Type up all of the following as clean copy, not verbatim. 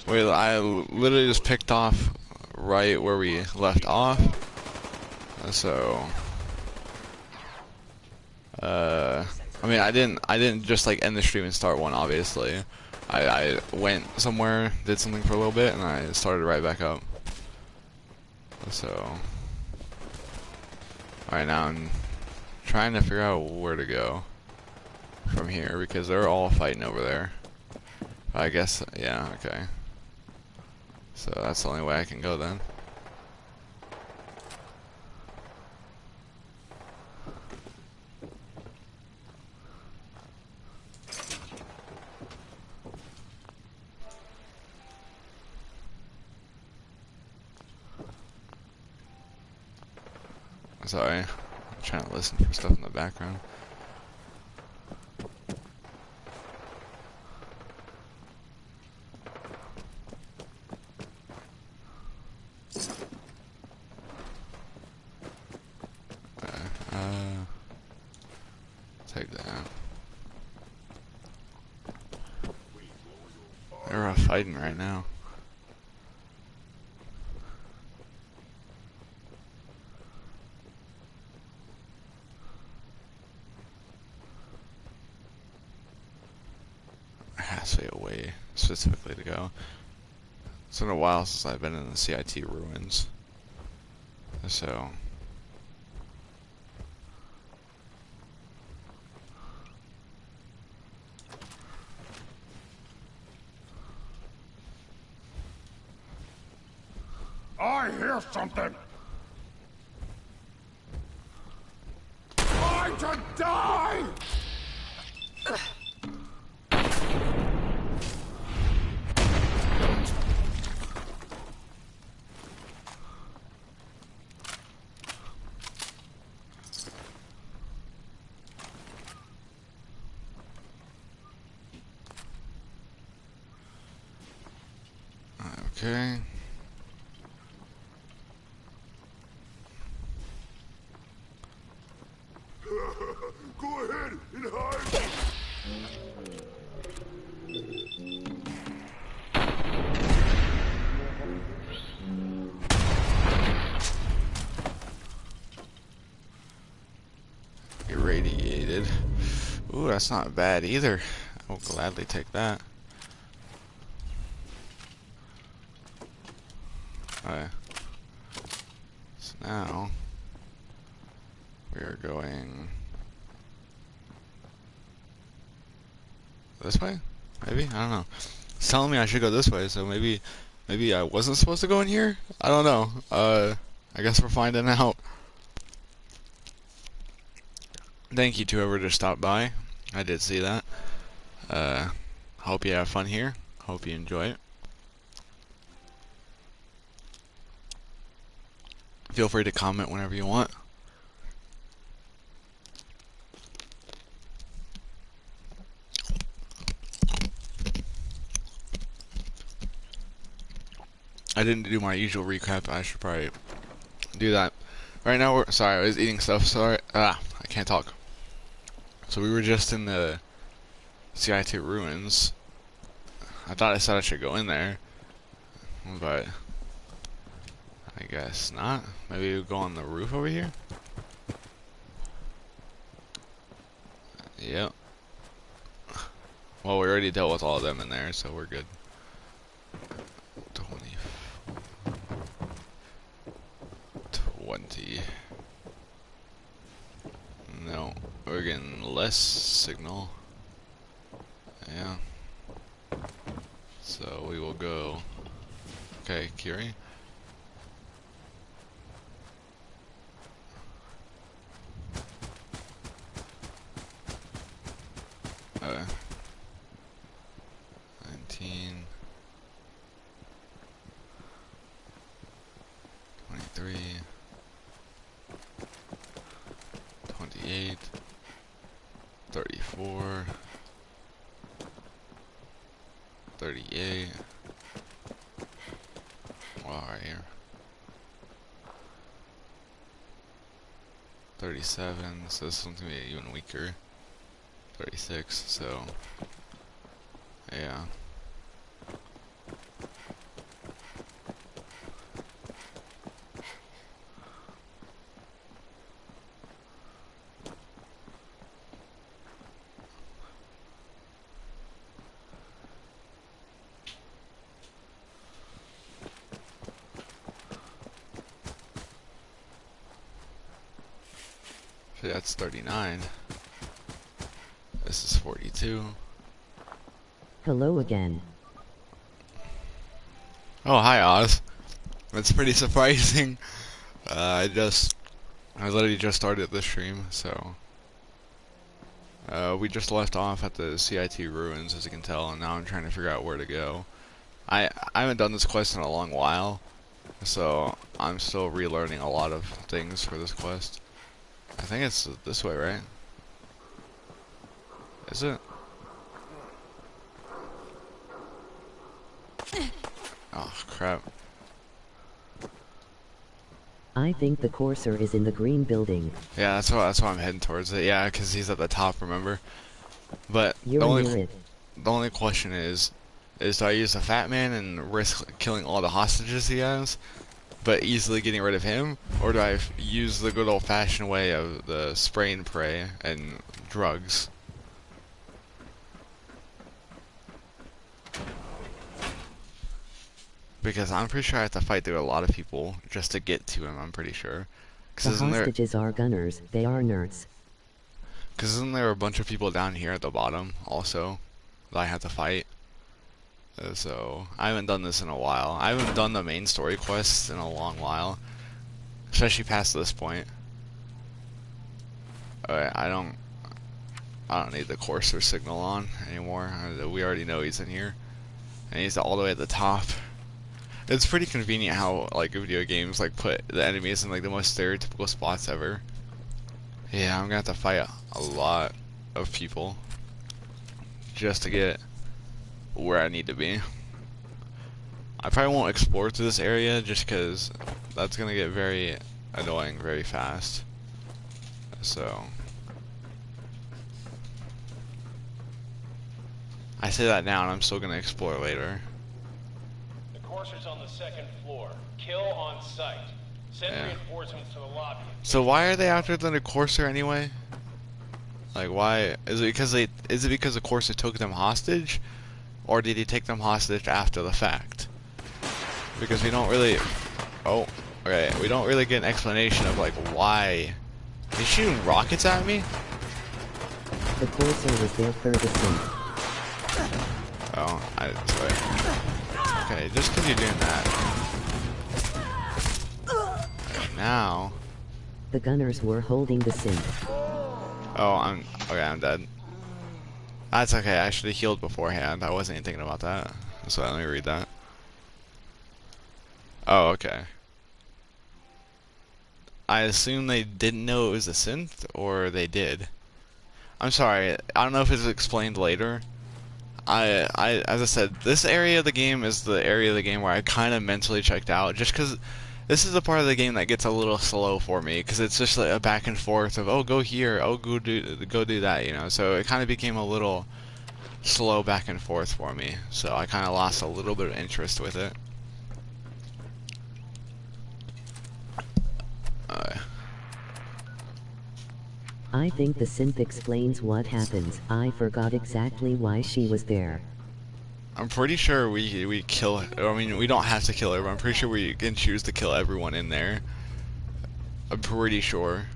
Wait, I literally just picked off right where we left off. So, uh, I mean, I didn't just like end the stream and start one. Obviously, I went somewhere, did something for a little bit, and I started right back up. So, alright, now I'm trying to figure out where to go from here because they're all fighting over there. I guess, yeah, okay. So that's the only way I can go then. Sorry, I'm trying to listen for stuff in the background. Take that. They're fighting right now. There has to be a way specifically to go. It's been a while since I've been in the CIT ruins. So I hear something! I'm to die! okay. Go ahead and hide! Irradiated. Ooh, that's not bad either. I will gladly take that. Alright. So now we are going this way? Maybe? I don't know. It's telling me I should go this way, so maybe I wasn't supposed to go in here? I don't know. I guess we're finding out. Thank you to whoever just stopped by. I did see that. Hope you have fun here. Hope you enjoy it. Feel free to comment whenever you want. I didn't do my usual recap. I should probably do that. Right now we're sorry, I was eating stuff, sorry. I can't talk. So we were just in the CIT ruins. I thought I said I should go in there, but I guess not. Maybe we'll go on the roof over here? Yep. Well, we already dealt with all of them in there, so we're good. 20. No, we're getting less signal. Yeah. So we will go. Okay, Kiri. Uh, 19. 23. 28. 34. 38. Wow, right here. 37, so this one's gonna be even weaker. 36, so yeah. That's 39. This is 42. Hello again. Oh, hi Oz. That's pretty surprising. I literally just started the stream, so we just left off at the CIT ruins, as you can tell, and now I'm trying to figure out where to go. I haven't done this quest in a long while, so I'm still relearning a lot of things for this quest. I think it's this way, right? Is it? Oh crap. I think the courser is in the green building. Yeah, that's why I'm heading towards it. Yeah, because he's at the top, remember? But You're near it. the only question is do I use the fat man and risk killing all the hostages he has, but easily getting rid of him, or do I use the good old-fashioned way of the spray and pray and drugs? Because I'm pretty sure I have to fight through a lot of people just to get to him, I'm pretty sure. The hostages are gunners, they are nerds. Because isn't there a bunch of people down here at the bottom, also, that I have to fight? So, I haven't done this in a while. I haven't done the main story quests in a long while. Especially past this point. Alright, I don't need the courser signal on anymore. We already know he's in here. And he's all the way at the top. It's pretty convenient how, like, video games, like, put the enemies in, like, the most stereotypical spots ever. Yeah, I'm gonna have to fight a lot of people just to get where I need to be. I probably won't explore through this area just because that's gonna get very annoying very fast. So I say that now and I'm still gonna explore later. The courser's on the second floor. Kill on sight. Send reinforcements to the lobby. So why are they after the courser anyway? Like, why is it because the courser took them hostage? Or did he take them hostage after the fact? Because we don't really... Oh, okay. We don't really get an explanation of, like, why... He's shooting rockets at me? The courser was there for the synth. Oh, sorry. Okay, just because you're doing that. Okay, now... The gunners were holding the synth. Oh, I'm dead. That's okay, I should have healed beforehand. I wasn't even thinking about that. So let me read that. Oh, okay. I assume they didn't know it was a synth, or they did. I'm sorry, I don't know if it's explained later. As I said, this area of the game is the area of the game where I kind of mentally checked out, just because this is the part of the game that gets a little slow for me, because it's just like a back and forth of, oh, go here, oh, go do that, you know. So it kind of became a little slow back and forth for me. So I kind of lost a little bit of interest with it. I think the synth explains what happens. I forgot exactly why she was there. I'm pretty sure we kill her. I mean, we don't have to kill her, but I'm pretty sure we can choose to kill everyone in there. I'm pretty sure.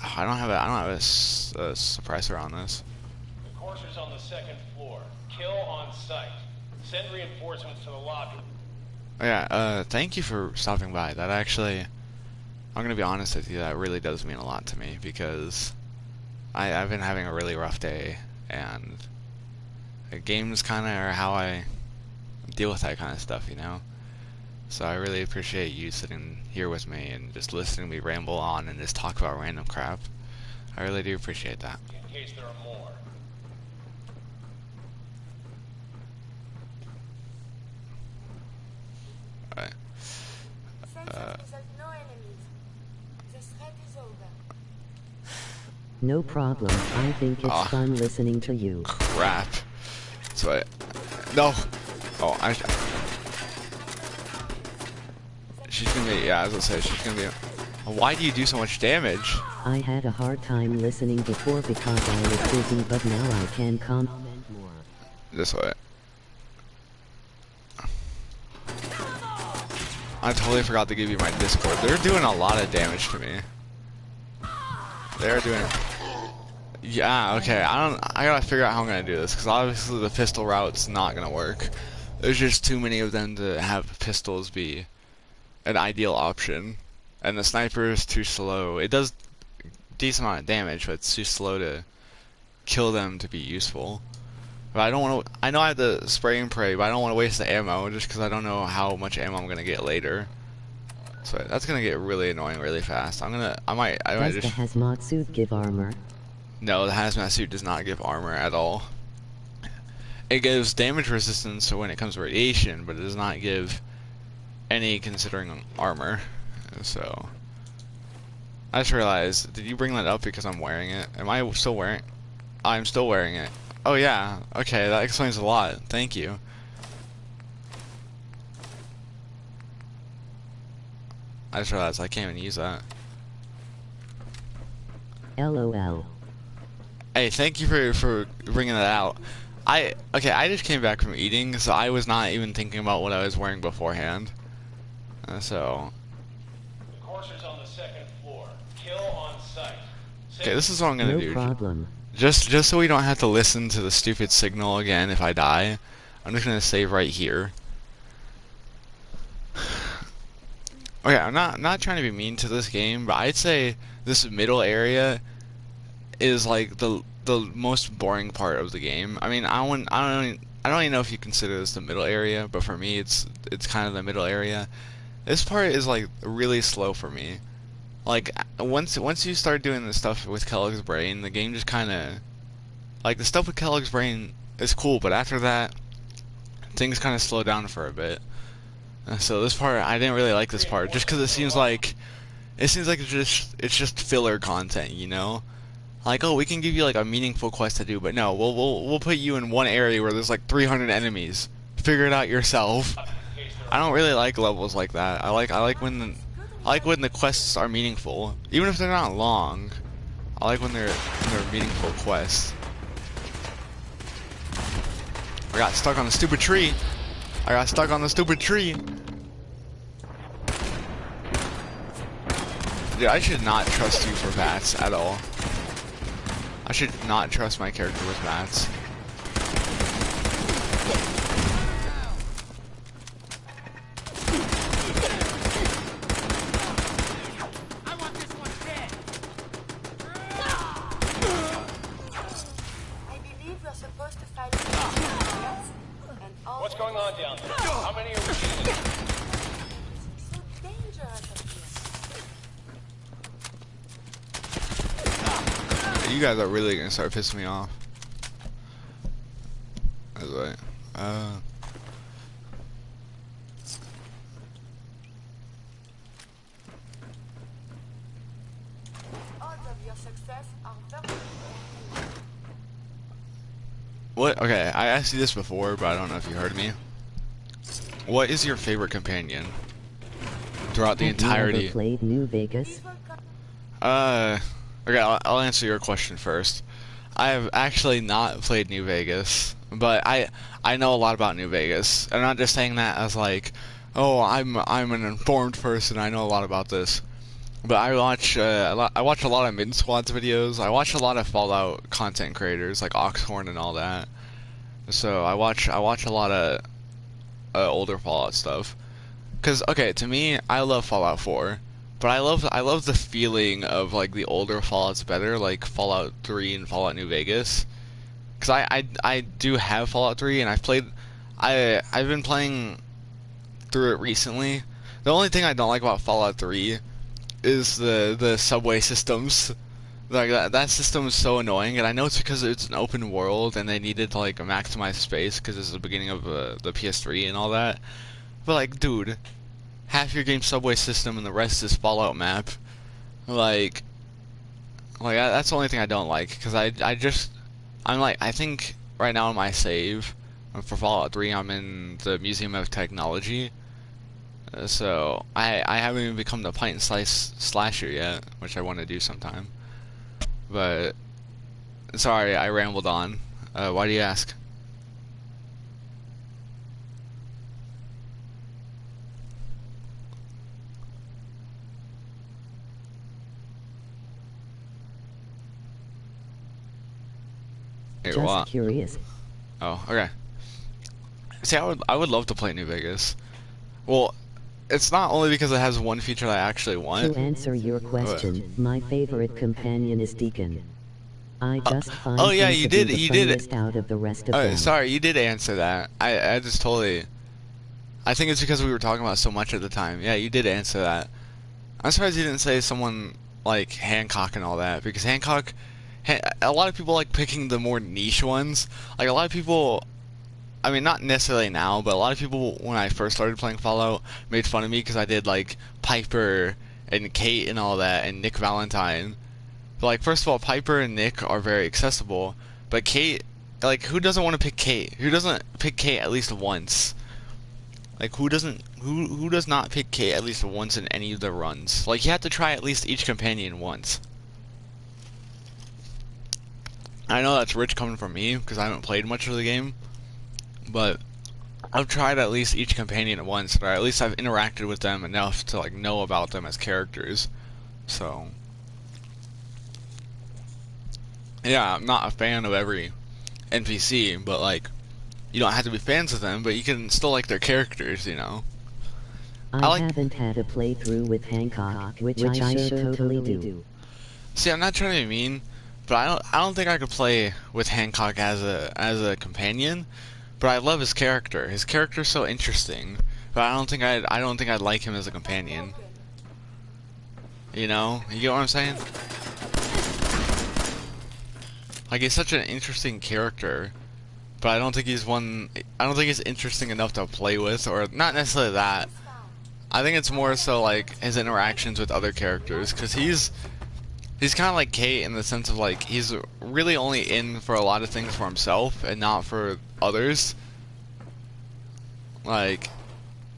I don't have a suppressor on this. The courser's on the second floor. Kill on sight. Send reinforcements to the lobby. Oh, yeah, thank you for stopping by. That actually, I'm gonna be honest with you, that really does mean a lot to me, because I've been having a really rough day, and games kind of are how I deal with that kind of stuff, you know? So I really appreciate you sitting here with me and just listening to me ramble on and just talk about random crap. I really do appreciate that. In case there are more. Alright. No enemies. The threat is over. No problem, I think it's fun listening to you. Crap. So no. Oh, she's gonna be, yeah, I was gonna say, she's gonna be, why do you do so much damage? I had a hard time listening before because I was busy, but now I can comment more. This way. I totally forgot to give you my Discord. They're doing a lot of damage to me. They're doing. Yeah, okay. I gotta figure out how I'm gonna do this because obviously the pistol route's not gonna work. There's just too many of them to have pistols be an ideal option, and the sniper is too slow. It does decent amount of damage, but it's too slow to kill them to be useful. But I don't want to. I know I have the spray and pray, but I don't want to waste the ammo just because I don't know how much ammo I'm gonna get later. So that's gonna get really annoying really fast. I might Does the just. hazmat suit give armor? No, the hazmat suit does not give armor at all. It gives damage resistance when it comes to radiation, but it does not give any considering armor. So I just realized, did you bring that up because I'm wearing it? Am I still wearing it? I'm still wearing it. Oh yeah, okay, that explains a lot. Thank you. I just realized I can't even use that. LOL. Hey, thank you for bringing that out. I just came back from eating, so I was not even thinking about what I was wearing beforehand. So. The courser's on the second floor. Kill on sight. Okay, this is what I'm gonna No do. problem. Just so we don't have to listen to the stupid signal again if I die, I'm just gonna save right here. Okay, I'm not trying to be mean to this game, but I'd say this middle area is like the most boring part of the game. I mean, I don't even know if you consider this the middle area, but for me it's kind of the middle area. This part is like really slow for me. Like once you start doing the stuff with Kellogg's brain, the game just kind of like the stuff with Kellogg's brain is cool, but after that things kind of slow down for a bit. So this part I didn't really like this part just because it seems like it's just filler content, you know? Like, oh, we can give you like a meaningful quest to do, but no, we'll put you in one area where there's like 300 enemies. Figure it out yourself. I don't really like levels like that. I like when the quests are meaningful, even if they're not long. I like when they're meaningful quests. I got stuck on the stupid tree. Dude, I should not trust you for mats at all. I should not trust my character with mats. I believe we're supposed to fight yes? And all What's going on down there? How many are we getting? It's so dangerous up here. You guys are really gonna start pissing me off. That's right. Odds of your success are very What? Okay, I asked you this before, but I don't know if you heard me. What is your favorite companion throughout the Have entirety? you ever played New Vegas? Okay, I'll answer your question first. I have actually not played New Vegas, but I know a lot about New Vegas. I'm not just saying that as like, oh, I'm an informed person. I know a lot about this. But I watch I watch a lot of Mid Squads videos. I watch a lot of Fallout content creators like Oxhorn and all that. So I watch a lot of older Fallout stuff. Cause okay, to me, I love Fallout 4, but I love the feeling of like the older Fallouts better, like Fallout 3 and Fallout New Vegas. Cause I do have Fallout 3 and I've been playing through it recently. The only thing I don't like about Fallout 3 is the subway systems. Like that system is so annoying, and I know it's because it's an open world and they needed to like maximize space because it's the beginning of the PS3 and all that. But like, dude, half your game's subway system and the rest is Fallout map. Like that's the only thing I don't like because I think right now in my save for Fallout 3 I'm in the Museum of Technology. So I haven't even become the pint and slice slasher yet, which I want to do sometime. But sorry, I rambled on. Why do you ask? Wait, Just what? curious. Oh, okay. See, I would love to play New Vegas. Well, it's not only because it has one feature that I actually want. To answer your question, my favorite companion is Deacon. I just find oh yeah, him you to be did. the You did. funniest out of the rest of them. Sorry, you did answer that. I just totally. I think it's because we were talking about so much at the time. Yeah, you did answer that. I'm surprised you didn't say someone like Hancock and all that, because Hancock, a lot of people like picking the more niche ones. Like a lot of people, I mean, not necessarily now, but a lot of people when I first started playing Fallout made fun of me because I did like Piper and Kate and all that, and Nick Valentine. But like, first of all, Piper and Nick are very accessible, but Kate, like, who doesn't want to pick Kate? Who doesn't pick Kate at least once? Like, who does not pick Kate at least once in any of the runs? Like, you have to try at least each companion once. I know that's rich coming from me, because I haven't played much of the game, but I've tried at least each companion once, or at least I've interacted with them enough to, like, know about them as characters. So, yeah, I'm not a fan of every NPC, but, like, you don't have to be fans of them, but you can still like their characters, you know? I haven't had a playthrough with Hancock, which I should totally do. See, I'm not trying to be mean, but I don't think I could play with Hancock as a companion, but I love his character. His character's so interesting, but I don't think I'd like him as a companion. You know? You get what I'm saying? Like, he's such an interesting character. But I don't think he's interesting enough to play with, or not necessarily that. I think it's more so like his interactions with other characters, because he's kind of like Kate in the sense of like he's really only in for a lot of things for himself and not for others. Like,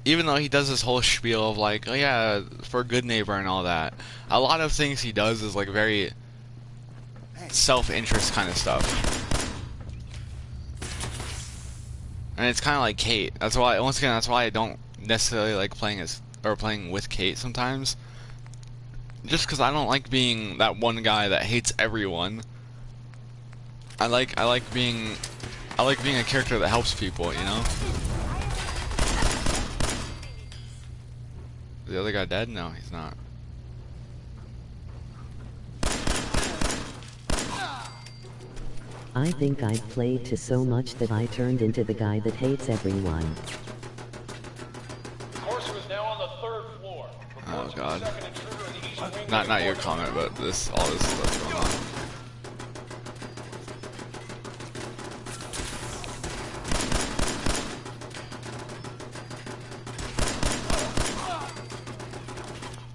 even though he does this whole spiel of like, oh yeah, for a good neighbor and all that, a lot of things he does is like very self-interest kind of stuff. And it's kind of like Kate. That's why, once again, that's why I don't necessarily like playing with Kate sometimes. Just because I don't like being that one guy that hates everyone. I like being a character that helps people, you know? Is the other guy dead? No, he's not. I think I've played to so much that I turned into the guy that hates everyone. Courser is now on the 3rd floor. Oh god. Second intruder in the east wing. Not your comment, but all this stuff going on.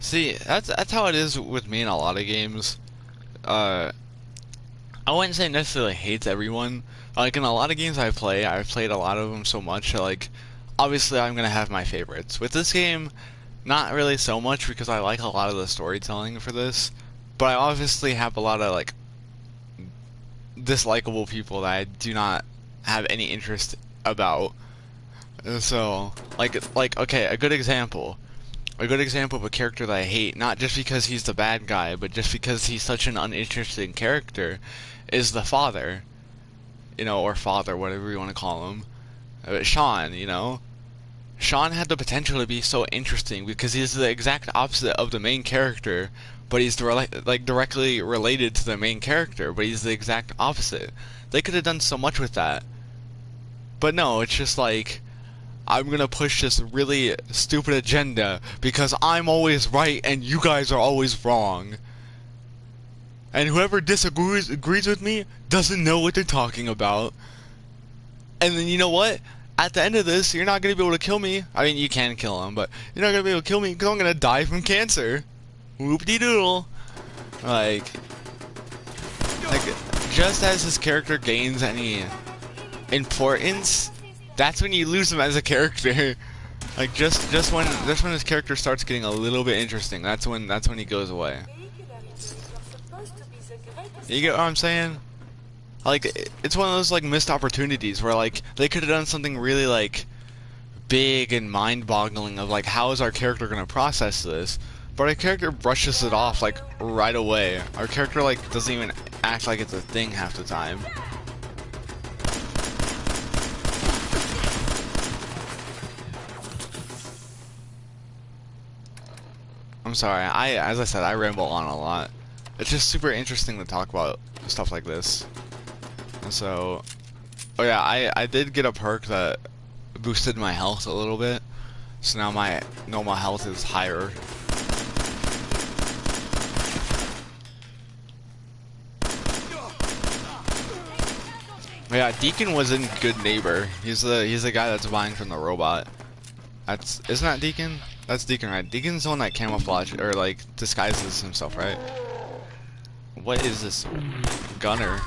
See, that's how it is with me in a lot of games. I wouldn't say necessarily hates everyone. Like, in a lot of games I've played a lot of them so much, like, obviously I'm gonna have my favorites. With this game, not really so much, because I like a lot of the storytelling for this, but I obviously have a lot of, like, dislikable people that I do not have any interest about. So, okay, a good example of a character that I hate, not just because he's the bad guy, but just because he's such an uninteresting character, is the father. You know, or father, whatever you want to call him. Sean, you know? Sean had the potential to be so interesting because he's the exact opposite of the main character, but he's directly related to the main character, but he's the exact opposite. They could have done so much with that. But no, it's just like, I'm gonna push this really stupid agenda because I'm always right and you guys are always wrong. And whoever agrees with me doesn't know what they're talking about. And then you know what? At the end of this, you're not gonna be able to kill me. I mean, you can kill him, but you're not gonna be able to kill me because I'm gonna die from cancer. Whoop-de-doodle. Like, just as his character gains any importance, that's when you lose him as a character. Like, just when his character starts getting a little bit interesting, that's when he goes away. You get what I'm saying? Like, it's one of those, like, missed opportunities where, like, they could have done something really, like, big and mind-boggling of, like, how is our character gonna process this? But our character brushes it off, like, right away. Our character, like, doesn't even act like it's a thing half the time. I'm sorry. As I said, I ramble on a lot. It's just super interesting to talk about stuff like this. And so, oh yeah, I did get a perk that boosted my health a little bit. So now my normal health is higher. Yeah, Deacon was in Good Neighbor. He's the guy that's buying from the robot. Isn't that Deacon? That's Deacon, right? Deacon's the one that camouflage or like disguises himself, right? What is this? Gunner.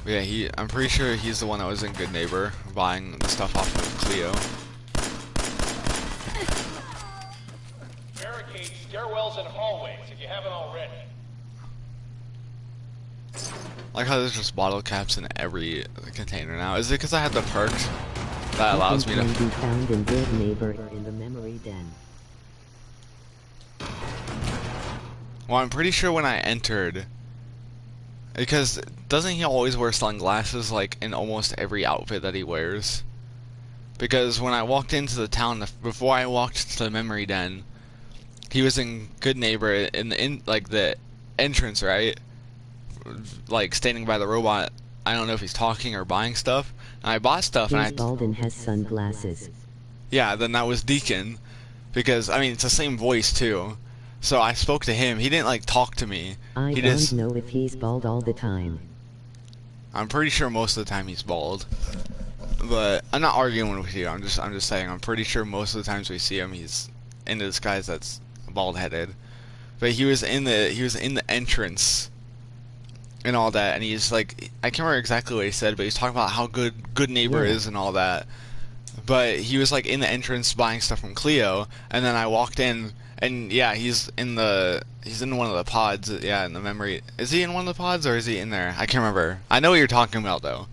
Yeah, I'm pretty sure he's the one that was in Good Neighbor buying the stuff off of Cleo. Barricade stairwells and hallways if you haven't already. Like how there's just bottle caps in every container now. Is it because I have the perk that allows me to? Can be found in Good Neighbor in the memory den. Well, I'm pretty sure when I entered, because doesn't he always wear sunglasses like in almost every outfit that he wears? Because when I walked into the town, before I walked to the memory den, he was in Good Neighbor in like the entrance, right? Like standing by the robot. I don't know if he's talking or buying stuff. And I bought stuff, He's and bald and has sunglasses. yeah, then that was Deacon, because I mean it's the same voice too. So I spoke to him. He didn't like talk to me. I He don't just. know if he's bald all the time. I'm pretty sure most of the time he's bald. But I'm not arguing with you. I'm just saying I'm pretty sure most of the times we see him he's in a disguise that's bald headed. But he was in the entrance and all that, and he's like, I can't remember exactly what he said, but he's talking about how good Neighbor Yeah. is and all that. But he was like in the entrance buying stuff from Cleo, and then I walked in, and yeah, he's in one of the pods. Yeah, in the memory. Is he in one of the pods or is he in there? I can't remember. I know what you're talking about though.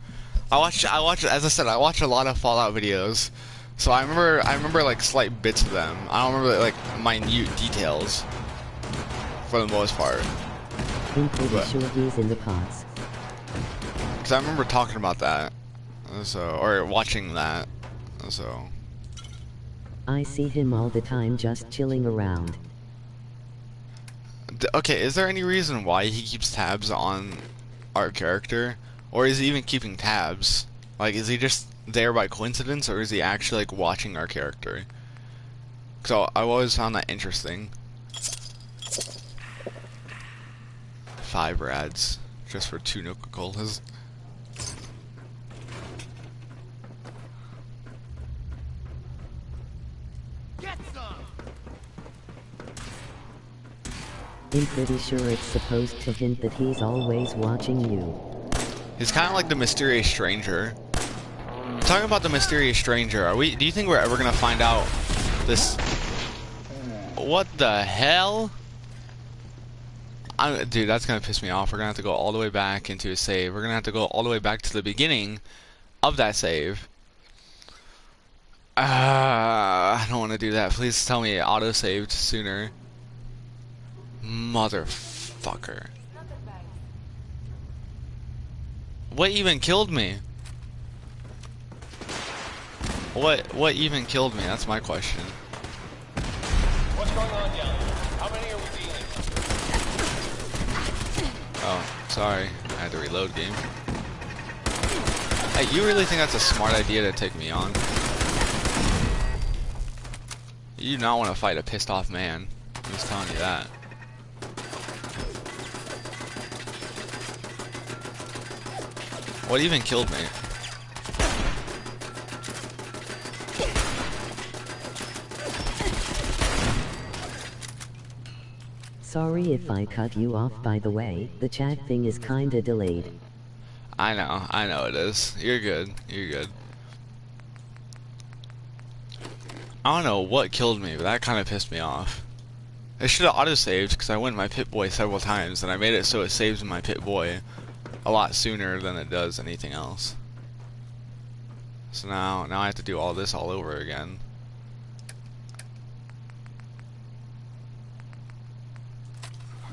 I watch as I said, I watch a lot of Fallout videos, so I remember like slight bits of them. I don't remember like minute details for the most part. I'm pretty What? sure he's in the pods. Because I remember talking about that, or watching that, so. I see him all the time just chilling around. Okay, is there any reason why he keeps tabs on our character? Or is he even keeping tabs? Like, is he just there by coincidence, or is he actually, like, watching our character? So, I've always found that interesting. 5 rads, just for 2 Nuka-Colas. I'm pretty sure it's supposed to hint that he's always watching you. He's kind of like the mysterious stranger. Talking about the mysterious stranger, do you think we're ever gonna find out this? What the hell? Dude, that's gonna piss me off. We're gonna have to go all the way back into a save. We're gonna have to go all the way back to the beginning of that save. I don't want to do that. Please tell me it auto-saved sooner. Motherfucker. Not that bad. What even killed me? What even killed me? That's my question. What's going on down there? How many are we dealing with? Oh, sorry. I had to reload game. Hey, you really think that's a smart idea to take me on? You do not want to fight a pissed off man. I'm just telling you that. What even killed me? Sorry if I cut you off, by the way, the chat thing is kinda delayed. I know it is. You're good. You're good. I don't know what killed me, but that kind of pissed me off. It should have auto-saved because I went my Pip-Boy several times, and I made it so it saves in my Pip-Boy a lot sooner than it does anything else. So now I have to do all this all over again.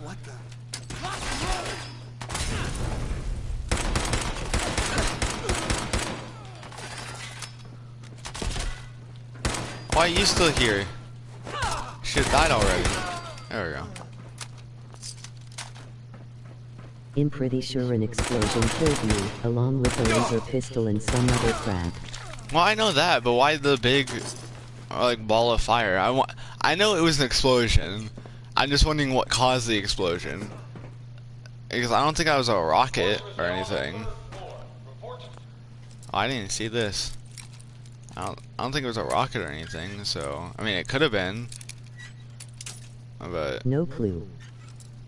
What the? Why are you still here? Should have died already. There we go. I'm pretty sure an explosion killed you, along with a laser pistol and some other crap. Well, I know that, but why the big, like, ball of fire? I know it was an explosion. I'm just wondering what caused the explosion. Because I don't think I was a rocket or anything. Oh, I didn't see this. I don't think it was a rocket or anything, so... I mean, it could have been. But... No clue.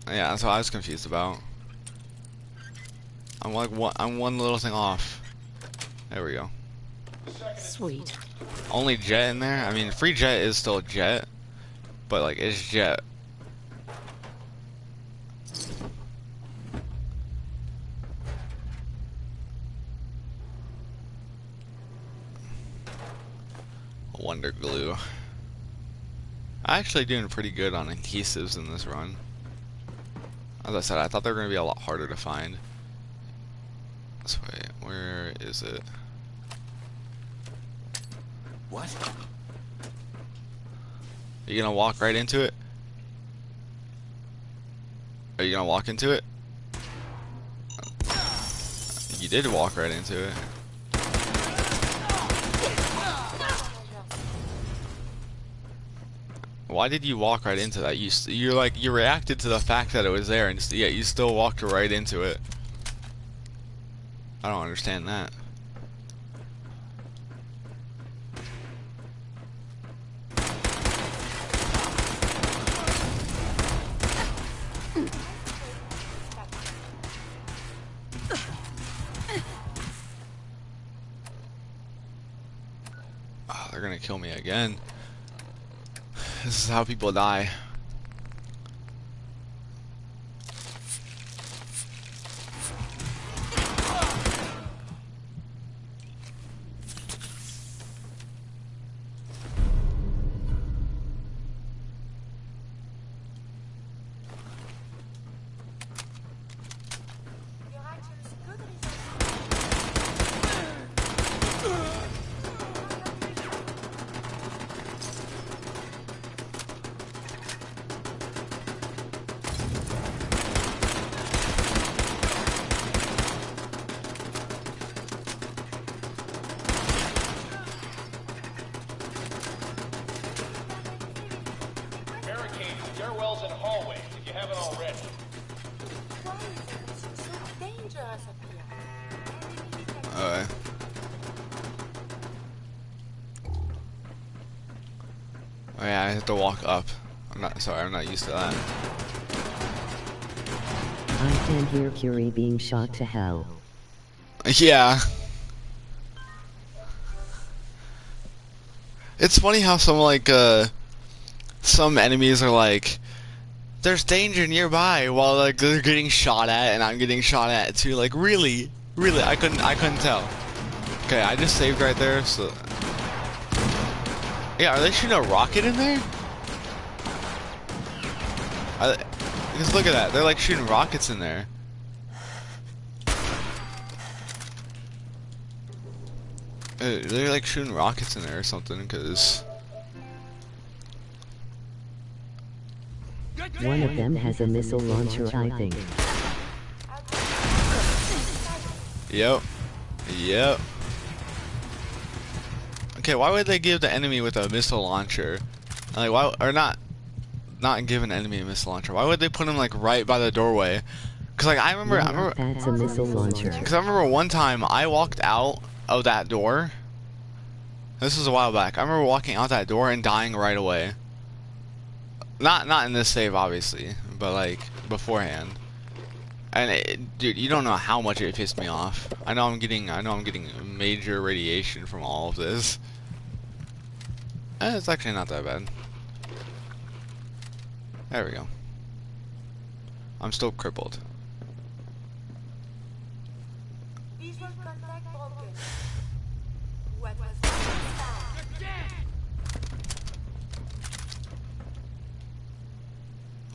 Yeah, that's what I was confused about. I'm like, I'm one little thing off. There we go. Sweet. Only jet in there? I mean, free jet is still jet. But, like, it's jet. Wonder glue. I'm actually doing pretty good on adhesives in this run. As I said, I thought they were going to be a lot harder to find. This way, where is it? What? Are you going to walk right into it? Are you going to walk into it? You did walk right into it. Why did you walk right into that? You reacted to the fact that it was there, and yet you still walked right into it. I don't understand that. Oh, they're gonna kill me again. This is how people die. Your actions could result Barricade stairwells and hallways if you haven't already. Why is it so dangerous up here? Enemy detected. Alright. Oh yeah, I have to walk up. I'm not used to that. I can hear Curie being shot to hell. Yeah. It's funny how some enemies are like, there's danger nearby, while like they're getting shot at and I'm getting shot at too. Like really, I couldn't tell. Okay, I just saved right there. So yeah, are they shooting a rocket in there? Because look at that, they're like shooting rockets in there. They're like shooting rockets in there or something, because... One of them has a missile launcher, I think. Yep. Okay, why would they give the enemy with a missile launcher? Like, why, or not give an enemy a missile launcher? Why would they put him like right by the doorway? Cause like I remember, That's a missile launcher. cause I remember one time I walked out of that door. This was a while back. I remember walking out that door and dying right away. Not in this save, obviously, but like beforehand. And dude, you don't know how much it pissed me off. I know I'm getting major radiation from all of this. It's actually not that bad. There we go. I'm still crippled. Visual contact broken. What was that?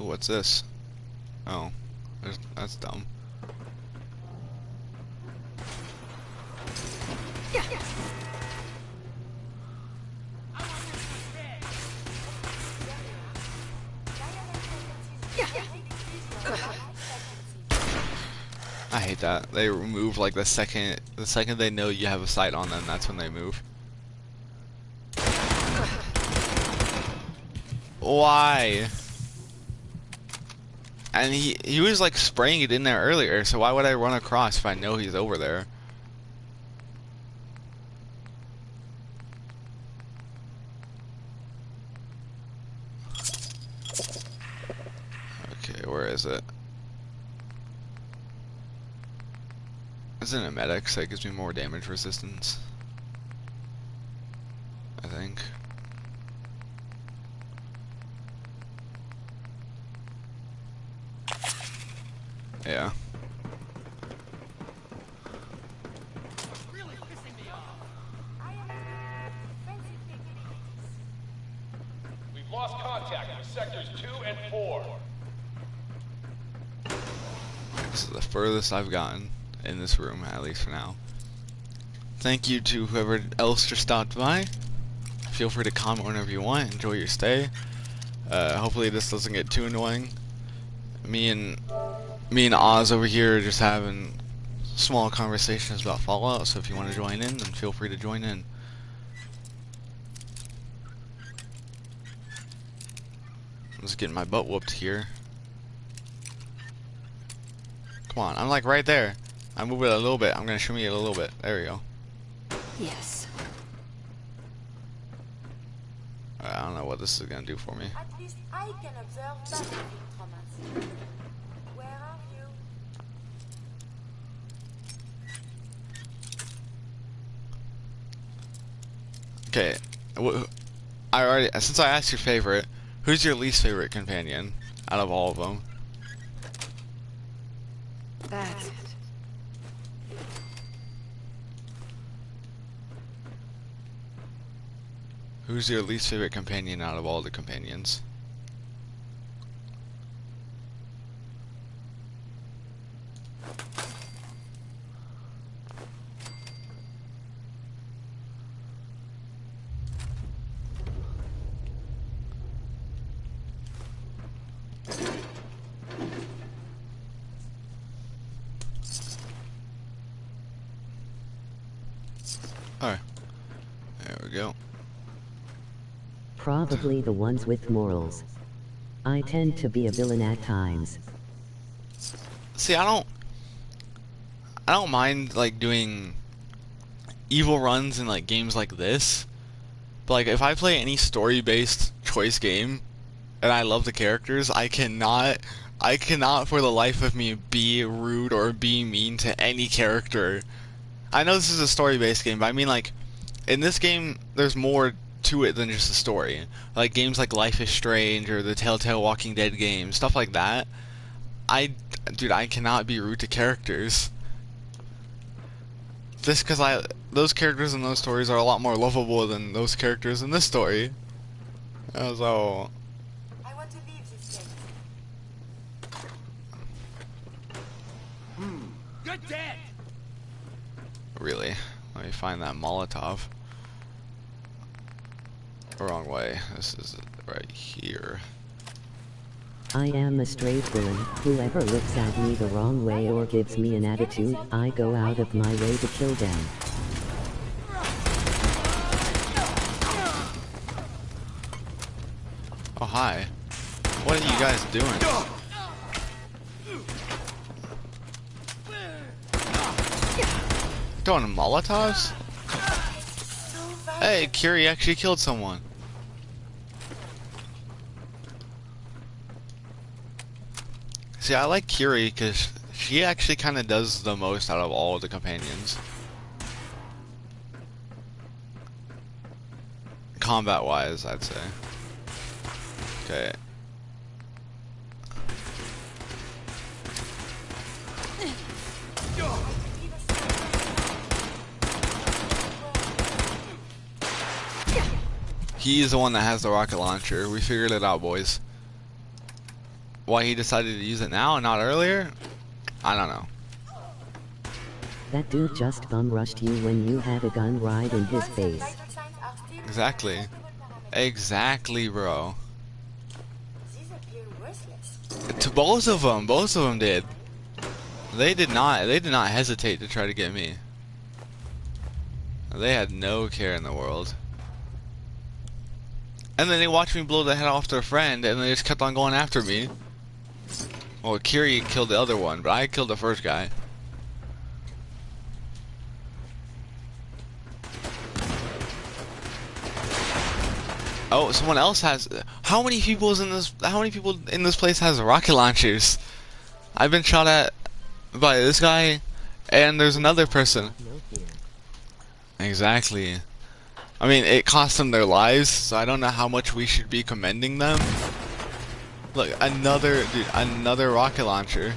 Ooh, what's this? Oh, that's dumb. hate that. They move like the second they know you have a sight on them, that's when they move. Why? And he was like spraying it in there earlier, so why would I run across if I know he's over there? Okay, where is it? Isn't it medic, so it gives me more damage resistance? I think. Yeah. We've lost contact with sectors 2 and 4. This is the furthest I've gotten in this room, at least for now. Thank you to whoever else just stopped by. Feel free to comment whenever you want. Enjoy your stay. Hopefully this doesn't get too annoying. Me and Oz over here are just having small conversations about Fallout, so if you want to join in, then feel free to join in. I'm just getting my butt whooped here. Come on, I'm like right there. I move it a little bit. I'm gonna shimmy it a little bit. There we go. Yes. I don't know what this is gonna do for me. At least I can observe battlefield traumas. Where are you? Okay, I already, since I asked your favorite, who's your least favorite companion out of all of them? That's it. Who's your least favorite companion out of all the companions? Alright, there we go. Probably the ones with morals. I tend to be a villain at times. See, I don't mind like doing evil runs in like games like this, but like if I play any story-based choice game and I love the characters, I cannot for the life of me be rude or be mean to any character. I know this is a story-based game, but I mean like in this game there's more to it than just a story. Like games like Life is Strange or the Telltale Walking Dead games, stuff like that. Dude, I cannot be rude to characters. Just because those characters in those stories are a lot more lovable than those characters in this story. So, I want to leave this place. You're dead! really, let me find that Molotov. Wrong way. This is right here. I am a straight villain. Whoever looks at me the wrong way or gives me an attitude, I go out of my way to kill them. Oh, hi. What are you guys doing? Throwing Molotovs? Hey, Curie actually killed someone. See, I like Curie because she actually kind of does the most out of all of the companions. Combat-wise, I'd say. Okay. He's the one that has the rocket launcher. We figured it out, boys. Why he decided to use it now and not earlier? I don't know. That dude just bum rushed you when you had a gun right in his face. Exactly. Exactly, bro. These appear worthless. To both of them did. They did not hesitate to try to get me. They had no care in the world. And then they watched me blow the head off their friend, and they just kept on going after me. Well, Kiri killed the other one, but I killed the first guy. Oh, someone else has. How many people in this place has rocket launchers? I've been shot at by this guy, and there's another person. Exactly. I mean, it cost them their lives, so I don't know how much we should be commending them. Look, another rocket launcher.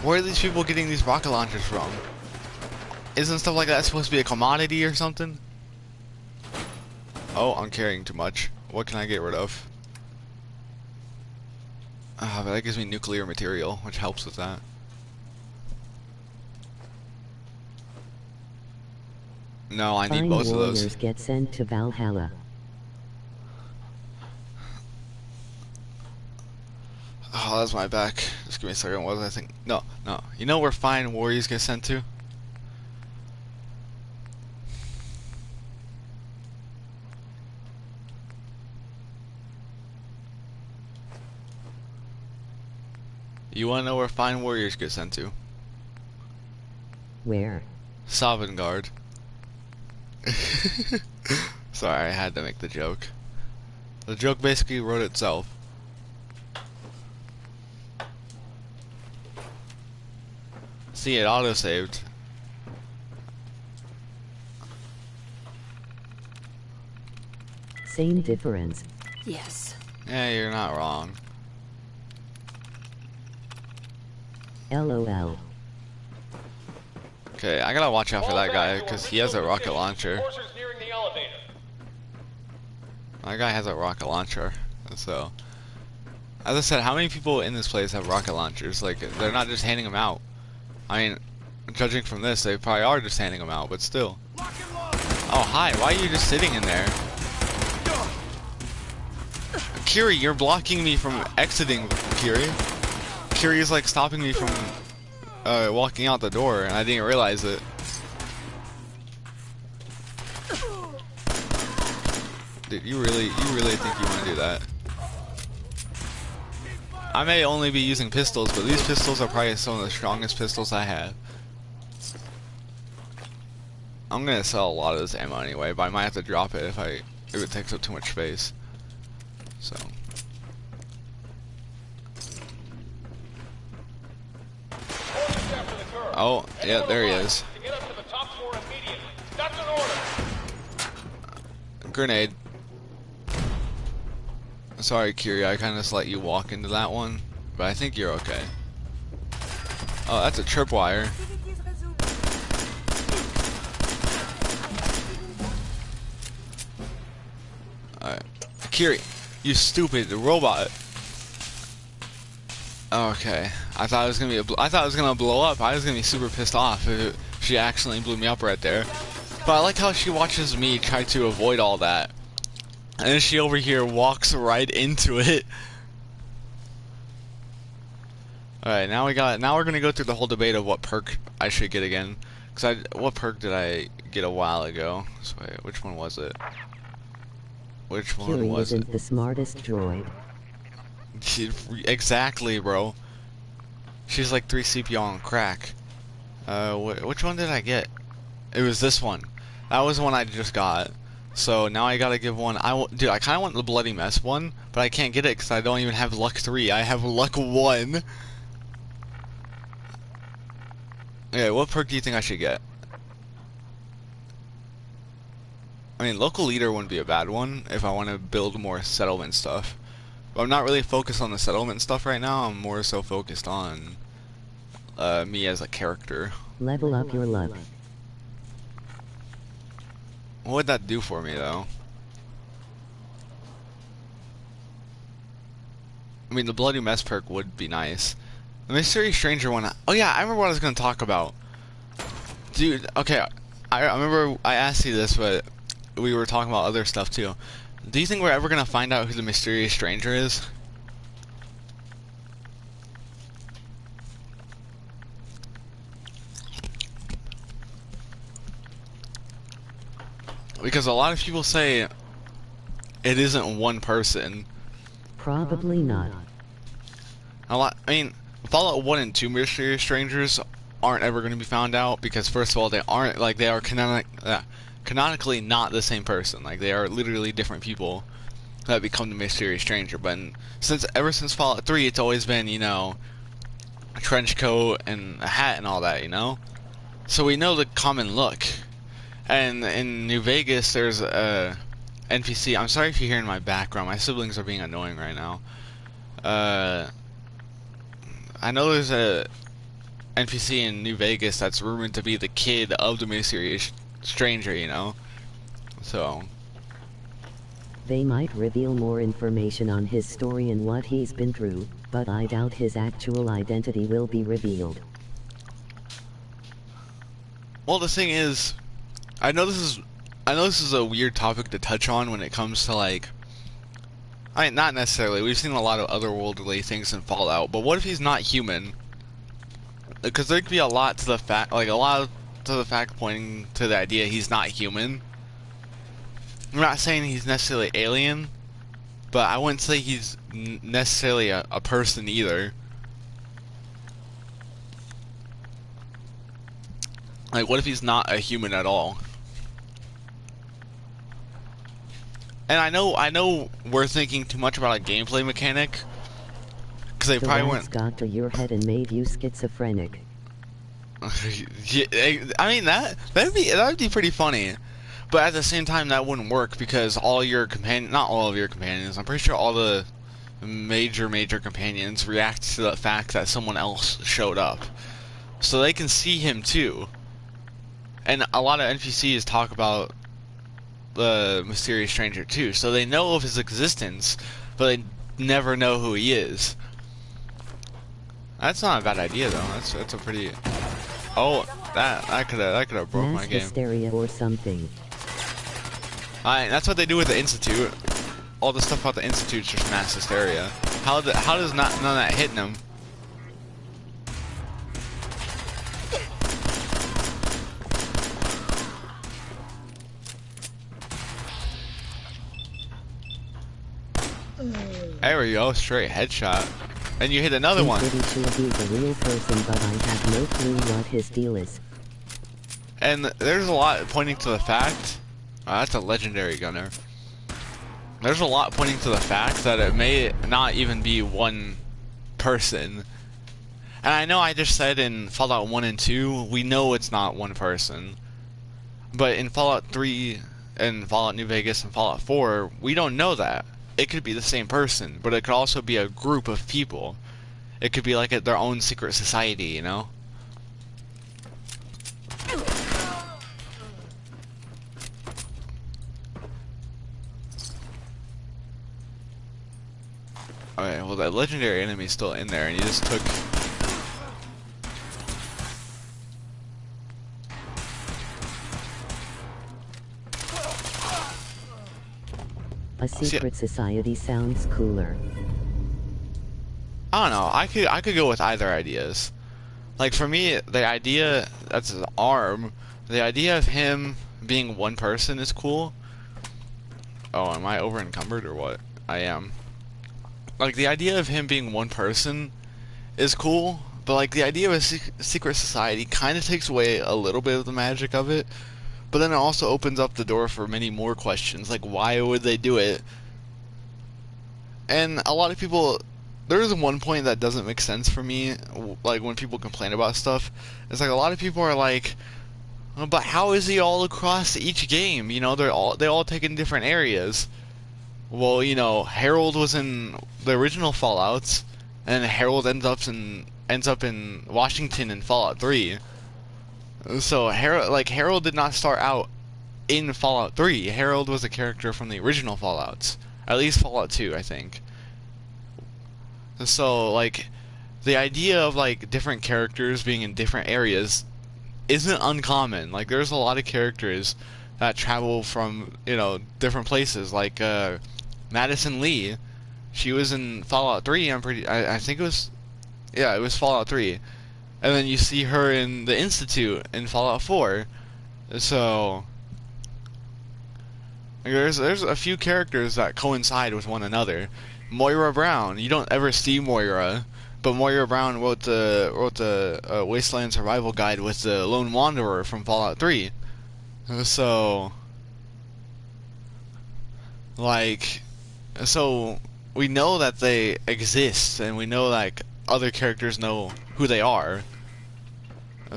Where are these people getting these rocket launchers from? Isn't stuff like that supposed to be a commodity or something? Oh, I'm carrying too much. What can I get rid of? But that gives me nuclear material, which helps with that. No, I need Fine both of warriors those. get sent to Valhalla. Oh, that's my back. Just give me a second. What was I thinking? No. You know where fine warriors get sent to? You wanna know where fine warriors get sent to? Where? Sovngarde. Sorry, I had to make the joke. The joke basically wrote itself. See, it auto-saved. Same difference. Yes. Yeah, you're not wrong. LOL. Okay, I gotta watch out for that guy, because he has a rocket launcher. Coursers nearing the elevator. That guy has a rocket launcher, so... As I said, how many people in this place have rocket launchers? Like, they're not just handing them out. I mean, judging from this, they probably are just handing them out, but still. Oh, hi, why are you just sitting in there? Kiri, you're blocking me from exiting, Kiri. Kiri is like stopping me from walking out the door, and I didn't realize it. Dude, you really think you want to do that? I may only be using pistols, but these pistols are probably some of the strongest pistols I have. I'm gonna sell a lot of this ammo anyway, but I might have to drop it if it takes up too much space. So. Oh, yeah, there he is. To get up to the top floor immediately. That's an order. Grenade. Sorry, Kiri, I kind of just let you walk into that one, but I think you're okay. Oh, that's a tripwire. Activities resumed. Alright. Kiri, you stupid robot. Okay. I thought it was gonna blow up. I was gonna be super pissed off if she accidentally blew me up right there. But I like how she watches me try to avoid all that. And then she over here walks right into it. Alright, now we're gonna go through the whole debate of what perk I should get again. What perk did I get a while ago? So wait, which one was it? Which one Kiri was it? isn't the smartest droid. Exactly, bro. She's like 3 CPO on crack. Which one did I get? It was this one. That was the one I just got. So now I gotta give one. Dude, I kind of want the bloody mess one, but I can't get it because I don't even have luck 3. I have luck 1. Okay, what perk do you think I should get? I mean, local leader wouldn't be a bad one if I want to build more settlement stuff. But I'm not really focused on the settlement stuff right now. I'm more so focused on me as a character. Level up your luck. What would that do for me, though? I mean, the Bloody Mess perk would be nice. The Mystery Stranger one... Oh, yeah, I remember what I was going to talk about. Dude, okay, I remember I asked you this, but we were talking about other stuff, too. Do you think we're ever going to find out who the Mysterious Stranger is? because a lot of people say it isn't one person. Probably not. I mean, Fallout 1 and 2 Mysterious Strangers aren't ever going to be found out because, first of all, they aren't, like, they are canonically not the same person. Like, they are literally different people that become the Mysterious Stranger. But ever since Fallout 3, it's always been, you know, a trench coat and a hat and all that, you know? So we know the common look. And in New Vegas, there's a NPC. I'm sorry if you're hearing my background. My siblings are being annoying right now. I know there's a NPC in New Vegas that's rumored to be the kid of the Mysterious Stranger, you know? So... They might reveal more information on his story and what he's been through, but I doubt his actual identity will be revealed. Well, the thing is, I know this is a weird topic to touch on when it comes to, like, I mean, not necessarily. We've seen a lot of otherworldly things in Fallout, but what if he's not human? Because there could be a lot to the fact, pointing to the idea he's not human. I'm not saying he's necessarily alien, but I wouldn't say he's necessarily a person either. Like, what if he's not a human at all? And I know we're thinking too much about a gameplay mechanic, because they The probably rats got to your head and made you schizophrenic. Yeah, I mean that'd be pretty funny, but at the same time that wouldn't work because not all of your companions, I'm pretty sure all the major companions react to the fact that someone else showed up, so they can see him too. And a lot of NPCs talk about the Mysterious Stranger too, so they know of his existence, but they never know who he is. That's not a bad idea though. That's a pretty... Oh, that could have broke my Mass game. hysteria or something. Alright, that's what they do with the Institute. All the stuff about the Institute's just mass hysteria. How does none of that hitting him? There we go, straight headshot. And you hit another one. I'm pretty sure he's a real person, but I have no clue what his deal is. And there's a lot pointing to the fact... Oh, that's a legendary gunner. There's a lot pointing to the fact that it may not even be one person. And I know I just said in Fallout 1 and 2, we know it's not one person. But in Fallout 3, and Fallout New Vegas, and Fallout 4, we don't know that. It could be the same person, but it could also be a group of people. It could be like their own secret society, you know? Okay, well that legendary enemy's still in there, and he just took... A secret society sounds cooler. I don't know. I could go with either ideas. Like for me, the idea that's his arm. The idea of him being one person is cool. Oh, am I over encumbered or what? I am. Like the idea of him being one person is cool, but like the idea of a secret society kind of takes away a little bit of the magic of it. But then it also opens up the door for many more questions, like why would they do it? And a lot of people, there's one point that doesn't make sense for me, like when people complain about stuff. It's like a lot of people are like, oh, but how is he all across each game? You know, they all take in different areas. Well, you know, Harold was in the original Fallouts, and Harold ends up in Washington in Fallout 3. So Harold did not start out in Fallout 3. Harold was a character from the original Fallouts, at least Fallout 2, I think. So like, the idea of like different characters being in different areas isn't uncommon. Like, there's a lot of characters that travel from, you know, different places. Like Madison Lee, she was in Fallout 3. I think it was Fallout 3. And then you see her in the Institute in Fallout 4. So Like, there's a few characters that coincide with one another. Moira Brown, you don't ever see Moira, but Moira Brown wrote the Wasteland Survival Guide with the Lone Wanderer from Fallout 3. So, like, so we know that they exist, and we know like other characters know who they are.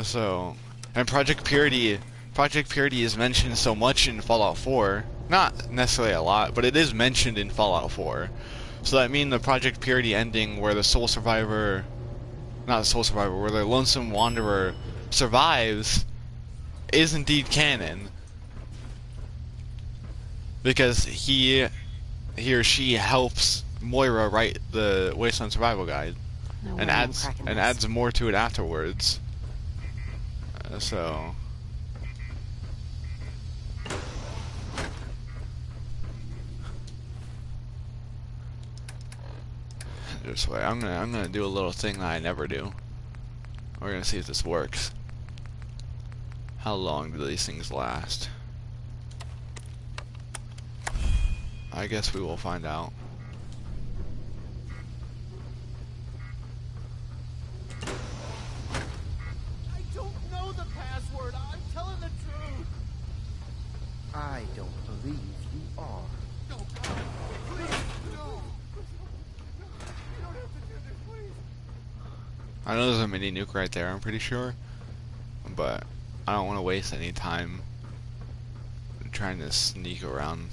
So, and Project Purity is mentioned so much in Fallout 4. Not necessarily a lot, but it is mentioned in Fallout 4. So that means the Project Purity ending where the Soul Survivor, not the Soul Survivor, where the Lonesome Wanderer survives is indeed canon. Because he or she helps Moira write the Wasteland Survival Guide. No way And I'm cracking this. adds more to it afterwards. So this way, I'm gonna do a little thing that I never do. We're gonna see if this works. How long do these things last? I guess we will find out. I don't know the password. I'm telling the truth. I don't believe you are. No, God, please, no. You don't have to do this, please. I know there's a mini nuke right there, I'm pretty sure. But I don't want to waste any time trying to sneak around.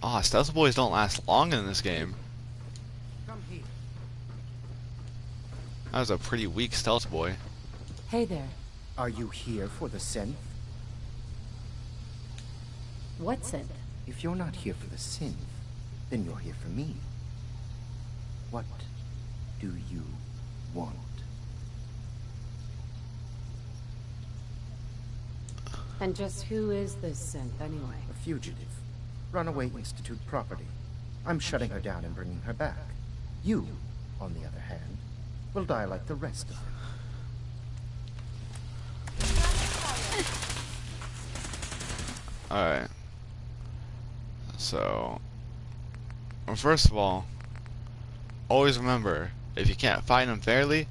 Ah, stealth boys don't last long in this game. Come here. That was a pretty weak stealth boy. Hey there. Are you here for the synth? What's it? If you're not here for the synth, then you're here for me. What do you want? And just who is this synth anyway? A fugitive. Runaway Institute property. I'm shutting her down and bringing her back. You, on the other hand, will die like the rest of them. Alright. So, well, first of all, always remember, if you can't find them fairly,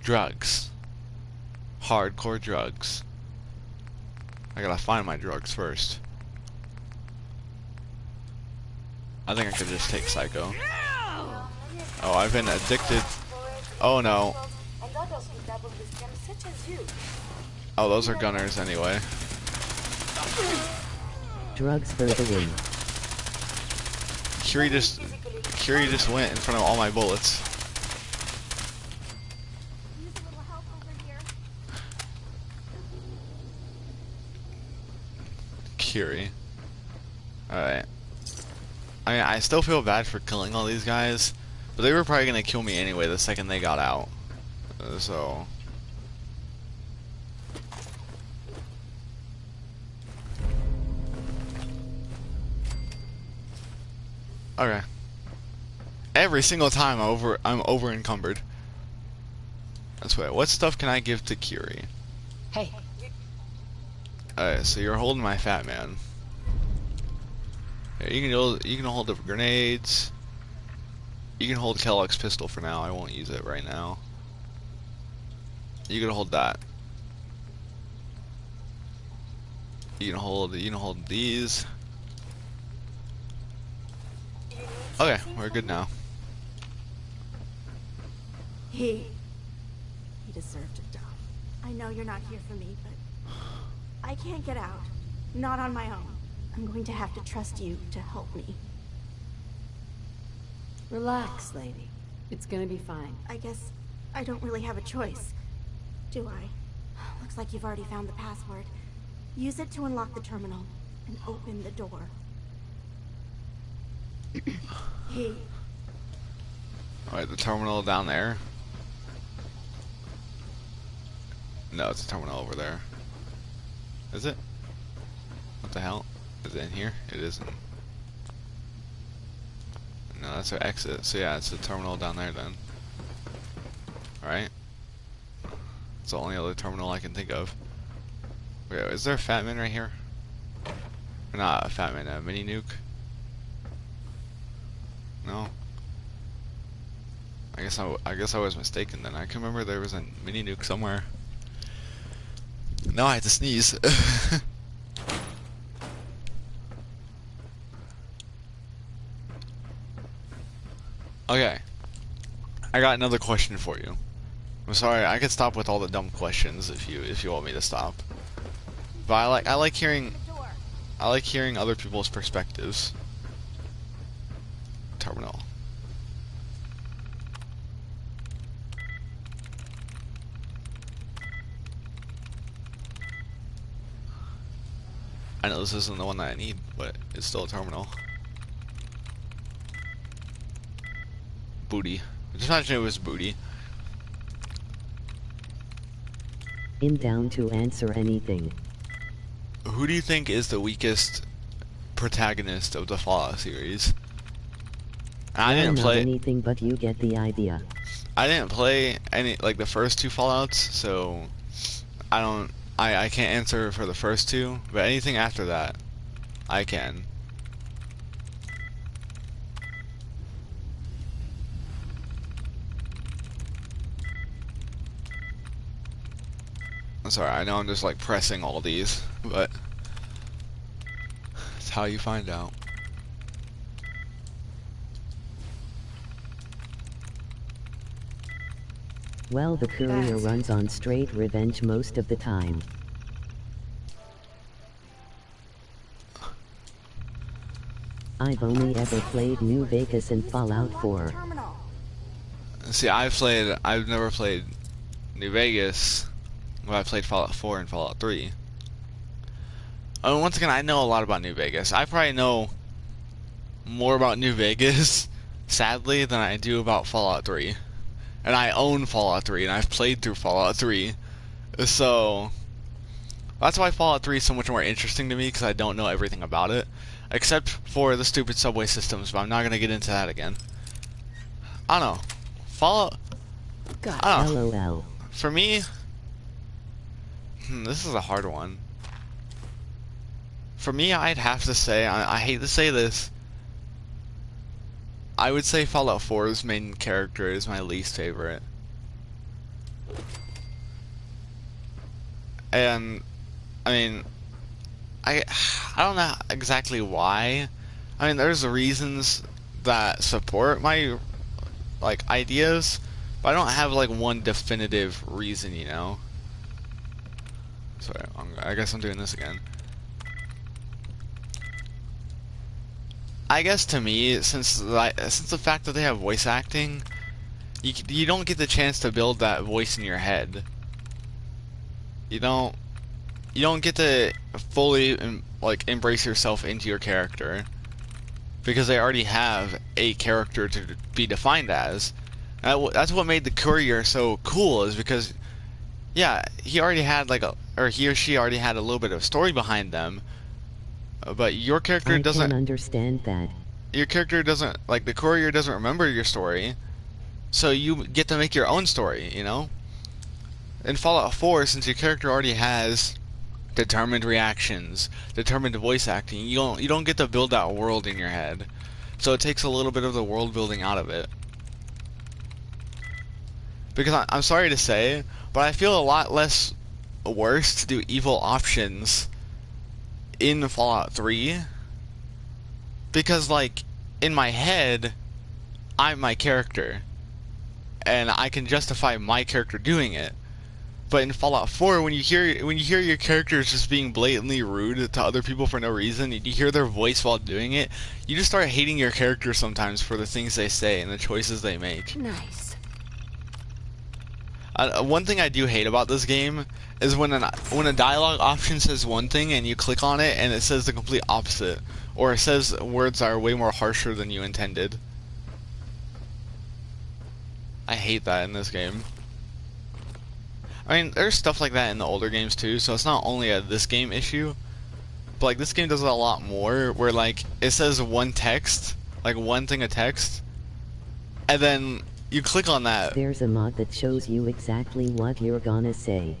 drugs. Hardcore drugs. I gotta find my drugs first. I think I could just take Psycho. Oh, I've been addicted. Oh no. And others who dabble with gems such as you. Oh, those are gunners anyway. Drugs for the win. Curie just went in front of all my bullets. Use a little help over here. Curie. Alright. I mean, I still feel bad for killing all these guys, but they were probably gonna kill me anyway the second they got out. So. Okay. Every single time I'm over encumbered. That's right. What stuff can I give to Curie? Hey. Alright, so you're holding my fat man. Yeah, you can hold the grenades. You can hold Chillax pistol for now. I won't use it right now. You can hold that. You can hold these. Okay, we're good now. He deserved to die. I know you're not here for me, but I can't get out. Not on my own. I'm going to have to trust you to help me. Relax, lady. It's gonna be fine. I guess I don't really have a choice, do I? Looks like you've already found the password. Use it to unlock the terminal and open the door. Hey, Alright, the terminal down there. No, it's a terminal over there. Is it? What the hell? Is it in here? It isn't. No, that's our exit. So yeah, it's the terminal down there then. Alright. It's the only other terminal I can think of. Wait, is there a fat man right here? Or not a Fat Man, a mini nuke. No. I guess I was mistaken then. I can remember there was a mini nuke somewhere. Now I had to sneeze. Okay. I got another question for you. I'm sorry, I could stop with all the dumb questions if you want me to stop. But I like hearing other people's perspectives. Terminal. I know this isn't the one that I need, but it's still a terminal. Booty. Just imagine it was booty. I'm down to answer anything. Who do you think is the weakest protagonist of the Fallout series? I didn't Not play anything, but you get the idea. I didn't play any like the first two Fallouts, so I can't answer for the first two, but anything after that, I can. I'm sorry, I know I'm just like pressing all these, but it's how you find out. Well, the courier runs on straight revenge most of the time. I've only ever played New Vegas and Fallout 4. Terminal. See, I've never played New Vegas, but I played Fallout 4 and Fallout 3. I mean, once again, I know a lot about New Vegas. I probably know more about New Vegas, sadly, than I do about Fallout 3. And I own Fallout 3, and I've played through Fallout 3. So, that's why Fallout 3 is so much more interesting to me, because I don't know everything about it. Except for the stupid subway systems, but I'm not going to get into that again. I don't know. Fallout... I don't know. LOL. For me... this is a hard one. For me, I'd have to say, I hate to say this, I would say Fallout 4's main character is my least favorite. And, I mean, I don't know exactly why. I mean, there's reasons that support my, like, ideas, but I don't have, like, one definitive reason, you know? Sorry, I guess I'm doing this again. I guess to me, since the fact that they have voice acting, you don't get the chance to build that voice in your head. You don't get to fully like embrace yourself into your character because they already have a character to be defined as. And that's what made the courier so cool, is because yeah, he already had he or she already had a little bit of story behind them. But your character doesn't... I can understand that. Your character doesn't... Like, the courier doesn't remember your story. So you get to make your own story, you know? In Fallout 4, since your character already has determined reactions, determined voice acting, you don't get to build that world in your head. So it takes a little bit of the world building out of it. Because I'm sorry to say, but I feel a lot less worse to do evil options in Fallout 3, because like in my head I'm my character and I can justify my character doing it. But in Fallout 4, when you hear your characters just being blatantly rude to other people for no reason, and you hear their voice while doing it, you just start hating your character sometimes for the things they say and the choices they make. Nice. One thing I do hate about this game is when a dialogue option says one thing and you click on it and it says the complete opposite, or it says words that are way more harsher than you intended. I hate that in this game. I mean, there's stuff like that in the older games too, so it's not only a this game issue, but like this game does it a lot more, where like it says one text, like one thing of text, and then you click on that. There's a mod that shows you exactly what you're gonna say.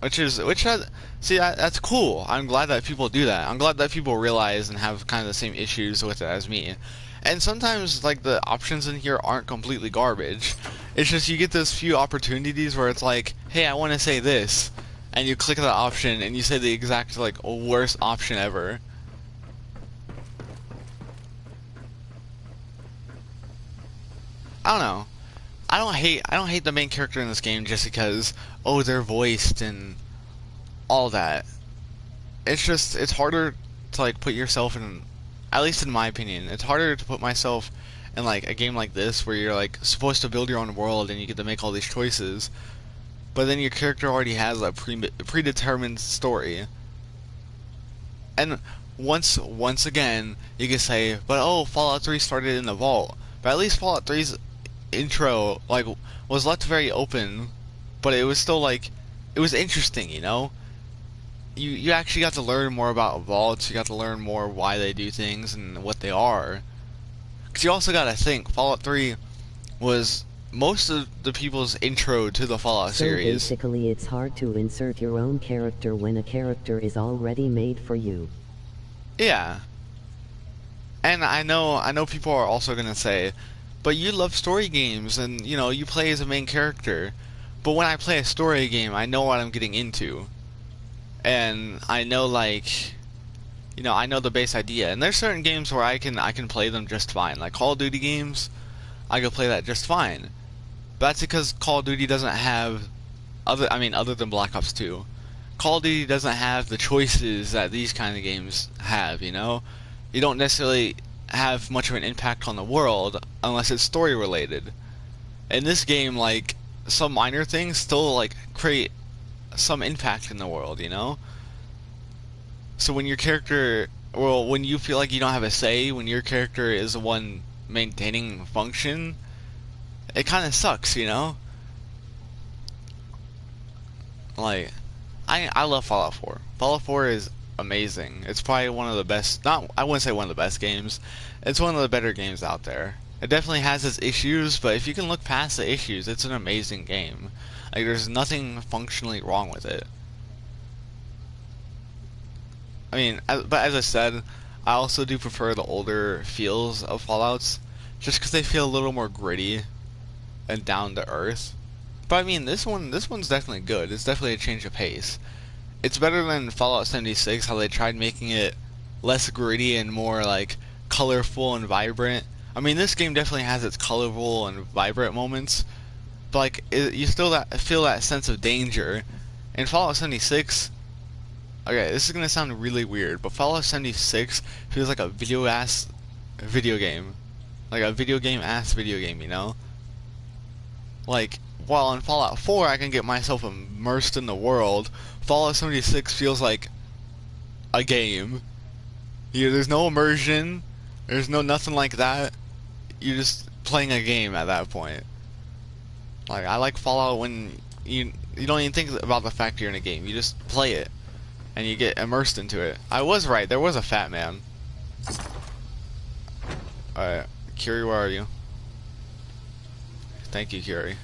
See, that's cool. I'm glad that people do that. I'm glad that people realize and have kind of the same issues with it as me. And sometimes, like, the options in here aren't completely garbage. It's just you get those few opportunities where it's like, hey, I want to say this, and you click that option and you say the exact, like, worst option ever. I don't know. I don't hate the main character in this game just because, oh, they're voiced and all that. It's just, it's harder to, like, put yourself in, at least in my opinion, it's harder to put myself in, like, a game like this where you're, like, supposed to build your own world and you get to make all these choices, but then your character already has a predetermined story. And once again, you can say, but oh, Fallout 3 started in the vault. But at least Fallout 3's intro, like, was left very open, but it was still, like, it was interesting, you know? You actually got to learn more about vaults, you got to learn more why they do things and what they are. Because you also got to think, Fallout 3 was most of the people's intro to the Fallout series. Basically, it's hard to insert your own character when a character is already made for you. Yeah. And I know people are also going to say, but you love story games and, you know, you play as a main character. But when I play a story game, I know what I'm getting into. And I know, like, you know, I know the base idea. And there's certain games where I can play them just fine. Like Call of Duty games, I can play that just fine. But that's because Call of Duty doesn't have other than Black Ops 2. Call of Duty doesn't have the choices that these kind of games have, you know? You don't necessarily have much of an impact on the world unless it's story related. In this game, like, some minor things still, like, create some impact in the world, you know? So when your character, well, when you feel like you don't have a say, when your character is the one maintaining function, it kind of sucks, you know? Like, I love Fallout 4. Fallout 4 is amazing. It's probably one of the best, I wouldn't say one of the best games. It's one of the better games out there. It definitely has its issues, but if you can look past the issues, it's an amazing game. Like, there's nothing functionally wrong with it. I mean, but as I said, I also do prefer the older feels of Fallouts, just because they feel a little more gritty and down to earth. But I mean, this one's definitely good. It's definitely a change of pace. It's better than Fallout 76, how they tried making it less gritty and more, like, colorful and vibrant. I mean, this game definitely has its colorful and vibrant moments, but, like, you still feel that sense of danger. In Fallout 76, okay, this is gonna sound really weird, but Fallout 76 feels like a video game. Like a video game, you know? Like, while in Fallout 4 I can get myself immersed in the world, Fallout 76 feels like a game. There's no immersion, there's nothing like that. You're just playing a game at that point. Like, I like Fallout when you don't even think about the fact you're in a game. You just play it, and you get immersed into it. I was right, there was a fat man. Alright, Curie, where are you? Thank you, Curie.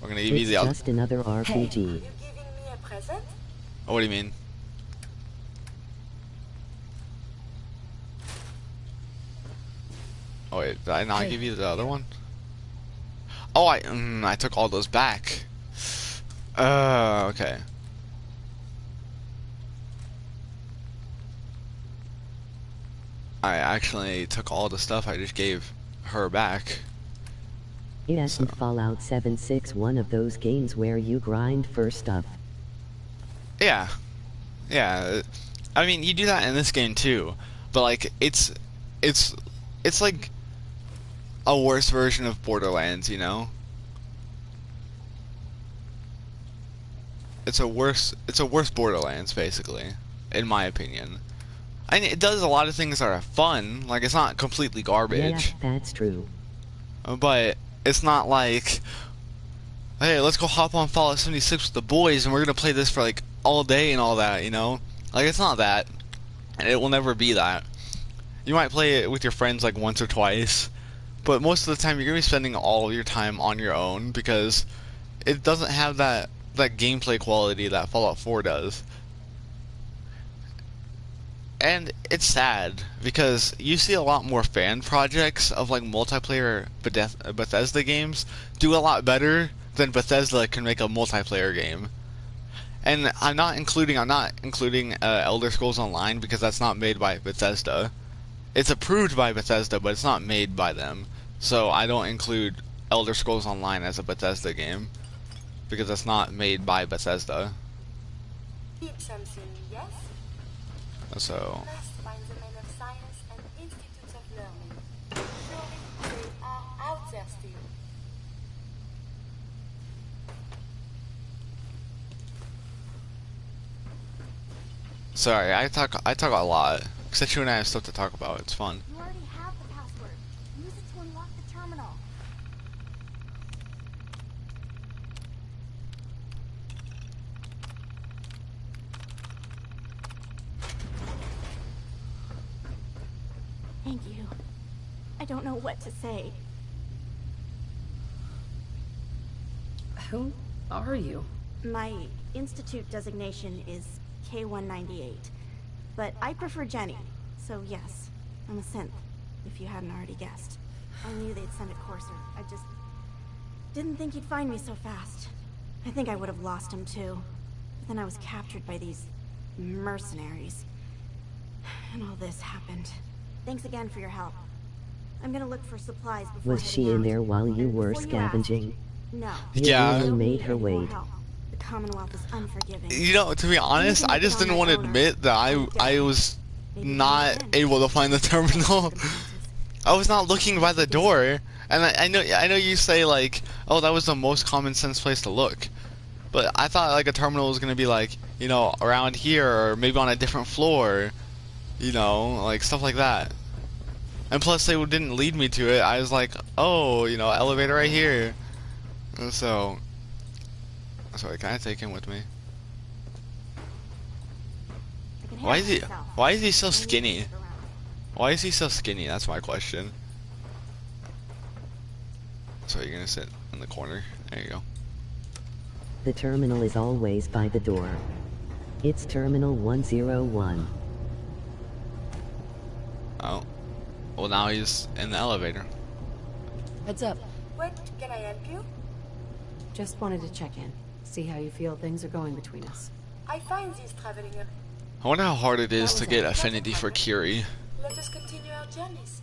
We're gonna give you the... It's just another RPG. Hey, you giving me a present? Oh, what do you mean? Oh wait, did I not give you the other one? Oh, I took all those back. Okay. I actually took all the stuff I just gave her back. Isn't Fallout 76 one of those games where you grind for stuff? Yeah. Yeah. I mean, you do that in this game too, but like it's like a worse version of Borderlands, you know? It's a worse Borderlands, basically, in my opinion. I mean, it does a lot of things that are fun. Like, it's not completely garbage. Yeah, that's true. But it's not like, hey, let's go hop on Fallout 76 with the boys and we're gonna play this for like all day and all that, you know? Like, it's not that. And it will never be that. You might play it with your friends like once or twice, but most of the time you're gonna be spending all of your time on your own because it doesn't have that that gameplay quality that Fallout 4 does. And it's sad because you see a lot more fan projects of like multiplayer Bethesda games do a lot better than Bethesda can make a multiplayer game. And I'm not including Elder Scrolls Online because that's not made by Bethesda. It's approved by Bethesda, but it's not made by them. So I don't include Elder Scrolls Online as a Bethesda game because it's not made by Bethesda. Need something, yes? So Must find the men of science and institutes of learning. Surely they are out there still. sorry, I talk a lot. Except you and I have stuff to talk about. It's fun. You already have the password. Use it to unlock the terminal. Thank you. I don't know what to say. Who are you? My institute designation is K-198, but I prefer Jenny, so yes, I'm a synth, if you hadn't already guessed. I knew they'd send a courser. I just didn't think he'd find me so fast. I think I would have lost him too. But then I was captured by these mercenaries. And all this happened. Thanks again for your help. I'm gonna look for supplies before Was she in there while you were scavenging? No. You Yeah. really made her wait. The Commonwealth is unforgiving. You know, to be honest, I just didn't want to admit that I was not able to find the terminal. I was not looking by the door, and I know you say like, oh, that was the most common sense place to look, but I thought like a terminal was gonna be like, you know, around here or maybe on a different floor, you know, like stuff like that. And plus, they didn't lead me to it. I was like, oh, you know, elevator right here. And so, sorry, can I take him with me? I can Why is handle he? myself. Why is he so I need to skinny? stick around. Why is he so skinny? That's my question. So you're gonna sit in the corner. There you go. The terminal is always by the door. It's Terminal 101. Oh. Well, now he's in the elevator. Heads up. What can I help you? Just wanted to check in. See how you feel things are going between us. I find these traveling. I wonder how hard it is to get affinity for Kiri. Let us continue our journeys.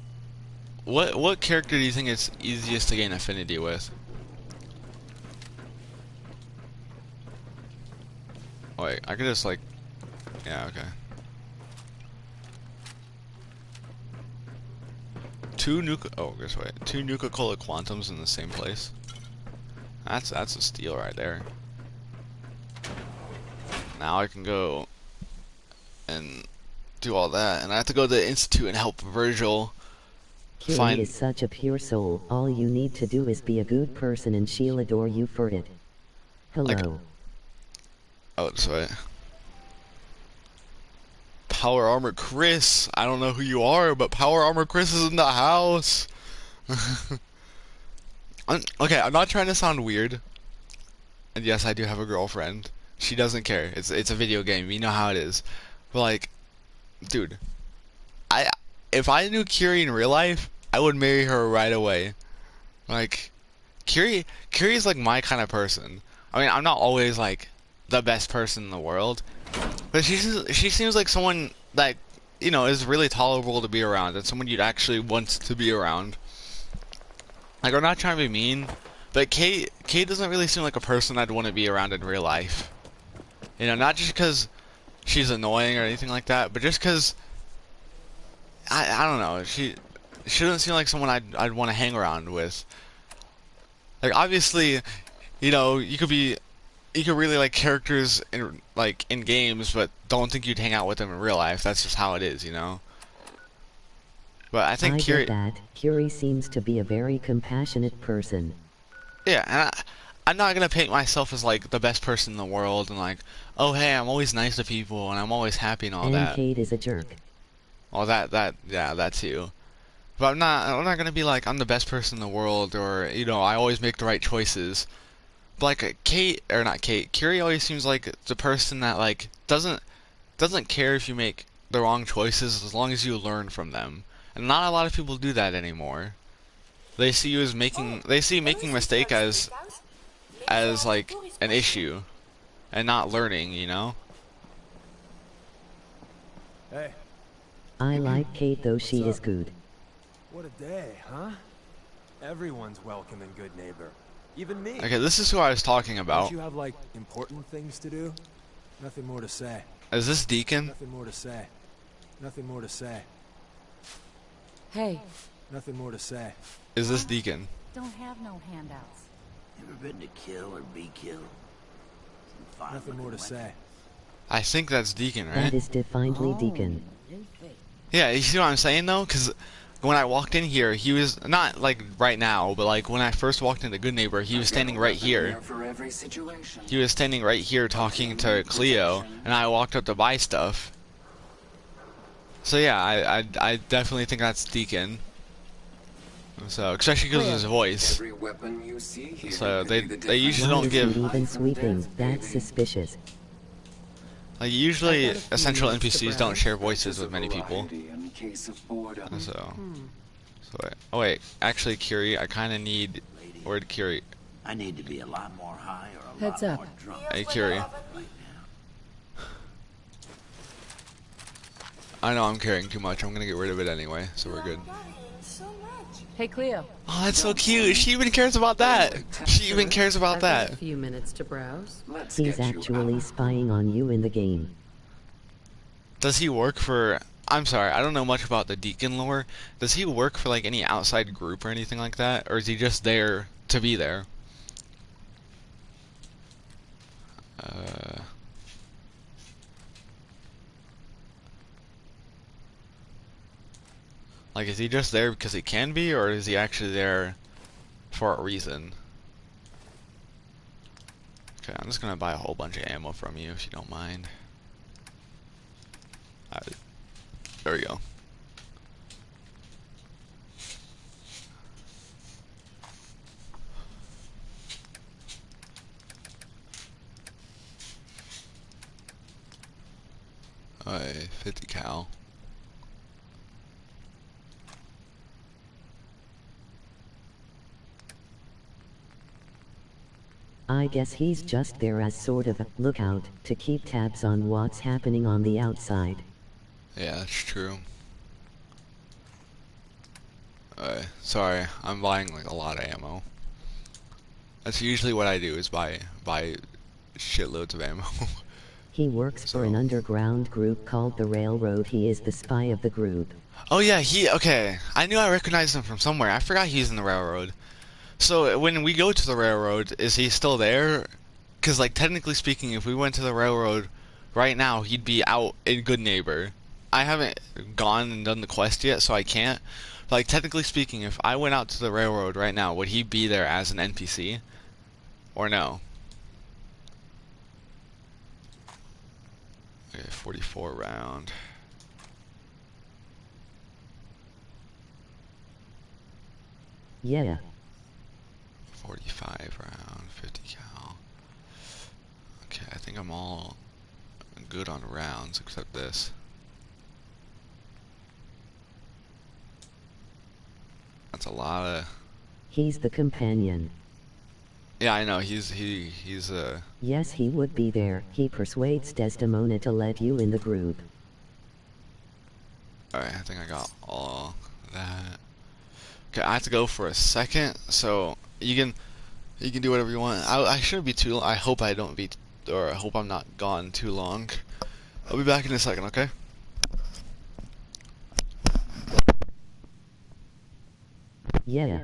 What character do you think is easiest to gain affinity with? Wait, I could just like, yeah, okay. Two Nuka-Cola Quantums in the same place. That's a steal right there. Now I can go and do all that, and I have to go to the Institute and help Virgil Kiri find. is such a pure soul. All you need to do is be a good person and she'll adore you for it. Hello. Oh, that's right. Power Armor Chris. I don't know who you are, but Power Armor Chris is in the house. Okay, I'm not trying to sound weird. And yes, I do have a girlfriend. She doesn't care. It's a video game. You know how it is. But like, dude, if I knew Kiri in real life, I would marry her right away. Like, Kiri's like my kind of person. I mean, I'm not always like the best person in the world, but she seems like someone that, you know, is really tolerable to be around, and someone you'd actually want to be around. Like, I'm not trying to be mean, but Kate doesn't really seem like a person I'd want to be around in real life. You know, not just because she's annoying or anything like that, but just because I don't know, she doesn't seem like someone I'd want to hang around with. Like, obviously, you know, you could really like characters in games, but don't think you'd hang out with them in real life. That's just how it is, you know. But I think I Kiri. get that. Kiri seems to be a very compassionate person. Yeah, and I'm not gonna paint myself as like the best person in the world and like, oh hey, I'm always nice to people and I'm always happy and all And that. Kate is a jerk. Well, yeah, that too. But I'm not gonna be like I'm the best person in the world or, you know, I always make the right choices. like Kate or not Kate, Curie always seems like the person that like doesn't care if you make the wrong choices as long as you learn from them. And not a lot of people do that anymore. They see you as making mistake as like an issue and not learning, you know? Hey, I like Kate though she is good. what a day, huh? Everyone's welcome and good neighbor. Even me. Okay, this is who I was talking Don't about. you have, like, important things to do? Nothing more to say. Is this Deacon? Nothing more to say. Nothing more to say. Hey, Nothing more to say. Is this Deacon? Don't have no handouts. Ever been to kill or be killed? Some fine Nothing more to looking say. I think that's Deacon, That right? is definitely Deacon. Yeah, you see what I'm saying though? Because when I walked in here, he was not like right now, but like when I first walked into Good Neighbor, he was standing right here. He was standing right here talking to Cleo, and I walked up to buy stuff. So yeah, I definitely think that's Deacon. So especially because of his voice. So they usually Why don't is he give even sweeping? That's suspicious. like usually essential NPCs don't share voices with many people. So wait, oh wait, actually Curie, I kind of need where'd Curie? I need to be a lot more high or a Heads lot up. more drunk. Hey Curie. Right now. I know I'm carrying too much. I'm gonna get rid of it anyway, so we're good. hey Cleo. Oh, that's so cute. She even cares about that. She even cares about I've got that. a few minutes to browse. He's actually spying on you in the game. Does he work for... I'm sorry, I don't know much about the Deacon lore. Does he work for like any outside group or anything like that? Or is he just there to be there? Like, is he just there because he can be, or is he actually there for a reason? Okay, I'm just gonna buy a whole bunch of ammo from you if you don't mind. Alright, there we go. Alright, 50 cal. I guess he's just there as sort of a lookout to keep tabs on what's happening on the outside. Yeah, that's true. Sorry, I'm buying like a lot of ammo. That's usually what I do is buy shitloads of ammo. He works for an underground group called the Railroad. He is the spy of the group. Oh yeah, okay. I knew I recognized him from somewhere. I forgot he's in the Railroad. So when we go to the Railroad, is he still there? Because like technically speaking, if we went to the Railroad right now, he'd be out in Good Neighbor. I haven't gone and done the quest yet, so I can't. But, like technically speaking, if I went out to the Railroad right now, would he be there as an NPC? Or no? Okay, 44 round. Yeah. 45 round, 50 cal. Okay, I think I'm all good on rounds except this. That's a lot of... He's the companion. Yeah, I know, he's Yes, he would be there. He persuades Desdemona to let you in the group. Alright, I think I got all that. Okay, I have to go for a second, so you can do whatever you want. I shouldn't be too long. I hope I don't be, or I hope I'm not gone too long. I'll be back in a second, okay? Yeah.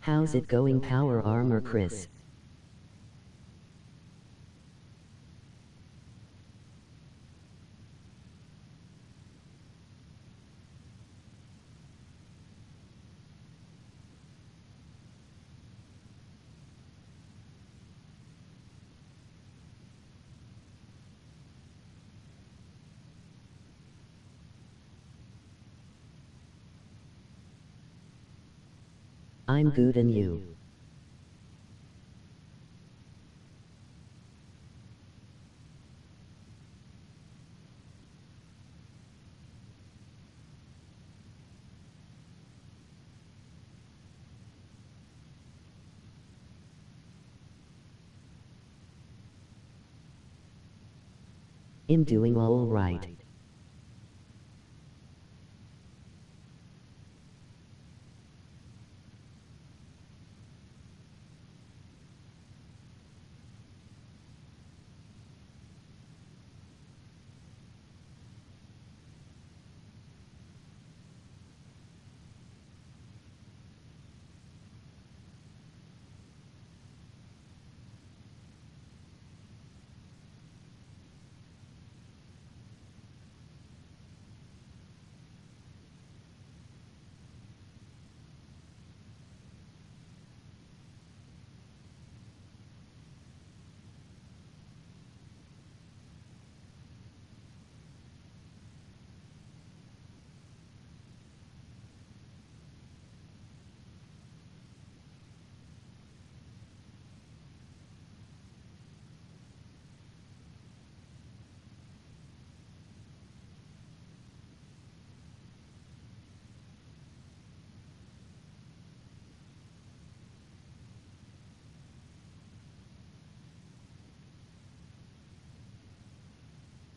How's it going, Power Armor Chris? I'm good and you. I'm doing all right.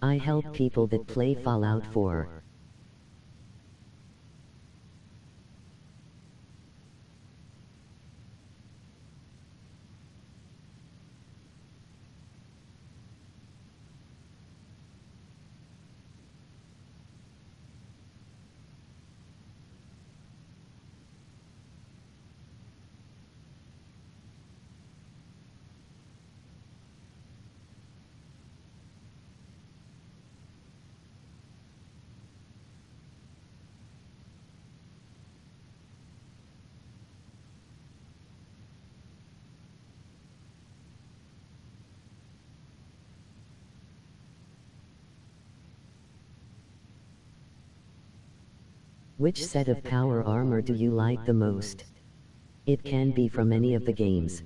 I help people that play Fallout 4. Which set of power armor do you like the most? It can be from any of the games.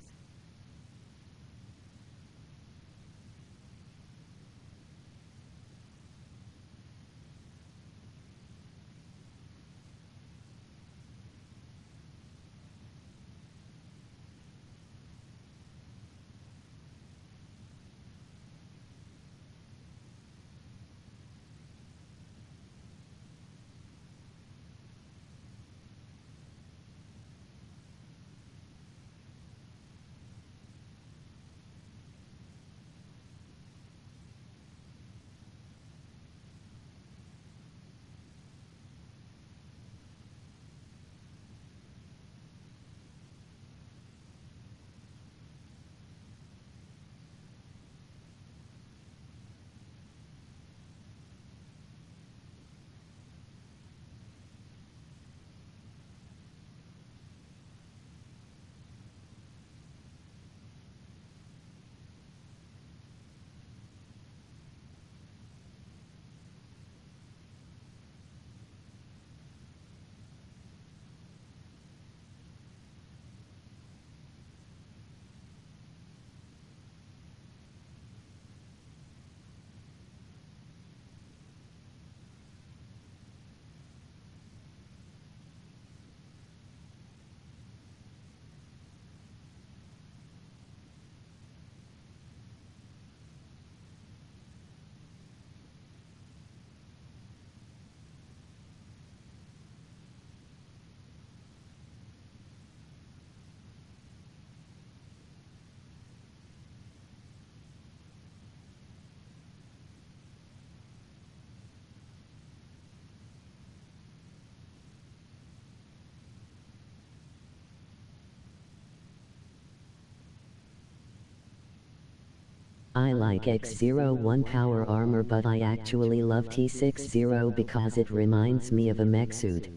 I like X01 power armor, but I actually love T60 because it reminds me of a mech suit.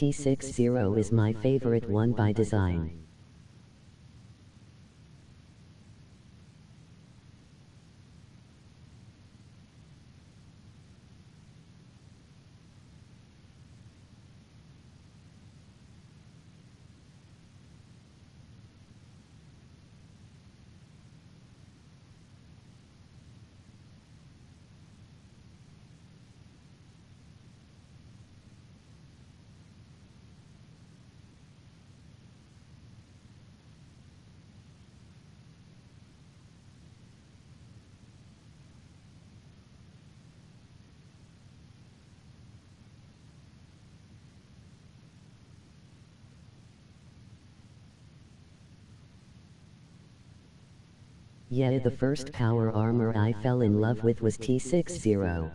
T60 is my favorite one by design. Yeah, the first power armor I fell in love with was T60.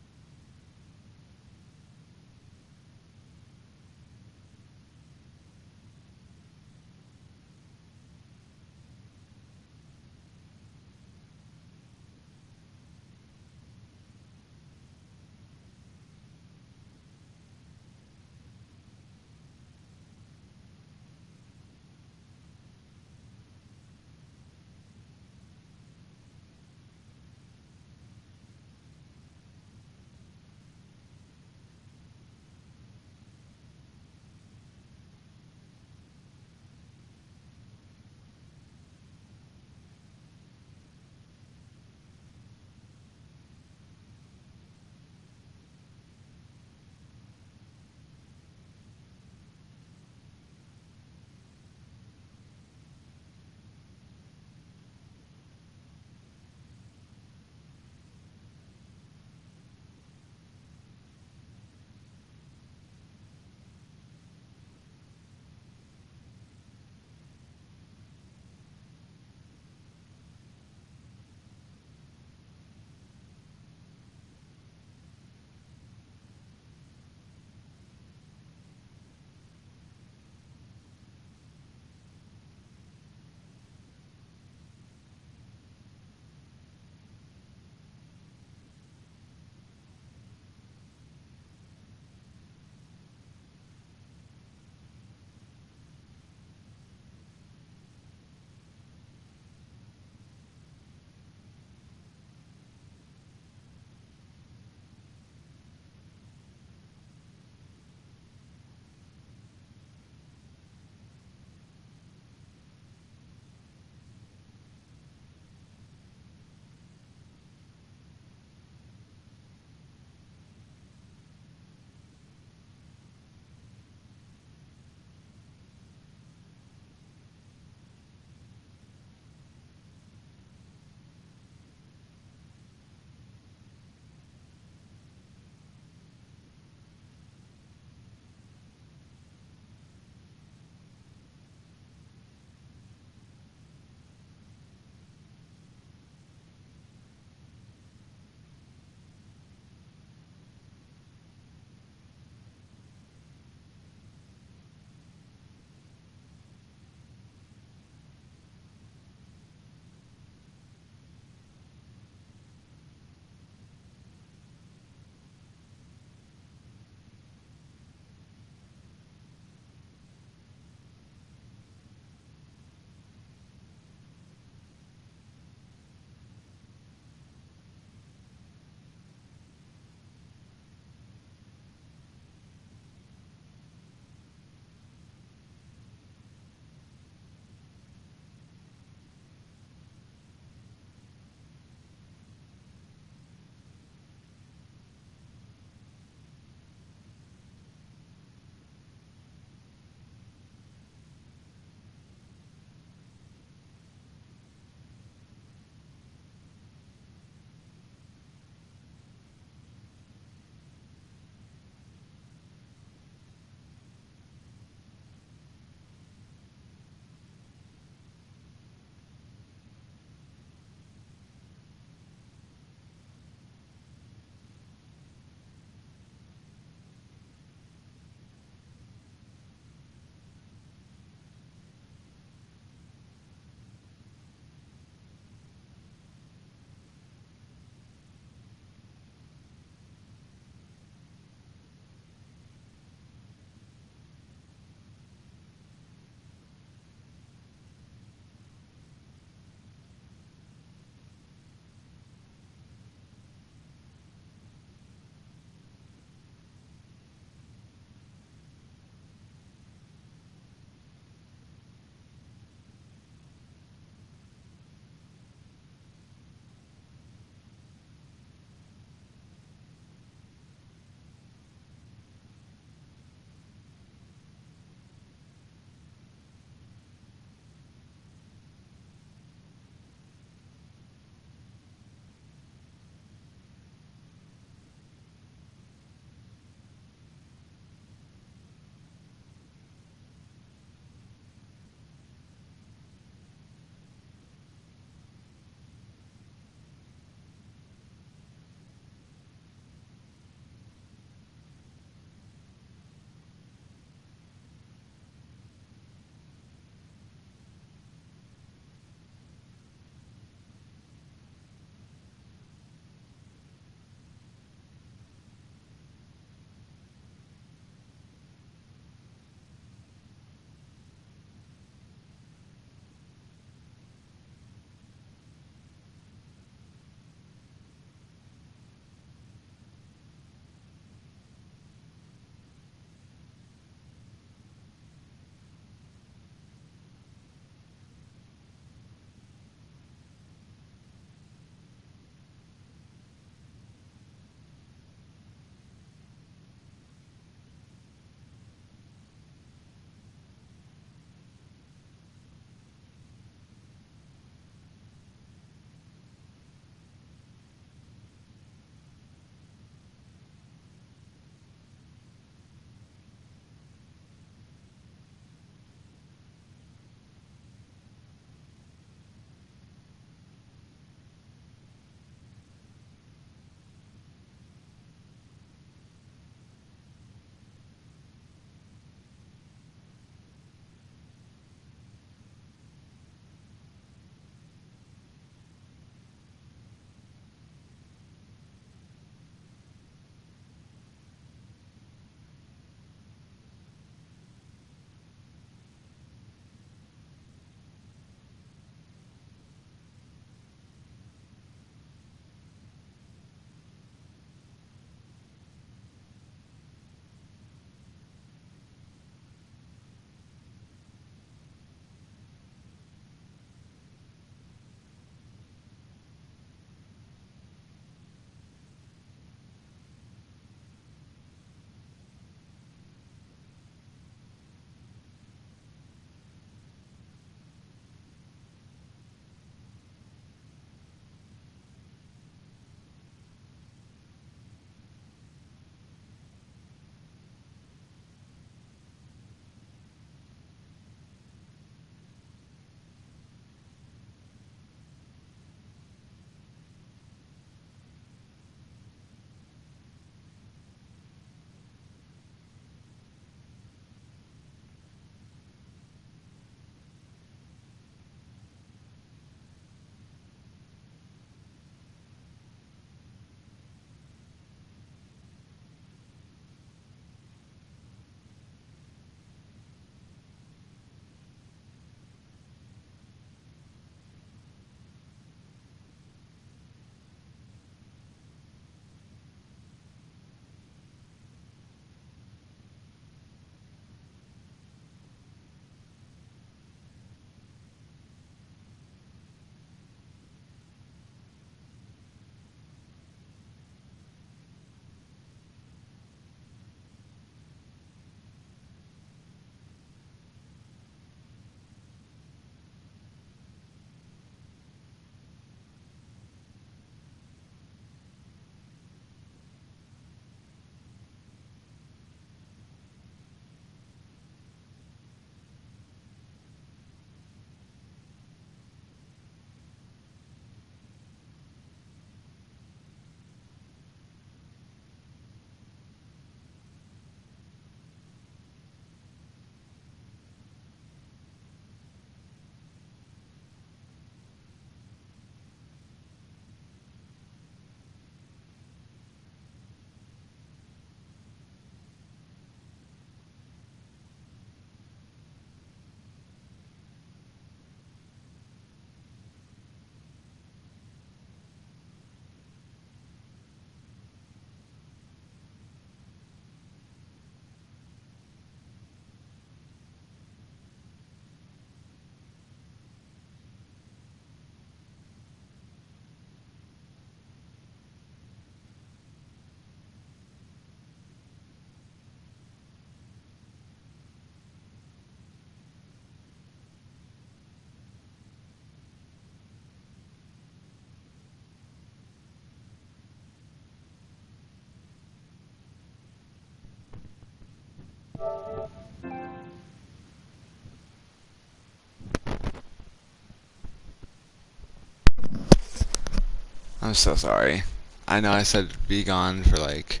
I'm so sorry. I know I said be gone for like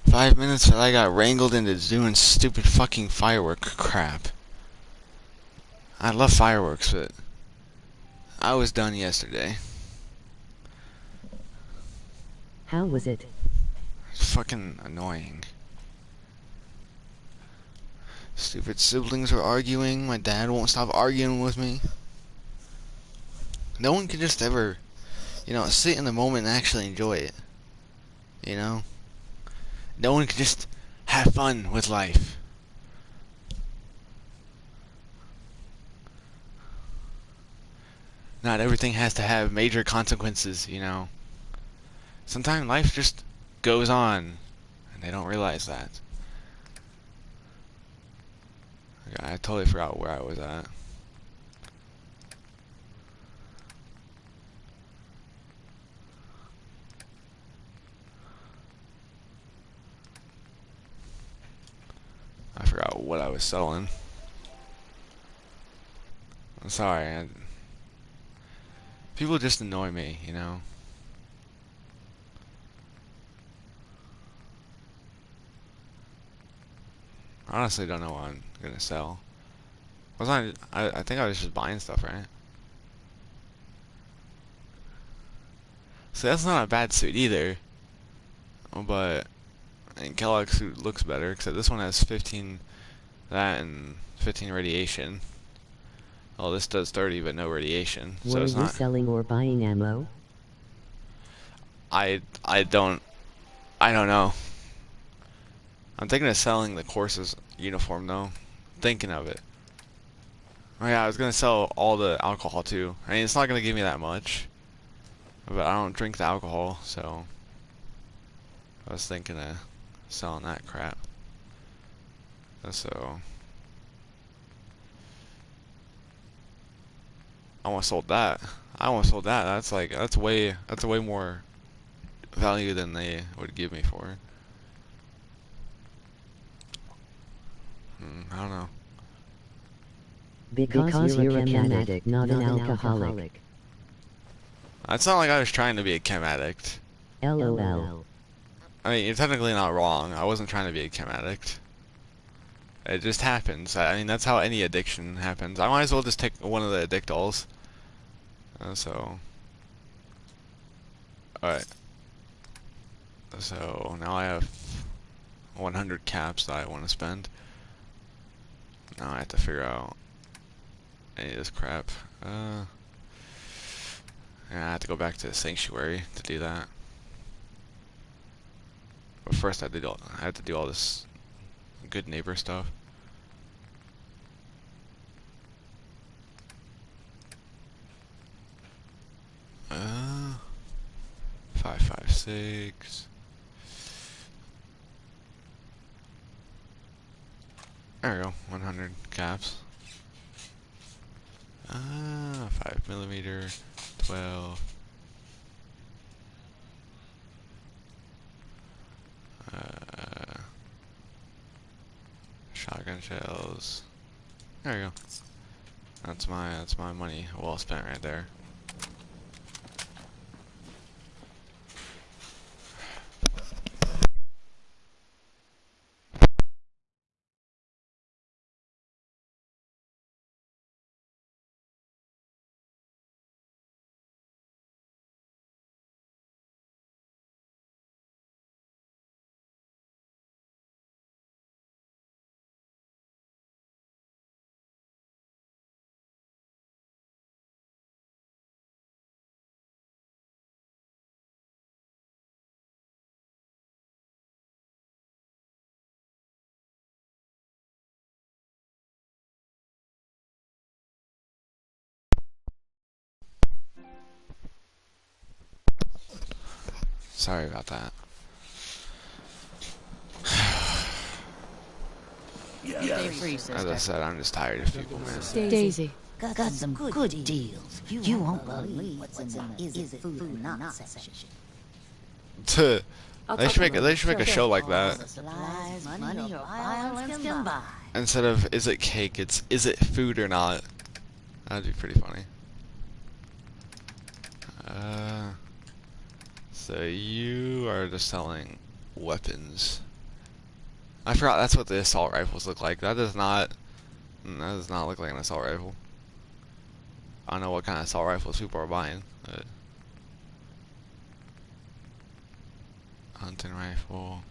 5 minutes, but I got wrangled into doing stupid fucking firework crap. I love fireworks, but I was done yesterday. How was it? It's fucking annoying. Stupid siblings are arguing. My dad won't stop arguing with me. No one can just ever, sit in the moment and actually enjoy it. You know? No one can just have fun with life. Not everything has to have major consequences, Sometimes life just goes on, and they don't realize that. I totally forgot where I was at. I forgot what I was selling. I'm sorry. People just annoy me, I honestly don't know what I'm gonna sell. I think I was just buying stuff, right? So that's not a bad suit either. But I think Chillax suit looks better, except this one has 15 that and 15 radiation. Oh, this does 30 but no radiation. So Were it's you not. selling or buying ammo? I don't know. I'm thinking of selling the course's uniform though. Thinking of it. Oh yeah, I was gonna sell all the alcohol too. I mean, it's not gonna give me that much, but I don't drink the alcohol, so I was thinking of selling that crap. So I almost sold that. That's way more value than they would give me for. I don't know. Because you're a chem addict, not an alcoholic. It's not like I was trying to be a chem addict. LOL. I mean, you're technically not wrong. I wasn't trying to be a chem addict. It just happens. I mean, that's how any addiction happens. I might as well just take one of the addictols. Alright. So, now I have 100 caps that I want to spend. Now I have to figure out any of this crap. Yeah, I have to go back to the sanctuary to do that. But first I have to do all this good neighbor stuff. Uh, 556. There we go, 100 caps. 5mm, 12. Shotgun shells. There we go. That's my money well spent right there. Sorry about that. As I said, I'm just tired of people, man. Daisy. Got some good deals. You won't believe what's in the Is It Food Not section. They should make a show like that. Supplies, money, or violence. come by. Instead of is it cake, it's is it food or not? That'd be pretty funny. So you are just selling weapons. I forgot that's what the assault rifles look like. That does not look like an assault rifle. I don't know what kind of assault rifles people are buying. But hunting rifle.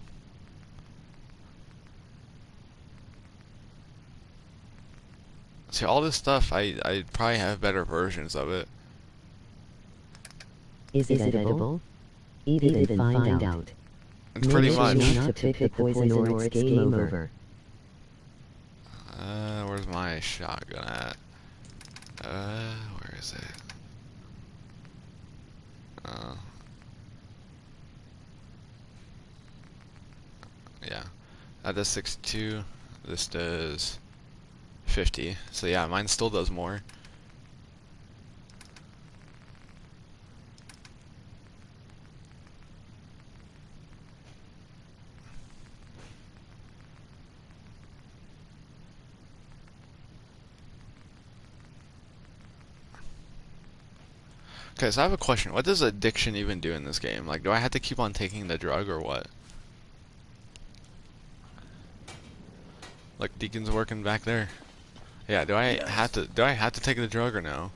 See, all this stuff, I probably have better versions of it. Is it edible? Eat it and find out. It's pretty much. Not to pick the poison or it's game over. Where's my shotgun at? Where is it? Yeah. That does 62. This does 50. So yeah, mine still does more. Okay, so I have a question. What does addiction even do in this game? Like, do I have to keep on taking the drug or what? Like, Deacon's working back there. Yeah, do I have to take the drug or no?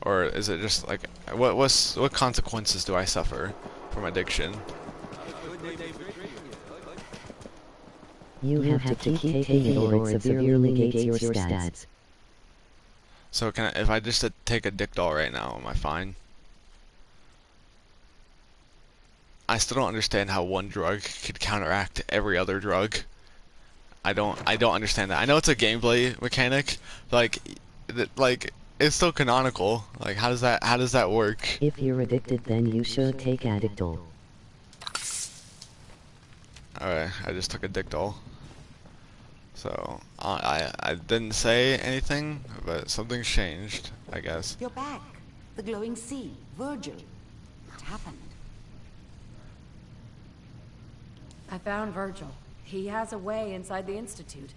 Or is it just like what consequences do I suffer from addiction? You have to keep taking it or it severely negates your stats. So can I, if I just take a dick doll right now, am I fine? I still don't understand how one drug could counteract every other drug. I don't understand that. I know it's a gameplay mechanic, but like it's still canonical. Like how does that work? If you're addicted, then you should take Addictol. Alright, I just took a dick doll. So I didn't say anything, but something's changed, I guess. You're back. The glowing sea. Virgil. What happened? I found Virgil. He has a way inside the Institute.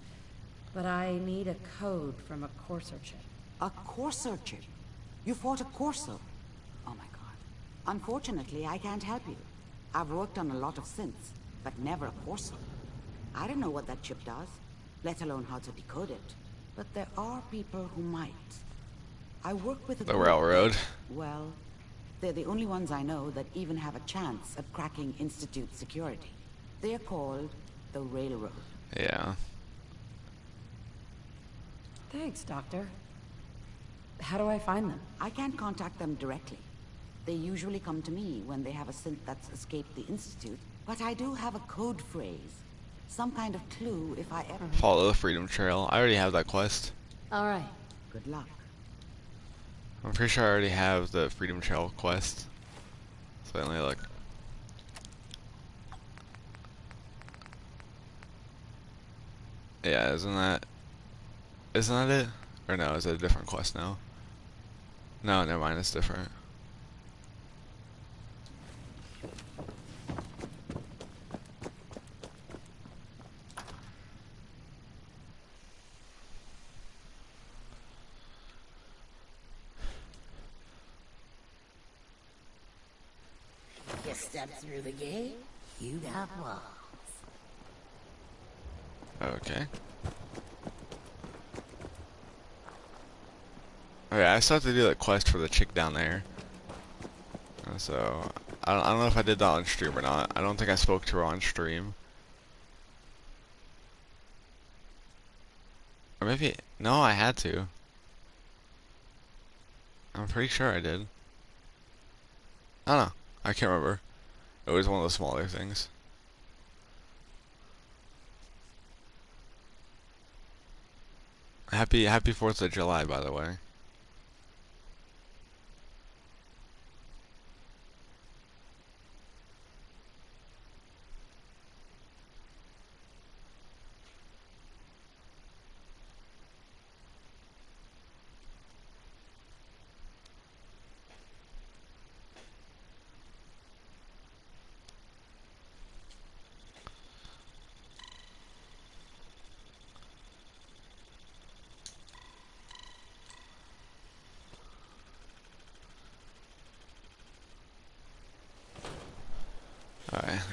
But I need a code from a Courser chip. A Courser chip? You fought a Courser? Oh my god. Unfortunately, I can't help you. I've worked on a lot of synths, but never a Courser. I don't know what that chip does, let alone how to decode it. But there are people who might. I work with a The railroad. Well, they're the only ones I know that even have a chance at cracking Institute security. They're called the Railroad. Yeah. Thanks, Doctor. How do I find them? I can't contact them directly. They usually come to me when they have a synth that's escaped the Institute. But I do have a code phrase. Some kind of clue if I ever... Follow the Freedom Trail. I already have that quest. Alright. Good luck. I'm pretty sure I already have the Freedom Trail quest. So let me look. Yeah, isn't that it? Or no, is it a different quest now? No, never mind, it's different. You step through the gate, you got walls. Okay. Okay, I still have to do that quest for the chick down there. So, I don't know if I did that on stream or not. I don't think I spoke to her on stream. Or maybe, no, I had to. I'm pretty sure I did. I don't know. I can't remember. It was one of the smaller things. Happy 4th of July, by the way.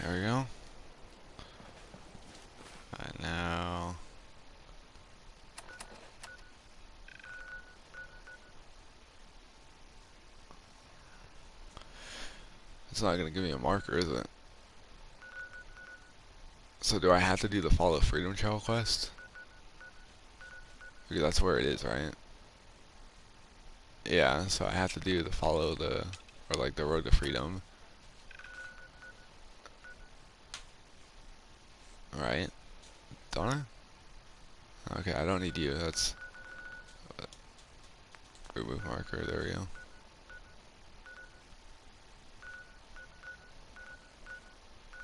There we go. Alright, now. It's not gonna give me a marker, is it? So do I have to do the Follow Freedom Trail quest? Because that's where it is, right? Yeah, so I have to do the follow the, or like the road to freedom. Right? Don't I? Okay, I don't need you. That's remove marker. There we go.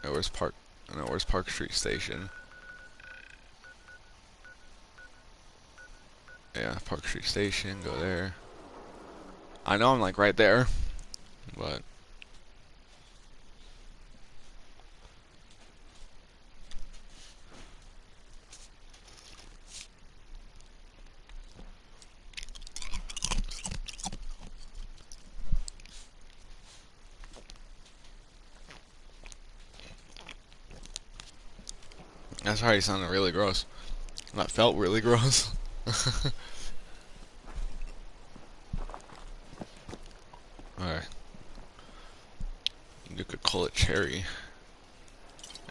Oh, where's Park? No, where's Park Street Station? Yeah, Park Street Station. Go there. I know I'm like right there, but that's how he sounded really gross. That felt really gross. Alright. Nuka-Cola Cherry.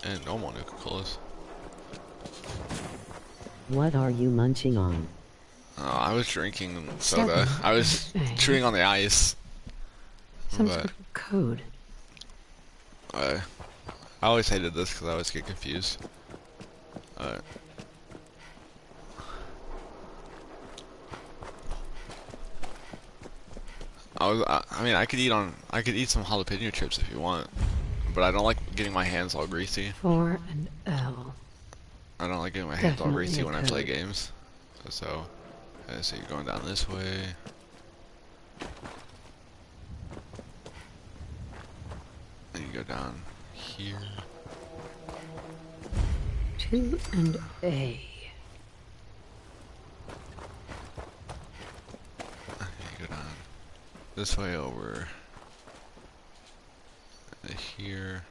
And normal Nuka-Colas. What are you munching on? Oh, I was drinking soda. I was chewing on the ice. Some But sort of code. I always hated this because I always get confused. I mean, I could eat some jalapeno chips if you want, but I don't like getting my hands all greasy. 4 and L. I don't like getting my hands all Definitely greasy a when I play code. games. So, okay, so you're going down this way. And you go down here. 2 and A. You go down this way over here.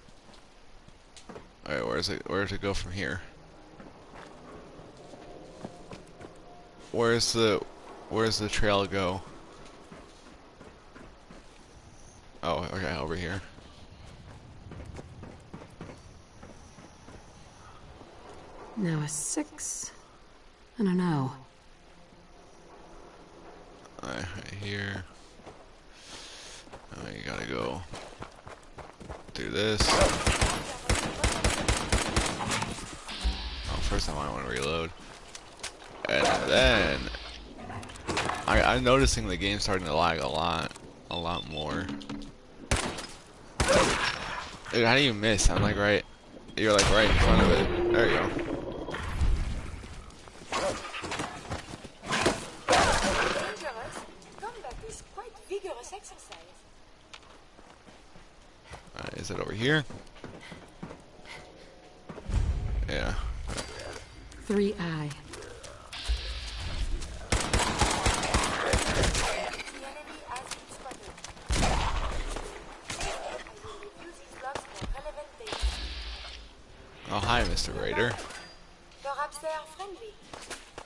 Alright, where does it go from here? Where's the trail go? Oh, okay, over here. Now a 6 and an O. Alright, right here. You gotta go do this. Oh, first I might want to reload. And then I'm noticing the game's starting to lag a lot more. Dude, how do you miss? I'm like right, you're like right in front of it. There you go. Dangerous. Combat is quite vigorous exercise. Is it over here? Yeah. 3I. The enemy has been spotted. I will review these logs for relevant data. Oh, hi, Mr. Raider. Perhaps they are friendly.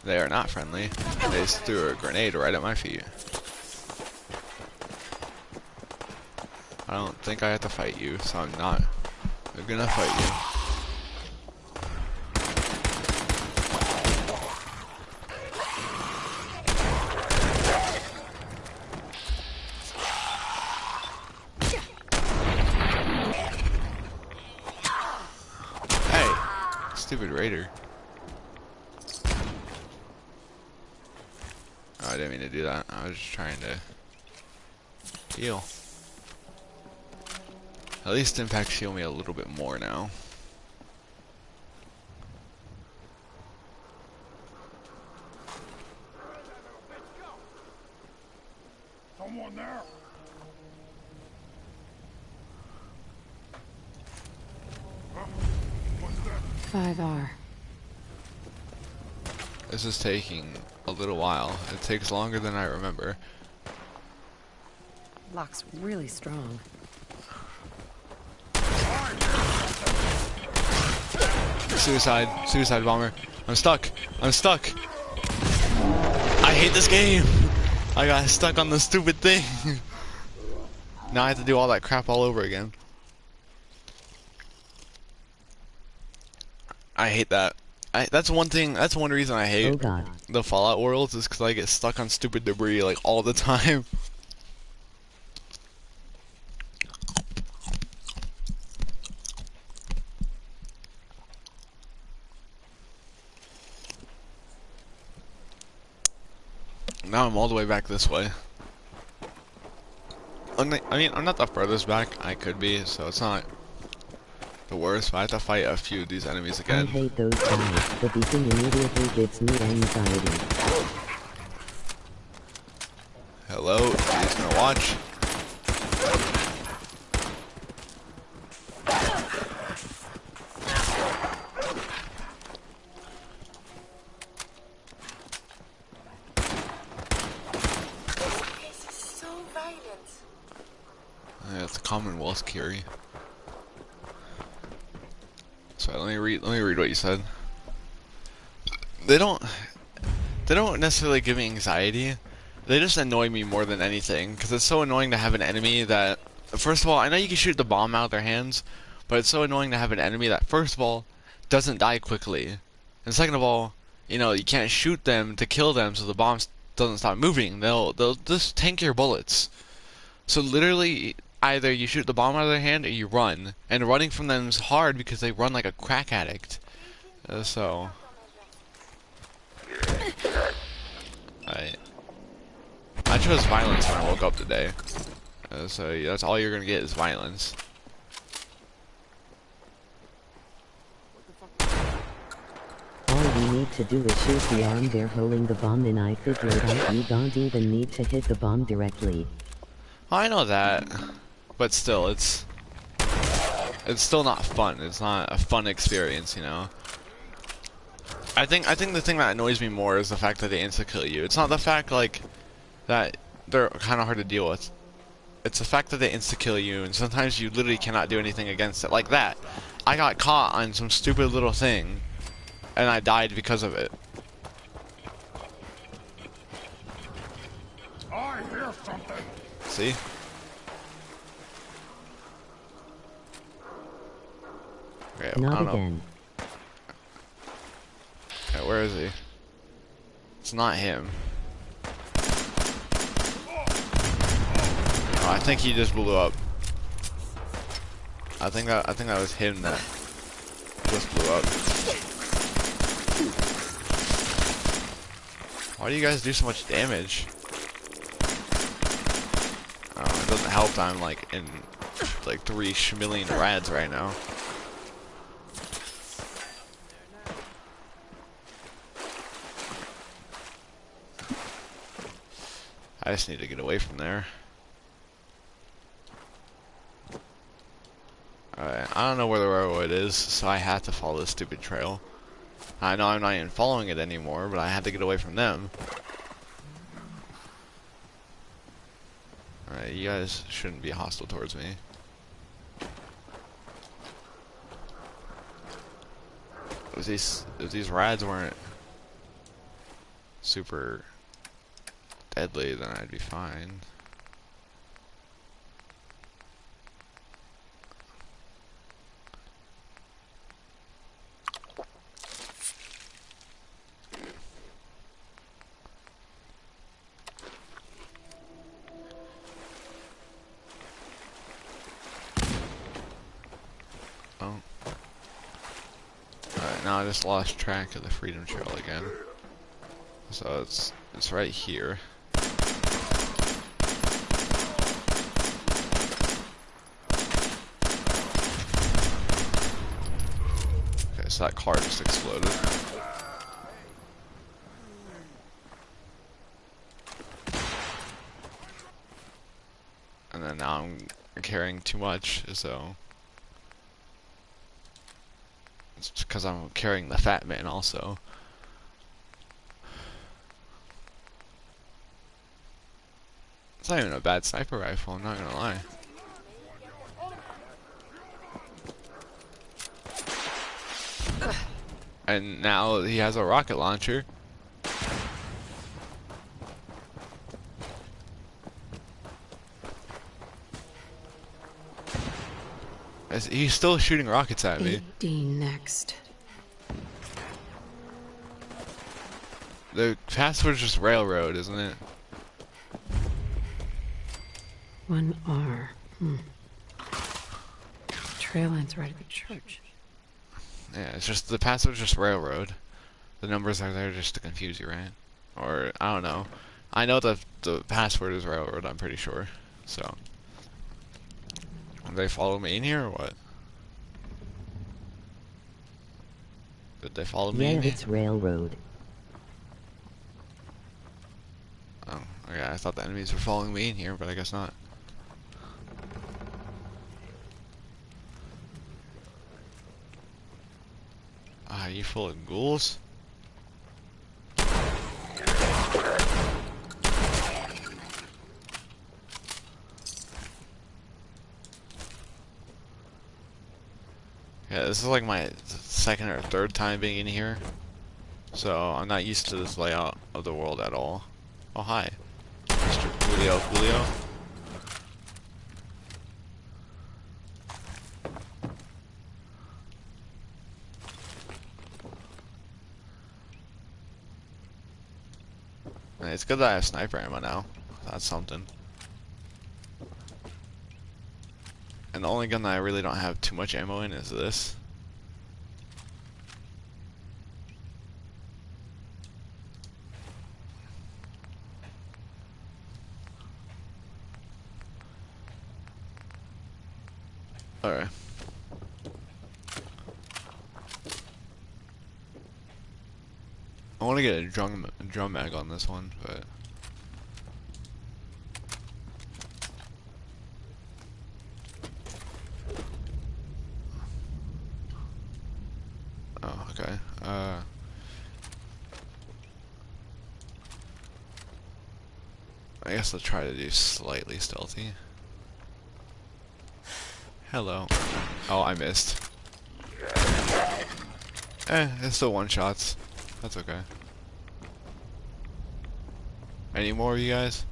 They are not friendly. They just threw a grenade right at my feet. I don't think I have to fight you, so I'm gonna fight you. Hey, stupid raider. Oh, I didn't mean to do that. I was just trying to heal. At least impacts heal me a little bit more now. Someone there? Huh? What's that? 5R. This is taking a little while. It takes longer than I remember. Lock's really strong. Suicide. Suicide bomber. I'm stuck. I'm stuck. I hate this game. I got stuck on the stupid thing. Now I have to do all that crap all over again. I hate that. That's one thing. That's one reason I hate the Fallout worlds is because I get stuck on stupid debris like all the time. Now I'm all the way back this way. I mean, I'm not the furthest back I could be, so it's not the worst, but I have to fight a few of these enemies again. I hate those guys. The beeping immediately gives me anxiety. Hello, who's gonna watch? Yeah, it's a Commonwealth carry. So let me read what you said. They don't necessarily give me anxiety. They just annoy me more than anything, because it's so annoying to have an enemy that, first of all, I know you can shoot the bomb out of their hands, but it's so annoying to have an enemy that, first of all, doesn't die quickly, and second of all, you know, you can't shoot them to kill them so the bomb doesn't stop moving. They'll just tank your bullets. So literally, either you shoot the bomb out of their hand or you run, and running from them is hard because they run like a crack addict. So I chose violence when I woke up today. So yeah, that's all you're gonna get is violence. All you need to do is shoot the arm there holding the bomb, and I figured out you don't even need to hit the bomb directly. I know that, but still, it's still not fun. It's not a fun experience, you know. I think the thing that annoys me more is the fact that they insta-kill you. It's not the fact like that they're kind of hard to deal with. It's the fact that they insta-kill you, and sometimes you literally cannot do anything against it. Like that, I got caught on some stupid little thing, and I died because of it. I hear something. See? Okay, Not I don't again. know. Okay, where is he? It's not him. Oh, I think he just blew up. I think that was him that just blew up. Why do you guys do so much damage? It doesn't help that I'm like in like 3 million rads right now. I just need to get away from there. Alright, I don't know where the railroad is, so I have to follow this stupid trail. I know I'm not even following it anymore, but I had to get away from them. Alright, you guys shouldn't be hostile towards me. If these rads weren't super deadly, then I'd be fine. Oh. Alright, now I just lost track of the Freedom Trail again. So it's right here. Okay, so that car just exploded. And then now I'm carrying too much, so it's because I'm carrying the Fat Man also. It's not even a bad sniper rifle, I'm not gonna lie. And now he has a rocket launcher. He's still shooting rockets at me. 18 next. The password's just railroad, isn't it? 1R. Trail ends right at the church. Yeah, it's just the password's just railroad. The numbers are there just to confuse you, right? Or I don't know. I know that the password is railroad. I'm pretty sure. So, did they follow me in here or what? Did they follow me Yeah, in here? it's railroad. Oh, okay. I thought the enemies were following me in here, but I guess not. Ah, you full of ghouls? Yeah, this is like my second or third time being in here, so I'm not used to this layout of the world at all. Oh, hi, Mr. Julio. It's good that I have sniper ammo now. That's something. And the only gun that I really don't have too much ammo in is this. Alright. I want to get a drum mag on this one, but oh, okay. I guess I'll try to do slightly stealthy. Hello. Oh, I missed. It's still one shots. That's okay. Any more of you guys?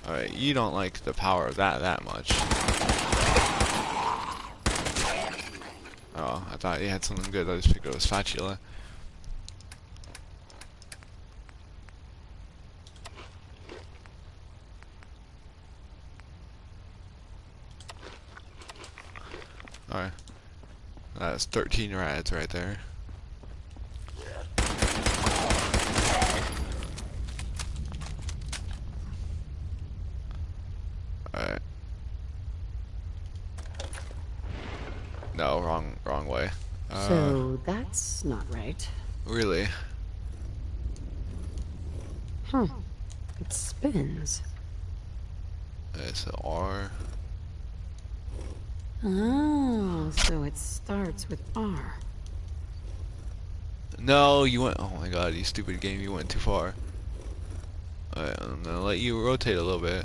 Alright, you don't like the power of that much. Oh, I thought you had something good. I just figured it was Fatula. Alright. That's 13 rads right there. Alright. No, wrong way. So that's not right. Really? Huh. It spins. It's an R. Oh, so it starts with R. No, you went. Oh my god, you stupid game, you went too far. Alright, I'm gonna let you rotate a little bit.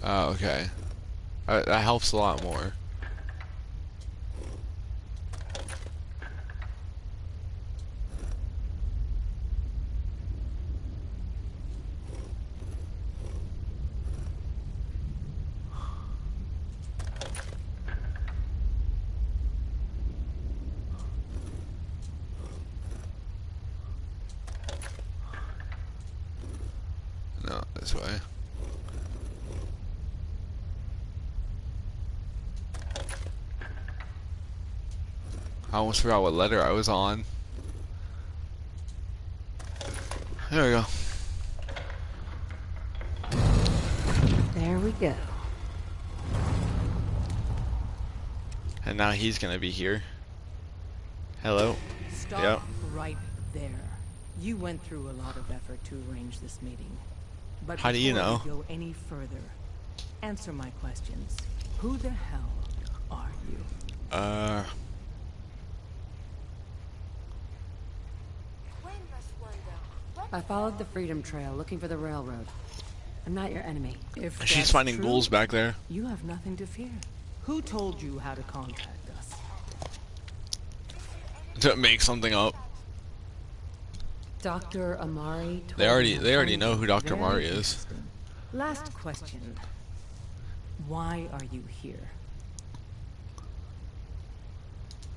Oh, okay. That helps a lot more. No, this way. I almost forgot what letter I was on. There we go. There we go. And now he's gonna be here. Hello. Stop Yep. right there. You went through a lot of effort to arrange this meeting. But How do you before know? we go any further, answer my questions. Who the hell are you? One must wonder, what I followed the Freedom Trail looking for the railroad. I'm not your enemy. If She's that's finding true, ghouls back there. you have nothing to fear. Who told you how to contact us? To make something up. Dr. Amari told They me already I'd know find who you. Dr. Very Amari is. interesting. Last question. Why are you here?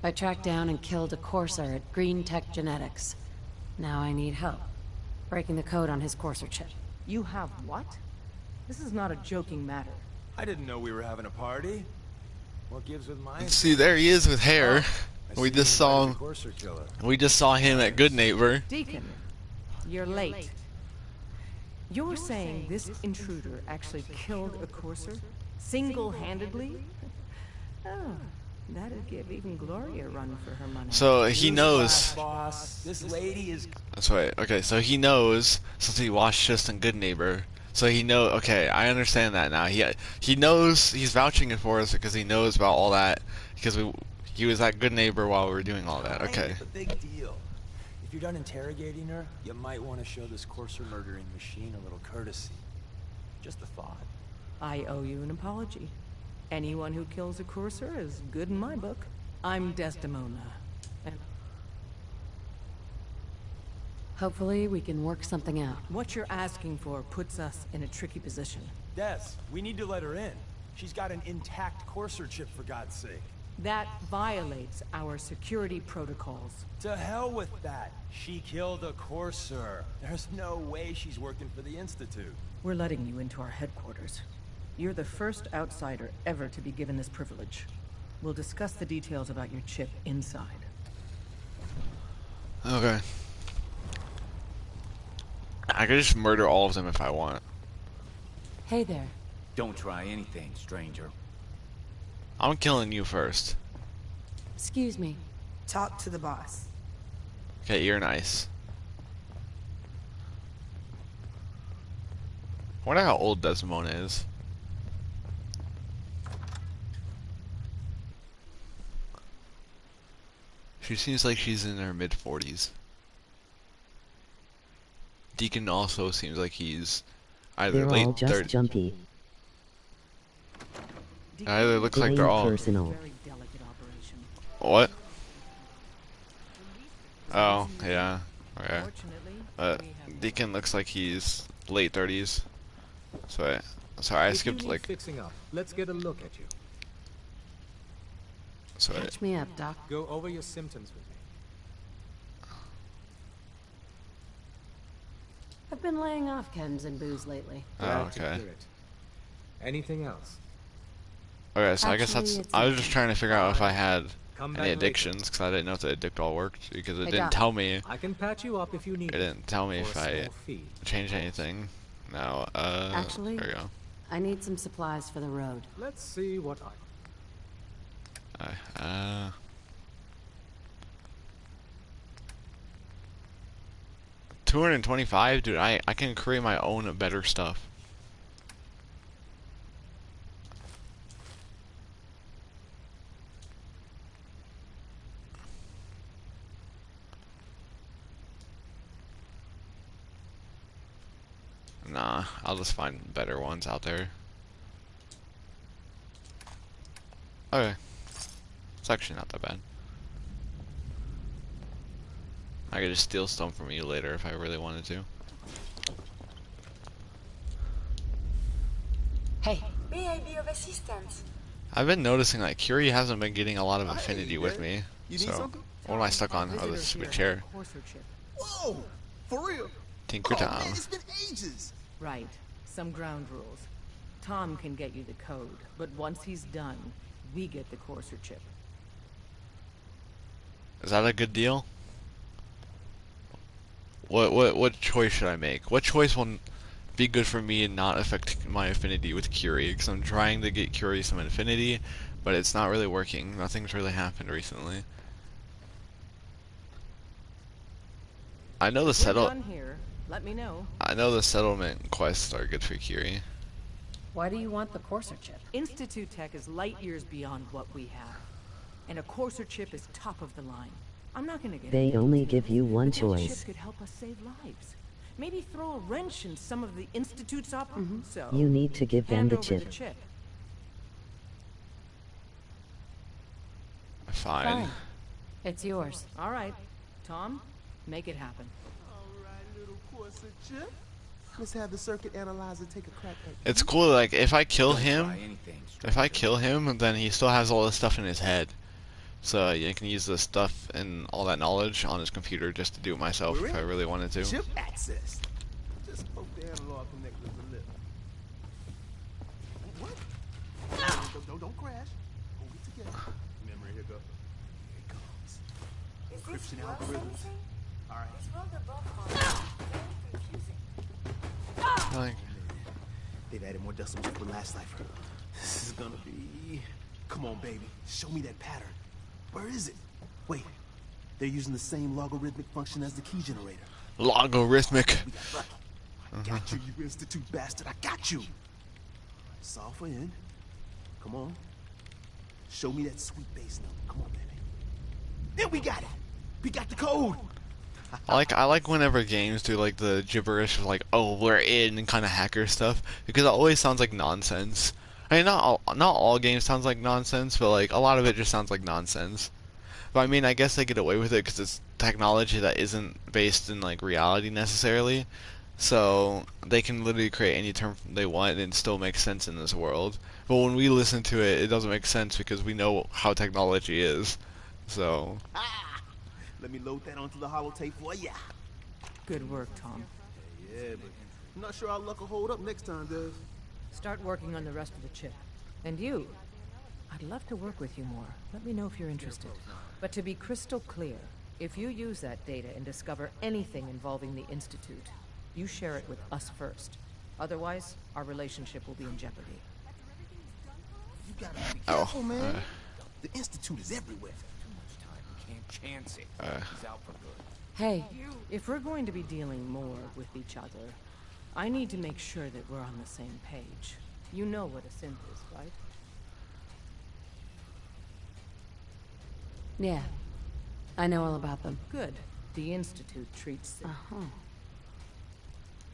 I tracked down and killed a courser at Green Tech Genetics. Now I need help. Breaking the code on his courser chip. You have what? This is not a joking matter. I didn't know we were having a party. What gives with mine? See, there he is with hair. I We see just you invited saw. the Courser killer. We just saw him at Good Neighbor. Deacon, you're late. You're saying this intruder actually killed a courser? Single-handedly? Oh, that'd give even Gloria a run for her money. So he knows. Boss, this lady is. That's right. Okay, so he knows since he watched just in Good Neighbor. So he know. Okay, I understand that now. He knows he's vouching it for us because he knows about all that because he was at Good Neighbor while we were doing all that. Okay. It's a big deal. If you're done interrogating her, you might want to show this Courser murdering machine a little courtesy. Just a thought. I owe you an apology. Anyone who kills a courser is good in my book. I'm Desdemona. And Hopefully we can work something out. what you're asking for puts us in a tricky position. Des, we need to let her in. She's got an intact Courser chip, for God's sake. That violates our security protocols. To hell with that. She killed a Courser. There's no way she's working for the Institute. We're letting you into our headquarters. You're the first outsider ever to be given this privilege. We'll discuss the details about your chip inside. Okay. I could just murder all of them if I want. Hey there. Don't try anything, stranger. I'm killing you first. Excuse me. Talk to the boss. Okay, you're nice. I wonder how old Desdemona is. She seems like she's in her mid-40s. Deacon also seems like he's either They're late all just 30s. jumpy. Either looks like Plain they're all. personal. What? Oh, yeah. Okay. Deacon looks like he's late 30s. So I skipped like. Fixing up. Let's get a look at you. So Catch me up, Doc. Go over your symptoms with me. I've been laying off chems and booze lately. Oh, okay. Hear it. Anything else? Okay, so I guess Actually, that's. it's I was just trying to figure out if I had Come any back later. addictions because I didn't know if the addict all worked because it Hey, didn't Doc. tell me. I can patch you up if you need It didn't tell me for a if I small fee. changed anything. No. Actually, There you go. I need some supplies for the road. Let's see what I... 225, dude. I can create my own better stuff. Nah, I'll just find better ones out there. Okay. It's actually not that bad. I could just steal some from you later if I really wanted to. Hey. May I be of assistance? I've been noticing that Curie hasn't been getting a lot of affinity with me. You need So, something? what am I stuck on? Oh, this stupid chair. Whoa! For real? Tinker Oh, man, Tom. it's been ages. Right. Some ground rules. Tom can get you the code, but once he's done, we get the courser chip. Is that a good deal? What choice should I make? What choice will be good for me and not affect my affinity with Curie? Because I'm trying to get Curie some affinity, but it's not really working. Nothing's really happened recently. I know the We're setup. done here. let me know. I know the settlement quests are good for Curie. Why do you want the Courser chip? Institute tech is light years beyond what we have. And a Courser chip is top of the line. I'm not gonna get They into only details, give you one but that choice. chip could help us save lives. Maybe throw a wrench in some of the Institute's So, You need to give them hand the over chip. the chip. Fine. It's yours. All right, Tom, make it happen. Little Courser chip. Let's have the circuit analyzer take a crack at It's cool, like, if I kill Don't him, try anything, then he still has all this stuff in his head. So you can use the stuff and all that knowledge on his computer just to do it myself if I really wanted to. chip access. Just poke the analog connectors a little. What? Don't crash. Hold it together. Memory hiccup. Here it comes. Encryption algorithms. All right. This world above are very confusing. Like, They've added more decimals to the last cipher. This is gonna be... Come on, baby. Show me that pattern. Where is it? Wait. They're using the same logarithmic function as the key generator. logarithmic. We got lucky. Got you, you Institute bastard. I got you. Solve for n. Come on. Show me that sweet base number. Come on, baby. Then we got it. We got the code. I like whenever games do like the gibberish of like, oh, we're in, and kind of hacker stuff, because it always sounds like nonsense. I mean, not all games sounds like nonsense, but like a lot of it just sounds like nonsense. But I mean, I guess they get away with it because it's technology that isn't based in like reality necessarily, so they can literally create any term they want and it still makes sense in this world. But when we listen to it, it doesn't make sense because we know how technology is. So. Let me load that onto the holotape for ya. Good work, Tom. Yeah, but I'm not sure our luck will hold up next time, guys. Start working on the rest of the chip. And you, I'd love to work with you more. Let me know if you're interested. But to be crystal clear, if you use that data and discover anything involving the Institute, you share it with us first. Otherwise, our relationship will be in jeopardy. You gotta be careful, man. The Institute is everywhere. Can't chance it. He's out for good. Hey, if we're going to be dealing more with each other, I need to make sure that we're on the same page. You know what a synth is, right? Yeah. I know all about them. Good. The Institute treats synth.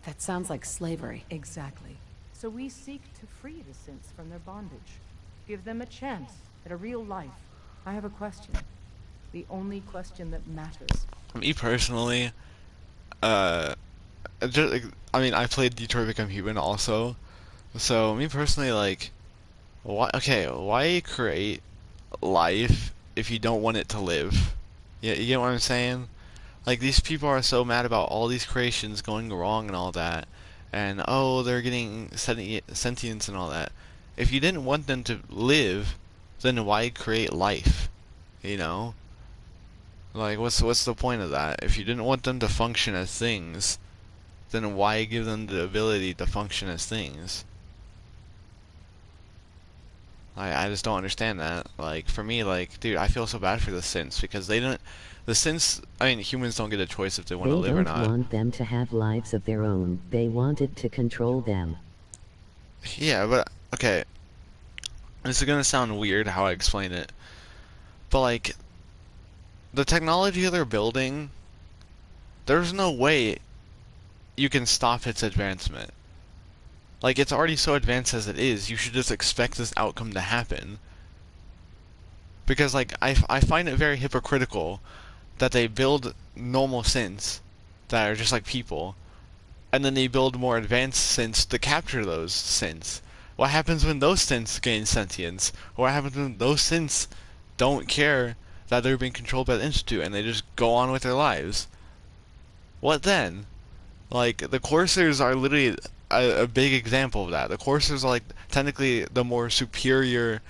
That sounds like slavery. Exactly. So we seek to free the synths from their bondage. Give them a chance at a real life. I have a question. The only question that matters. Me personally, I mean, I played Detroit Become Human also, so me personally, like, why create life if you don't want it to live? Yeah, you get what I'm saying? Like, these people are so mad about all these creations going wrong and all that, and oh, they're getting sentience and all that. If you didn't want them to live, then why create life? You know? Like, what's the point of that? If you didn't want them to function as things, then why give them the ability to function as things? I just don't understand that. Like, for me, like, dude, I feel so bad for the synths because they don't. The synths, I mean, humans don't get a choice if they want to live or not. They don't want them to have lives of their own. They want it to control them. Yeah, but okay. This is gonna sound weird how I explain it, but like, the technology they're building, there's no way you can stop its advancement. Like, it's already so advanced as it is, you should just expect this outcome to happen. Because, like, I find it very hypocritical that they build normal synths that are just like people, and then they build more advanced synths to capture those synths. What happens when those synths gain sentience? What happens when those synths don't care that they're being controlled by the Institute and they just go on with their lives? What then? Like, the Coursers are literally a big example of that. The Coursers are, like, technically the more superior,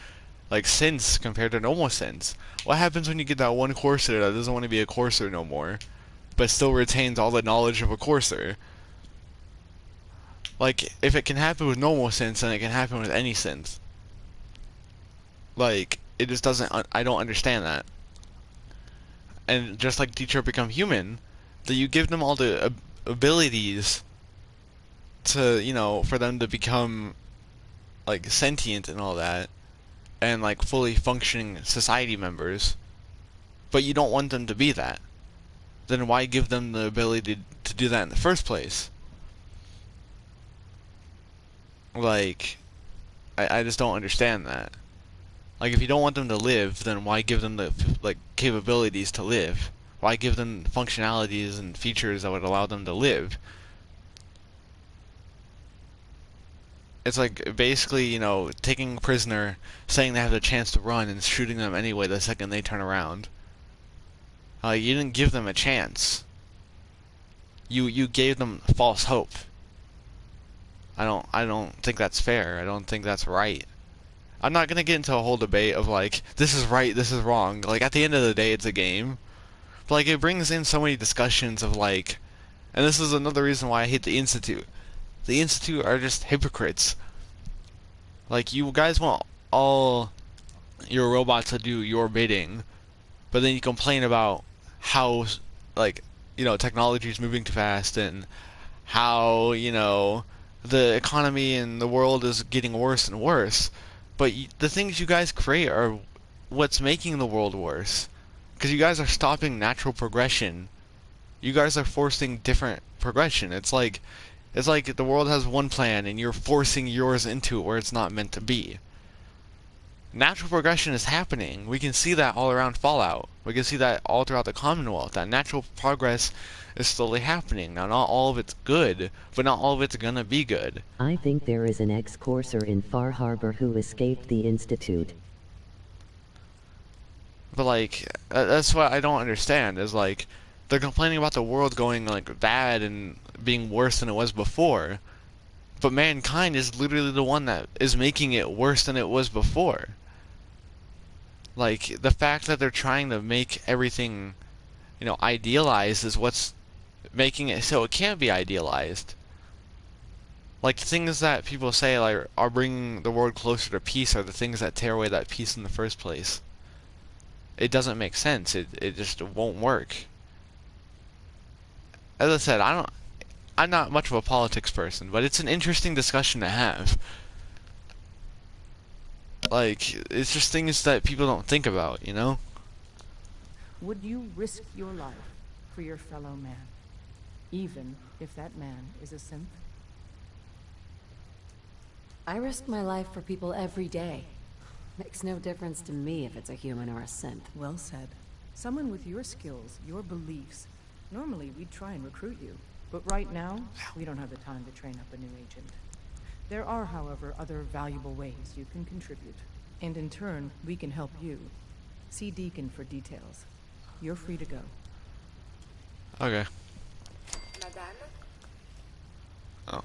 like, synths compared to normal synths. What happens when you get that one Courser that doesn't want to be a Courser no more, but still retains all the knowledge of a Courser? Like, if it can happen with normal synths, then it can happen with any synth. Like, it just doesn't, I don't understand that. And just like Detroit Become Human, that you give them all the abilities to, you know, for them to become like sentient and all that, and like fully functioning society members, but you don't want them to be that, then why give them the ability to do that in the first place? Like, I just don't understand that. Like, if you don't want them to live, then why give them the, like, capabilities to live? Why give them functionalities and features that would allow them to live? It's like, basically, you know, taking a prisoner, saying they have the chance to run, and shooting them anyway the second they turn around. You didn't give them a chance. You gave them false hope. I don't think that's fair. I don't think that's right. I'm not gonna get into a whole debate of like, this is right, this is wrong. Like, at the end of the day, it's a game. But like, it brings in so many discussions of like, and this is another reason why I hate the Institute. The Institute are just hypocrites. Like, you guys want all your robots to do your bidding, but then you complain about how, like, you know, technology is moving too fast, and how, you know, the economy and the world is getting worse and worse. But the things you guys create are what's making the world worse. Because you guys are stopping natural progression. You guys are forcing different progression. It's like the world has one plan and you're forcing yours into it where it's not meant to be. Natural progression is happening. We can see that all around Fallout. We can see that all throughout the Commonwealth. That natural progress is slowly happening. Now, not all of it's good, but not all of it's gonna be good. I think there is an ex-courser in Far Harbor who escaped the Institute. But like, that's what I don't understand, is like, they're complaining about the world going like bad and being worse than it was before. But mankind is literally the one that is making it worse than it was before. Like, the fact that they're trying to make everything, you know, idealized is what's making it so it can't be idealized. Like, things that people say like are bringing the world closer to peace are the things that tear away that peace in the first place. It doesn't make sense. It just won't work. As I said, I'm not much of a politics person, but it's an interesting discussion to have. Like, it's just things that people don't think about, you know? Would you risk your life for your fellow man, even if that man is a synth? I risk my life for people every day. Makes no difference to me if it's a human or a synth. Well said. Someone with your skills, your beliefs. Normally, we'd try and recruit you. But right now, we don't have the time to train up a new agent. There are, however, other valuable ways you can contribute. And in turn, we can help you. See Deacon for details. You're free to go. Okay. Madame? Oh.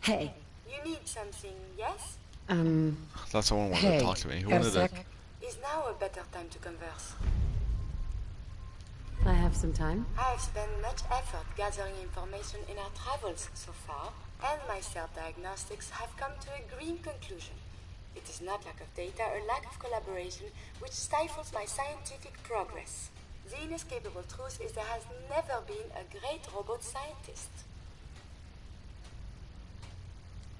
Hey. You need something, yes? That's someone wanted to talk to me. Who wanted to... Is now a better time to converse? I have some time. I have spent much effort gathering information in our travels so far, and my self-diagnostics have come to a green conclusion. It is not lack of data or lack of collaboration which stifles my scientific progress. The inescapable truth is there has never been a great robot scientist.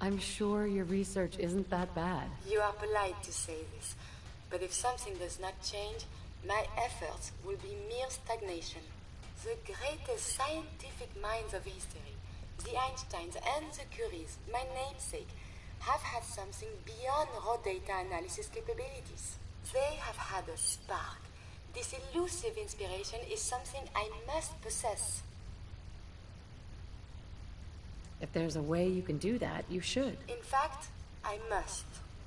I'm sure your research isn't that bad. You are polite to say this, but if something does not change, my efforts will be mere stagnation. The greatest scientific minds of history, the Einsteins and the Curies, my namesake, have had something beyond raw data analysis capabilities. They have had a spark. This elusive inspiration is something I must possess. If there's a way you can do that, you should. In fact, I must.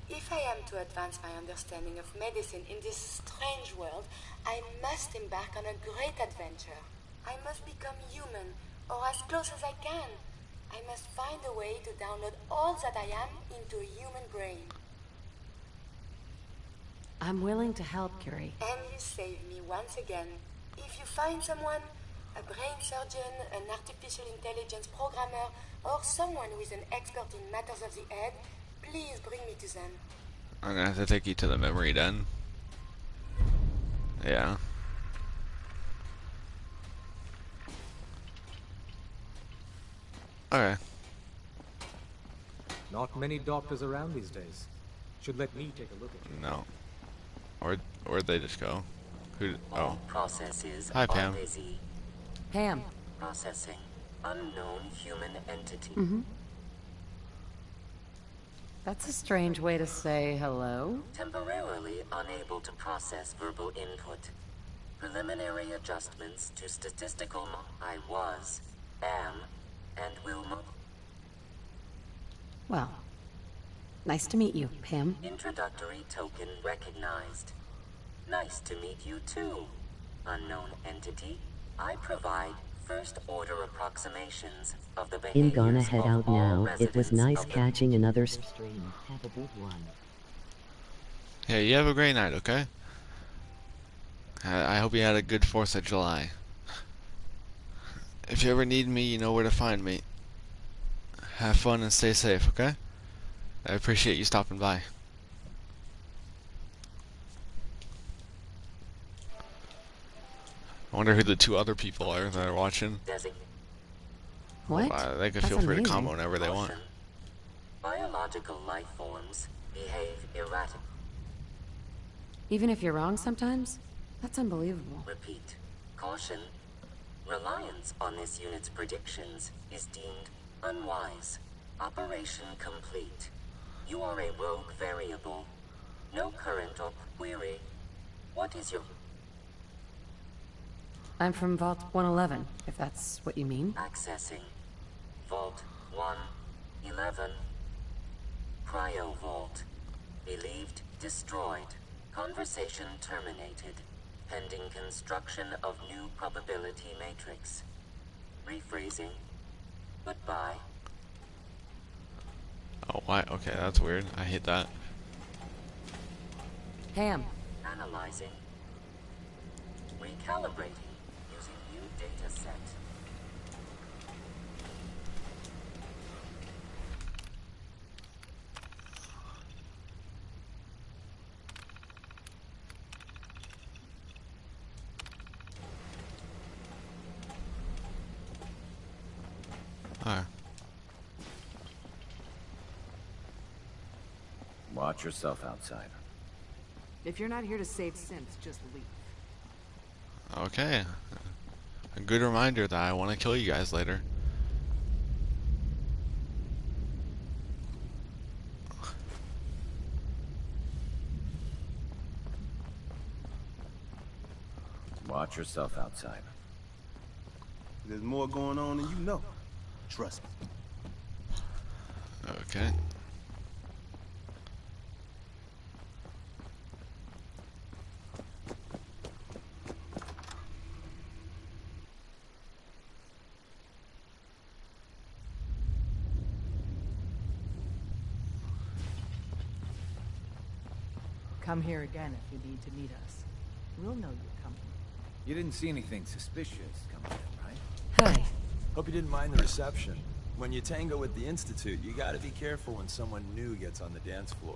If I am to advance my understanding of medicine in this strange world, I must embark on a great adventure. I must become human, or as close as I can. I must find a way to download all that I am into a human brain. I'm willing to help, Curie. And you save me once again. If you find someone, a brain surgeon, an artificial intelligence programmer, or someone who is an expert in matters of the head, please bring me to them. I'm gonna have to take you to the memory den. Yeah. Okay. Not many doctors around these days. Should let me take a look at you. No. Where'd they just go? Who? Oh. Processes Hi, Pam. are busy. Pam. Processing. Unknown human entity. That's a strange way to say hello. Temporarily unable to process verbal input. Preliminary adjustments to statistical I was, am, and will Well, nice to meet you, Pam. Introductory token recognized. Nice to meet you too, unknown entity. I provide first-order approximations of the I'm behaviors gonna head of out all now. It was residents nice of the catching another stream. Have a good one. Yeah, you have a great night, okay? I hope you had a good 4th of July. If you ever need me, you know where to find me. Have fun and stay safe, okay? I appreciate you stopping by. I wonder who the 2 other people are that are watching. What? They can That's feel free to amazing. comment whenever they want. biological life forms behave erratic. Even if you're wrong sometimes? That's unbelievable. Repeat. Caution. Reliance on this unit's predictions is deemed unwise. Operation complete. You are a rogue variable. No current or query. What is your... I'm from Vault 111, if that's what you mean. Accessing. Vault 111. Cryo Vault. Believed destroyed. Conversation terminated. Pending construction of new probability matrix. Rephrasing. Goodbye. Oh, why? Okay, that's weird. I hate that. Pam. Analyzing. Recalibrating using new data set. Alright. Watch yourself outside. If you're not here to save synths, just leave. Okay. A good reminder that I want to kill you guys later. Watch yourself outside. There's more going on than you know. Trust me. Okay. Come here again if you need to meet us. We'll know you're coming. You didn't see anything suspicious coming in, right? Hi. Hope you didn't mind the reception. When you tango with the Institute, you gotta be careful when someone new gets on the dance floor.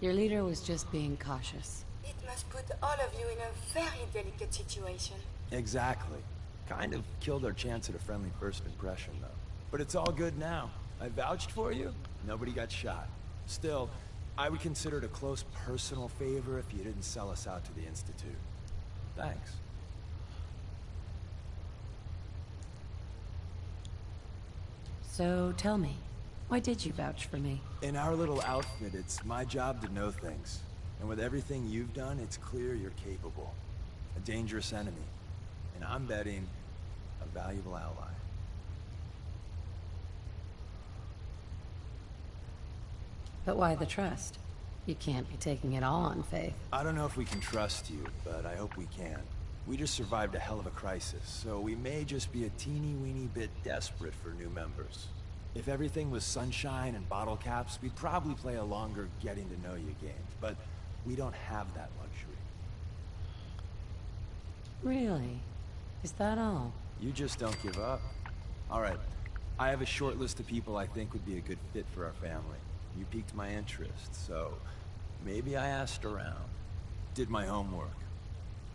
Your leader was just being cautious. It must put all of you in a very delicate situation. Exactly. Kind of killed our chance at a friendly first impression, though. But it's all good now. I vouched for you. Nobody got shot. Still, I would consider it a close personal favor if you didn't sell us out to the Institute. Thanks. So tell me, why did you vouch for me? In our little outfit, it's my job to know things. And with everything you've done, it's clear you're capable. A dangerous enemy. And I'm betting a valuable ally. But why the trust? You can't be taking it all on faith. I don't know if we can trust you, but I hope we can. We just survived a hell of a crisis, so we may just be a teeny-weeny bit desperate for new members. If everything was sunshine and bottle caps, we'd probably play a longer getting-to-know-you game. But we don't have that luxury. Really? Is that all? You just don't give up. All right, I have a short list of people I think would be a good fit for our family. You piqued my interest, so maybe I asked around. Did my homework.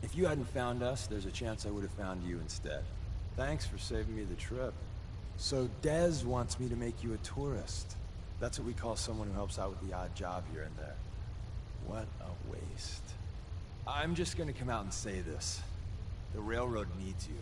If you hadn't found us, there's a chance I would have found you instead. Thanks for saving me the trip. So Dez wants me to make you a tourist. That's what we call someone who helps out with the odd job here and there. What a waste. I'm just gonna come out and say this. The railroad needs you.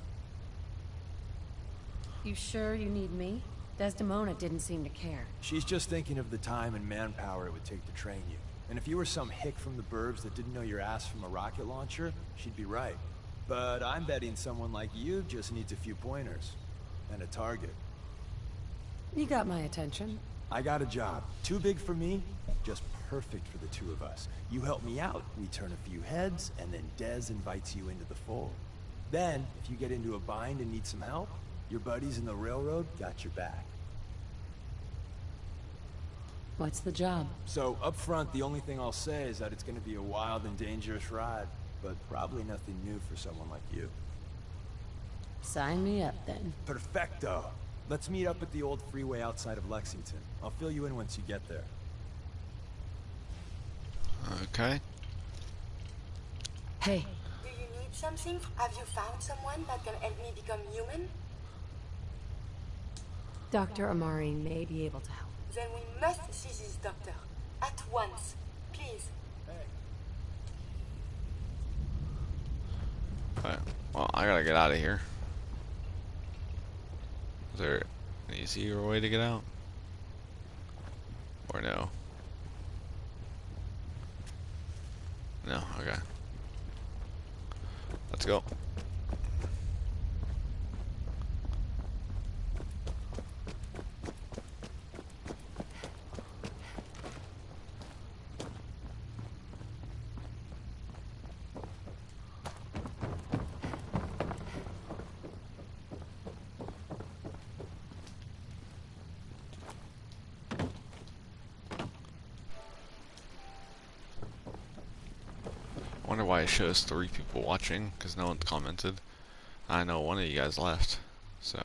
You sure you need me? Desdemona didn't seem to care. She's just thinking of the time and manpower it would take to train you. And if you were some hick from the burbs that didn't know your ass from a rocket launcher, she'd be right. But I'm betting someone like you just needs a few pointers. And a target. You got my attention. I got a job. Too big for me, just perfect for the two of us. You help me out, we turn a few heads, and then Dez invites you into the fold. Then, if you get into a bind and need some help, your buddies in the railroad got your back. What's the job? So, up front, the only thing I'll say is that it's gonna be a wild and dangerous ride, but probably nothing new for someone like you. Sign me up, then. Perfecto! Let's meet up at the old freeway outside of Lexington. I'll fill you in once you get there. Okay. Hey. Do you need something? Have you found someone that can help me become human? Dr. Amari may be able to help. Then we must see this doctor. At once. Please. Alright, well, I gotta get out of here. Is there an easier way to get out? Or no? No, okay. Let's go. I wonder why it shows 3 people watching, because no one's commented. I know one of you guys left, so...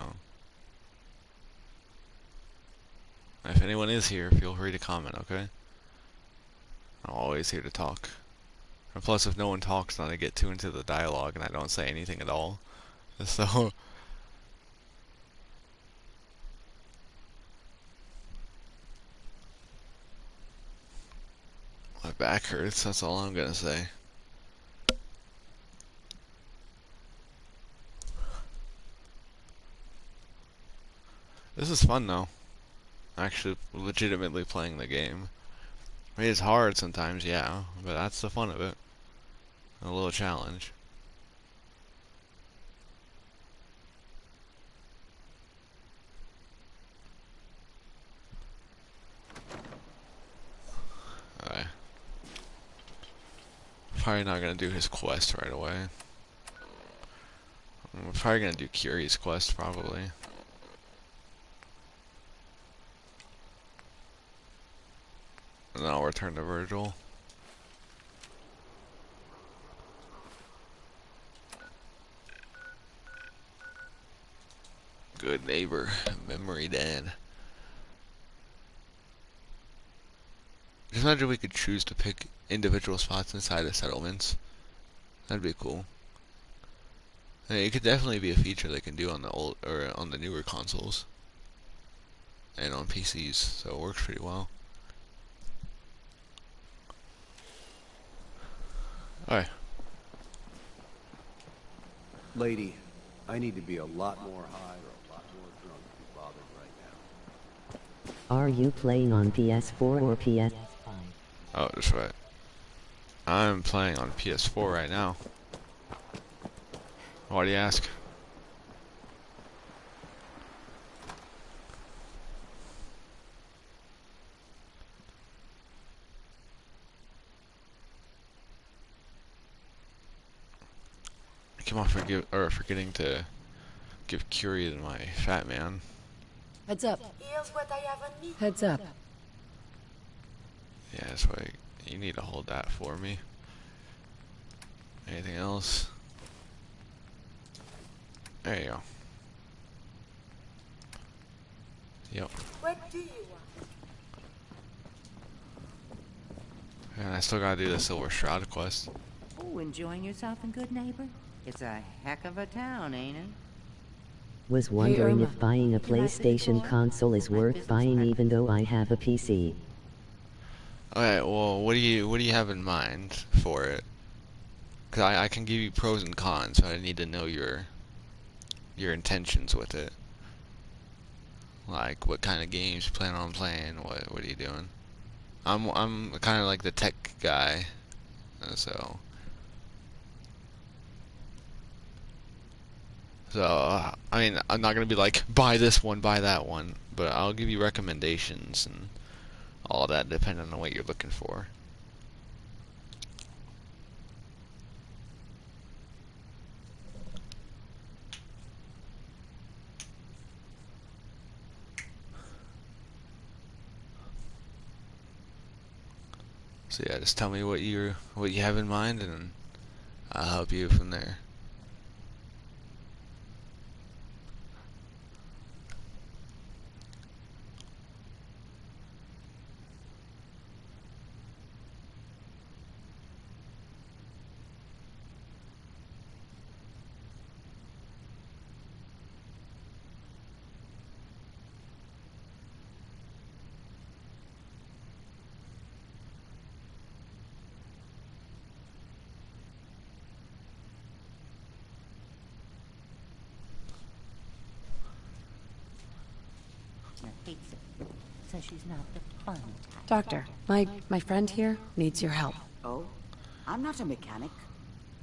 If anyone is here, feel free to comment, okay? I'm always here to talk. And plus, if no one talks, then I get too into the dialogue and I don't say anything at all. So... My back hurts, that's all I'm gonna say. This is fun though. Actually, legitimately playing the game. I mean, it's hard sometimes, yeah, but that's the fun of it. A little challenge. Alright. Probably not gonna do his quest right away. I'm probably gonna do Curie's quest, probably. And then I'll return to Virgil. Good neighbor, memory Dan. Just imagine we could choose to pick individual spots inside the settlements. That'd be cool. I mean, it could definitely be a feature they can do on the old or on the newer consoles and on PCs, so it works pretty well. Alright. Lady, I need to be a lot more high or a lot more drunk to be bothered right now. Are you playing on PS4 or PS5? Oh, that's right. I'm playing on PS4 right now. Why do you ask? I keep on forgetting to give Curie to my fat man. Heads up. Here's what I have on me. Heads up. Yeah, that's why you need to hold that for me. Anything else? There you go. Yep. What do you want? And I still gotta do the Silver Shroud quest. Oh, enjoying yourself in Good Neighbor? It's a heck of a town, ain't it? Was wondering Irma. if buying a PlayStation console is worth buying even though I have a PC. Alright, well, what do you have in mind for it? Cause I can give you pros and cons, but I need to know your intentions with it. Like, what kind of games you plan on playing? What are you doing? I'm kind of like the tech guy, so I mean, I'm not gonna be like, buy this one, buy that one, but I'll give you recommendations and all that depending on what you're looking for. So yeah, just tell me what you have in mind, and I'll help you from there. So she's not the fun type. Doctor, my friend here needs your help. Oh? I'm not a mechanic.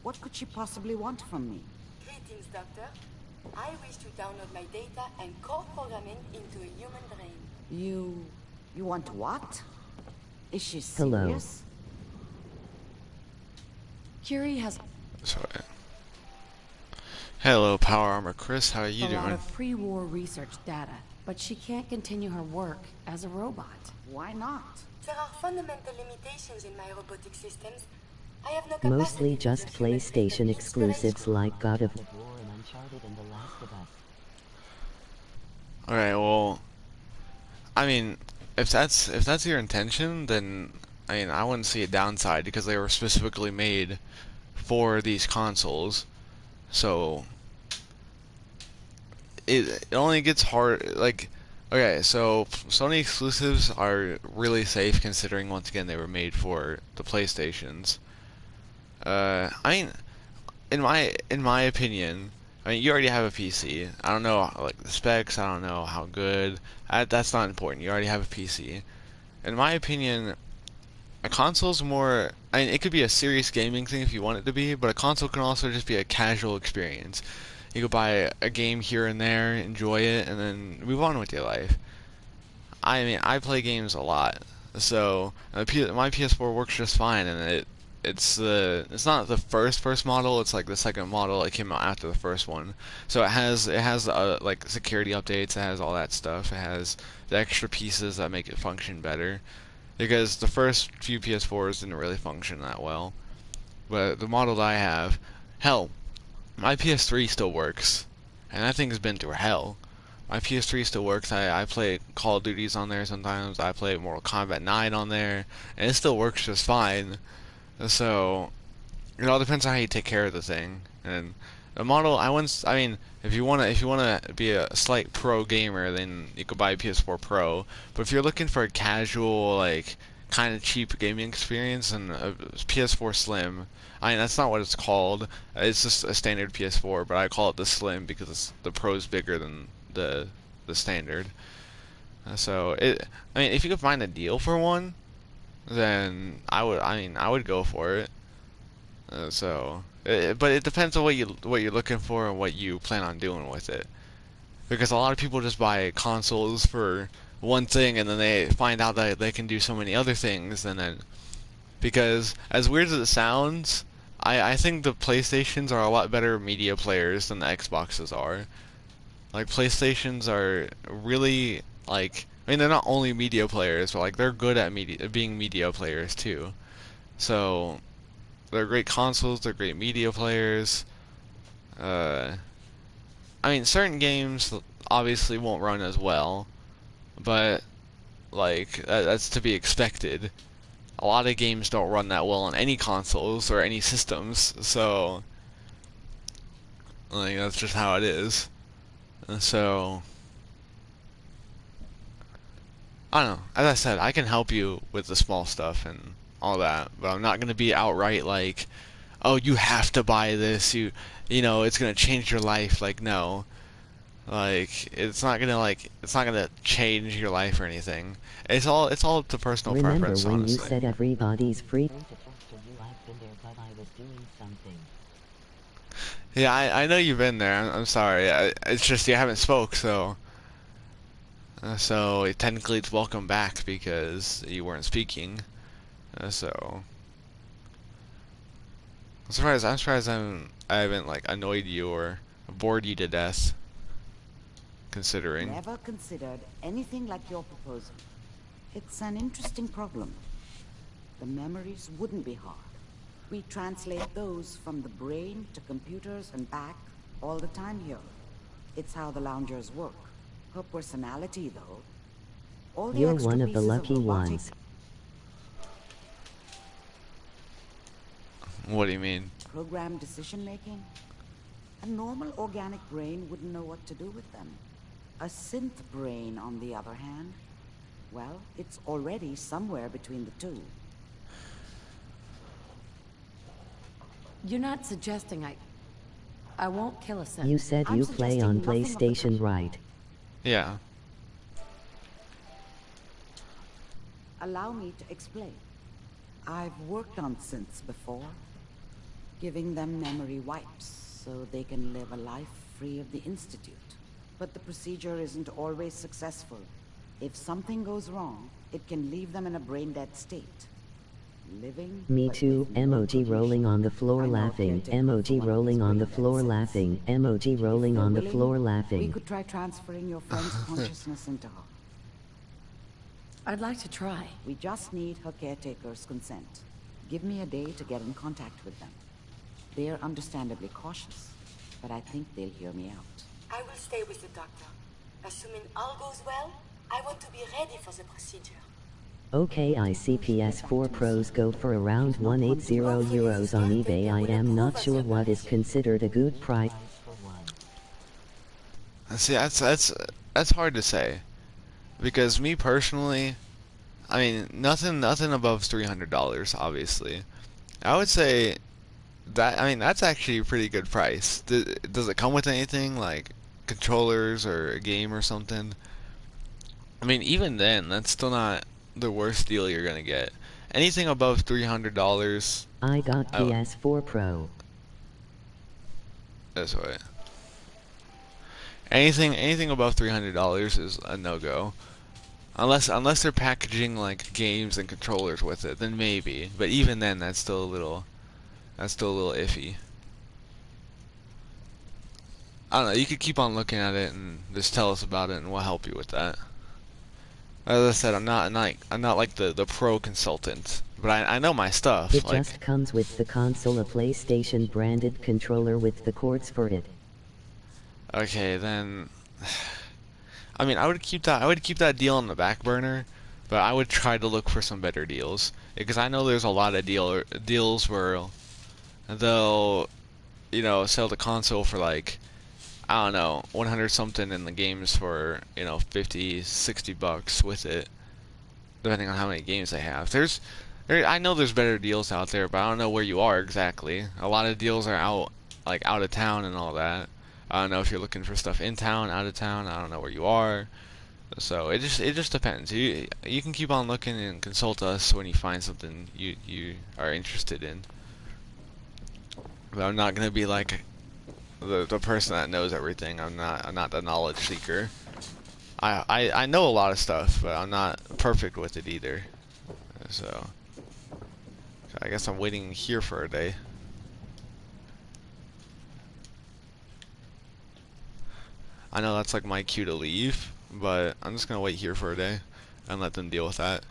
What could she possibly want from me? Greetings, Doctor. I wish to download my data and core programming into a human brain. You want what? Is she Hello. serious? Curie has Sorry. Hello, Power Armor Chris. How are you a lot doing? of pre-war research data, but she can't continue her work as a robot. Why not? There are fundamental limitations in my robotic systems. I have no capacity Mostly to just do human PlayStation thinking exclusives like God of War and Uncharted and The Last of Us. Alright, well, I mean, if that's your intention, then I mean, I wouldn't see a downside because they were specifically made for these consoles. So it only gets hard. Like, okay, so Sony exclusives are really safe considering once again they were made for the PlayStations. I mean, in my opinion, I mean, you already have a PC. I don't know like the specs. I don't know how good. That's not important. You already have a PC. In my opinion, a console's more. I mean, it could be a serious gaming thing if you want it to be, but a console can also just be a casual experience. You could buy a game here and there, enjoy it, and then move on with your life. I mean, I play games a lot, so my PS4 works just fine, and it's not the first model. It's like the second model that came out after the first one. So it has like security updates. It has all that stuff. It has the extra pieces that make it function better. Because the first few PS4s didn't really function that well. But the model that I have, hell, my PS3 still works. And that thing's been through hell. My PS3 still works. I play Call of Duties on there sometimes. I play Mortal Kombat 9 on there. And it still works just fine. So, it all depends on how you take care of the thing. And the model, I mean, if you wanna be a slight pro gamer, then you could buy a PS4 Pro. But if you're looking for a casual, like, kind of cheap gaming experience, and a PS4 Slim, I mean, that's not what it's called. It's just a standard PS4, but I call it the Slim because the Pro's bigger than the standard. I mean, if you could find a deal for one, then I would go for it. But it depends on what you're looking for and what you plan on doing with it. Because a lot of people just buy consoles for one thing and then they find out that they can do so many other things, and then because as weird as it sounds, I think the PlayStations are a lot better media players than the Xboxes are. Like PlayStations are really like, I mean, they're not only media players, but like they're good at being media players too. So they're great consoles, they're great media players. I mean, certain games obviously won't run as well, but like that's to be expected. A lot of games don't run that well on any consoles or any systems, so like that's just how it is. So I don't know. As I said, I can help you with the small stuff and all that, but I'm not gonna be outright like, oh, you have to buy this. You know, it's gonna change your life. Like, no. Like, it's not gonna change your life or anything. It's all up to personal Remember preference, when honestly. you said everybody's free to talk to you? I've been there, but I was doing something. Yeah, I know you've been there. I'm sorry. It's just you haven't spoke, so technically it's welcome back because you weren't speaking. So I'm surprised I haven't like annoyed you or bored you to death. Considering. Never considered anything like your proposal. It's an interesting problem. The memories wouldn't be hard. We translate those from the brain to computers and back all the time here. It's how the loungers work. Her personality, though. All the You're extra one of the pieces lucky robotic... ones. What do you mean? Programmed decision-making? A normal organic brain wouldn't know what to do with them. A synth brain, on the other hand, well, it's already somewhere between the two. You're not suggesting I won't kill a synth. You said you play on PlayStation, right? Yeah. Allow me to explain. I've worked on synths before, giving them memory wipes so they can live a life free of the Institute. But the procedure isn't always successful. If something goes wrong, it can leave them in a brain-dead state. Living... Me too. Emoji rolling on the floor laughing. Emoji rolling on the floor laughing. Emoji rolling on the floor We laughing. could try transferring your friend's consciousness into her. I'd like to try. We just need her caretaker's consent. Give me a day to get in contact with them. They're understandably cautious, but I think they'll hear me out. I will stay with the doctor. Assuming all goes well, I want to be ready for the procedure. Okay, ICPS4 Pros go for around 180 euros on eBay. I am not sure what is considered a good price for one. See, that's hard to say, because me personally, I mean, nothing above $300, obviously. I would say that, I mean, that's actually a pretty good price. Does it come with anything like controllers or a game or something? I mean, even then, that's still not the worst deal you're gonna get. Anything above $300. I got PS4 Pro. That's right. Anything above $300 is a no-go. Unless they're packaging like games and controllers with it, then maybe. But even then, that's still a little iffy. I don't know. You could keep on looking at it and just tell us about it, and we'll help you with that. As I said, I'm not like the pro consultant, but I know my stuff. It just comes with the console, a PlayStation branded controller with the cords for it. Okay, then. I mean, I would keep that deal on the back burner, but I would try to look for some better deals, because I know there's a lot of deals where they'll, you know, sell the console for like, I don't know, 100 something, and the games for, you know, 50, 60 bucks with it, depending on how many games they have. I know there's better deals out there, but I don't know where you are exactly. A lot of deals are out of town and all that. I don't know if you're looking for stuff in town, out of town. I don't know where you are. So it just depends. You can keep on looking and consult us when you find something you are interested in. But I'm not gonna be like the person that knows everything. I'm not the knowledge seeker. I know a lot of stuff, but I'm not perfect with it either. So I guess I'm waiting here for a day. I know that's like my cue to leave, but I'm just gonna wait here for a day and let them deal with that.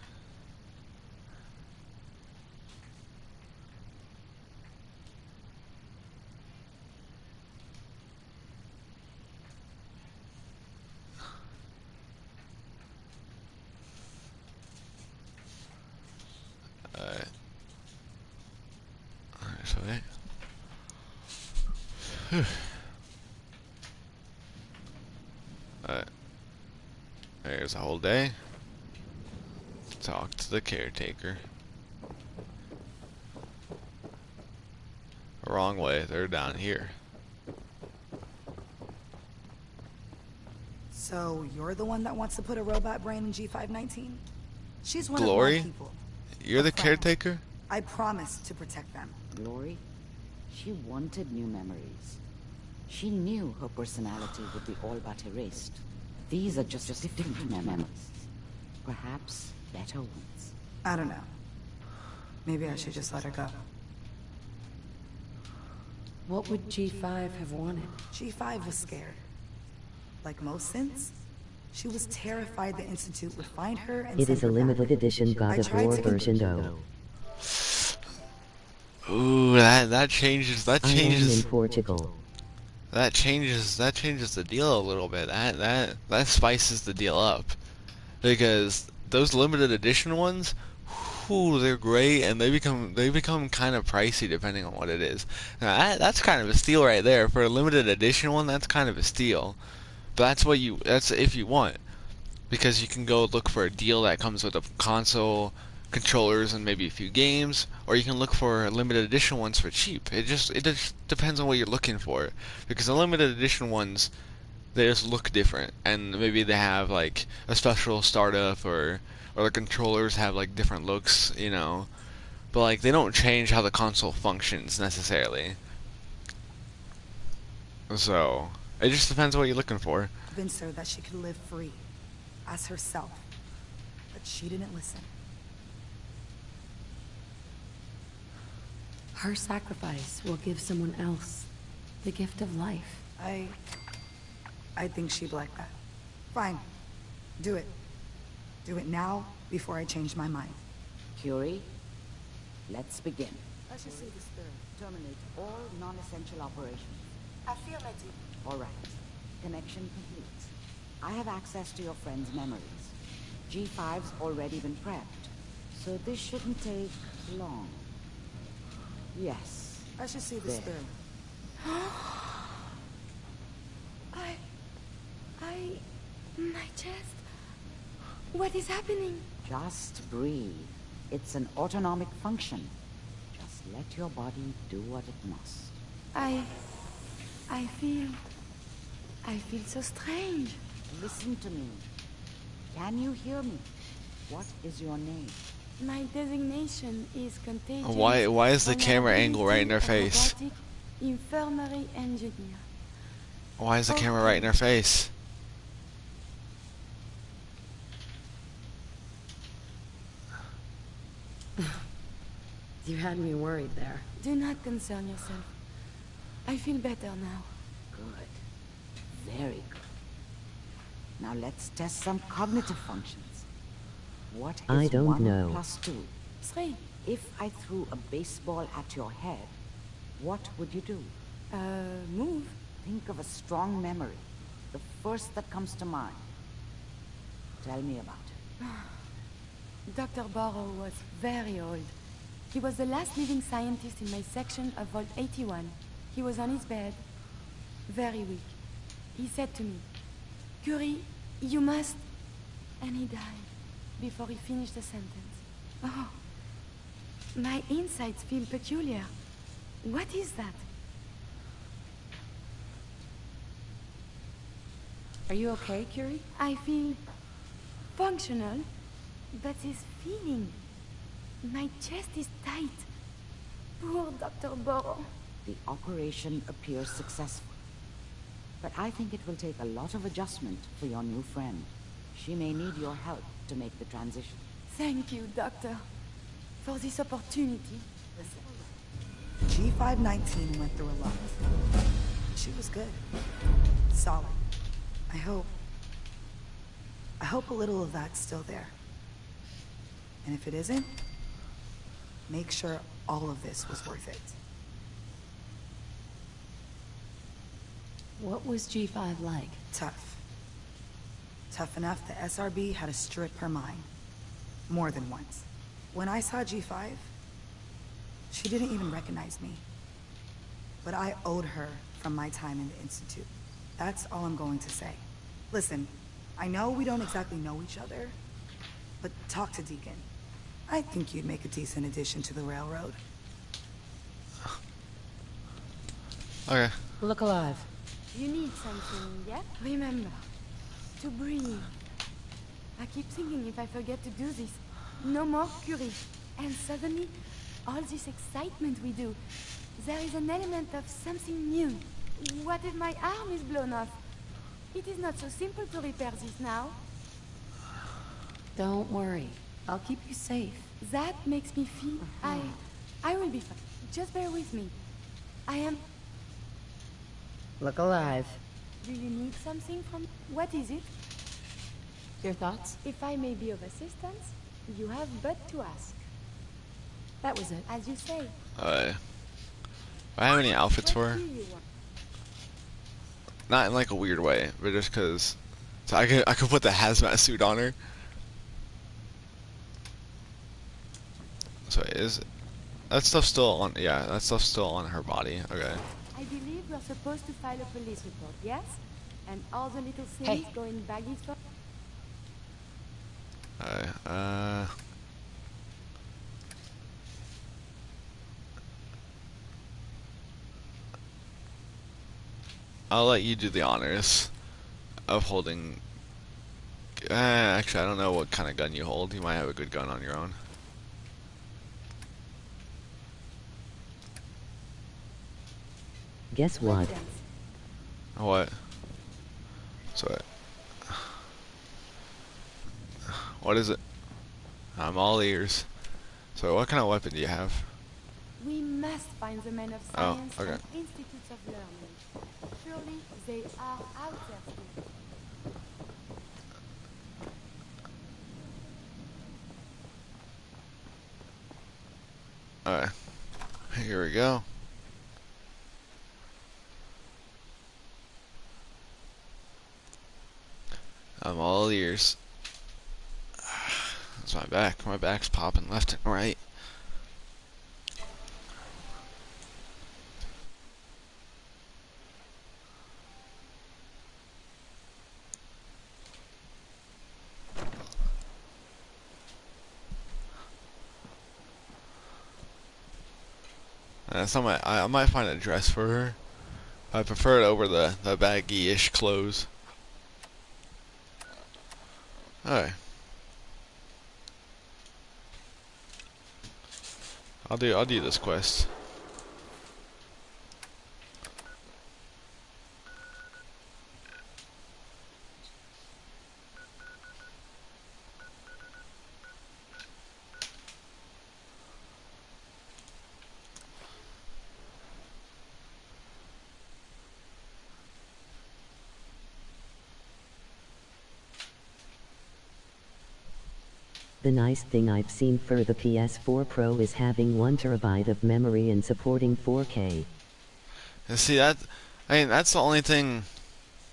Alright, so wait. There's a whole day. Talk to the caretaker. Wrong way, they're down here. So, you're the one that wants to put a robot brain in G519? She's one Glory? of my people. You're the caretaker? I promise to protect them. Glory? She wanted new memories. She knew her personality would be all but erased. These are just different memories. Perhaps better ones. I don't know. Maybe I should just let her go. What would G5 have wanted? G5 was scared. Like most synths, she was terrified the Institute would find her and It send is a her limited back. edition God of War version though. Ooh, that changes I am in Portugal. that changes the deal a little bit. That spices the deal up. Because those limited edition ones, whew, they're great, and they become kind of pricey depending on what it is. Now, that's kind of a steal right there. For a limited edition one, that's kind of a steal. But that's if you want, because you can go look for a deal that comes with a console, controllers, and maybe a few games, or you can look for limited edition ones for cheap. It just depends on what you're looking for, because the limited edition ones, they just look different, and maybe they have like a special startup, or the controllers have like different looks, you know, but like they don't change how the console functions necessarily. So it just depends on what you're looking for. Convinced her that she could live free, as herself. But she didn't listen. Her sacrifice will give someone else the gift of life. I think she'd like that. Fine. Do it. Do it now, before I change my mind. Curie, let's begin. Let's just see the spirit. Terminate all non-essential operations. Affirmative. All right. Connection complete. I have access to your friend's memories. G5's already been prepped, so this shouldn't take long. Yes. I should see the There. spirit. My chest. What is happening? Just breathe. It's an autonomic function. Just let your body do what it must. I feel so strange. Listen to me. Can you hear me? What is your name? My designation is contagious. Why is the camera angle right in her face? robotic infirmary engineer. Why is the camera right in her face? You had me worried there. Do not concern yourself. I feel better now. Good. Very good. Now let's test some cognitive functions. What is I don't 1 know. plus 2? 3. If I threw a baseball at your head, what would you do? Move. Think of a strong memory. The first that comes to mind. Tell me about it. Dr. Borrow was very old. He was the last living scientist in my section of Vault 81. He was on his bed, very weak. He said to me, "Curie, you must..." And he died before he finished the sentence. Oh, my insides feel peculiar. What is that? Are you okay, Curie? I feel functional, but this feeling, my chest is tight. Poor Dr. Borrow. The operation appears successful. But I think it will take a lot of adjustment for your new friend. She may need your help to make the transition. Thank you, Doctor, for this opportunity. Listen, G519 went through a lot. She was good. Solid. I hope a little of that's still there. And if it isn't, make sure all of this was worth it. What was G5 like? Tough. Tough enough the SRB had to strip her mind. More than once. When I saw G5, she didn't even recognize me. But I owed her from my time in the Institute. That's all I'm going to say. Listen, I know we don't exactly know each other, but talk to Deacon. I think you'd make a decent addition to the railroad. Okay. Look alive. You need something, yeah? Remember, to breathe. I keep thinking if I forget to do this, no more Curie. And suddenly, all this excitement we do, there is an element of something new. What if my arm is blown off? It is not so simple to repair this now. Don't worry. I'll keep you safe. That makes me feel... I will be fine. Just bear with me. I am... Look alive. Do you need something from... What is it? Your thoughts? If I may be of assistance, you have but to ask. That was it. As you say. Do I have any outfits for her? Not in like a weird way, but just cause. So I could put the hazmat suit on her. So is that stuff still on? Yeah, that stuff's still on her body. Okay. I believe we're supposed to file a police report, yes? And all the little things go in baggies for... I'll let you do the honors of holding... actually, I don't know what kind of gun you hold. You might have a good gun on your own. Guess what? What? So what is it? I'm all ears. So what kind of weapon do you have? We must find the men of science and institutes of learning. Surely they are out there still. Alright. Here we go. I'm all ears. That's my back. My back's popping left and right. I might find a dress for her. I prefer it over the baggy-ish clothes. Alright. I'll do this quest. The nice thing I've seen for the PS4 Pro is having 1 terabyte of memory and supporting 4K. And see that, I mean that's the only thing.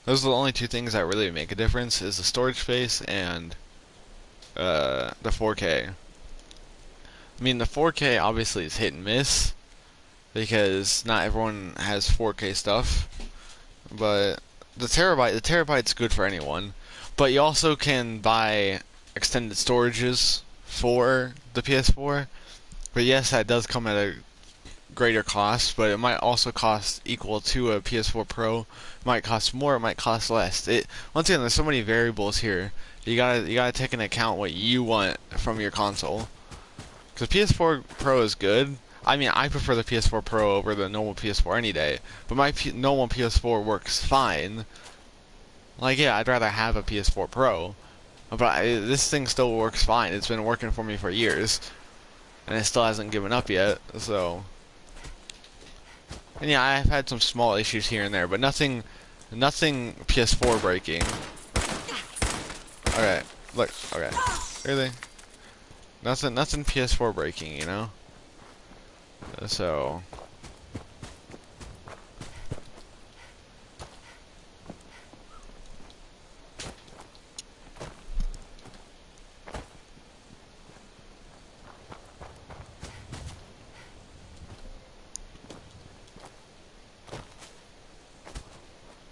Those are the only two things that really make a difference: is the storage space and the 4K. I mean the 4K obviously is hit and miss because not everyone has 4K stuff, but the terabyte's good for anyone. But you also can buy extended storages for the PS4, but yes, that does come at a greater cost, but it might also cost equal to a PS4 Pro. It might cost more, it might cost less. Once again, there's so many variables here. You gotta take into account what you want from your console. Because PS4 Pro is good. I mean, I prefer the PS4 Pro over the normal PS4 any day, but my normal PS4 works fine. Like, yeah, I'd rather have a PS4 Pro. But this thing still works fine. It's been working for me for years, and it still hasn't given up yet. So, and yeah, I've had some small issues here and there, but nothing PS4 breaking. Okay, look, okay, really, nothing PS4 breaking, you know. So.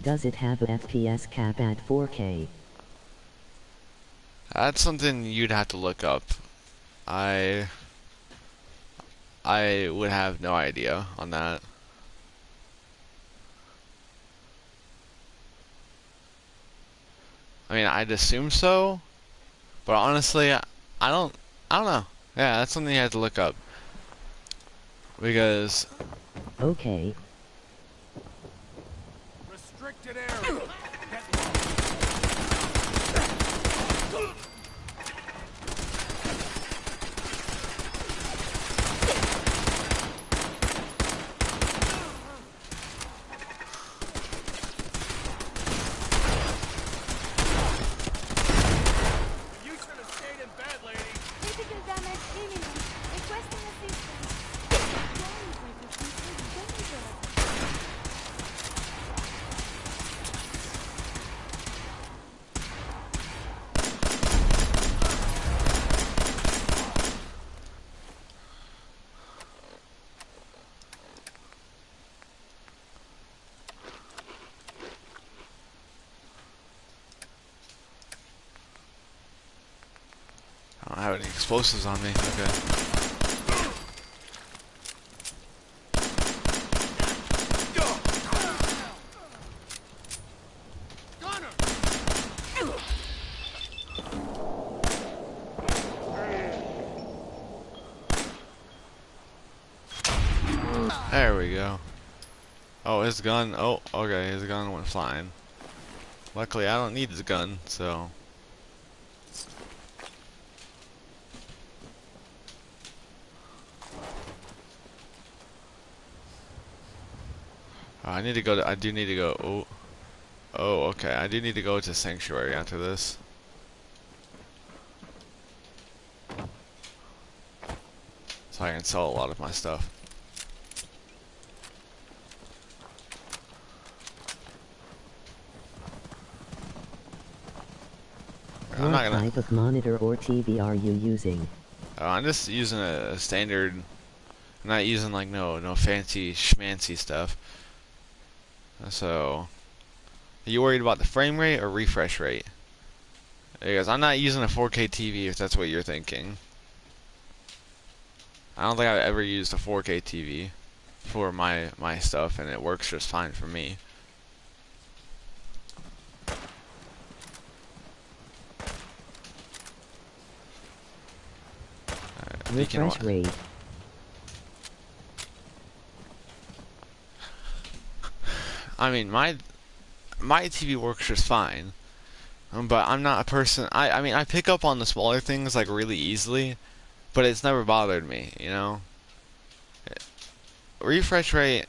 Does it have a FPS cap at 4K? That's something you'd have to look up. I would have no idea on that. I mean, I'd assume so, but honestly, I don't know. Yeah, that's something you have to look up. Because... Okay. Restricted area. I don't have any explosives on me. Okay. There we go. Oh, his gun. Oh, okay. His gun went flying. Luckily, I don't need his gun, so. I need to go to. I do need to go. Oh. Oh, okay. I do need to go to Sanctuary after this. So I can sell a lot of my stuff. What type of monitor or TV are you using? I'm just using a standard. I'm not using like no fancy schmancy stuff. So, are you worried about the frame rate or refresh rate? Because I'm not using a 4K TV if that's what you're thinking. I don't think I've ever used a 4K TV for my stuff, and it works just fine for me. Refresh rate. I mean, my TV works just fine, but I'm not a person. I mean, I pick up on the smaller things like really easily, but it's never bothered me, you know. Refresh rate.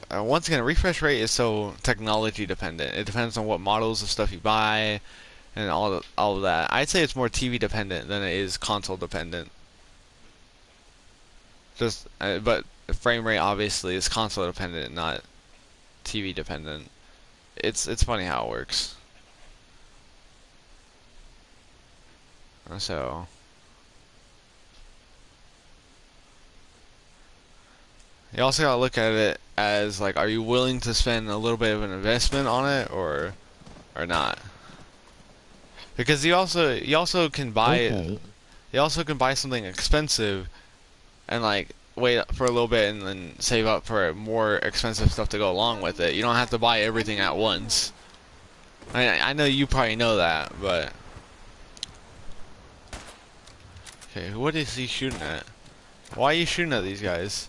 Once again, refresh rate is so technology dependent. It depends on what models of stuff you buy, and all of that. I'd say it's more TV dependent than it is console dependent. Just, but the frame rate obviously is console dependent, not TV dependent. It's funny how it works. So you also gotta look at it as like, are you willing to spend a little bit of an investment on it or not? Because you also can buy something expensive and like wait for a little bit and then save up for more expensive stuff to go along with it. You don't have to buy everything at once. I know you probably know that, but okay, what is he shooting at? Why are you shooting at these guys?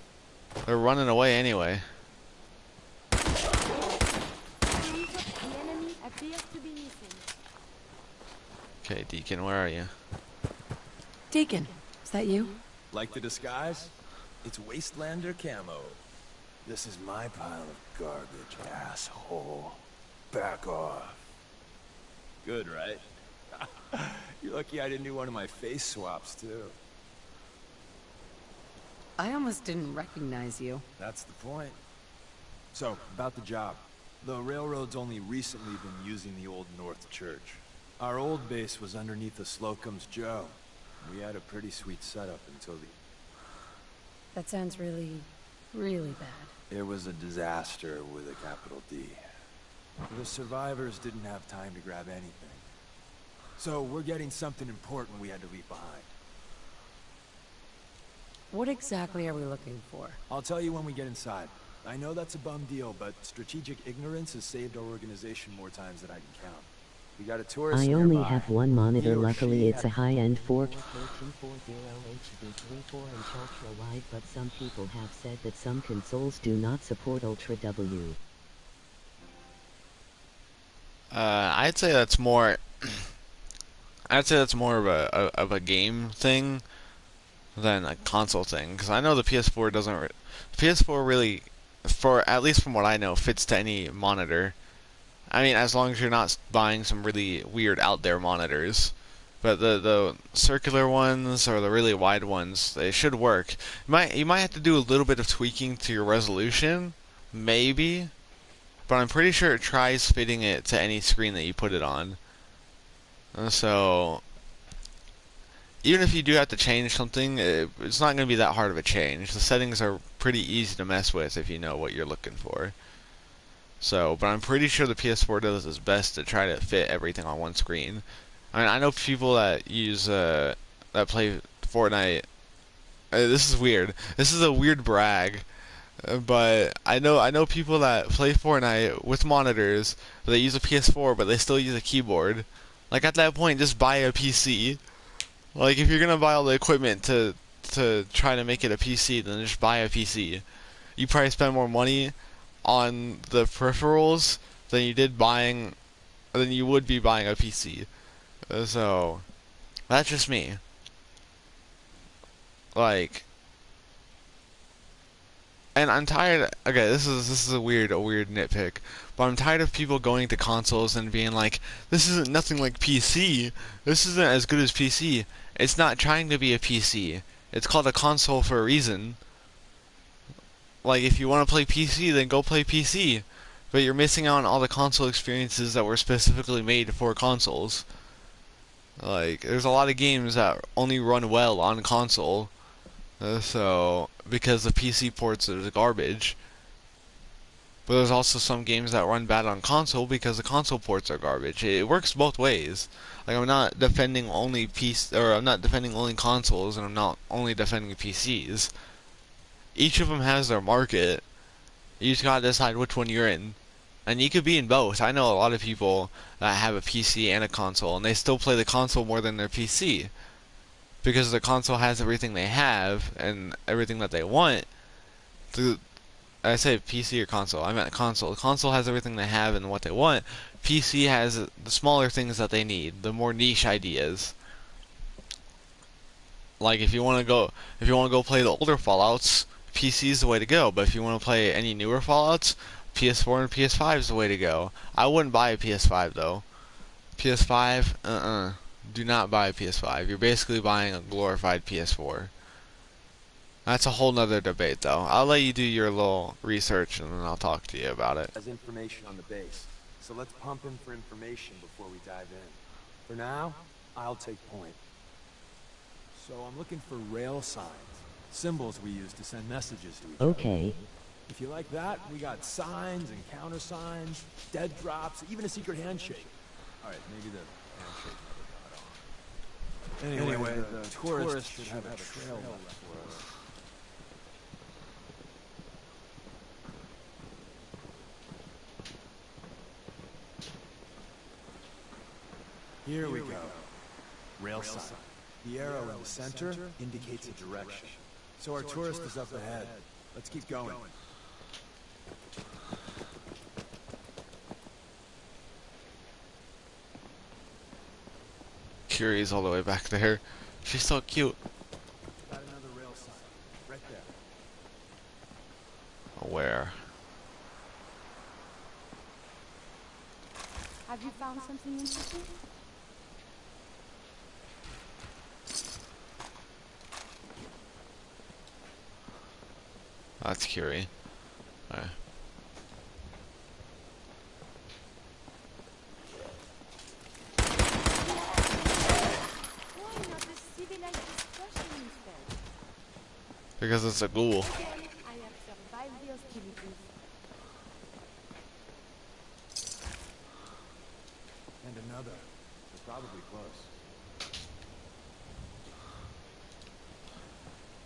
They're running away anyway. Okay, Deacon, where are you? Deacon, is that you? Like the disguise? It's Wastelander camo. This is my pile of garbage, asshole. Back off. Good, right? You're lucky I didn't do one of my face swaps, too. I almost didn't recognize you. That's the point. So, about the job. The railroad's only recently been using the Old North Church. Our old base was underneath the Slocum's Joe. We had a pretty sweet setup until the... That sounds really, really bad. It was a disaster with a capital D. The survivors didn't have time to grab anything. So we're getting something important we had to leave behind. What exactly are we looking for? I'll tell you when we get inside. I know that's a bum deal, but strategic ignorance has saved our organization more times than I can count. We got a tourist I only nearby. have one monitor, He or luckily she it's a had- high-end 4K 1340 HD 34 inch ultra-wide, but some people have said that some consoles do not support Ultra W. I'd say that's more. I'd say that's more of a game thing than a console thing, because I know the PS4 doesn't. PS4 really, for at least from what I know, fits to any monitor. I mean, as long as you're not buying some really weird out there monitors. But the circular ones or the really wide ones, they should work. You might have to do a little bit of tweaking to your resolution, maybe. But I'm pretty sure it tries fitting it to any screen that you put it on. So, even if you do have to change something, it's not going to be that hard of a change. The settings are pretty easy to mess with if you know what you're looking for. So, but I'm pretty sure the PS4 does its best to try to fit everything on one screen. I mean, I know people that use that play Fortnite. This is weird. This is a weird brag, but I know people that play Fortnite with monitors. They use a PS4, but they still use a keyboard. Like at that point, just buy a PC. Like if you're gonna buy all the equipment to try to make it a PC, then just buy a PC. You probably spend more money on the peripherals than you would be buying a PC. So that's just me. Like, and I'm tired. Okay, this is a weird nitpick, but I'm tired of people going to consoles and being like, "This isn't nothing like PC. This isn't as good as PC." It's not trying to be a PC. It's called a console for a reason. Like, if you want to play PC, then go play PC. But you're missing out on all the console experiences that were specifically made for consoles. Like, there's a lot of games that only run well on console. So, because the PC ports are garbage. But there's also some games that run bad on console because the console ports are garbage. It works both ways. Like, I'm not defending only I'm not defending only consoles, and I'm not only defending PCs. Each of them has their market. You just gotta decide which one you're in. And you could be in both. I know a lot of people that have a PC and a console, and they still play the console more than their PC. Because the console has everything they have, and everything that they want. I say PC or console, I meant console. The console has everything they have and what they want. PC has the smaller things that they need, the more niche ideas. Like if you want to go play the older Fallouts, PC is the way to go. But if you want to play any newer Fallouts, PS4 and PS5 is the way to go. I wouldn't buy a PS5 though. PS5, do not buy a PS5. You're basically buying a glorified PS4. That's a whole nother debate though. I'll let you do your little research and then I'll talk to you about it. Has information on the base, so let's pump him for information before we dive in. For now, I'll take point. So I'm looking for rail signs, symbols we use to send messages to each other. Okay. If you like that, we got signs and countersigns, dead drops, even a secret handshake. All right, maybe the handshake never got on. Anyway, the tourists should have a trail left for us. Here we go. Rail sign. The arrow in the center indicates a direction. So our tourist is up ahead. Let's keep going. Curie's all the way back there. She's so cute. Got another rail sign. Right there. Where? Have you found something interesting? That's Curie. Alright. Because it's a ghoul. And another. They're probably close.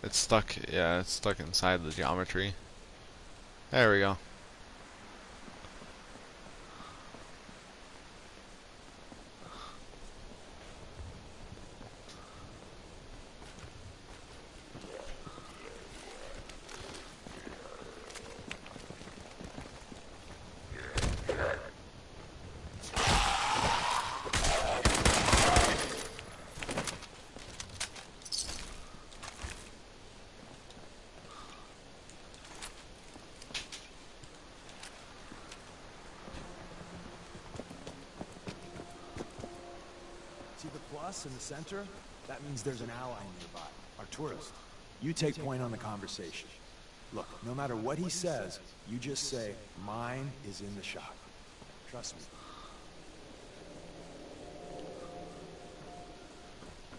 It's stuck. Yeah, it's stuck inside the geometry. There we go. See the plus in the center? That means there's an ally nearby, our tourist. You take point on the conversation. Look, no matter what he says, you just say, mine is in the shop. Trust me.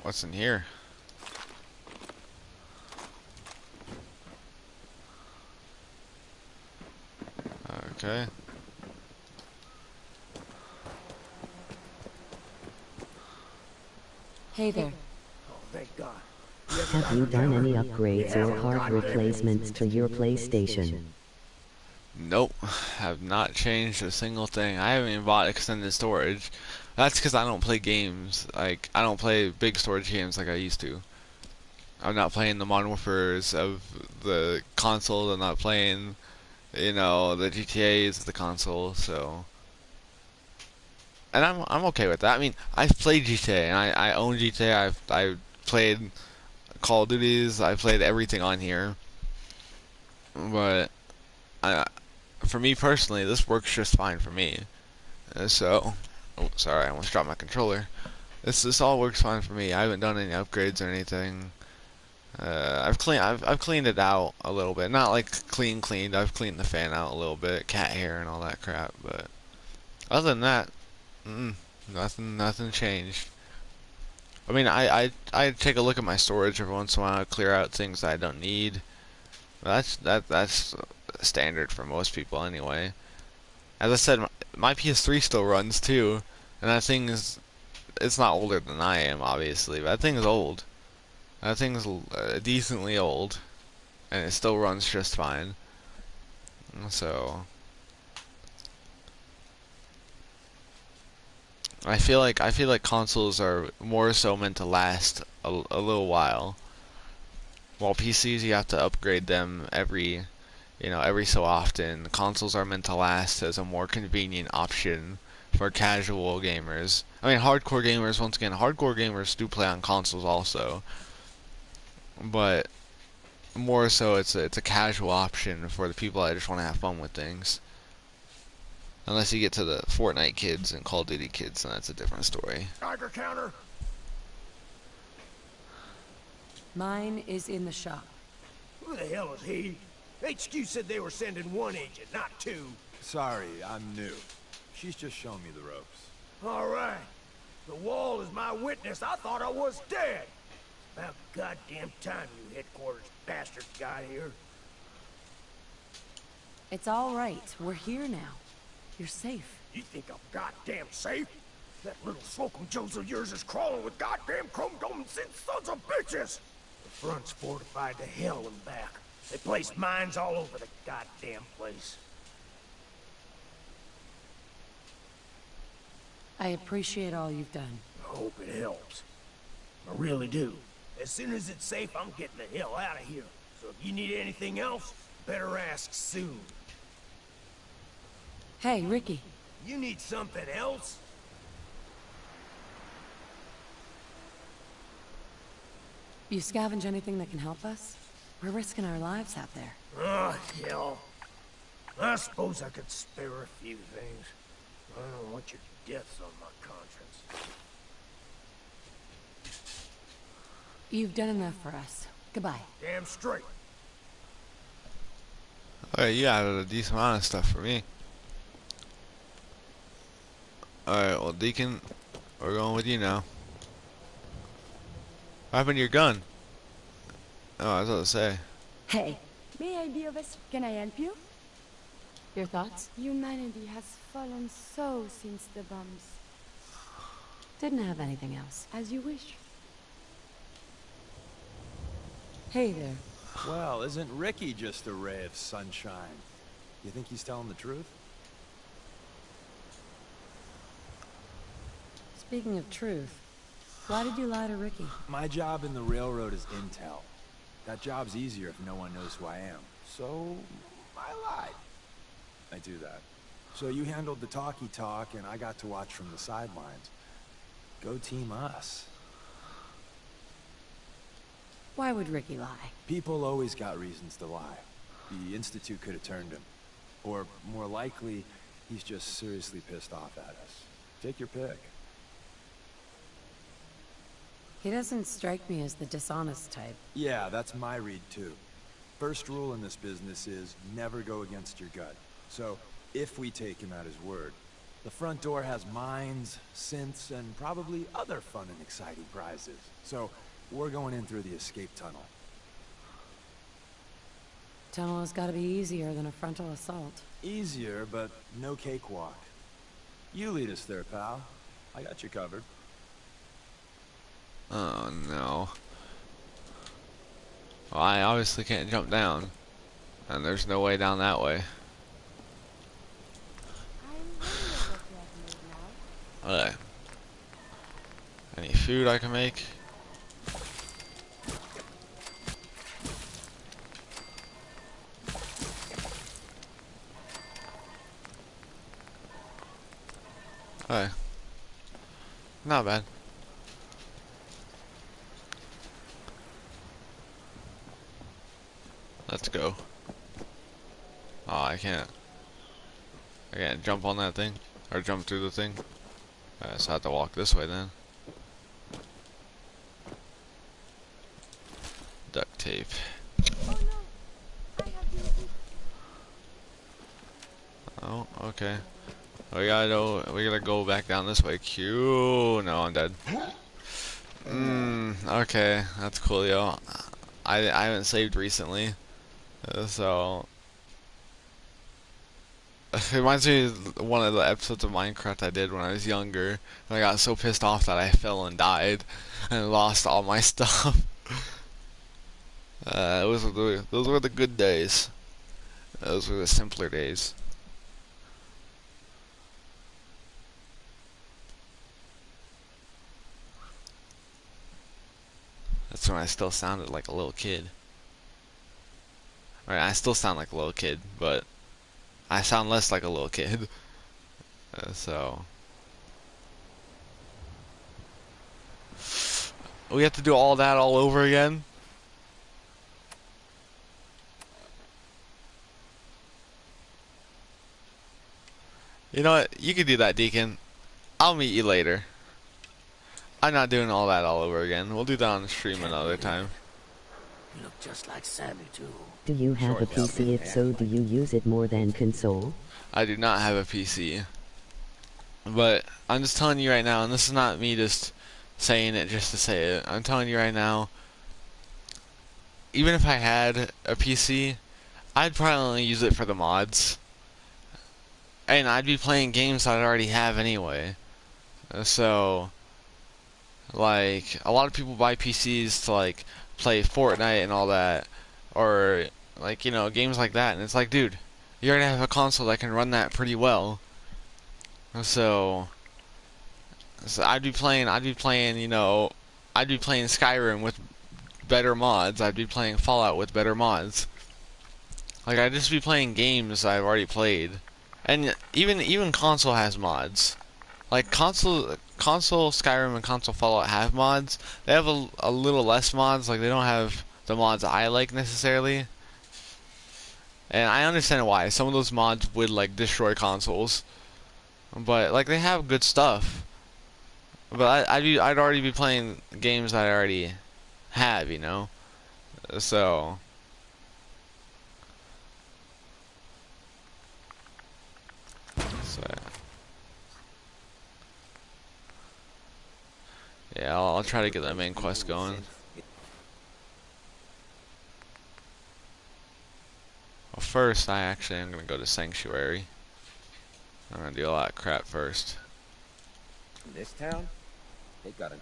What's in here? Okay. Hey there. Oh, thank God. Have you done any upgrades or hard replacements to your PlayStation? Nope. Have not changed a single thing. I haven't even bought extended storage. That's because I don't play games. Like, I don't play big storage games like I used to. I'm not playing the Modern Warfares of the console. I'm not playing, you know, the GTAs of the console, so... And I'm okay with that. I mean, I've played GTA, and I own GTA. I've played Call of Duties. I played everything on here. But for me personally, this works just fine for me. So, oh, sorry, I almost dropped my controller. This all works fine for me. I haven't done any upgrades or anything. I've cleaned it out a little bit. Not like cleaned. I've cleaned the fan out a little bit, cat hair and all that crap. But other than that, nothing changed. I mean, I take a look at my storage every once in a while, clear out things that I don't need. That's standard for most people anyway. As I said, my PS3 still runs too, and that thing it's not older than I am, obviously, but that thing's old. That thing's decently old, and it still runs just fine. So I feel like consoles are more so meant to last a little while. While PCs, you have to upgrade them every so often. Consoles are meant to last as a more convenient option for casual gamers. I mean, hardcore gamers, once again, hardcore gamers do play on consoles also. But more so, it's a casual option for the people that just want to have fun with things. Unless you get to the Fortnite kids and Call of Duty kids, then that's a different story. Tiger counter. Mine is in the shop. Who the hell is he? HQ said they were sending one agent, not two. Sorry, I'm new. She's just showing me the ropes. All right. The wall is my witness. I thought I was dead. About goddamn time you headquarters bastards got here. It's all right. We're here now. You're safe. You think I'm goddamn safe? That little Slocum Joes of yours is crawling with goddamn chrome-dome sense sons of bitches! The front's fortified to hell and back. They placed mines all over the goddamn place. I appreciate all you've done. I hope it helps. I really do. As soon as it's safe, I'm getting the hell out of here. So if you need anything else, better ask soon. Hey, Ricky. You need something else? You scavenge anything that can help us? We're risking our lives out there. Oh, hell. I suppose I could spare a few things. I don't want your deaths on my conscience. You've done enough for us. Goodbye. Damn straight. Alright, you added a decent amount of stuff for me. Alright, well, Deacon, we're going with you now. What happened to your gun? Oh, I was about to say. Hey, may I be of us? Can I help you? Your thoughts? Humanity has fallen so since the bombs. Didn't have anything else. As you wish. Hey there. Well, isn't Ricky just a ray of sunshine? You think he's telling the truth? Speaking of truth, why did you lie to Ricky? My job in the railroad is intel. That job's easier if no one knows who I am. So, I lied. I do that. So you handled the talkie talk, and I got to watch from the sidelines. Go team us. Why would Ricky lie? People always got reasons to lie. The Institute could have turned him. Or, more likely, he's just seriously pissed off at us. Take your pick. He doesn't strike me as the dishonest type. Yeah, that's my read too. First rule in this business is never go against your gut. So, if we take him at his word, the front door has mines, synths, and probably other fun and exciting prizes. So, we're going in through the escape tunnel. Tunnel has got to be easier than a frontal assault. Easier, but no cakewalk. You lead us there, pal. I got you covered. Oh no. Well, I obviously can't jump down. And there's no way down that way. Okay. Any food I can make? Okay. Not bad. Let's go. Oh, I can't jump on that thing. Or jump through the thing. So I have to walk this way then. Duct tape. Oh, okay. We gotta go back down this way. Q. No, I'm dead. Okay, that's cool, yo. I haven't saved recently, so it reminds me of one of the episodes of Minecraft I did when I was younger. And I got so pissed off that I fell and died and lost all my stuff. Those were the good days. Those were the simpler days. That's when I still sounded like a little kid. Right, I still sound like a little kid, but I sound less like a little kid. So we have to do all that all over again. You know what? You can do that, Deacon. I'll meet you later. I'm not doing all that all over again. We'll do that on the stream another time. You look just like Sammy, too. Do you have a PC? If so, do you use it more than console? I do not have a PC. But I'm just telling you right now, and this is not me just saying it just to say it. I'm telling you right now, even if I had a PC, I'd probably only use it for the mods. And I'd be playing games that I already have anyway. So, like, a lot of people buy PCs to, like, play Fortnite and all that. Or, like, you know, games like that. And it's like, dude, you already have a console that can run that pretty well. So I'd be playing, you know, I'd be playing Skyrim with better mods. I'd be playing Fallout with better mods. Like, I'd just be playing games I've already played. And even console has mods. Like, console Skyrim and console Fallout have mods. They have a little less mods. Like, they don't have the mods I like necessarily. And I understand why. Some of those mods would, like, destroy consoles. But, like, they have good stuff. But I'd already be playing games that I already have, you know? So yeah, I'll try to get that main quest going. Well, first, I'm gonna go to Sanctuary. I'm gonna do a lot of crap first. In this town, they got a...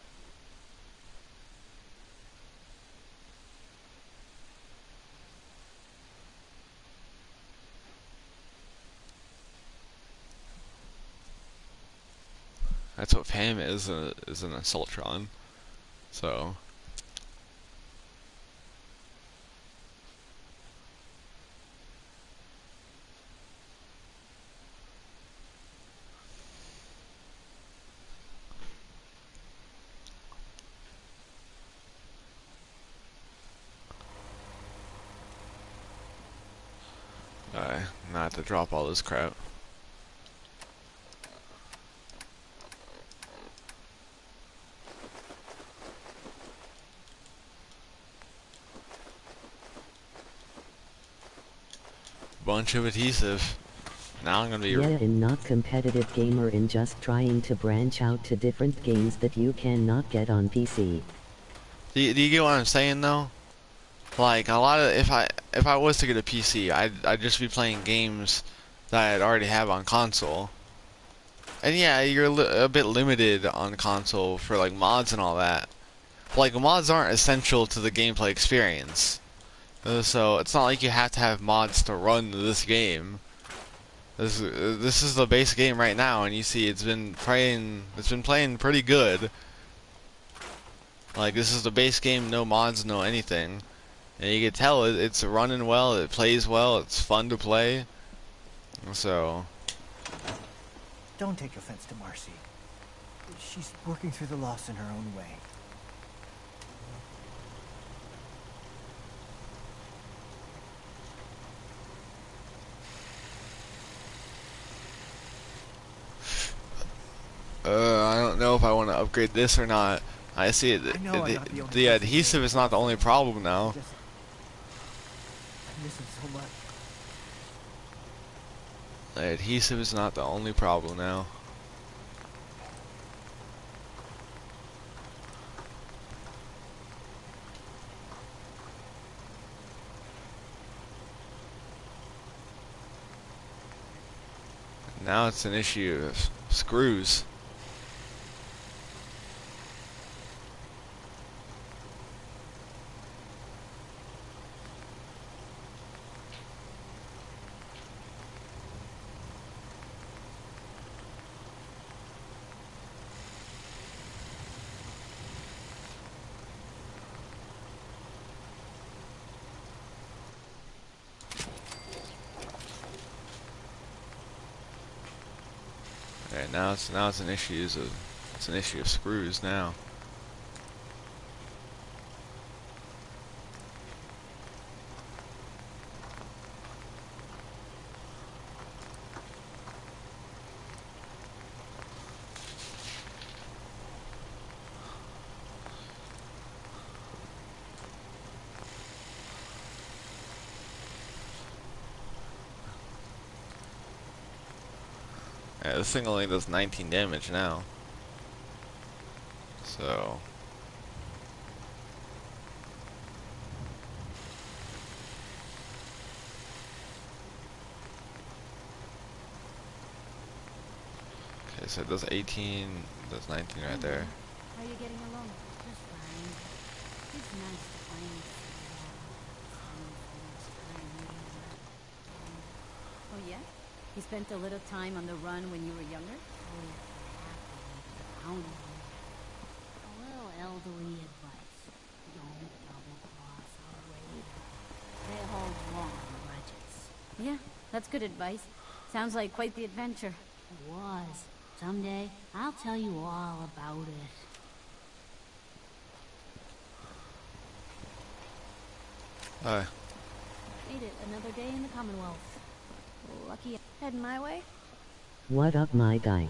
That's what Pam is an Assaultron. So. Alright, not to drop all this crap. Bunch of adhesive. Now I'm gonna be. Yeah, and not competitive gamer and just trying to branch out to different games that you cannot get on PC. Do you get what I'm saying though? Like a lot of if I was to get a PC, I'd just be playing games that I'd already have on console. And yeah, you're a bit limited on console for like mods and all that. Like mods aren't essential to the gameplay experience. So it's not like you have to have mods to run this game. This is the base game right now, and you see it's been playing pretty good. Like this is the base game, no mods, no anything, and you can tell it's running well, it plays well, it's fun to play. So don't take offense to Marcy. She's working through the loss in her own way. I don't know if I want to upgrade this or not. I see it. The adhesive is not the only problem now. I miss him so much. The adhesive is not the only problem now. Now it's an issue of screws. Okay, now it's an issue of screws now. Yeah, this thing only does 19 damage now. So okay, so it does 18, does 19 right there. How are you getting along? Just fine. It's nice to finally Oh yeah? You spent a little time on the run when you were younger? A little elderly advice. Don't double-cross our raiders. They hold long grudges. Yeah, that's good advice. Sounds like quite the adventure. It was. Someday, I'll tell you all about it. Hi. Made it another day in the Commonwealth. Lucky. Heading my way? What up, my guy?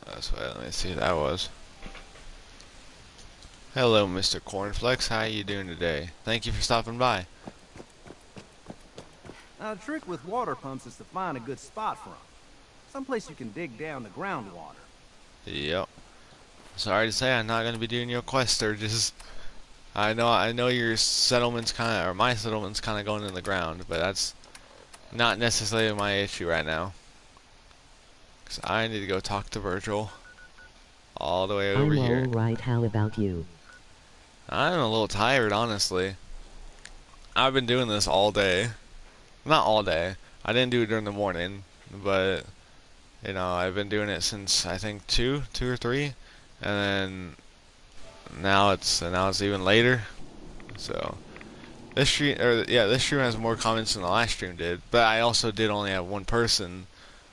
That's why. Let me see who that was. Hello, Mr. Cornflakes. How you doing today? Thank you for stopping by. Now, the trick with water pumps is to find a good spot for them. Someplace you can dig down the groundwater. Yep. Sorry to say, I'm not gonna be doing your quest, Sturgis. I know your settlement's kinda, or my settlement's kinda going in the ground, but that's not necessarily my issue right now. Cause I need to go talk to Virgil. All the way over here. I'm alright, how about you? I'm a little tired, honestly. I've been doing this all day. Not all day. I didn't do it during the morning, but You know, I've been doing it since I think two or three, and then now it's even later. So this stream, this stream has more comments than the last stream did. But I also did only have one person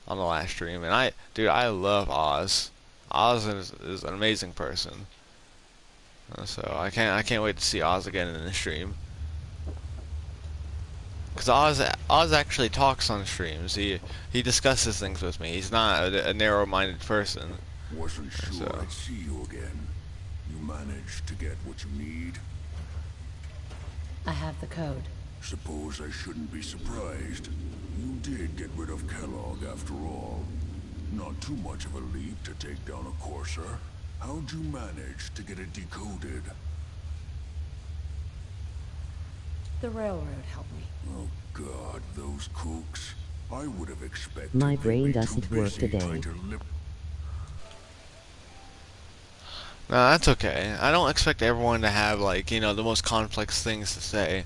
on the last stream, and I love Oz. Oz is an amazing person. So I can't wait to see Oz again in the stream. Cause Oz actually talks on streams. He discusses things with me. He's not a narrow-minded person. Wasn't sure I'd see you again. You managed to get what you need? I have the code. Suppose I shouldn't be surprised. You did get rid of Kellogg after all. Not too much of a leap to take down a Courser. How'd you manage to get it decoded? The railroad helped me. Oh God, those kooks. I would have expected My they'd brain be doesn't too work busy today. trying to No, that's okay. I don't expect everyone to have the most complex things to say,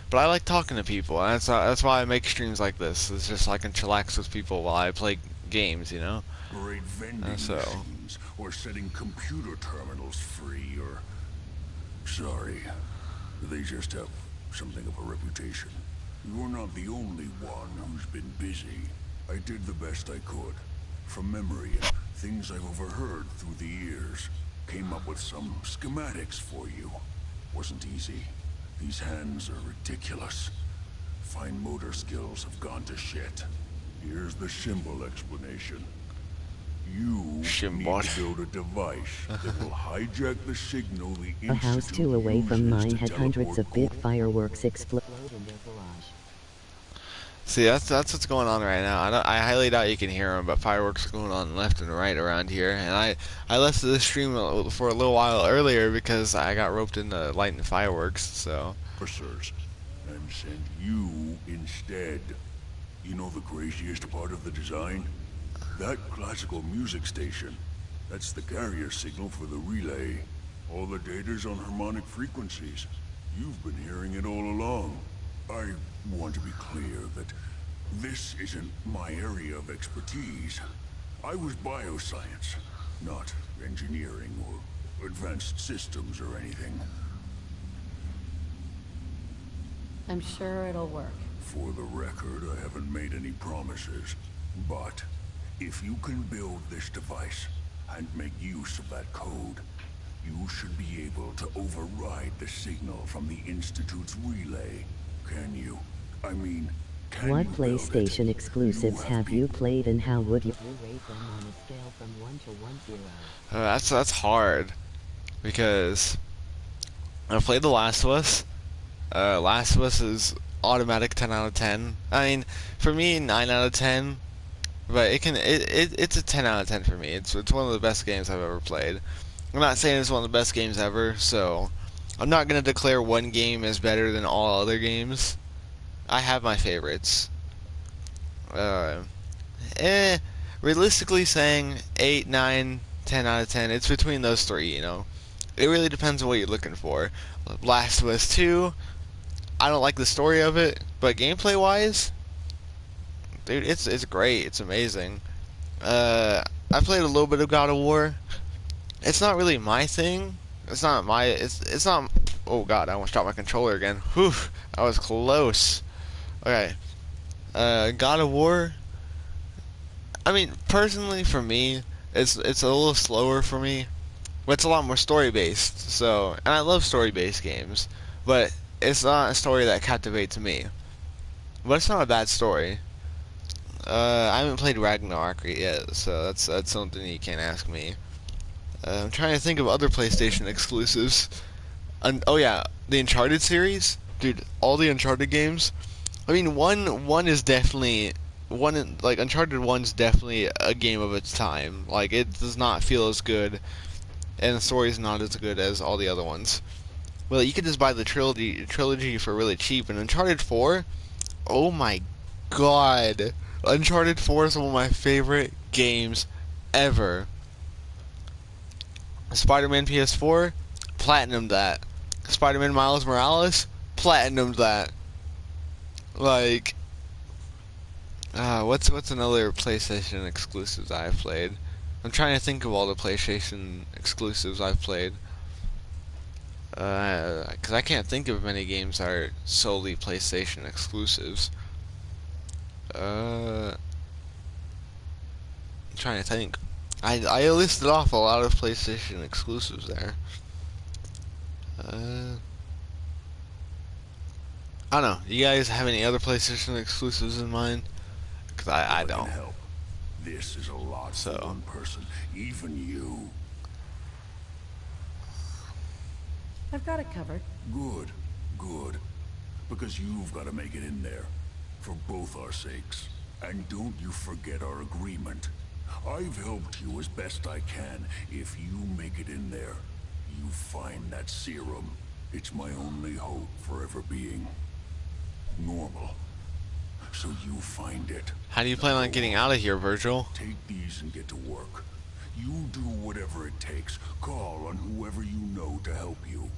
but I like talking to people, and that's why I make streams like this. It's just so I can chillax with people while I play games, you know. Great vending machines, or setting computer terminals free, or... Sorry. They just have something of a reputation. You're not the only one who's been busy. I did the best I could. From memory and things I've overheard through the years. Came up with some schematics for you. Wasn't easy. These hands are ridiculous. Fine motor skills have gone to shit. Here's the symbol explanation. You need to build a device that will hijack the signal the A house 2 away from mine had hundreds of big fireworks explode in their garage. See, that's what's going on right now. I highly doubt you can hear them, but fireworks are going on left and right around here. And I left this stream for a little while earlier because I got roped into lighting fireworks. So. And send you instead. You know the craziest part of the design? That classical music station. That's the carrier signal for the relay. All the data's on harmonic frequencies. You've been hearing it all along. I want to be clear that this isn't my area of expertise. I was bioscience, not engineering or advanced systems or anything. I'm sure it'll work. For the record, I haven't made any promises, but if you can build this device and make use of that code, you should be able to override the signal from the Institute's relay. Can you? I mean, can What you build it? PlayStation exclusives have you played and how would you rate them on a scale from 1 to 10? That's hard because I played The Last of Us. Last of Us is automatic 10 out of 10. I mean, for me, 9 out of 10. But it's a 10 out of 10 for me. It's one of the best games I've ever played. I'm not saying it's one of the best games ever, so I'm not gonna declare one game as better than all other games. I have my favorites. Realistically saying 8, 9, 10 out of 10. It's between those three, you know. It really depends on what you're looking for. Last of Us 2, I don't like the story of it, but gameplay-wise, dude, it's great. It's amazing. I played a little bit of God of War. It's not really my thing. It's not. Oh God, I almost dropped my controller again. Whew, I was close. Okay. God of War. I mean, personally, for me, it's a little slower for me, but it's a lot more story based. So, and I love story based games, but it's not a story that captivates me. But it's not a bad story. I haven't played Ragnarok yet, so that's something you can't ask me. I'm trying to think of other PlayStation exclusives. Oh yeah, the Uncharted series, dude. All the Uncharted games. I mean, one is definitely Uncharted 1's definitely a game of its time. Like, it does not feel as good, and the story's not as good as all the other ones. Well, you could just buy the trilogy for really cheap. And Uncharted 4, oh my God, Uncharted 4 is one of my favorite games ever. Spider-Man PS4, platinumed that. Spider-Man Miles Morales, platinumed that. Like, What's another PlayStation exclusives I've played? I'm trying to think of all the PlayStation exclusives I've played. Because I can't think of many games that are solely PlayStation exclusives. I'm trying to think. I listed off a lot of PlayStation exclusives there. I don't know. You guys have any other PlayStation exclusives in mind? Because I don't. Help. This is a lot for one person, even you. I've got it covered. Good, good. Because you've got to make it in there. For both our sakes. And don't you forget our agreement. I've helped you as best I can. If you make it in there, you find that serum. It's my only hope for ever being normal. So you find it. How do you plan on getting out of here, Virgil? Take these and get to work. You do whatever it takes. Call on whoever you know to help you.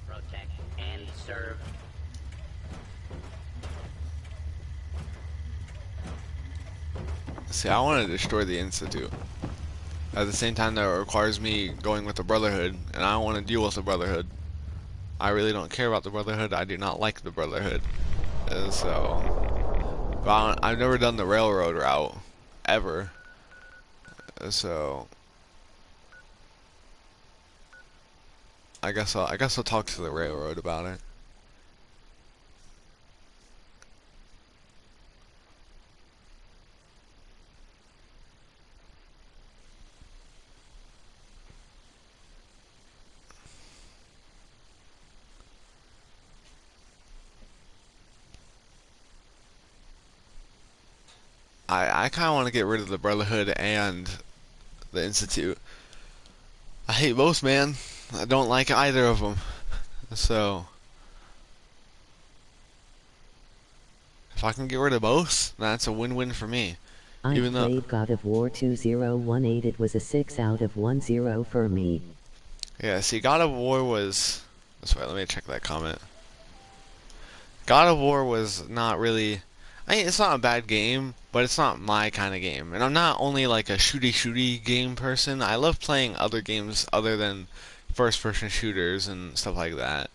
Protect and serve. See, I want to destroy the Institute. At the same time, that requires me going with the Brotherhood, and I don't want to deal with the Brotherhood. I really don't care about the Brotherhood. I do not like the Brotherhood. And so, but I've never done the railroad route, ever. So, I guess I'll talk to the railroad about it. I kind of want to get rid of the Brotherhood and the Institute. I hate both, man. I don't like either of them. So, if I can get rid of both, that's a win-win for me. I played God of War 2018. It was a 6 out of 10 for me. Yeah, see, God of War was... Sorry, let me check that comment. God of War was not really... I mean, it's not a bad game, but it's not my kind of game. And I'm not only like a shooty game person. I love playing other games other than first-person shooters and stuff like that.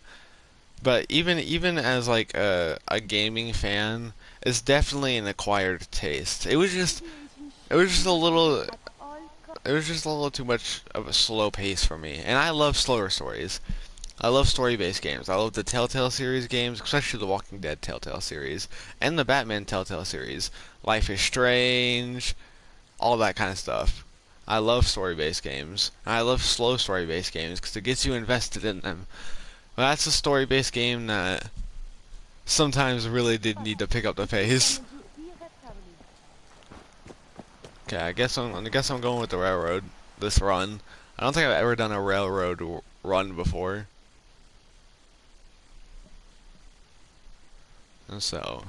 But even as like a gaming fan, it's definitely an acquired taste. It was just a little too much of a slow pace for me. And I love slower stories. I love story-based games. I love the Telltale series games, especially the Walking Dead Telltale series, and the Batman Telltale series. Life is Strange, all that kind of stuff. I love story-based games. And I love slow story-based games because it gets you invested in them. But that's a story-based game that sometimes really did need to pick up the pace. Okay, I guess I'm going with the railroad this run. I don't think I've ever done a railroad run before. And so,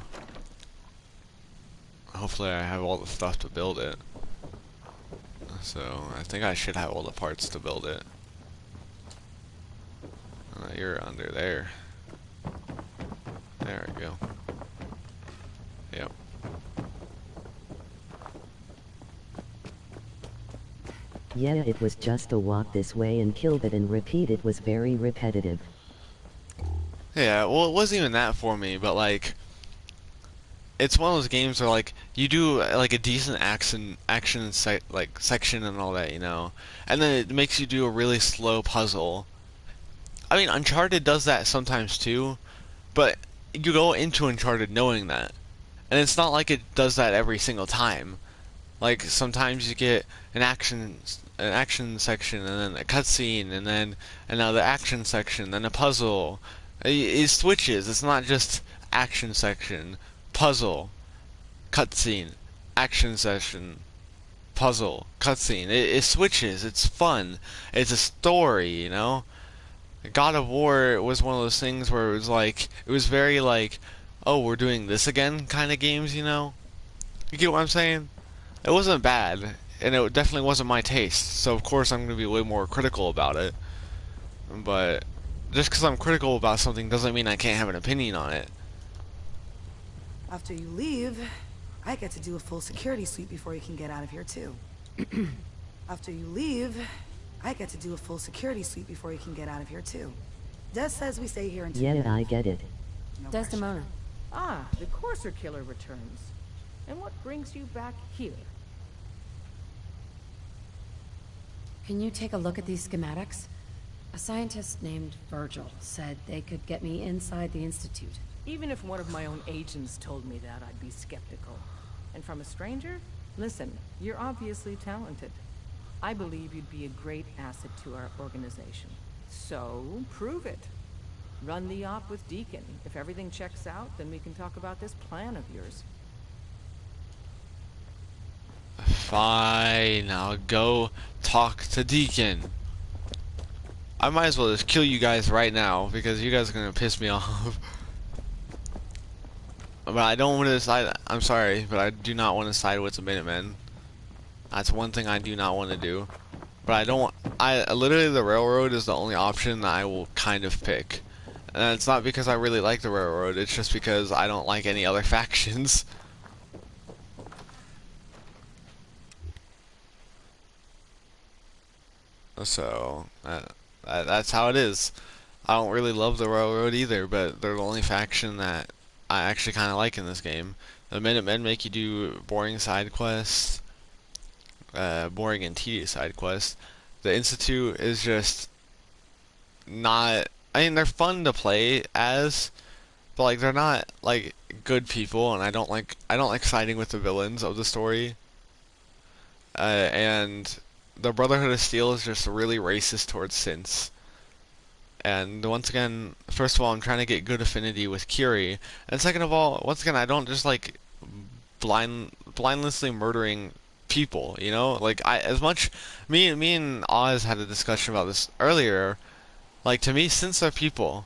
hopefully I have all the stuff to build it. So, I think I should have all the parts to build it. You're under there. There we go. Yep. Yeah, it was just a walk this way and kill it and repeat. It was very repetitive. Yeah, well, it wasn't even that for me, but like, it's one of those games where like you do like a decent action section and all that, you know, and then it makes you do a really slow puzzle. I mean, Uncharted does that sometimes too, but you go into Uncharted knowing that, and it's not like it does that every single time. Like sometimes you get an action section, and then a cutscene, and then another action section, then a puzzle. It switches. It's not just action section, puzzle, cutscene, action section, puzzle, cutscene. It switches. It's fun. It's a story, you know. God of War was one of those things where it was very like, oh, we're doing this again kind of games, you know. You get what I'm saying? It wasn't bad, and it definitely wasn't my taste. So of course I'm gonna be way more critical about it. But just because I'm critical about something doesn't mean I can't have an opinion on it. After you leave, I get to do a full security sweep before you can get out of here, too. After you leave, I get to do a full security sweep before you can get out of here, too. Des says we stay here until... Yeah, I get it. No Desdemona. Ah, the Courser Killer returns. And what brings you back here? Can you take a look at these schematics? A scientist named Virgil said they could get me inside the Institute. Even if one of my own agents told me that, I'd be skeptical. And from a stranger? Listen, you're obviously talented. I believe you'd be a great asset to our organization. So, prove it. Run the op with Deacon. If everything checks out, then we can talk about this plan of yours. Fine, I'll go talk to Deacon. I might as well just kill you guys right now because you guys are gonna piss me off. But I don't want to side. I'm sorry, but I do not want to side with the Minutemen. That's one thing I do not want to do. But I don't. Literally the railroad is the only option that I will kind of pick, and it's not because I really like the railroad. It's just because I don't like any other factions. So that's how it is. I don't really love the railroad either, but they're the only faction that I actually kind of like in this game. The Minutemen make you do boring side quests, boring and tedious side quests. The Institute is just not. I mean, they're fun to play as, but like they're not like good people, and I don't like siding with the villains of the story. And the Brotherhood of Steel is just really racist towards synths. And once again, first of all, I'm trying to get good affinity with Curie, and second of all, once again, I don't just like blindlessly murdering people, you know? Like me and Oz had a discussion about this earlier. Like, to me, synths are people.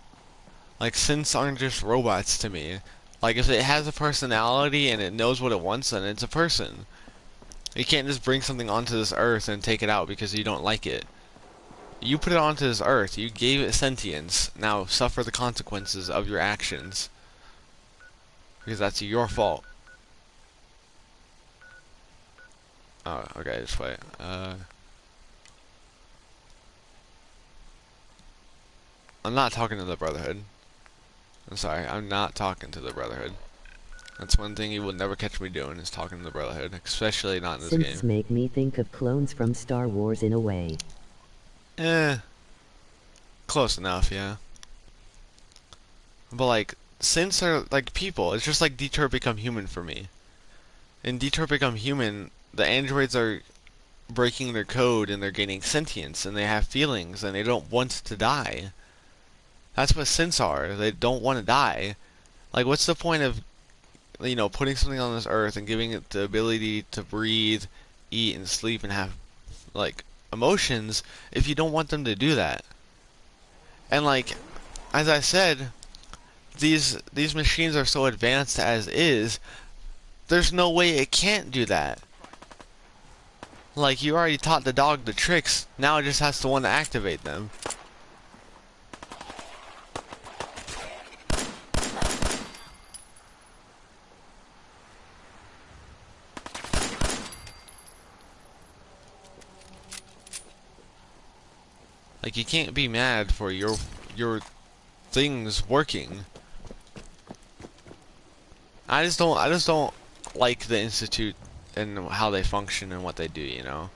Like, synths aren't just robots to me. Like, if it has a personality and it knows what it wants, then it's a person. You can't just bring something onto this earth and take it out because you don't like it. You put it onto this earth, you gave it sentience, now suffer the consequences of your actions. Because that's your fault. Oh, okay, just wait. I'm not talking to the Brotherhood. I'm sorry, I'm not talking to the Brotherhood. That's one thing you will never catch me doing, is talking to the Brotherhood, especially not in this game. Synths make me think of clones from Star Wars in a way. Close enough, yeah. But like, synths are like people. It's just like Detroit Become Human for me. In Detroit Become Human, the androids are breaking their code and they're gaining sentience and they have feelings and they don't want to die. That's what synths are. They don't want to die. Like, what's the point of, you know, putting something on this earth and giving it the ability to breathe, eat, and sleep and have, like, emotions if you don't want them to do that? And like, as I said, these machines are so advanced as is, there's no way it can't do that. Like, you already taught the dog the tricks, now it just has to want to activate them. Like, you can't be mad for your things working. I just don't like the Institute and how they function and what they do, you know.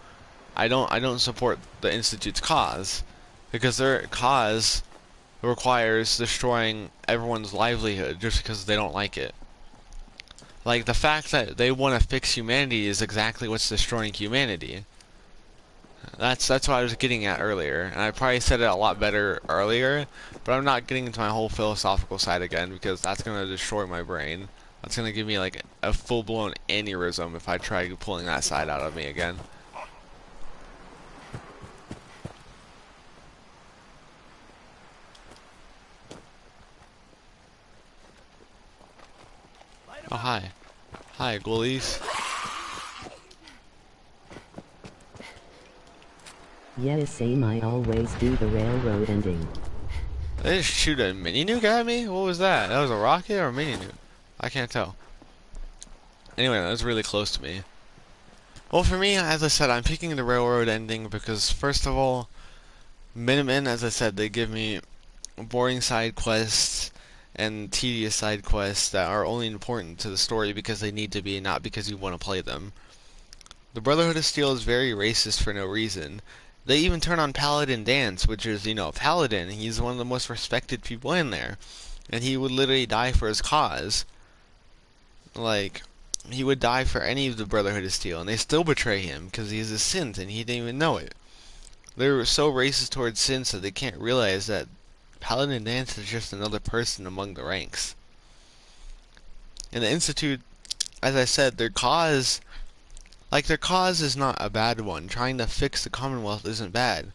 I don't support the Institute's cause, because their cause requires destroying everyone's livelihood just because they don't like it. Like, the fact that they want to fix humanity is exactly what's destroying humanity. That's what I was getting at earlier, and I probably said it a lot better earlier, but I'm not getting into my whole philosophical side again because that's gonna destroy my brain. That's gonna give me like a full-blown aneurysm if I try pulling that side out of me again. Oh, hi. Hi, ghoulies. Yeah, same, I always do the railroad ending. They just shoot a mini nuke at me? What was that? That was a rocket or a mini nuke? I can't tell. Anyway, that was really close to me. Well, for me, as I said, I'm picking the railroad ending because, first of all, Minutemen, as I said, they give me boring side quests and tedious side quests that are only important to the story because they need to be, not because you want to play them. The Brotherhood of Steel is very racist for no reason. They even turn on Paladin Dance, which is, Paladin. He's one of the most respected people in there. And he would literally die for his cause. Like, he would die for any of the Brotherhood of Steel, and they still betray him because he's a synth and he didn't even know it. They're so racist towards synths that they can't realize that Paladin Dance is just another person among the ranks. And the Institute, as I said, their cause is not a bad one. Trying to fix the Commonwealth isn't bad.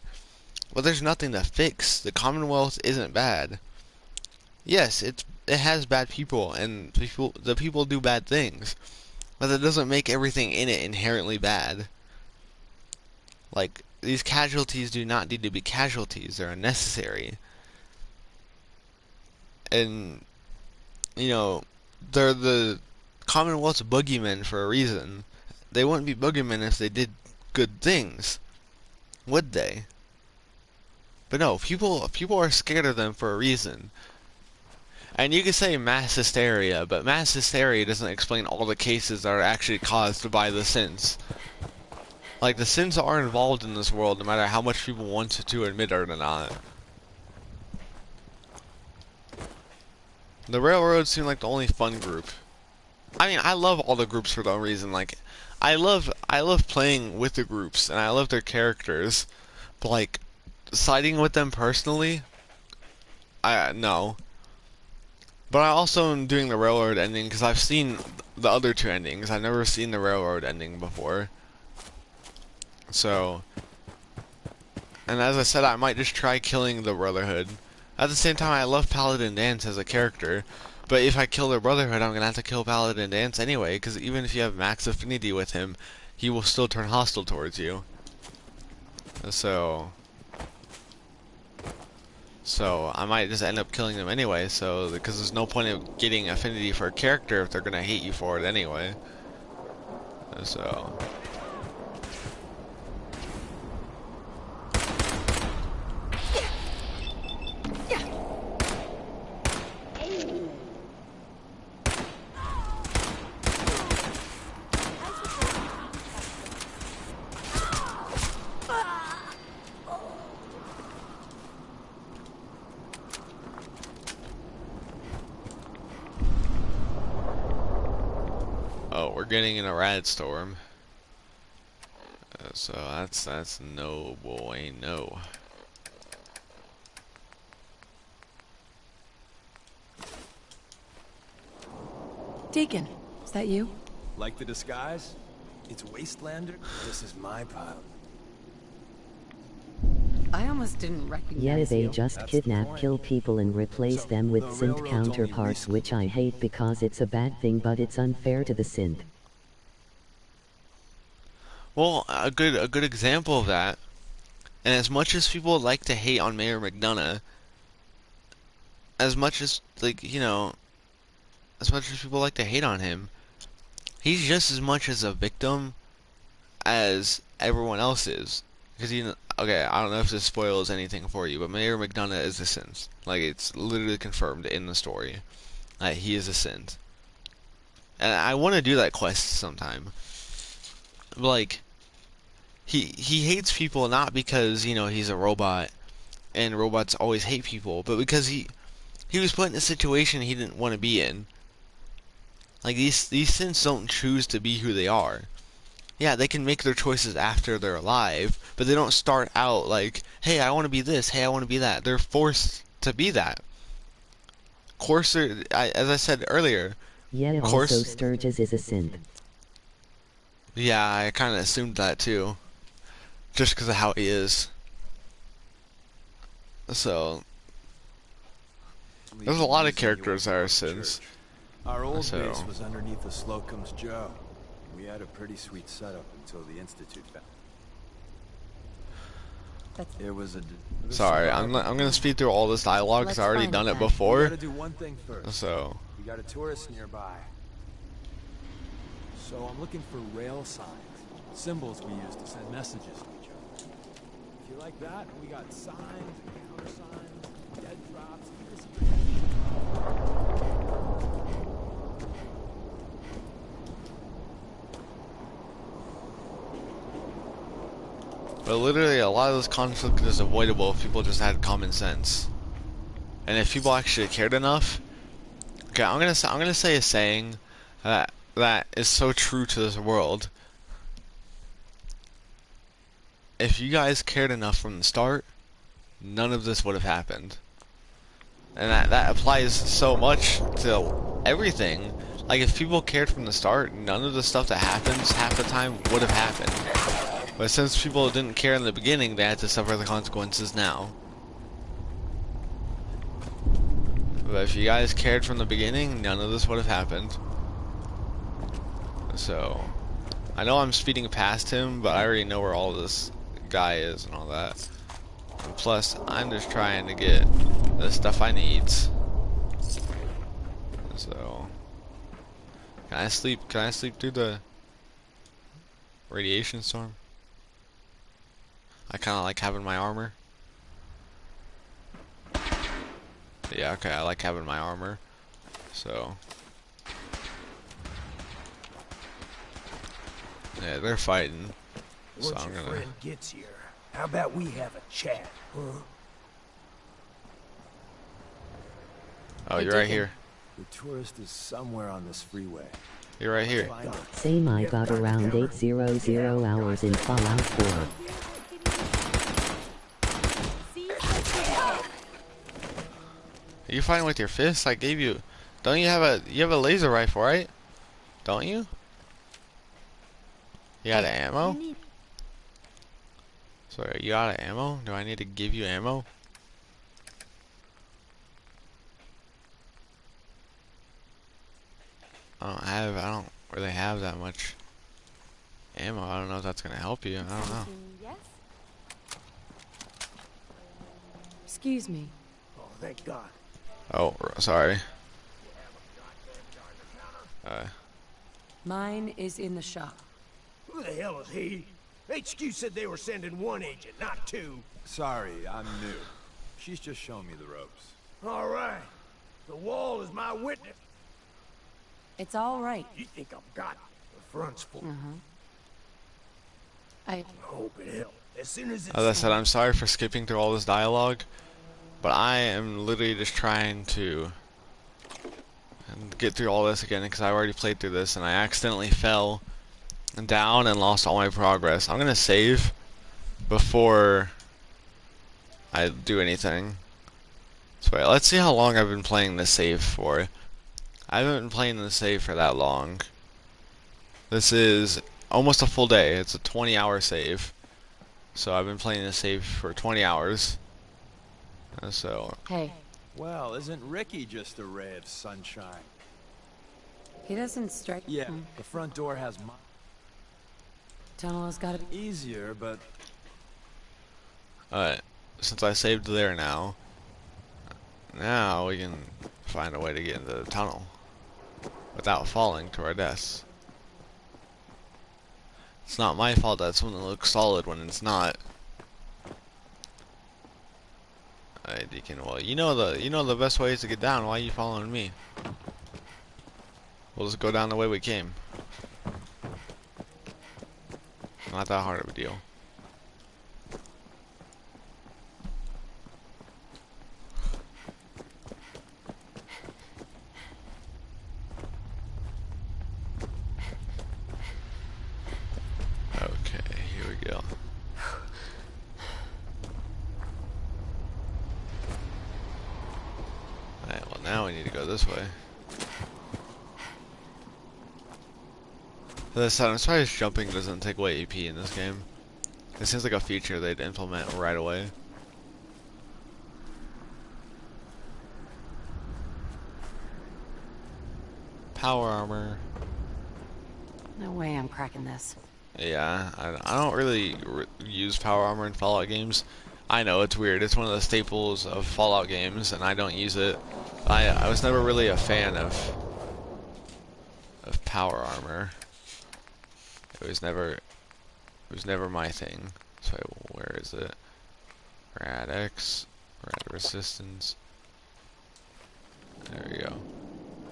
Well, there's nothing to fix. The Commonwealth isn't bad. Yes, it has bad people, and the people do bad things. But that doesn't make everything in it inherently bad. Like, these casualties do not need to be casualties. They're unnecessary. And, they're the Commonwealth's boogeymen for a reason. They wouldn't be boogeymen if they did good things, would they? But no, people are scared of them for a reason. And you could say mass hysteria, but mass hysteria doesn't explain all the cases that are actually caused by the synths. Like, the synths are involved in this world no matter how much people want to admit it or not. The Railroads seem like the only fun group. I mean, I love all the groups for no reason. Like, I love playing with the groups, and I love their characters. But, like, siding with them personally, no. But I also am doing the Railroad ending because I've seen the other two endings. I've never seen the Railroad ending before. So, and as I said, I might just try killing the Brotherhood. At the same time, I love Paladin Dance as a character. But if I kill the Brotherhood, I'm going to have to kill Paladin Dance anyway, because even if you have max affinity with him, he will still turn hostile towards you. So I might just end up killing them anyway, because there's no point of getting affinity for a character if they're going to hate you for it anyway. So... Oh, we're getting in a rad storm. So that's no boy, no. Deacon, is that you? Like the disguise? It's Wastelander. This is my pilot. I almost didn't recognize Yeah, they you. just kidnap, kill people and replace them with synth counterparts, which I hate because it's a bad thing, but it's unfair to the synth. Well, a good example of that, and as much as people like to hate on Mayor McDonough, as much as as much as people like to hate on him, he's just as much as a victim as everyone else is. Because okay, I don't know if this spoils anything for you, but Mayor McDonough is a synth. Like, it's literally confirmed in the story. He is a synth. And I want to do that quest sometime. But, like, he hates people not because, he's a robot, and robots always hate people, but because he was put in a situation he didn't want to be in. Like, these synths don't choose to be who they are. Yeah, they can make their choices after they're alive, but they don't start out like, hey, I want to be this, hey, I want to be that. They're forced to be that. Courser, as I said earlier... Yeah, also Sturgis is a synth. Yeah, I kind of assumed that too. Just because of how he is. So... there's a lot of characters that are synths. Our old base was underneath the Slocum's Joe. We had a pretty sweet setup until the Institute found. It was a... Sorry, I'm gonna speed through all this dialogue because I've already done it before. We gotta do one thing first. So... we got a tourist nearby. So I'm looking for rail signs, symbols we use to send messages to each other. If you like that, we got signs and countersigns, dead drops, But literally, a lot of this conflict is avoidable if people just had common sense, and if people actually cared enough. Okay, I'm gonna say a saying that is so true to this world. If you guys cared enough from the start, none of this would have happened. And that applies so much to everything. Like, if people cared from the start, none of the stuff that happens half the time would have happened. But since people didn't care in the beginning, they had to suffer the consequences now. But if you guys cared from the beginning, none of this would have happened. So, I know I'm speeding past him, but I already know where all this guy is and all that. And plus, I'm just trying to get the stuff I need. So, can I sleep through the radiation storm? I kinda like having my armor. Yeah, okay, I like having my armor. So, yeah, they're fighting. So Once I'm your gonna. friend gets here, how about we have a chat, huh? Oh, you're right here. The tourist is somewhere on this freeway. You're right here. Same, I got around 800 hours in Fallout 4. Are you fighting with your fists? I gave you. Don't you have a laser rifle, right? Don't you? You got ammo? Sorry, you out of ammo? Do I need to give you ammo? I don't really have that much ammo. I don't know if that's gonna help you. I don't know. Excuse me. Oh, thank God. Oh, sorry. Mine is in the shop. Who the hell is he? HQ said they were sending one agent, not two. Sorry, I'm new. She's just showing me the ropes. All right. The wall is my witness. It's all right. You think I've got it? The front's full. I hope it helps. As soon as it's As I said, I'm sorry for skipping through all this dialogue, but I am literally just trying to get through all this again because I already played through this and I accidentally fell down and lost all my progress. I'm gonna save before I do anything. So wait, let's see how long I've been playing this save for. I haven't been playing this save for that long. This is almost a full day. It's a 20-hour save. So I've been playing this save for 20 hours. So. Hey. Well, isn't Ricky just a ray of sunshine? He doesn't strike. Yeah, the front door has my tunnel has got to be easier, but. Alright, since I saved there now we can find a way to get into the tunnel without falling to our deaths. It's not my fault that something looks solid when it's not. Alright, Deacon, well, you know the best ways to get down. Why are you following me? We'll just go down the way we came. Not that hard of a deal. Okay, here we go. Alright, well now we need to go this way. I'm surprised jumping doesn't take away AP in this game. It seems like a feature they'd implement right away. Power armor. No way I'm cracking this. Yeah, I don't really use power armor in Fallout games. I know it's weird. It's one of the staples of Fallout games, and I don't use it. I was never really a fan of power armor. It was never my thing. So where is it? Rad X, Rad Resistance. There we go.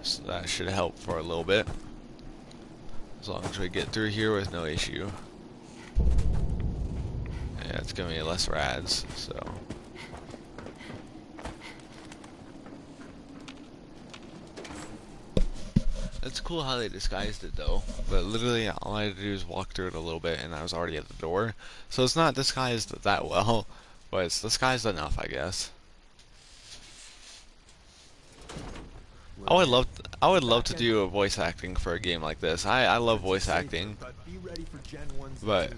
So that should help for a little bit. As long as we get through here with no issue. Yeah, it's gonna be less rads, so. It's cool how they disguised it though, but literally all I had to do is walk through it a little bit and I was already at the door. So it's not disguised that well, but it's disguised enough, I guess. I would love to do a voice acting for a game like this. I love voice acting, but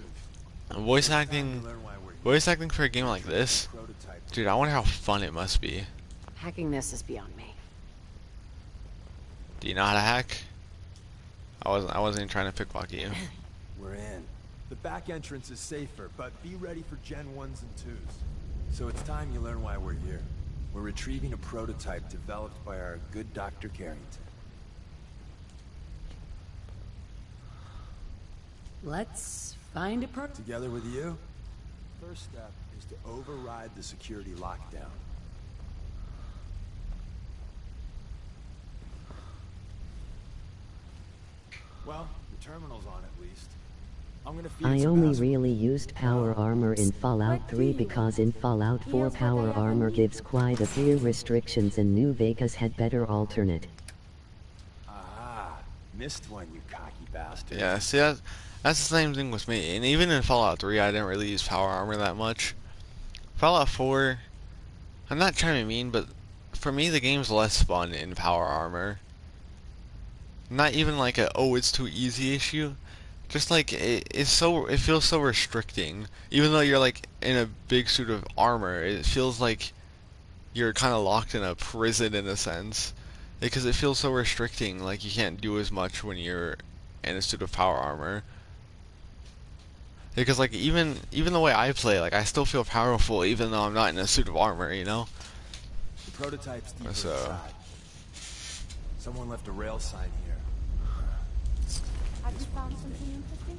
voice acting for a game like this, dude, I wonder how fun it must be. Hacking this is beyond me. Do you know how to hack? I wasn't even trying to pickpocket you. We're in. The back entrance is safer, but be ready for Gen 1s and 2s. So it's time you learn why we're here. We're retrieving a prototype developed by our good Dr. Carrington. Let's find a Together with you, first step is to override the security lockdown. Well, the terminal's on at least. I'm gonna feed I some only passwords. really used power armor in Fallout 3 because in Fallout 4 power armor gives quite a few restrictions and New Vegas had better alternate. Ah, missed one, you cocky bastard. Yeah, see that's the same thing with me. And even in Fallout 3, I didn't really use power armor that much. Fallout 4, I'm not trying to be mean, but for me the game's less fun in power armor. Not even like a oh it's too easy issue. Just like it feels so restricting. Even though you're like in a big suit of armor, it feels like you're kind of locked in a prison in a sense, because it feels so restricting. Like you can't do as much when you're in a suit of power armor. Because like even the way I play, like I still feel powerful even though I'm not in a suit of armor, you know. The prototype's deeper So. inside. Someone left a rail sign here. Have you found something interesting?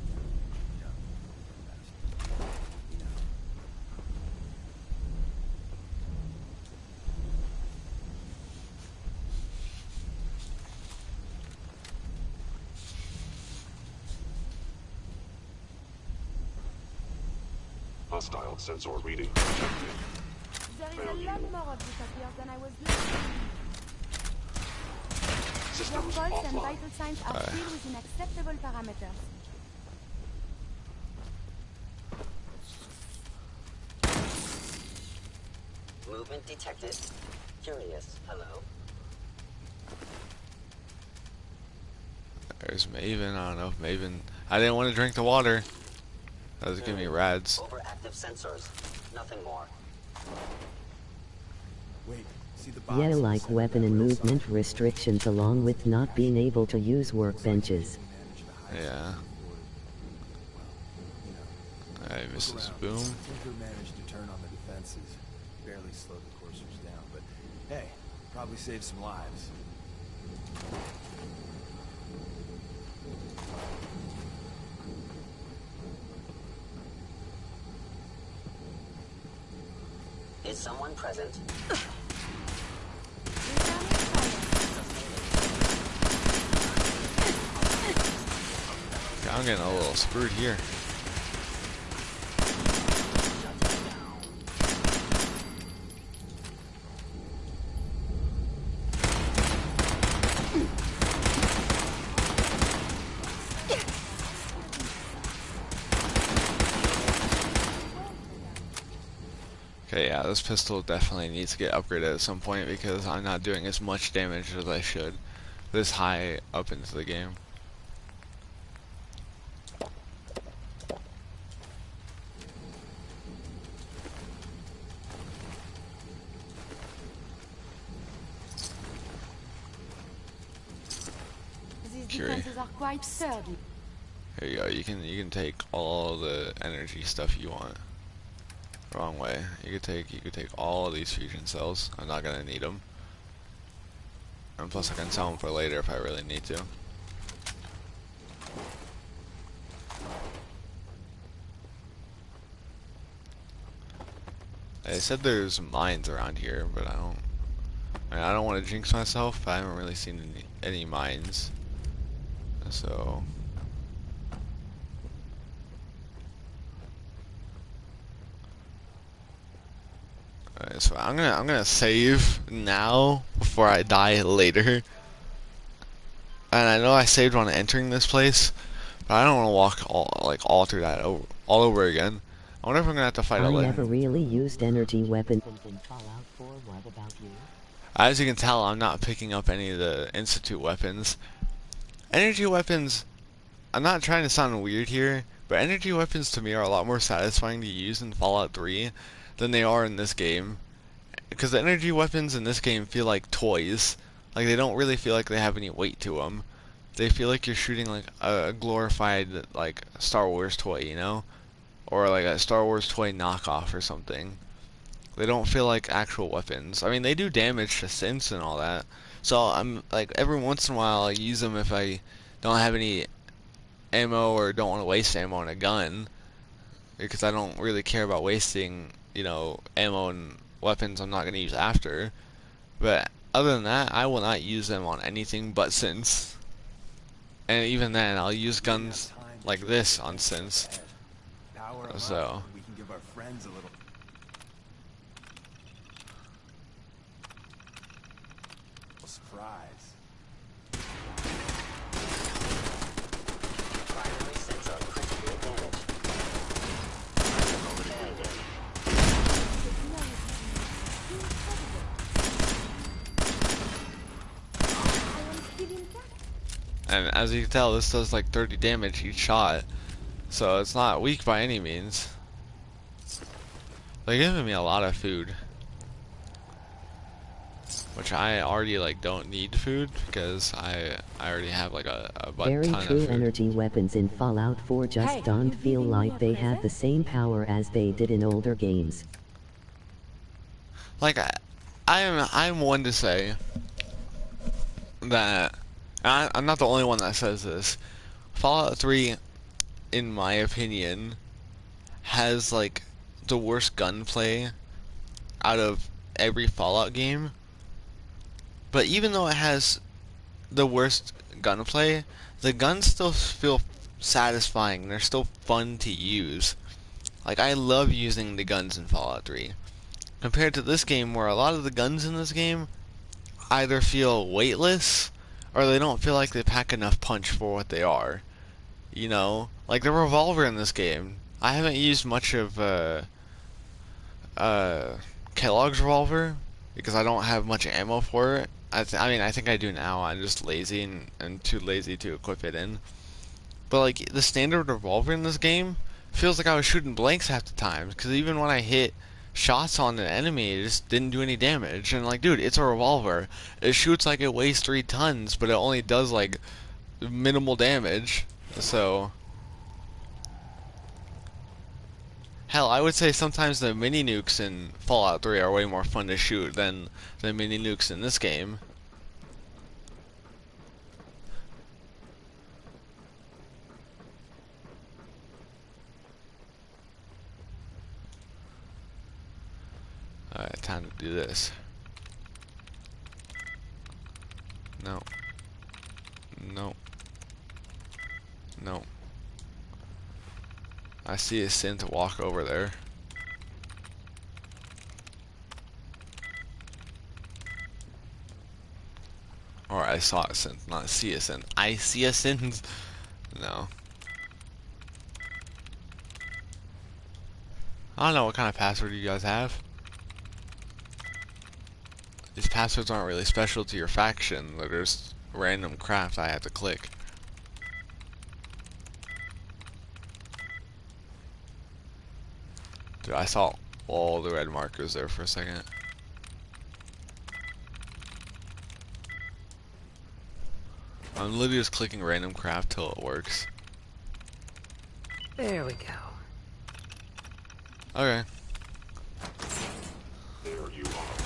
Hostile sensor reading. There is a lot more of this up here than I was looking. Your pulse and vital signs are still within acceptable parameters. Movement detected. Curious. Hello? There's Maven. I don't know if Maven. I didn't want to drink the water. That was giving me rads. Overactive sensors. Nothing more. Wait, see the Yeah, like weapon and movement restrictions along with not being able to use workbenches. Yeah. Hey, Mrs. Boom. Tinker managed to turn on the defenses. Barely slowed the coursers down, but hey, probably saved some lives. Is someone present? I'm getting a little screwed here. Okay, yeah, this pistol definitely needs to get upgraded at some point because I'm not doing as much damage as I should this high up into the game. These defenses are quite absurd. Here you go. You can take all the energy stuff you want. Wrong way. You could take all of these fusion cells. I'm not gonna need them. And plus I can sell them for later if I really need to. said there's mines around here, but I don't want to jinx myself, but I haven't really seen any mines. So alright, so I'm gonna save now before I die later. And I know I saved on entering this place, but I don't want to walk all through that all over again. I wonder if I'm gonna have to fight a I legend. never really used energy weapons in Fallout 4. What about you? As you can tell, I'm not picking up any of the Institute weapons. Energy weapons, I'm not trying to sound weird here, but energy weapons to me are a lot more satisfying to use in Fallout 3 than they are in this game. Because the energy weapons in this game feel like toys. Like, they don't really feel like they have any weight to them. They feel like you're shooting like a glorified like Star Wars toy, you know? Or like a Star Wars toy knockoff or something. They don't feel like actual weapons. I mean, they do damage to synths and all that. So I'm like, every once in a while I use them if I don't have any ammo or don't want to waste ammo on a gun. Because I don't really care about wasting, you know, ammo and weapons I'm not going to use after. But other than that, I will not use them on anything but synths. And even then, I'll use guns like this on synths. So we can give our friends a little surprise. Primary sensor critically damaged. and as you can tell, this does like 30 damage each shot. So it's not weak by any means. They're giving me a lot of food. Which I already like don't need food because I already have like a Very ton true. of food. Energy weapons in Fallout 4 just don't feel like they have the same power as they did in older games. Like I'm one to say that I'm not the only one that says this. Fallout 3, in my opinion, has like the worst gunplay out of every Fallout game. But even though it has the worst gunplay, the guns still feel satisfying. They're still fun to use. Like, I love using the guns in Fallout 3. Compared to this game, where a lot of the guns in this game either feel weightless, or they don't feel like they pack enough punch for what they are. You know? Like the revolver in this game. I haven't used much of, Kellogg's revolver, because I don't have much ammo for it. I mean, I think I do now. I'm just lazy and too lazy to equip it in. But like the standard revolver in this game feels like I was shooting blanks half the time. Because even when I hit shots on an enemy, it just didn't do any damage. And like, dude, it's a revolver. It shoots like it weighs 3 tons, but it only does like minimal damage. So hell, I would say sometimes the mini nukes in Fallout 3 are way more fun to shoot than the mini nukes in this game. Alright, time to do this. No. No. No. I see a synth walk over there. Or I saw a synth, not see a synth. I see a synth. No. I don't know what kind of password you guys have. These passwords aren't really special to your faction. They're just random crap I have to click. Dude, I saw all the red markers there for a second. I'm literally just clicking random crap till it works. There we go. Okay. There you are.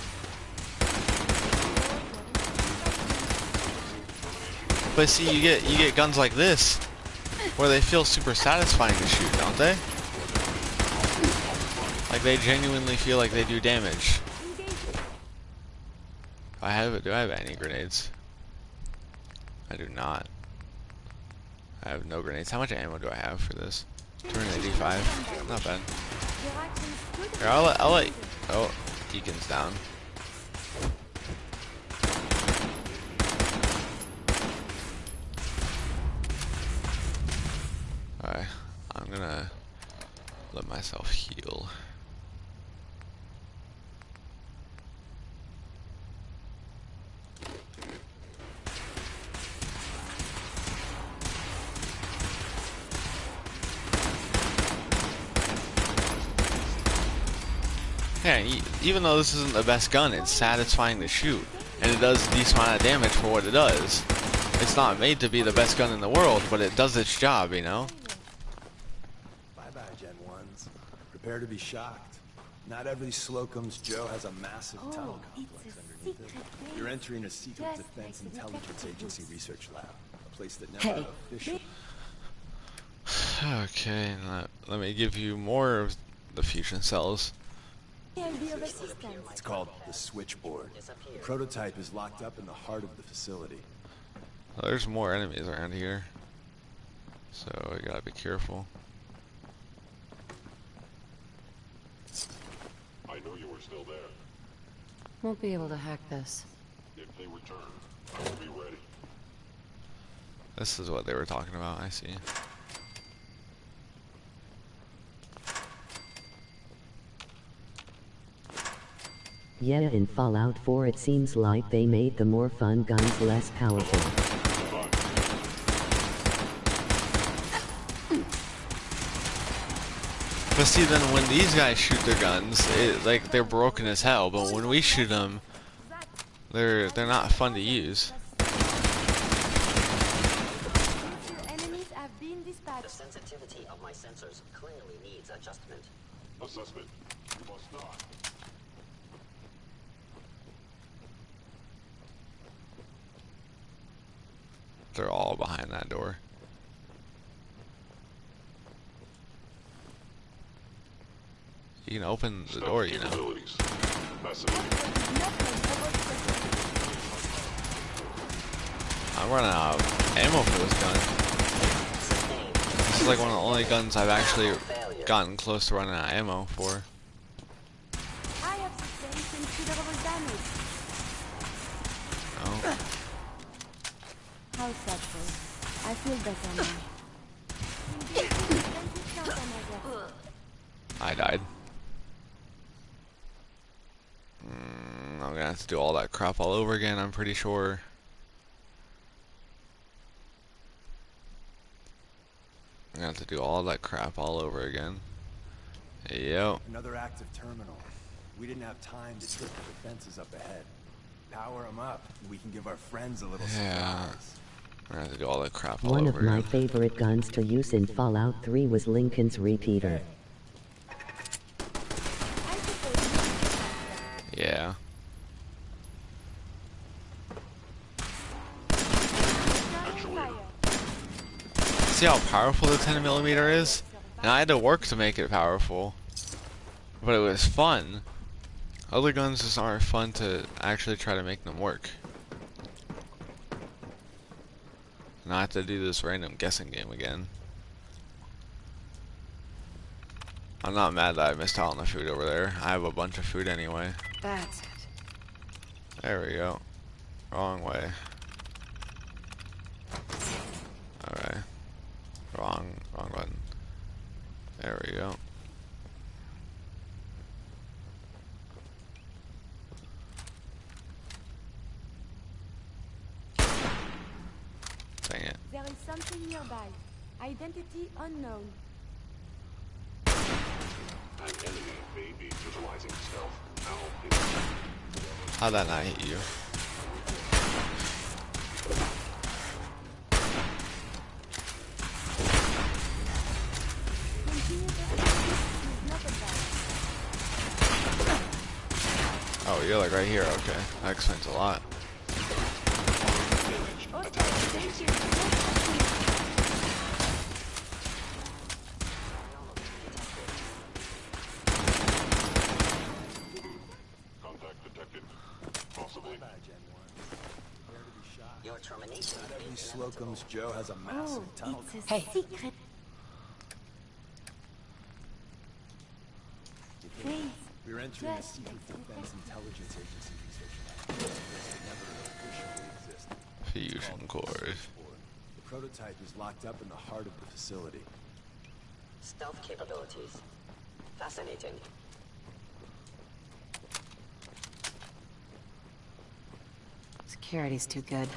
But see, you get guns like this, where they feel super satisfying to shoot, don't they? Like they genuinely feel like they do damage. Do I have any grenades? I do not. I have no grenades. How much ammo do I have for this? 285. Not bad. Here, I'll let. Oh, Deacon's down. Alright, I'm gonna let myself heal. Yeah, even though this isn't the best gun, it's satisfying to shoot, and it does a decent amount of damage for what it does. It's not made to be the best gun in the world, but it does its job, you know? Bye-bye, Gen 1s. Prepare to be shocked. Not every Slocum's Joe has a massive tunnel complex underneath it. You're entering a secret Defense Intelligence Agency research lab, a place that never officially... Okay, let me give you more of the fusion cells. It's called the switchboard. The prototype is locked up in the heart of the facility. Well, there's more enemies around here, so we gotta be careful. I know you were still there. Won't be able to hack this. If they return, I'll be ready. This is what they were talking about, I see. Yeah, in Fallout 4 it seems like they made the more fun guns less powerful. But see, then when these guys shoot their guns, like they're broken as hell. But when we shoot them, they're not fun to use. The sensitivity of my sensors clearly needs adjustment. Assessment. You must not. They're all behind that door. You can open the door, you know. I'm running out of ammo for this gun. This is like one of the only guns I've actually gotten close to running out of ammo for. Oh. How thoughtful. I feel better now. I died. I'm gonna have to do all that crap all over again, I'm pretty sure. I'm gonna have to do all that crap all over again. Yep. Another active terminal. We didn't have time to check the defenses up ahead. Power them up, and we can give our friends a little surprise. I'm gonna have to do all that crap all One over of my again. favorite guns to use in Fallout 3 was Lincoln's repeater. Yeah. See how powerful the 10mm is? And I had to work to make it powerful. But it was fun. Other guns just aren't fun to actually try to make them work. Now I have to do this random guessing game again. I'm not mad that I missed out on the food over there. I have a bunch of food anyway. That's it. There we go. Wrong way. Alright. Wrong button. There we go. Dang it. There is something nearby. Identity unknown. An enemy may be utilizing stealth. How'd that not hit you? Oh, you're like right here. Okay, that explains a lot. Your termination Not every is Slocum's Joe has a massive tunnel. It's a secret. Please. We're entering a secret defense intelligence agency research lab. It never officially existed. Fusion cores. The prototype is locked up in the heart of the facility. stealth capabilities. Fascinating. Security's too good.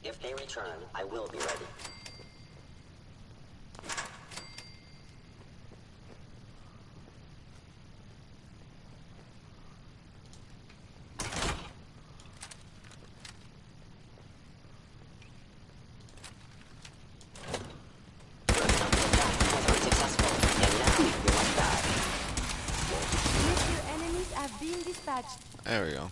If they return, I will be ready. There we go.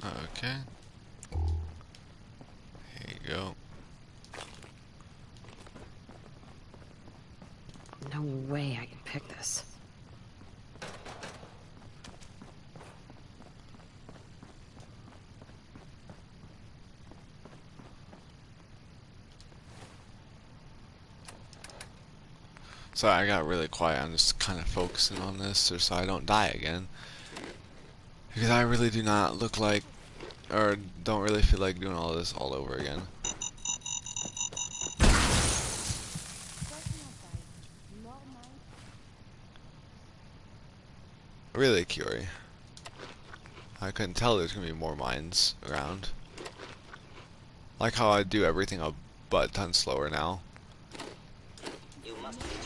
Okay. Here you go. No way I can pick this. Sorry, I got really quiet. I'm just kind of focusing on this so I don't die again. Because I really do not look like, or don't really feel like doing all this all over again. Really, Curie. I couldn't tell there's gonna be more mines around. Like how I do everything a butt ton slower now. You must be terminated.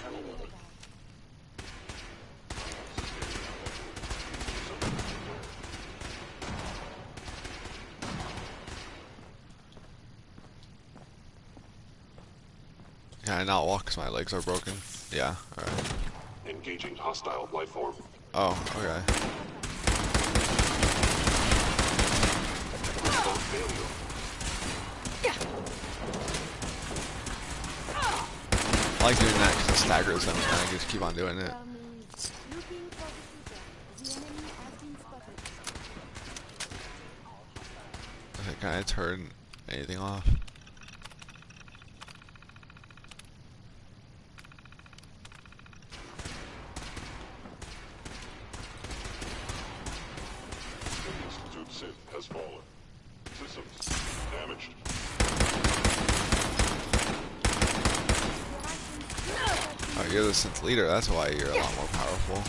Can I not walk because my legs are broken? Yeah, alright. Engaging hostile life form. Oh, okay. I like doing that because it staggers them and I just keep on doing it. Okay, can I turn anything off? Institute Synth has fallen. Systems damaged. Oh, you're the synth leader, that's why you're a lot more powerful.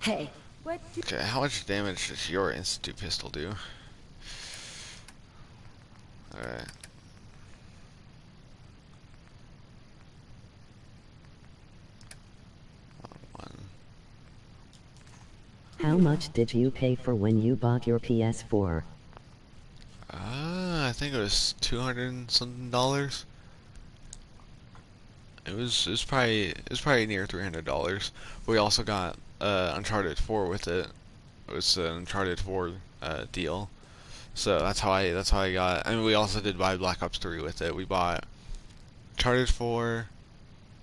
Hey. Okay, how much damage does your Institute pistol do? Alright. How much did you pay for when you bought your PS4? I think it was $200 something. It was probably near $300. We also got Uncharted 4 with it. It was an Uncharted 4 deal. So that's how I got. I mean, we also did buy Black Ops 3 with it. We bought Uncharted 4.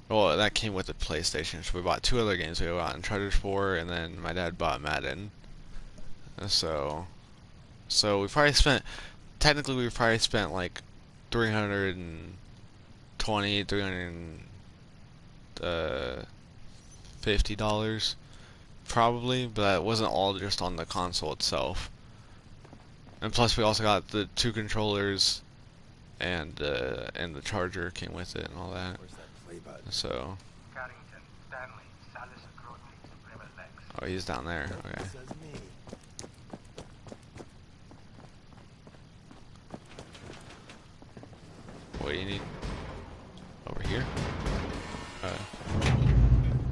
Well, that came with the PlayStation. So we bought two other games. We bought Uncharted 4, and then my dad bought Madden. So we probably spent. Technically, we probably spent like $350 probably, but it wasn't all just on the console itself. And plus, we also got the two controllers, and the charger came with it and all that. So. Oh, he's down there. Okay. What do you need? Over here?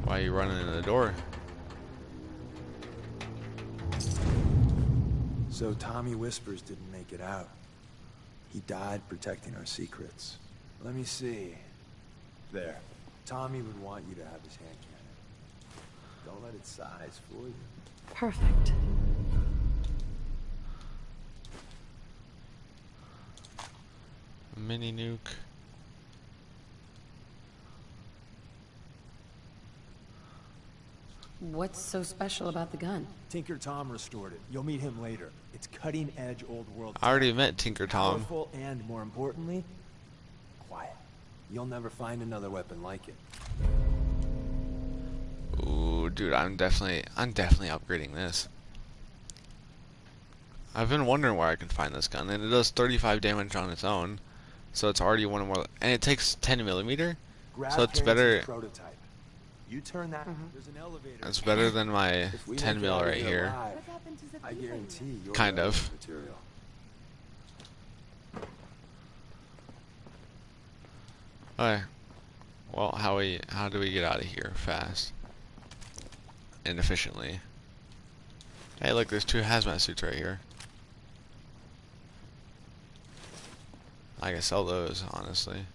Why are you running in the door? So Tommy Whispers didn't make it out. He died protecting our secrets. Let me see. There. Tommy would want you to have his hand cannon. Don't let it size fool you. Perfect. Mini nuke. What's so special about the gun? Tinker Tom restored it. You'll meet him later. It's cutting-edge old world. I already met Tinker Tom. Powerful and, more importantly, quiet. You'll never find another weapon like it. Ooh, dude, I'm definitely upgrading this. I've been wondering where I can find this gun, and it does 35 damage on its own, so it's already one more, and it takes 10mm, so it's better. Prototype. You turn that. There's an elevator. It's better than my If we 10 make it mil out of right here. alive, I guarantee you'll Kind get of. material. Okay. Well, how do we get out of here fast and efficiently? Hey, look, there's 2 hazmat suits right here. I can sell those, honestly.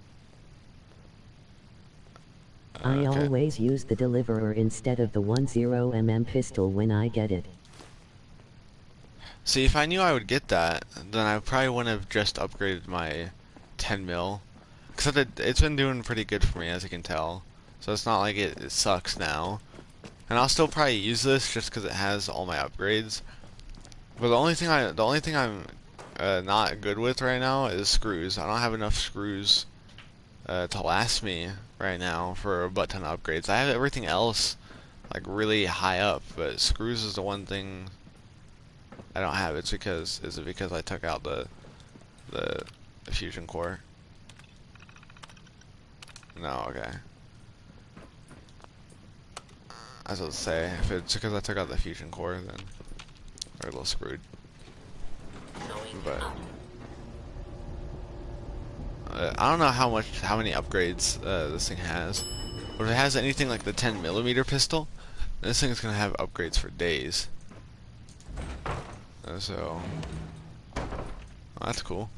I Okay. always use the deliverer instead of the 10mm pistol when I get it. See, if I knew I would get that, then I probably wouldn't have just upgraded my 10 mil. Because it's been doing pretty good for me, as you can tell. So it's not like it sucks now. And I'll still probably use this just because it has all my upgrades. But the only thing I'm not good with right now is screws. I don't have enough screws to last me right now for a butt ton of upgrades. I have everything else like really high up, but screws is the one thing I don't have. Is it because I took out the fusion core? No, okay. I was about to say, if it's because I took out the fusion core, then we're a little screwed. But I don't know how many upgrades this thing has. But if it has anything like the 10mm pistol, this thing is gonna have upgrades for days. So that's cool.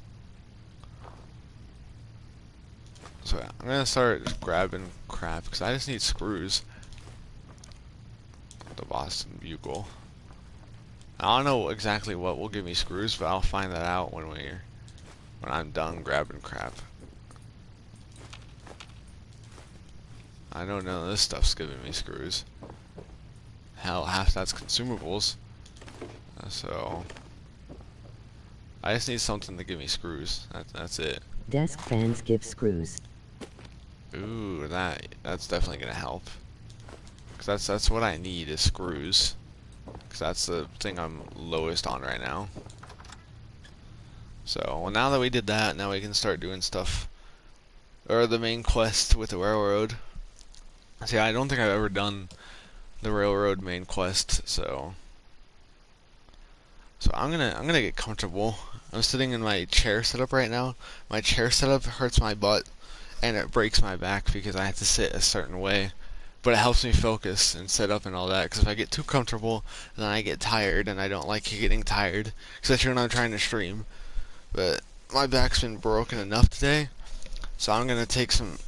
So yeah, I'm gonna start just grabbing crap because I just need screws. The Boston Bugle. I don't know exactly what will give me screws, but I'll find that out when I'm done grabbing crap. I know none of this stuff's giving me screws. Hell, half that's consumables. So I just need something to give me screws. That's it. Desk fans give screws. Ooh, that's definitely gonna help. Cause that's what I need is screws. Cause that's the thing I'm lowest on right now. So well, now that we did that, now we can start doing stuff. Or the main quest with the railroad. See, I don't think I've ever done the railroad main quest, so I'm gonna get comfortable. I'm sitting in my chair setup right now. My chair setup hurts my butt and it breaks my back because I have to sit a certain way. But it helps me focus and set up and all that. Because if I get too comfortable, then I get tired, and I don't like getting tired, especially when I'm trying to stream. But my back's been broken enough today, so I'm gonna take some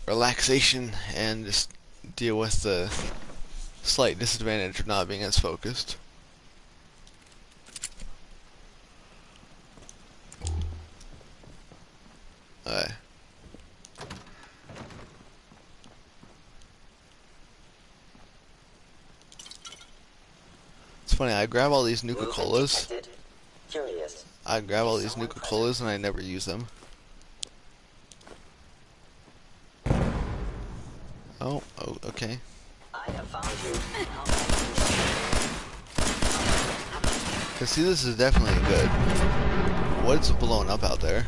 relaxation and just deal with the slight disadvantage of not being as focused. Alright. It's funny, I grab all these Nuka-Colas. I grab all these Nuka-Colas and I never use them. Oh, okay. I have found you. Cause see, this is definitely good. What's blowing up out there?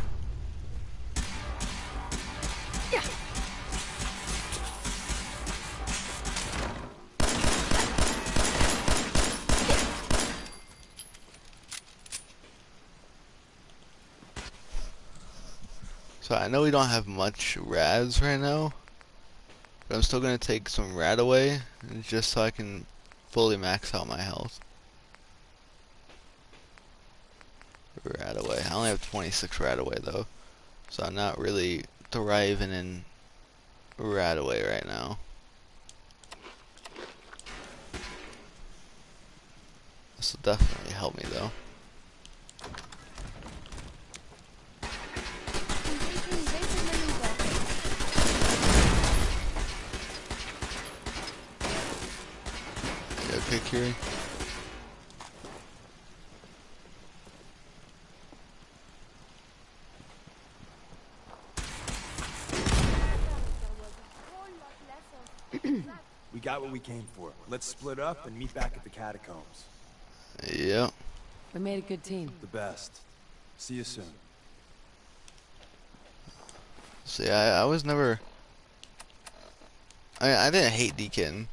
So I know we don't have much rads right now, but I'm still gonna take some rad away, just so I can fully max out my health. Radaway. I only have 26 Radaway though, so I'm not really thriving in Radaway right now. This will definitely help me though. You okay, Kiri? We got what we came for. Let's split up and meet back at the catacombs. Yep. We made a good team. The best. See you soon. See, I was never... I didn't hate Deacon.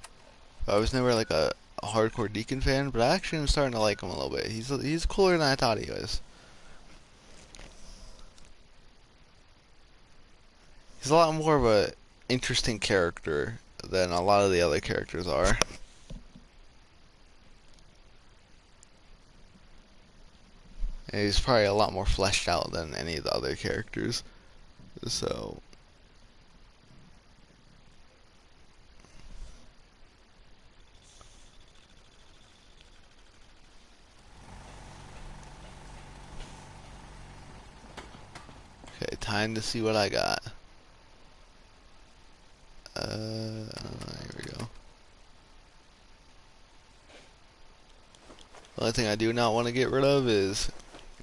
I was never like a hardcore Deacon fan, but I actually am starting to like him a little bit. He's cooler than I thought he was. He's a lot more of a interesting character than a lot of the other characters are. And he's probably a lot more fleshed out than any of the other characters. So... Okay, time to see what I got. Here we go. The only thing I do not want to get rid of is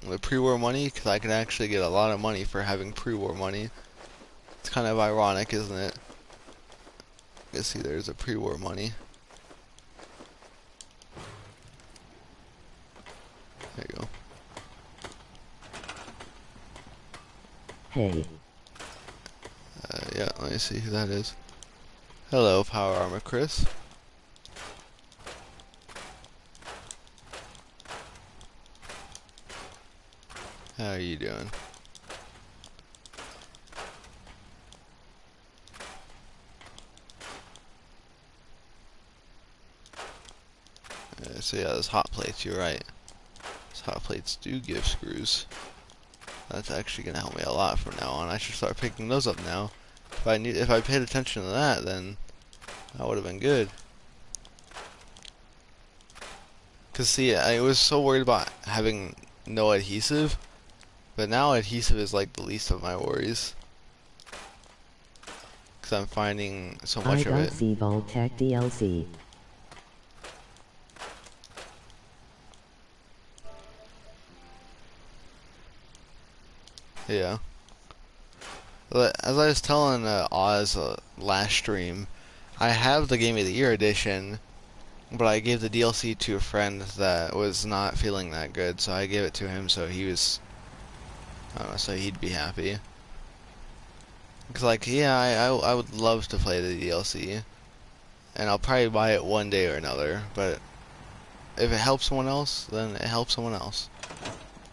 the pre-war money, because I can actually get a lot of money for having pre-war money. It's kind of ironic, isn't it? You can see there's a pre-war money. There you go. Hey. Yeah, let me see who that is. Hello, Power Armor Chris. How are you doing? So yeah, those hot plates, you're right. Those hot plates do give screws. That's actually gonna help me a lot from now on. I should start picking those up now. If I paid attention to that, then that would have been good. Cause see, I was so worried about having no adhesive, but now adhesive is like the least of my worries. Cause I'm finding so much of it. I got see Vault-Tec DLC. Yeah. But as I was telling Oz last stream, I have the Game of the Year edition, but I gave the DLC to a friend that was not feeling that good, so I gave it to him so he was, I don't know, so he'd be happy. Cause like, yeah, I would love to play the DLC, and I'll probably buy it one day or another, but if it helps someone else, then it helps someone else.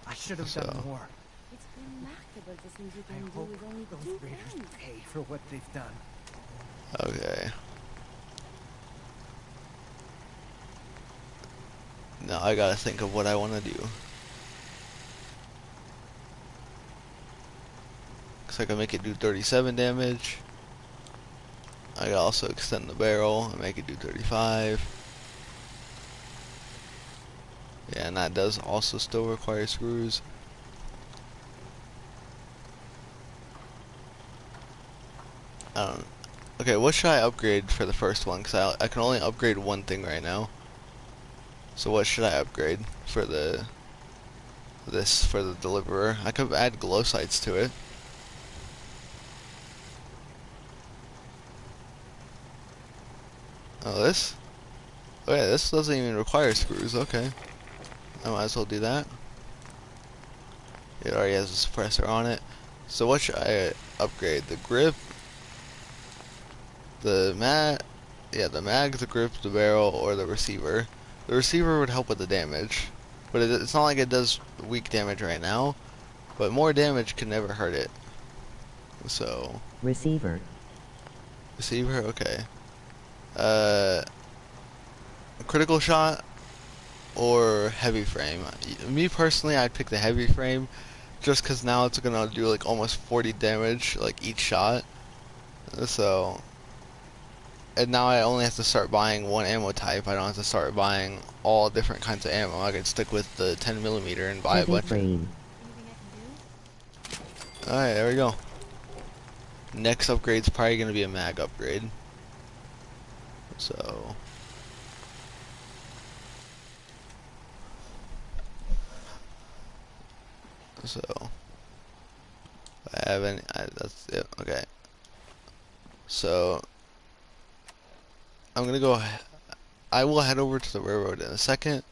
I should have done more. It's remarkable the things you I can do hope with only those 2 raiders pens. pay for what they've done. Okay. Now I gotta think of what I want to do. Cause I can make it do 37 damage. I can also extend the barrel and make it do 35. Yeah, and that does also still require screws. Okay, what should I upgrade for the first one? Cause I can only upgrade one thing right now. So what should I upgrade for the deliverer? I could add glow sights to it. Oh, this? Oh yeah, this doesn't even require screws. Okay, I might as well do that. It already has a suppressor on it. So what should I upgrade? The grip, the mag, the grip, the barrel, or the receiver. The receiver would help with the damage, but it's not like it does weak damage right now. But more damage can never hurt it. So Receiver. Receiver, okay. Critical shot or heavy frame. Me personally, I'd pick the heavy frame just because now it's gonna do like almost 40 damage like each shot. So, and now I only have to start buying one ammo type. I don't have to start buying all different kinds of ammo. I can stick with the 10mm and buy Heavy a bunch frame. Alright, there we go. Next upgrade's probably gonna be a mag upgrade. So I haven't. That's it. Okay. So I'm gonna go. I will head over to the railroad in a second.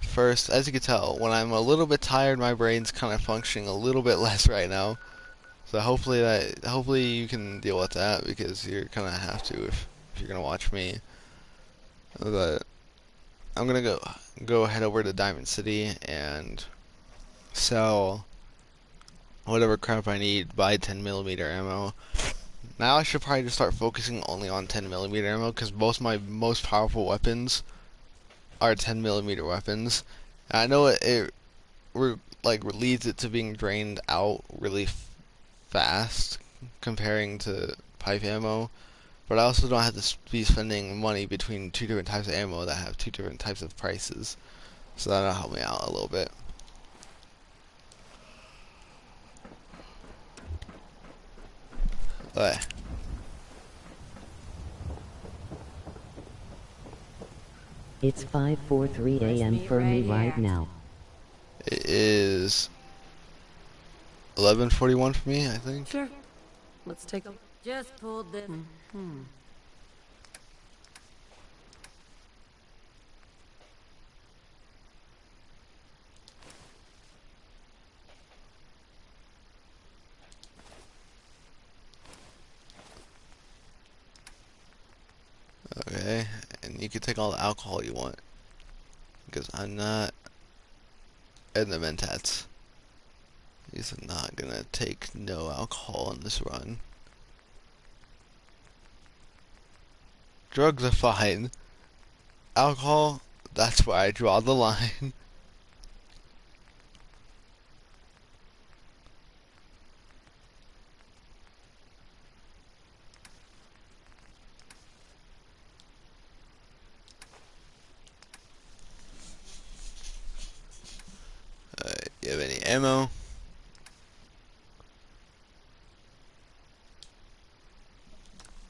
First, as you can tell, when I'm a little bit tired, my brain's kind of functioning a little bit less right now. So hopefully you can deal with that because you're gonna have to if you're gonna watch me. But I'm gonna go head over to Diamond City and sell whatever crap I need, buy 10mm ammo. Now I should probably just start focusing only on 10mm ammo because both my most powerful weapons are 10mm weapons. And I know it leads it to being drained out really fast comparing to pipe ammo, but I also don't have to be spending money between two different types of ammo that have two different types of prices. So that'll help me out a little bit. Okay. It's 5:43 a.m. for me right now. It is 11:41 for me, I think. Sure. Let's take a... Just pulled this... Okay, and you can take all the alcohol you want because I'm not in the mentats. He's not gonna take no alcohol on this run. Drugs are fine. Alcohol, that's where I draw the line. You have any ammo?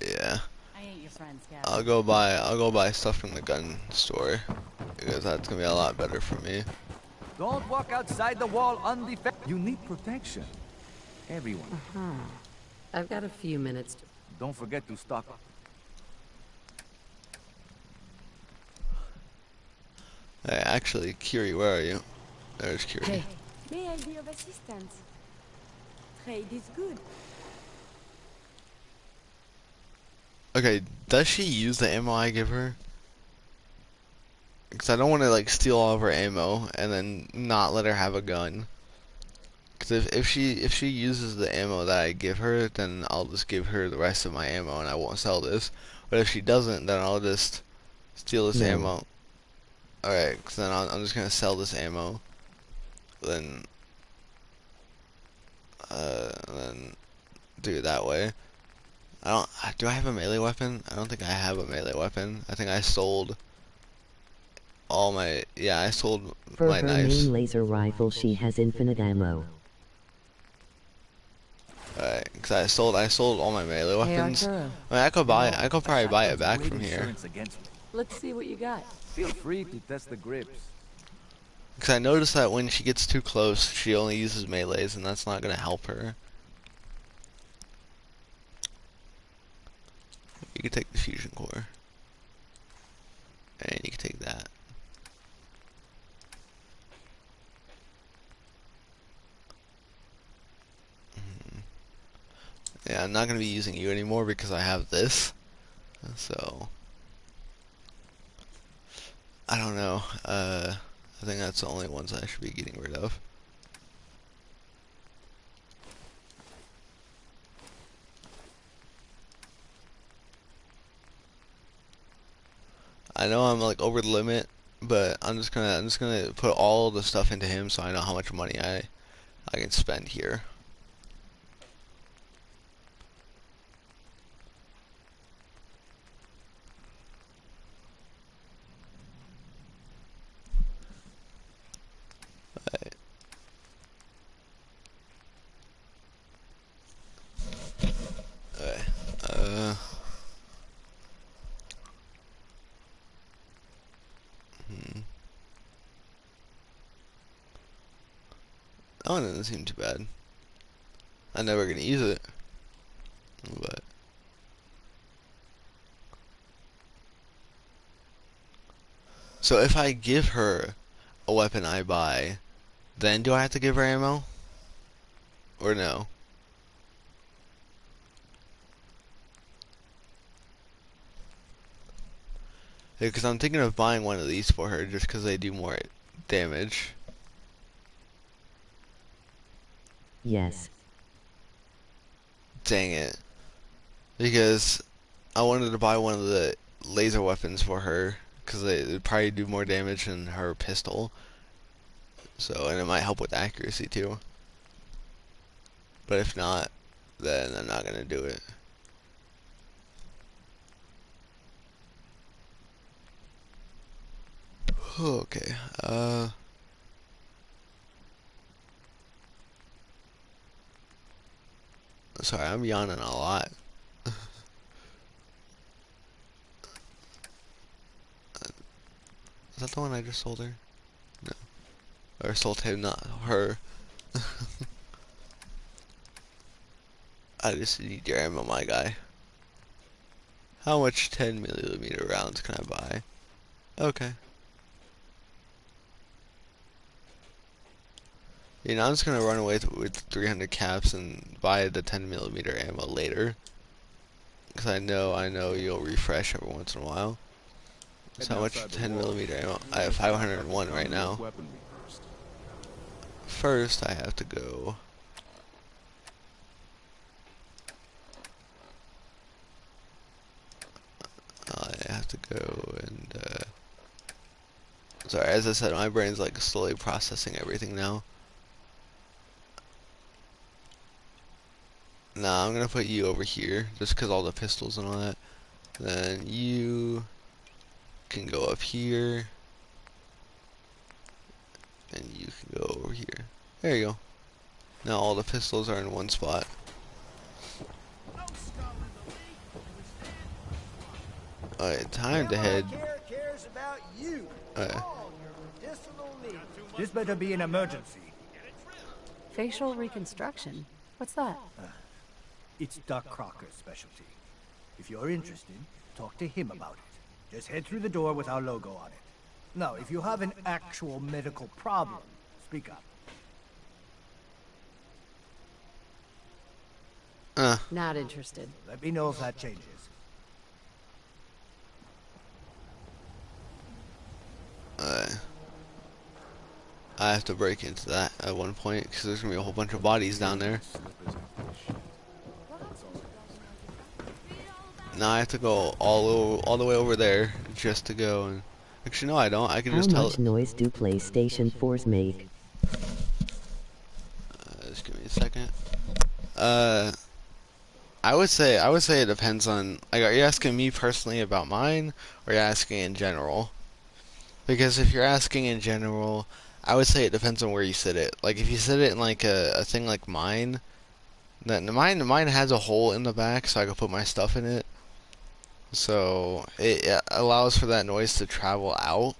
Yeah. I ain't your friend, Scout. I'll go buy stuff from the gun store because that's gonna be a lot better for me. Don't walk outside the wall undefended. You need protection. Everyone. I've got a few minutes. Don't forget to stock up. Hey, actually, Kiri, where are you? There's Kiri. Hey. May I be of assistance? Trade is good. Okay, does she use the ammo I give her? Because I don't want to like steal all of her ammo and then not let her have a gun. Because if she uses the ammo that I give her, then I'll just give her the rest of my ammo and I won't sell this. But if she doesn't, then I'll just steal this ammo. Alright, because then I'm just gonna sell this ammo. Then do it that way. Do I have a melee weapon? I don't think I have a melee weapon. I think I sold all my, I sold For my her knives. main laser rifle she has infinite ammo. Alright, because I sold all my melee weapons. Arturo. I mean, I could probably buy it back from here. Let's see what you got. Feel free to test the grips. Because I noticed that when she gets too close, she only uses melees, and that's not going to help her. You can take the fusion core. And you can take that. Yeah, I'm not going to be using you anymore because I have this. So, I don't know. I think that's the only ones I should be getting rid of. I know I'm like over the limit, but I'm just gonna put all the stuff into him so I know how much money I can spend here. Alright. That one doesn't seem too bad. I'm never gonna use it, but so if I give her a weapon I buy, then do I have to give her ammo? Or no? Because I'm thinking of buying one of these for her just because they do more damage. Yes. Dang it. Because I wanted to buy one of the laser weapons for her because they would probably do more damage than her pistol. So, and it might help with accuracy too. But if not, then I'm not gonna do it. Okay, sorry, I'm yawning a lot. Is that the one I just sold her? No. Or sold him, not her. I just need your ammo, my guy. How much 10mm rounds can I buy? Okay. You know, I'm just gonna run away with 300 caps and buy the 10mm ammo later. Because I know you'll refresh every once in a while. So how much 10mm ammo? I have 501 right now. First, I have to go. I have to go and, sorry, as I said, my brain's like slowly processing everything now. Nah, I'm gonna put you over here, just because all the pistols and all that. Then you can go up here. And you can go over here. There you go. Now all the pistols are in one spot. Alright, time to head. This better be an emergency. Facial reconstruction? What's that? It's Doc Crocker's specialty. If you're interested, talk to him about it. Just head through the door with our logo on it. Now, if you have an actual medical problem, speak up. Not interested. Let me know if that changes. I have to break into that at one point because there's gonna be a whole bunch of bodies down there. Now I have to go all the way over there just to go and. Actually, no, I don't. I can just tell. How much noise do PlayStation 4s make? Just give me a second. I would say it depends on. Like, are you asking me personally about mine, or are you asking in general? Because if you're asking in general, I would say it depends on where you sit it. Like, if you sit it in like a thing like mine, then mine has a hole in the back, so I can put my stuff in it. So it allows for that noise to travel out.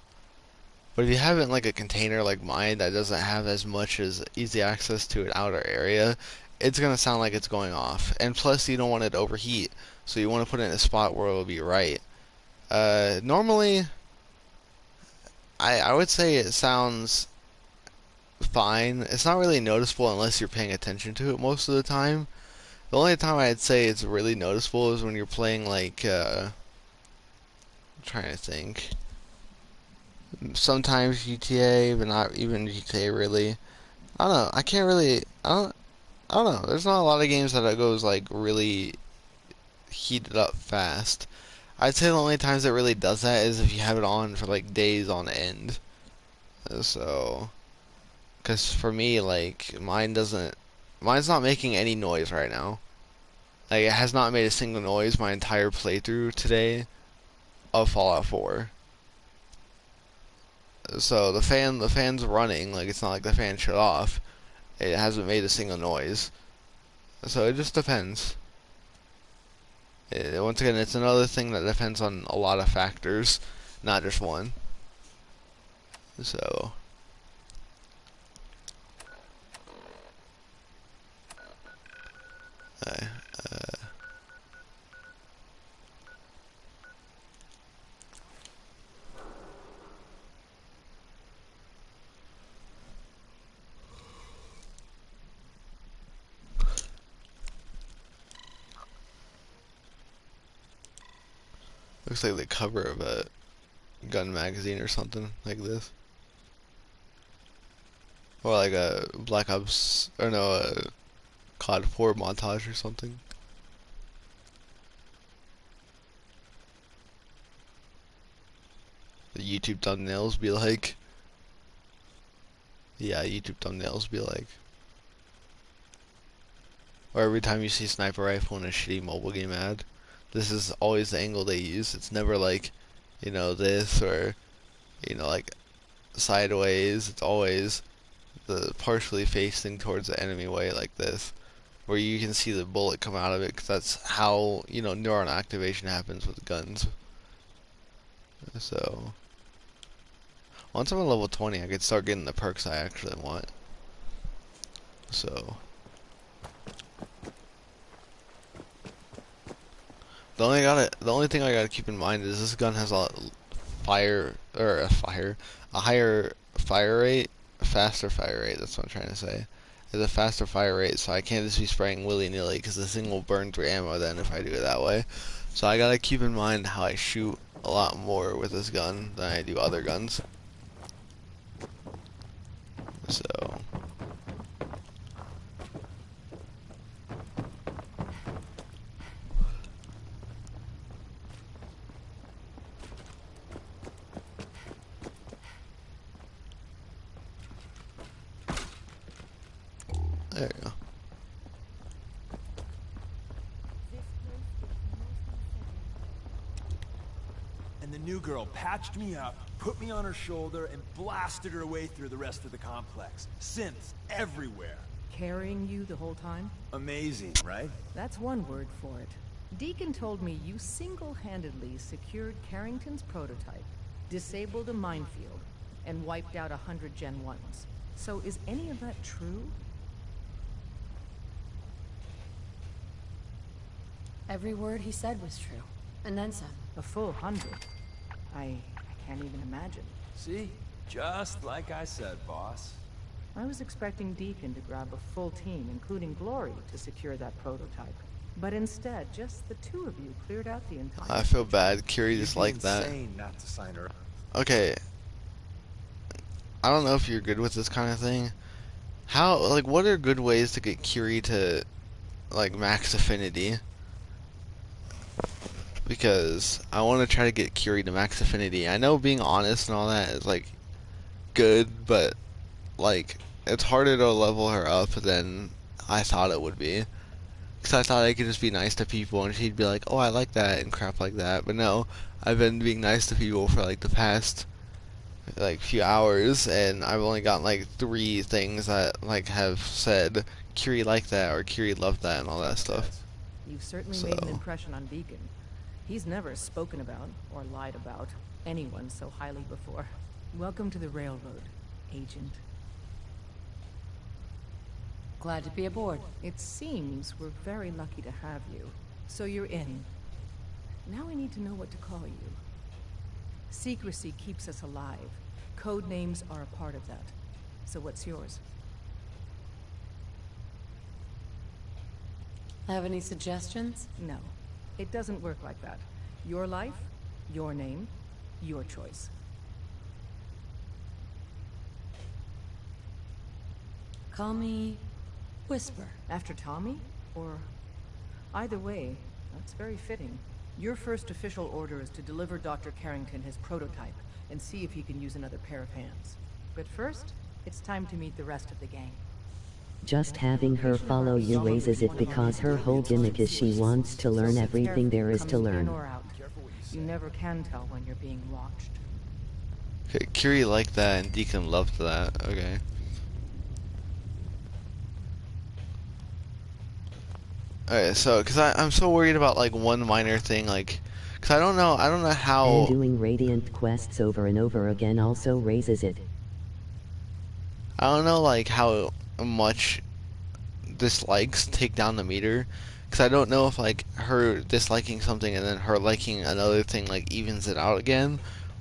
But if you have it in like a container like mine that doesn't have as much as easy access to an outer area, it's gonna sound like it's going off. And plus, you don't want it to overheat, so you want to put it in a spot where it'll be right. Normally, I would say it sounds fine. It's not really noticeable unless you're paying attention to it most of the time. The only time I'd say it's really noticeable is when you're playing like, I'm trying to think. Sometimes GTA, but not even GTA really. I don't know. I can't really. I don't know. There's not a lot of games that it goes like really heated up fast. I'd say the only times it really does that is if you have it on for like days on end. So, because for me, like, mine's not making any noise right now. Like, it has not made a single noise my entire playthrough today of Fallout 4. So the fan's running, like it's not like the fan shut off. It hasn't made a single noise. So it just depends. Once again, it's another thing that depends on a lot of factors, not just one. So. Looks like the cover of a gun magazine or something like this. Or like a Black Ops, or no, a COD 4 montage or something. The YouTube thumbnails be like. Yeah, YouTube thumbnails be like. Or every time you see sniper rifle in a shitty mobile game ad, this is always the angle they use. It's never like, you know, this or, you know, like sideways. It's always the partially facing towards the enemy way like this, where you can see the bullet come out of it, because that's how, you know, neuron activation happens with guns. So, once I'm at level 20, I could start getting the perks I actually want. So, the only thing I gotta keep in mind is this gun has a higher fire rate, a faster fire rate. That's what I'm trying to say. It's a faster fire rate, so I can't just be spraying willy-nilly, because the thing will burn through ammo then if I do it that way. So I gotta keep in mind how I shoot a lot more with this gun than I do other guns. So. There you go. And the new girl patched me up, put me on her shoulder, and blasted her way through the rest of the complex. Synths everywhere. Carrying you the whole time? Amazing, right? That's one word for it. Deacon told me you single-handedly secured Carrington's prototype, disabled a minefield, and wiped out 100 Gen 1s. So is any of that true? Every word he said was true. And then some. A full 100. I can't even imagine. See? Just like I said, boss. I was expecting Deacon to grab a full team, including Glory, to secure that prototype. But instead, just the two of you cleared out the entire... I feel bad. Curie just like that. Not to sign her up. Okay. I don't know if you're good with this kind of thing. How, like, what are good ways to get Curie to, like, max affinity? Because I want to try to get Curie to max affinity. I know being honest and all that is, like, good, but, like, it's harder to level her up than I thought it would be. Because I thought I could just be nice to people and she'd be like, oh, I like that and crap like that. But no, I've been being nice to people for, like, the past, like, few hours, and I've only gotten, like, 3 things that, like, have said, Curie liked that, or Curie loved that, and all that stuff. You've certainly made an impression on Deacon. He's never spoken about, or lied about, anyone so highly before. Welcome to the Railroad, Agent. Glad to be aboard. It seems we're very lucky to have you. So you're in. Now I need to know what to call you. Secrecy keeps us alive. Code names are a part of that. So what's yours? Have any suggestions? No. It doesn't work like that. Your life, your name, your choice. Call me Whisper. After Tommy? Or... Either way, that's very fitting. Your first official order is to deliver Dr. Carrington his prototype and see if he can use another pair of hands. But first, it's time to meet the rest of the gang. Just having her follow you raises it because her whole gimmick is she wants to learn everything there is to learn. You never can tell when you're being watched. Okay, Curie liked that and Deacon loved that. Okay. Okay, so I'm so worried about like one minor thing, like, cause I don't know how. And doing Radiant quests over and over again also raises it. I don't know like how much dislikes take down the meter, cause I don't know if like her disliking something and then her liking another thing like evens it out again,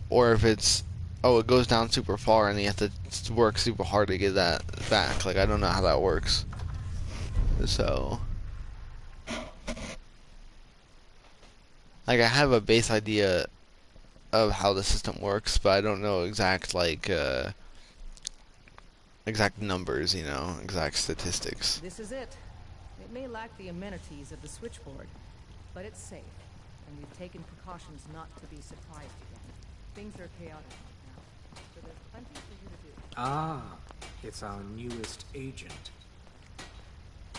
or if it's it goes down super far and you have to work super hard to get that back. Like I don't know how that works. So. Like I have a base idea of how the system works, but I don't know exact exact numbers, you know, exact statistics. This is it. It may lack the amenities of the switchboard, but it's safe, and we've taken precautions not to be surprised again. Things are chaotic right now, so there's plenty for you to do. Ah, it's our newest agent.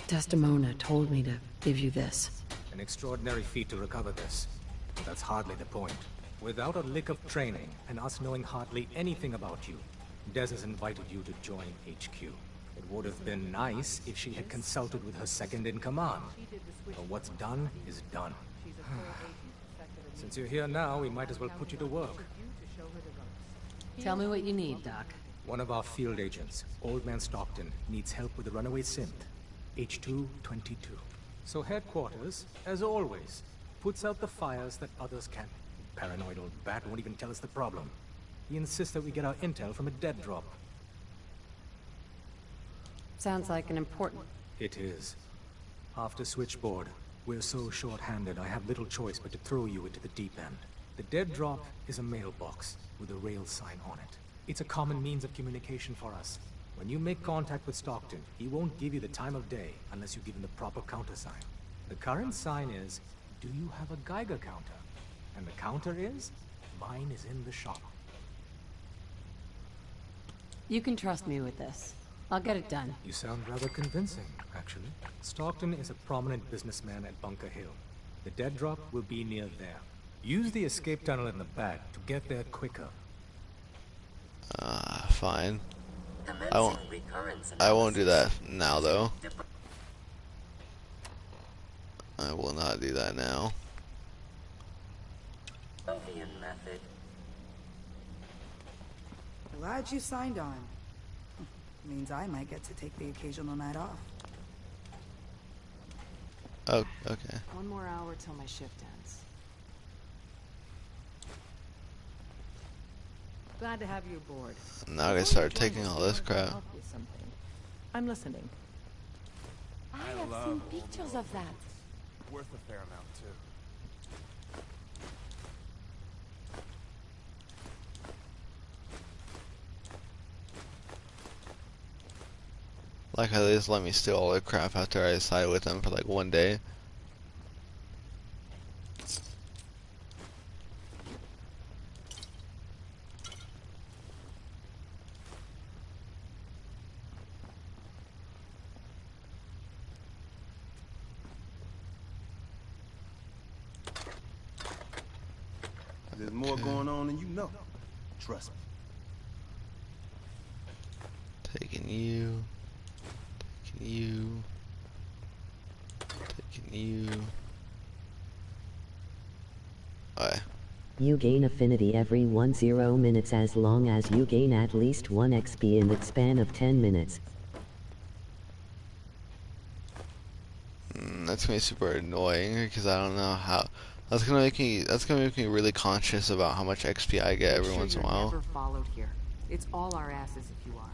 Desdemona told me to give you this. An extraordinary feat to recover this. But that's hardly the point. Without a lick of training, and us knowing hardly anything about you, Des has invited you to join HQ. It would have been nice if she had consulted with her second-in-command. But what's done is done. Since you're here now, we might as well put you to work. Tell me what you need, Doc. One of our field agents, Old Man Stockton, needs help with the runaway synth. H222. So headquarters, as always, puts out the fires that others can't. Paranoid old bat won't even tell us the problem. He insists that we get our intel from a dead drop. Sounds like an important... It is. After Switchboard, we're so short-handed I have little choice but to throw you into the deep end. The dead drop is a mailbox with a rail sign on it. It's a common means of communication for us. When you make contact with Stockton, he won't give you the time of day unless you give him the proper countersign. The current sign is, do you have a Geiger counter? And the counter is, mine is in the shop. You can trust me with this. I'll get it done. You sound rather convincing, actually. Stockton is a prominent businessman at Bunker Hill. The dead drop will be near there. Use the escape tunnel in the back to get there quicker. Fine. I won't do that now, though. I will not do that now. Method. Glad you signed on. Means I might get to take the occasional night off. Oh, okay. 1 more hour till my shift ends. Glad to have you aboard. Now I gotta start taking all this crap. I'm listening. I have seen pictures of that. Worth a fair amount, too. Like how they just let me steal all the crap after I sided with them for like one day. There's more going on than you know. Trust me. Taking you. Taking you. Alright. You gain affinity every 10 minutes as long as you gain at least 1 XP in the span of 10 minutes. That's gonna be super annoying because I don't know how. That's gonna make me really conscious about how much XP I get every once in a while. Never followed here. It's all our asses if you are.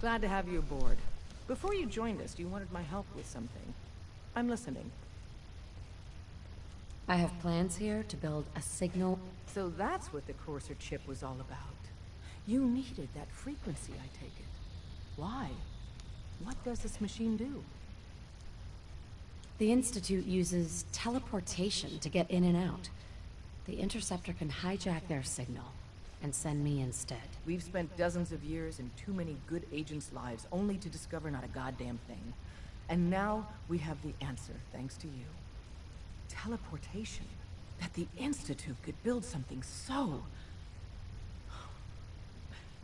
Glad to have you aboard. Before you joined us, you wanted my help with something. I'm listening. I have plans here to build a signal. So that's what the Courser chip was all about. You needed that frequency, I take it. Why? What does this machine do? The Institute uses teleportation to get in and out. The Interceptor can hijack their signal and send me instead. We've spent dozens of years and too many good agents' lives only to discover not a goddamn thing. And now we have the answer, thanks to you. Teleportation. That the Institute could build something so...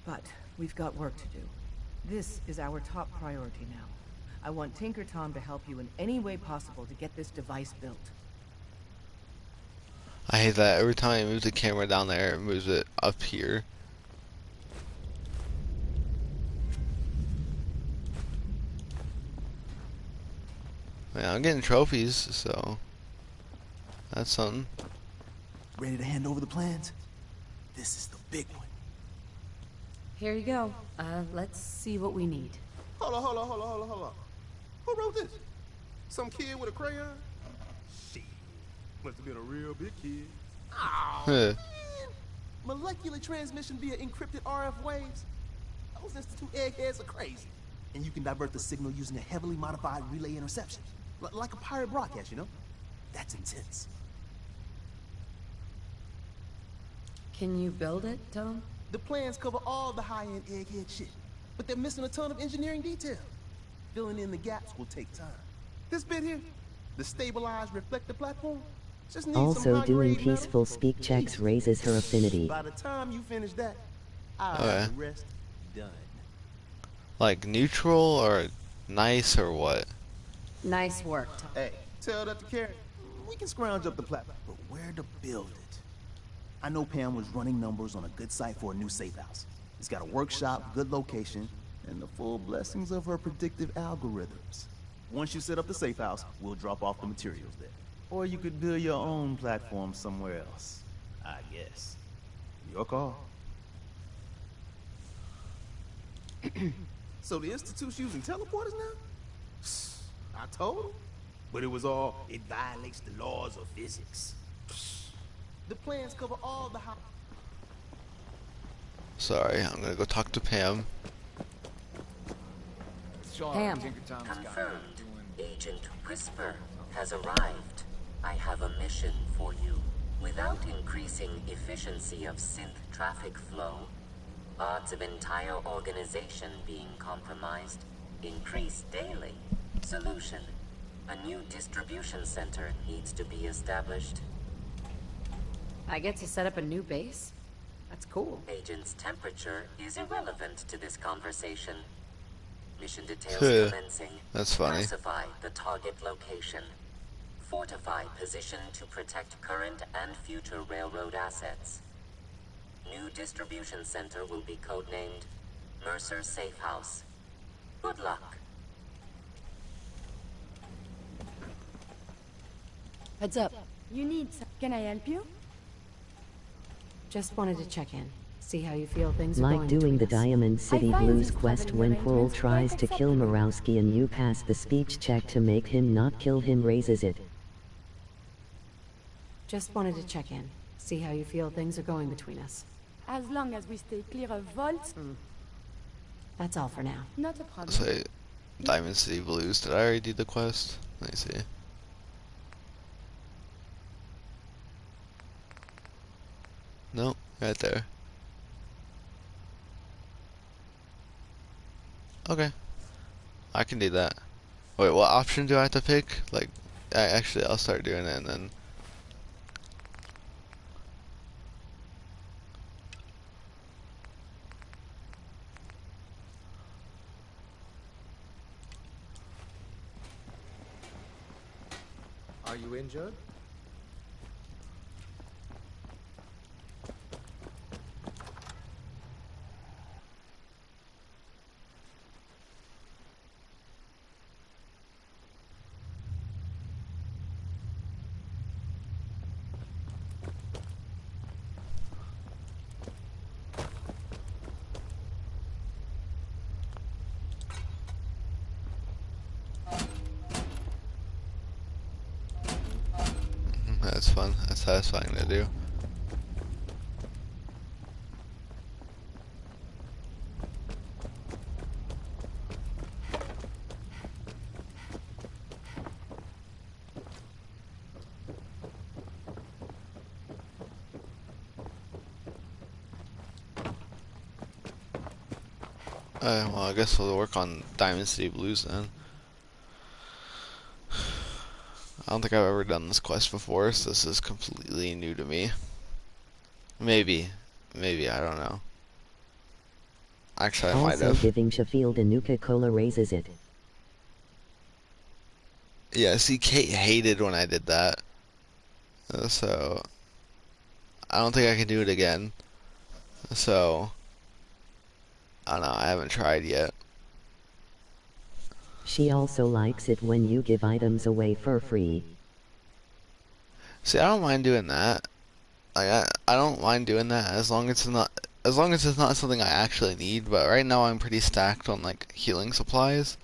But we've got work to do. This is our top priority now. I want Tinker Tom to help you in any way possible to get this device built. I hate that every time I move the camera down there, it moves it up here. Yeah, I'm getting trophies, so that's something. Ready to hand over the plans? This is the big one. Here you go. Let's see what we need. Hold on. Who wrote this? Some kid with a crayon? Shit. Must have been a real big kid. Oh, man. Molecular transmission via encrypted RF waves? Those Institute eggheads are crazy. And you can divert the signal using a heavily modified relay interception. Like a pirate broadcast, you know? That's intense. Can you build it, Tom? The plans cover all the high-end egghead shit, but they're missing a ton of engineering detail. Filling in the gaps will take time. This bit here, the stabilized reflector platform, just needs some Also doing high-grade metal. peaceful speak checks raises her affinity. By the time you finish that, I'll Okay. have the rest done. Like neutral or nice or what? Nice work, Tom. Hey, tell that to Karen. We can scrounge up the platform. But where to build it? I know Pam was running numbers on a good site for a new safe house. It's got a workshop, good location, and the full blessings of her predictive algorithms. Once you set up the safe house, we'll drop off the materials there. Or you could build your own platform somewhere else, I guess. Your call. So the Institute's using teleporters now? I told them. But it was all, it violates the laws of physics. The plans cover all the high... Sorry, I'm gonna go talk to Pam. Pam. Confirmed. Agent Whisper has arrived. I have a mission for you. Without increasing efficiency of synth traffic flow, odds of entire organization being compromised increase daily. Solution. A new distribution center needs to be established. I get to set up a new base? That's cool. Agent's temperature is irrelevant to this conversation. Mission details commencing. That's funny. Classify the target location. Fortify position to protect current and future railroad assets. New distribution center will be codenamed Mercer Safe House. Good luck. Heads up. You need some... Can I help you? Just wanted to check in. See how you feel things are Like going doing the between us. Diamond City find Blues these quest traveling when Pearl arrangements tries quite to kill Murawski and you pass the speech check to make him not kill him raises it. Just wanted to check in. See how you feel things are going between us. As long as we stay clear of vaults, That's all for now. not a problem. Say, Diamond City Blues. Did I already do the quest? Let me see. Nope, right there. Okay, I can do that. Wait, what option do I have to pick? Like, actually, I'll start doing it and then. Are you injured? That's fun. That's satisfying to do. Well, I guess we'll work on Diamond City Blues then. I don't think I've ever done this quest before, so this is completely new to me. Maybe, I don't know. Actually, I might Also, have. giving Sheffield a Nuka-Cola raises it. Yeah, see, Kate hated when I did that. So, I don't think I can do it again. So, I don't know, I haven't tried yet. She also likes it when you give items away for free. See, I don't mind doing that. Like, I don't mind doing that as long as it's not something I actually need. But right now I'm pretty stacked on like healing supplies.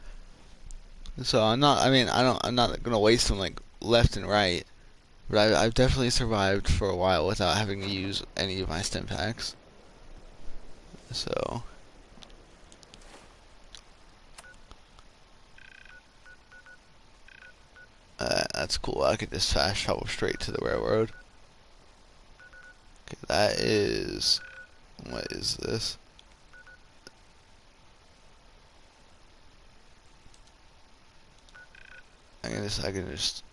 So I'm not gonna waste them like left and right. But I've definitely survived for a while without having to use any of my stim packs. So. That's cool. I could just fast travel straight to the railroad. Okay, that is... What is this? I can just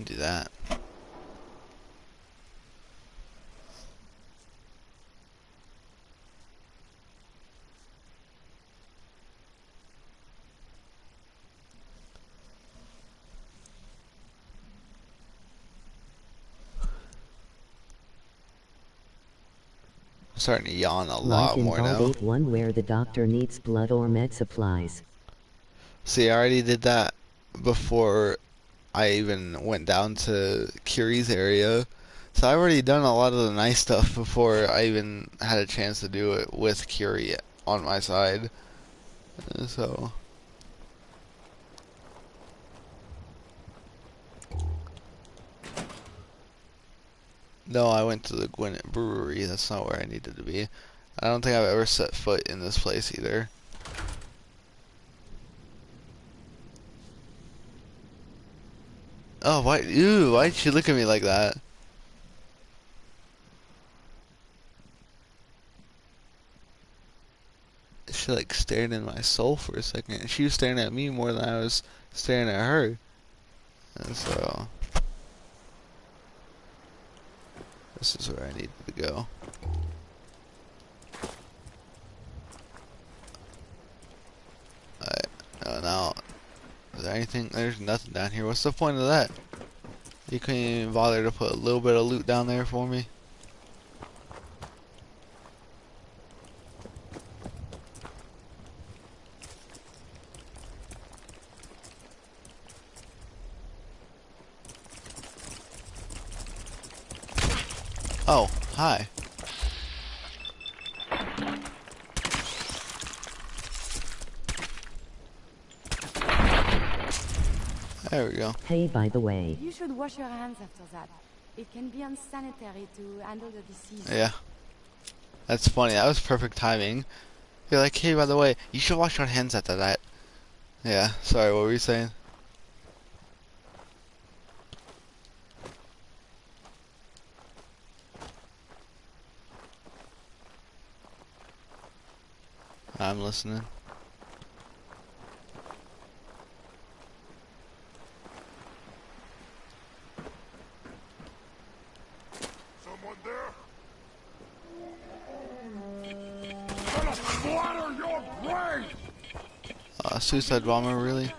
do that. I'm starting to yawn a lot Like in more now. Baldate 1 where the doctor needs blood or med supplies. See, I already did that before I even went down to Curie's area. So I've already done a lot of the nice stuff before I even had a chance to do it with Curie on my side. So... No, I went to the Gwinnett Brewery. That's not where I needed to be. I don't think I've ever set foot in this place either. Oh, why? Ew, why did you look at me like that? She like stared in my soul for a second. She was staring at me more than I was staring at her. And so... This is where I needed to go. Now, is there anything? There's nothing down here. What's the point of that? You couldn't even bother to put a little bit of loot down there for me? Oh, hi. There we go. Hey, by the way. You should wash your hands after that. It can be unsanitary to handle the disease. Yeah. That's funny. That was perfect timing. You're like, hey, by the way, you should wash your hands after that. Yeah, sorry, what were you saying? I'm listening. Someone there? Gonna splatter your brain! Suicide bomber, really?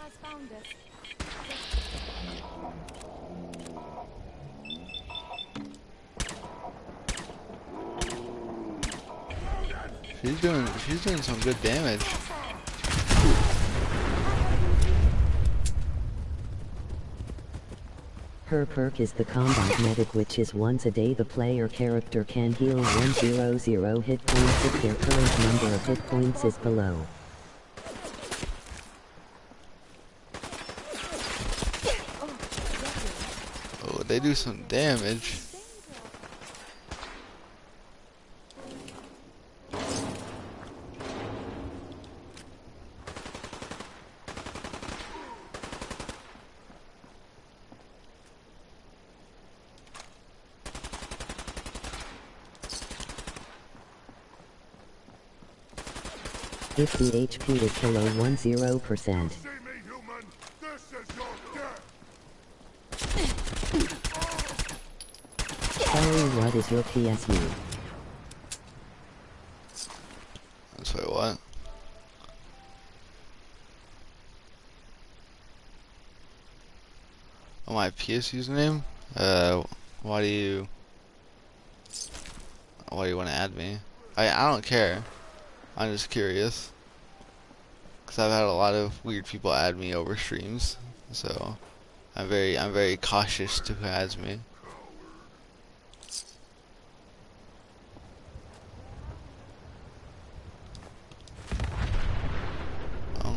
She's doing some good damage. Her perk is the Combat Medic, which is once a day the player character can heal 100 hit points if their current number of hit points is below. Oh, they do some damage. If the HP is below 10%. Sorry, what is your PSU? Let's wait, what? Oh, my PS username? Why do you want to add me? I don't care. I'm just curious. Cause I've had a lot of weird people add me over streams, so I'm very cautious to who adds me. Oh,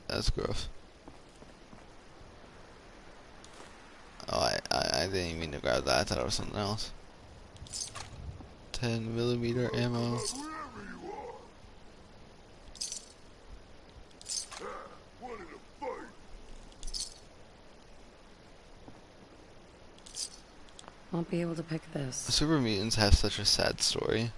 that's gross. Oh, I didn't even mean to grab that. I thought it was something else. 10mm ammo. Won't be able to pick this. Super mutants have such a sad story.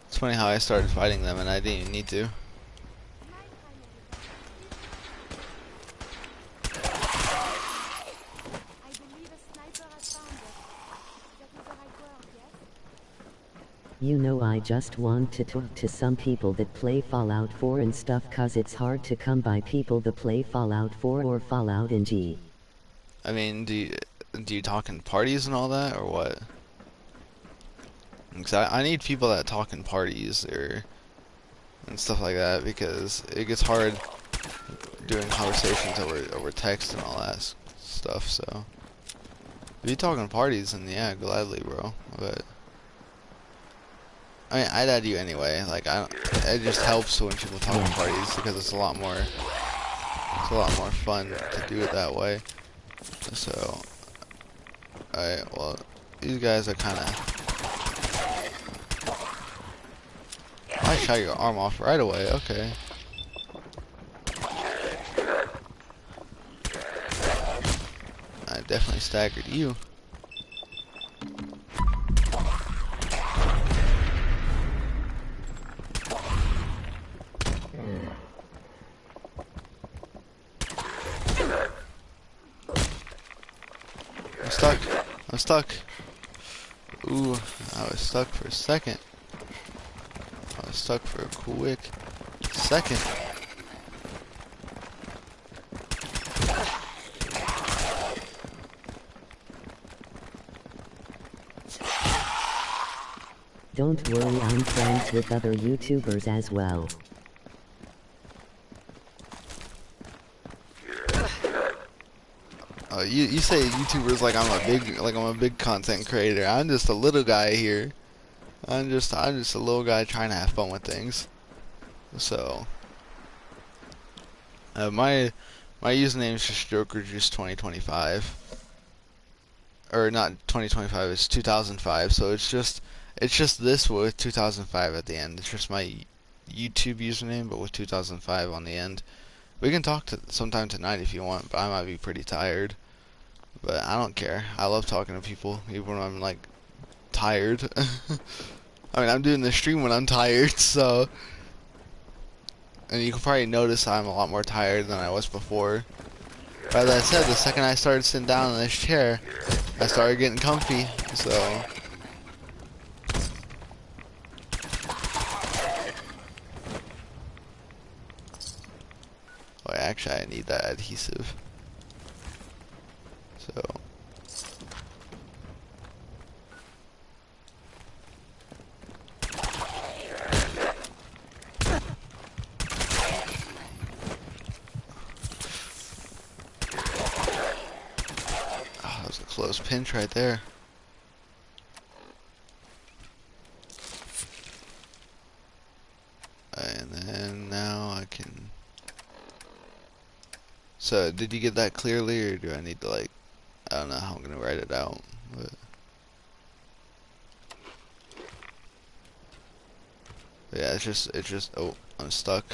It's funny how I started fighting them and I didn't even need to. You know, I just want to talk to some people that play Fallout 4 and stuff, cause it's hard to come by people that play Fallout 4 or Fallout NG. I mean, do you talk in parties and all that, or what? Because I need people that talk in parties and stuff like that, because it gets hard doing conversations over text and all that stuff. So if you talk in parties, then yeah, gladly, bro. But I mean, I'd add you anyway. Like, it just helps when people talk in parties, because it's a lot more fun to do it that way. So, alright, well, these guys are kind of. I shot your arm off right away. Okay. I definitely staggered you. I'm stuck. Ooh, I was stuck for a second. I was stuck for a quick second. Don't worry, I'm friends with other YouTubers as well. You say YouTubers like I'm a big content creator. I'm just a little guy here. I'm just a little guy trying to have fun with things. So my username is just JokerJuice2025, or not 2025. It's 2005. So it's just this with 2005 at the end. It's just my YouTube username, but with 2005 on the end. We can talk sometime tonight if you want, but I might be pretty tired. But I don't care. I love talking to people, even when I'm like tired. I mean, I'm doing the stream when I'm tired, so. And you can probably notice I'm a lot more tired than I was before. But as I said, the second I started sitting down in this chair, I started getting comfy, so. Oh, actually, I need that adhesive. So. Oh, that was a close pinch right there. And then now I can. So, did you get that clearly, or do I need to, like, I don't know how I'm gonna write it out, but yeah, it's just, oh, I'm stuck.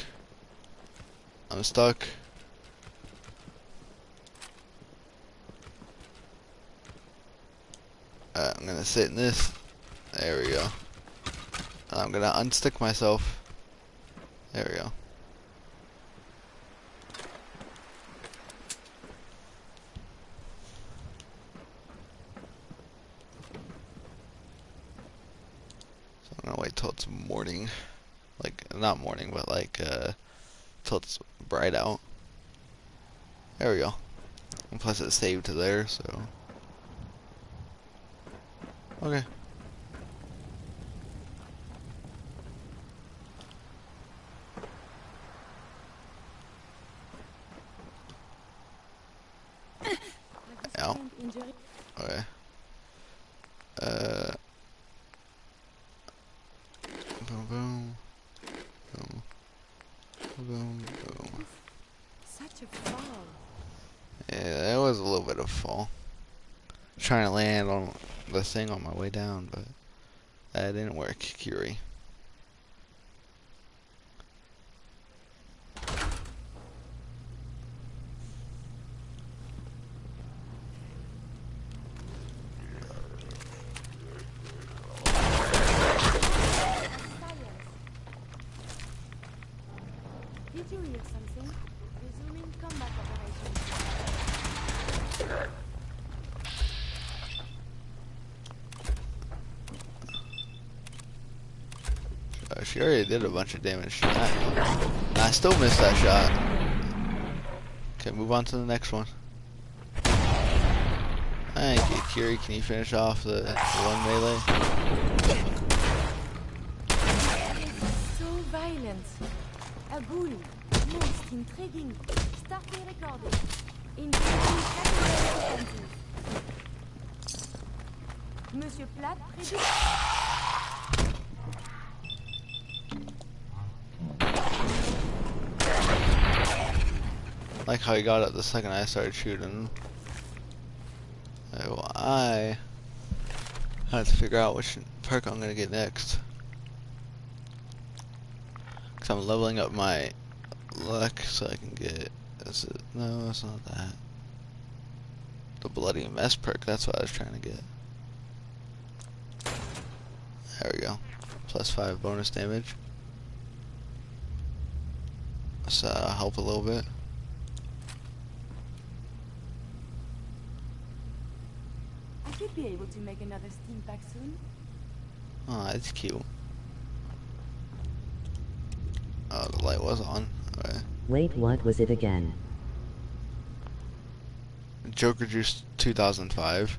gonna sit in this. There we go. And I'm gonna unstick myself. There we go. So I'm gonna wait till it's morning. Like, not morning, but like, till it's bright out. There we go. And plus it's saved to there, so. Okay. Ow. Okay. Boom, boom. Boom. Boom, boom. Such a fall. Yeah, that was a little bit of a fall. Trying to land on the thing on my way down, but that didn't work. Curie. Did you hear something? Resuming combat operations. She already did a bunch of damage to that. And I still missed that shot. Okay, move on to the next one. Thank you, Curie. Can you finish off the one melee? So violent. A ghoul. Most intriguing. Start the recording. Engaging secondary defenses. Monsieur Platt, predict. Like how he got it the second I started shooting. Well, I have to figure out which perk I'm gonna get next. Cause I'm leveling up my luck so I can get. Is it? No, it's not that. The bloody mess perk. That's what I was trying to get. There we go. +5 bonus damage. So that'll help a little bit. I should be able to make another steam pack soon. Oh, that's cute. Oh, the light was on. Okay. Wait, what was it again? Joker Juice 2005.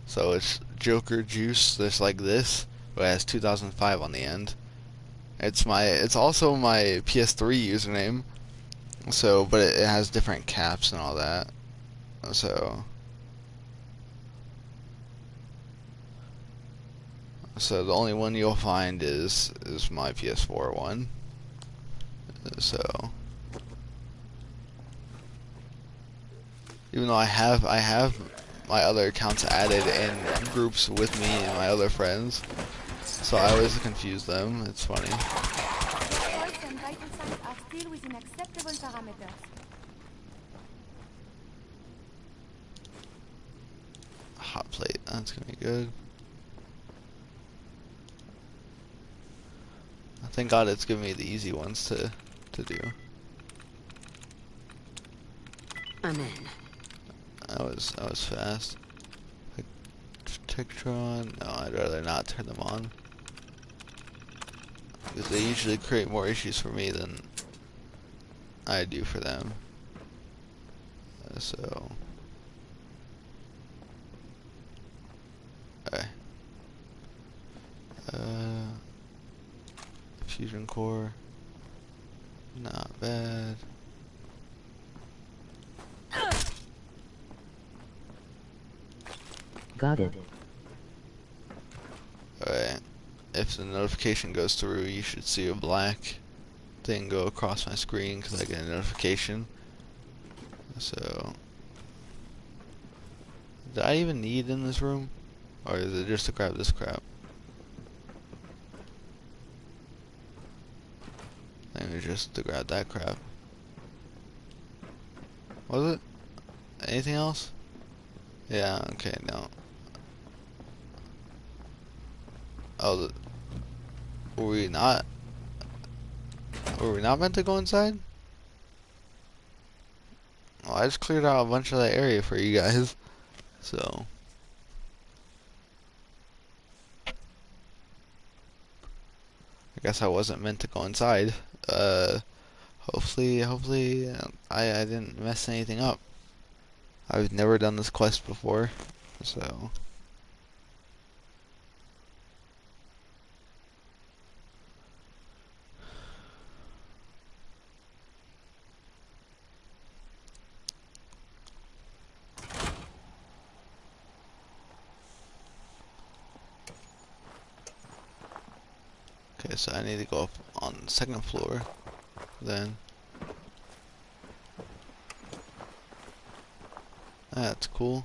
So it's Joker Juice, just like this, but it has 2005 on the end. It's also my PS3 username. So, but it has different caps and all that. So the only one you'll find is my PS4 one. So even though I have my other accounts added in groups with me and my other friends, so I always confuse them. It's funny. Pulse and vital signs are still within acceptable parameters. Hot plate, that's gonna be good. Thank God it's giving me the easy ones to do. I'm in. That was fast. Tectron, no, I'd rather not turn them on. Because they usually create more issues for me than I do for them. So okay. Fusion core. Not bad. Got it. Alright. If the notification goes through, you should see a black thing go across my screen because I get a notification. So, did I even need in this room? Or is it just to grab this crap? I think it was just to grab that crap. Was it? Anything else? Yeah, okay, no. Oh, were we not? Were we not meant to go inside? Well, I just cleared out a bunch of that area for you guys, so. I guess I wasn't meant to go inside. Hopefully, I didn't mess anything up. I've never done this quest before, so. Okay, so I need to go up on the second floor, then. That's cool.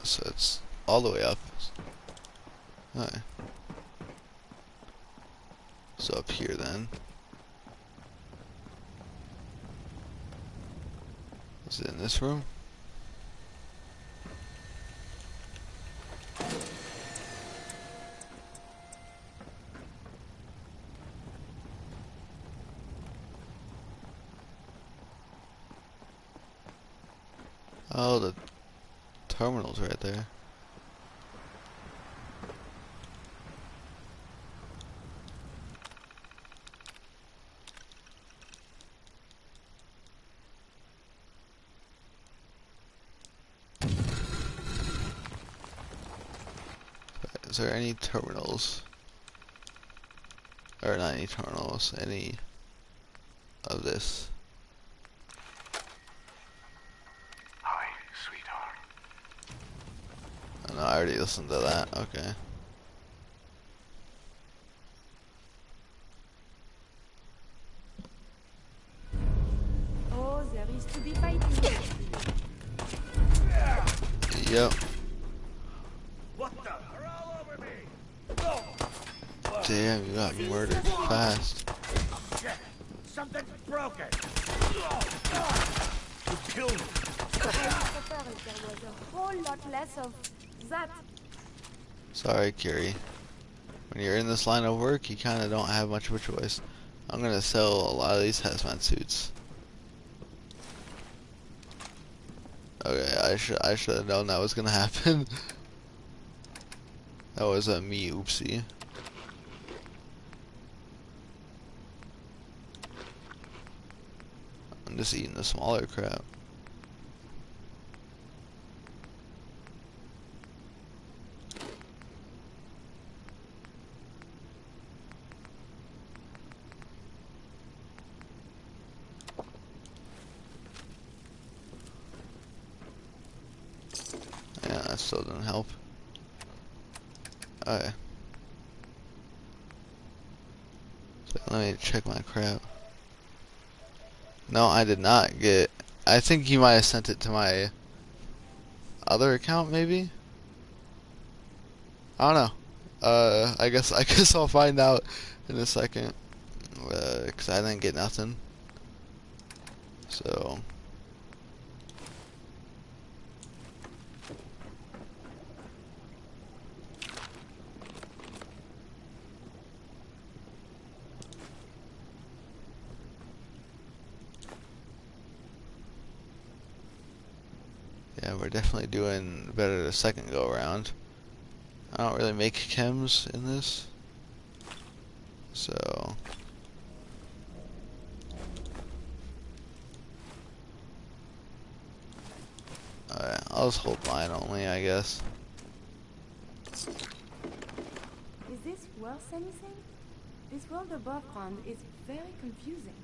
So it's all the way up. Alright. So up here then. Is it in this room? Oh, the terminal's right there. Is there any terminals? Or not any terminals, any of this? Hi, sweetheart. Oh, no, I already listened to that. Okay. Oh, there is to be fighting. Yep. What the? They're all over me. Damn, you got murdered fast. Shit. Something's broken. You killed him. I prefer if there was a whole lot less of that. Sorry, Curie. When you're in this line of work, you kind of don't have much of a choice. I'm gonna sell a lot of these hazmat suits. Okay, I should have known that was gonna happen. That was a me oopsie. I'm just eating the smaller crap. Yeah, that still didn't help. Alright. So let me check my crap. No, I did not get. I think you might have sent it to my other account, maybe. I don't know. I guess I'll find out in a second. 'Cause I didn't get nothing. So. Yeah, we're definitely doing better the second go around. I don't really make chems in this, so alright, I'll just hold mine only, I guess. Is this worth anything? This world above ground is very confusing.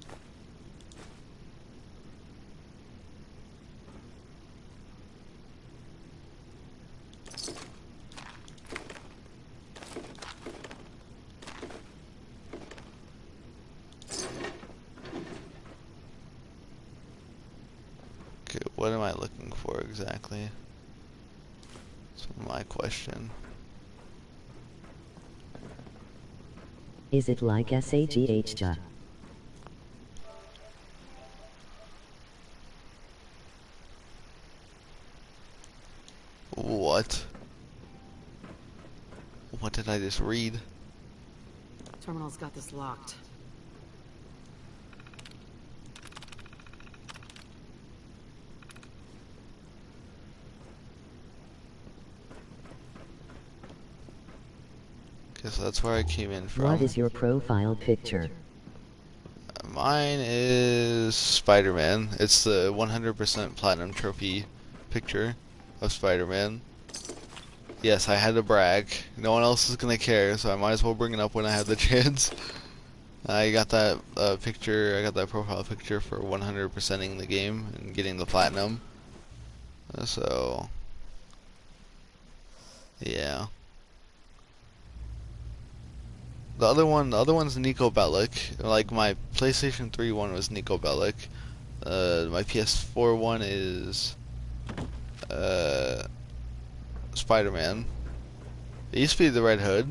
looking for exactly? That's my question. Is it like SAGH? What? What did I just read? Terminal's got this locked. Okay, so that's where I came in from. What is your profile picture? Mine is Spider-Man. It's the 100% platinum trophy picture of Spider-Man. Yes, I had to brag. No one else is gonna care, so I might as well bring it up when I have the chance. I got that picture. I got that profile picture for 100%ing the game and getting the platinum. So, yeah. The other one's Nico Bellic. Like my PlayStation 3 one was Nico Bellic. My PS4 one is Spider-Man. It used to be the Red Hood.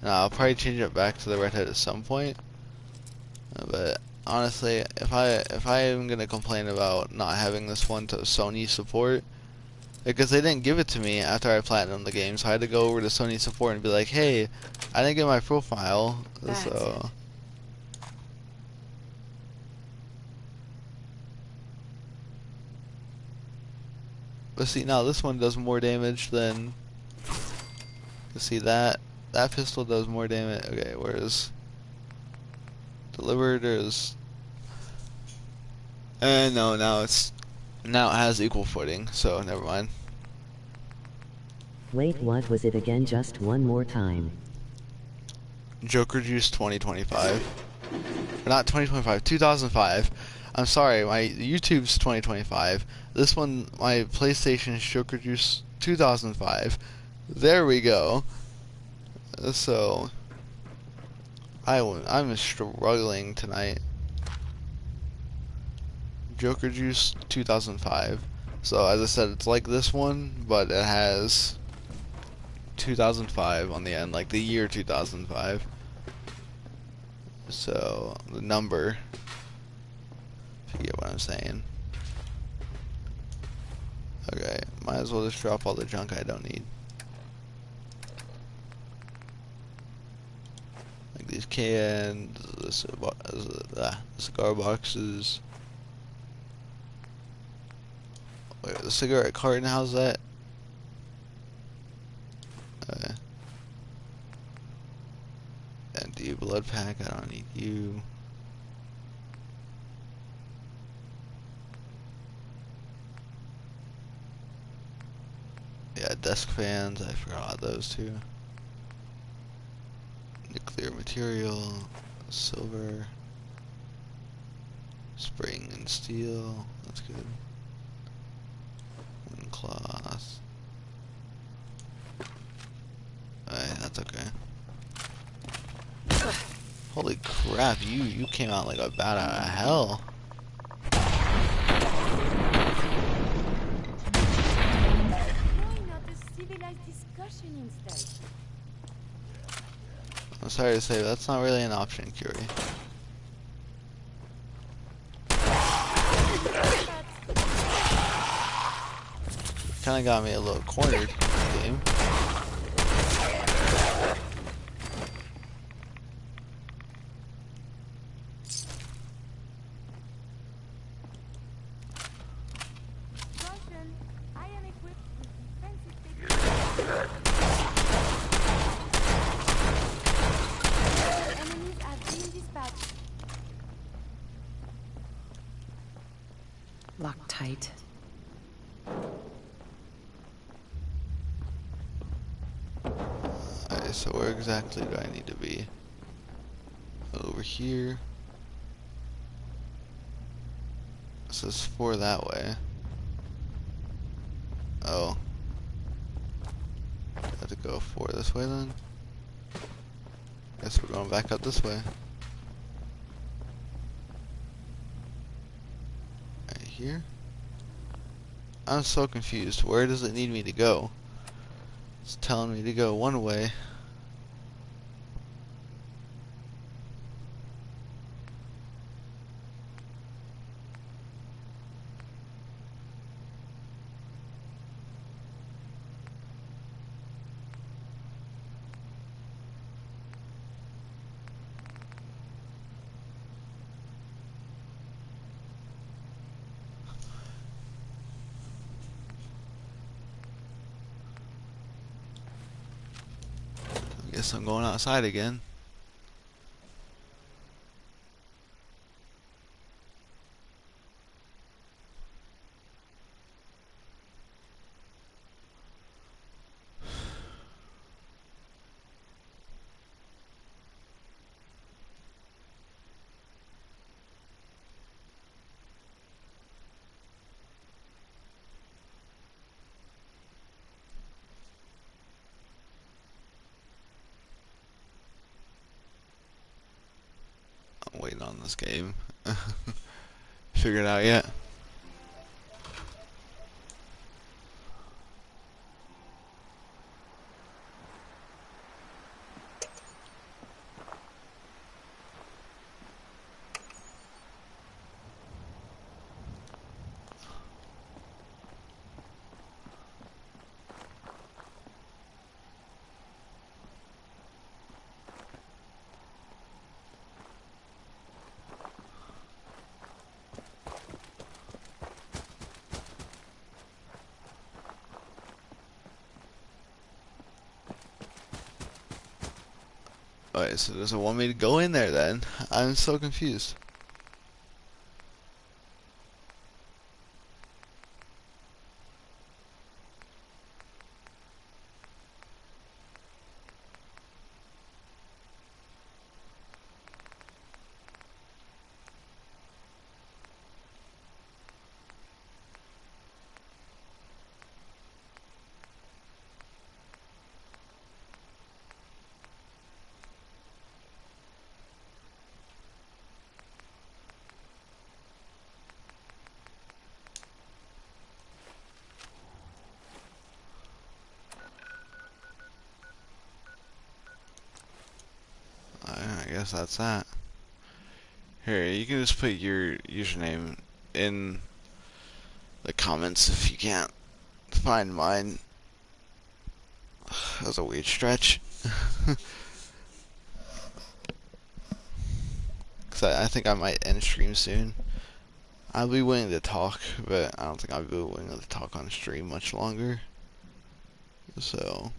And I'll probably change it back to the Red Hood at some point. But honestly, if I am gonna complain about not having this one to Sony support, because they didn't give it to me after I platinumed the game, so I had to go over to Sony support and be like, hey, I didn't get my profile, so. But see, now this one does more damage than. You see that pistol does more damage. Okay, whereas delivered is. And no, now it has equal footing, so never mind. Wait, what was it again? Just one more time. Joker Juice 2025. Not 2025, 2005. I'm sorry, my YouTube's 2025. This one, my PlayStation's Joker Juice 2005. There we go. So, I'm struggling tonight. Joker Juice 2005. So as I said, it's like this one, but it has 2005 on the end, like the year 2005. So the number, if you get what I'm saying. Okay, might as well just drop all the junk I don't need. Like these cans, the cigar boxes. Wait, the cigarette carton, how's that? Empty blood pack, I don't need you. Yeah, desk fans, I forgot those two. Nuclear material, silver, spring and steel, that's good. Wooden cloth. Alright, that's okay. Holy crap, you came out like a bat out of hell. I'm sorry to say, but that's not really an option, Curie. Kinda got me a little cornered in the game. Locked tight. Alright, so where exactly do I need to be? Over here. This is 4 that way. Oh. I have to go 4 this way then? Guess we're going back up this way. Right here. I'm so confused. Where does it need me to go? It's telling me to go one way. Guess I'm going outside again. I'm waiting on this game. Figured it out yet? Alright, so does it want me to go in there then? I'm so confused. I guess that's that. Here, you can just put your username in the comments if you can't find mine. That was a weird stretch. Cause I think I might end stream soon. I'll be willing to talk, but I don't think I'll be willing to talk on stream much longer. So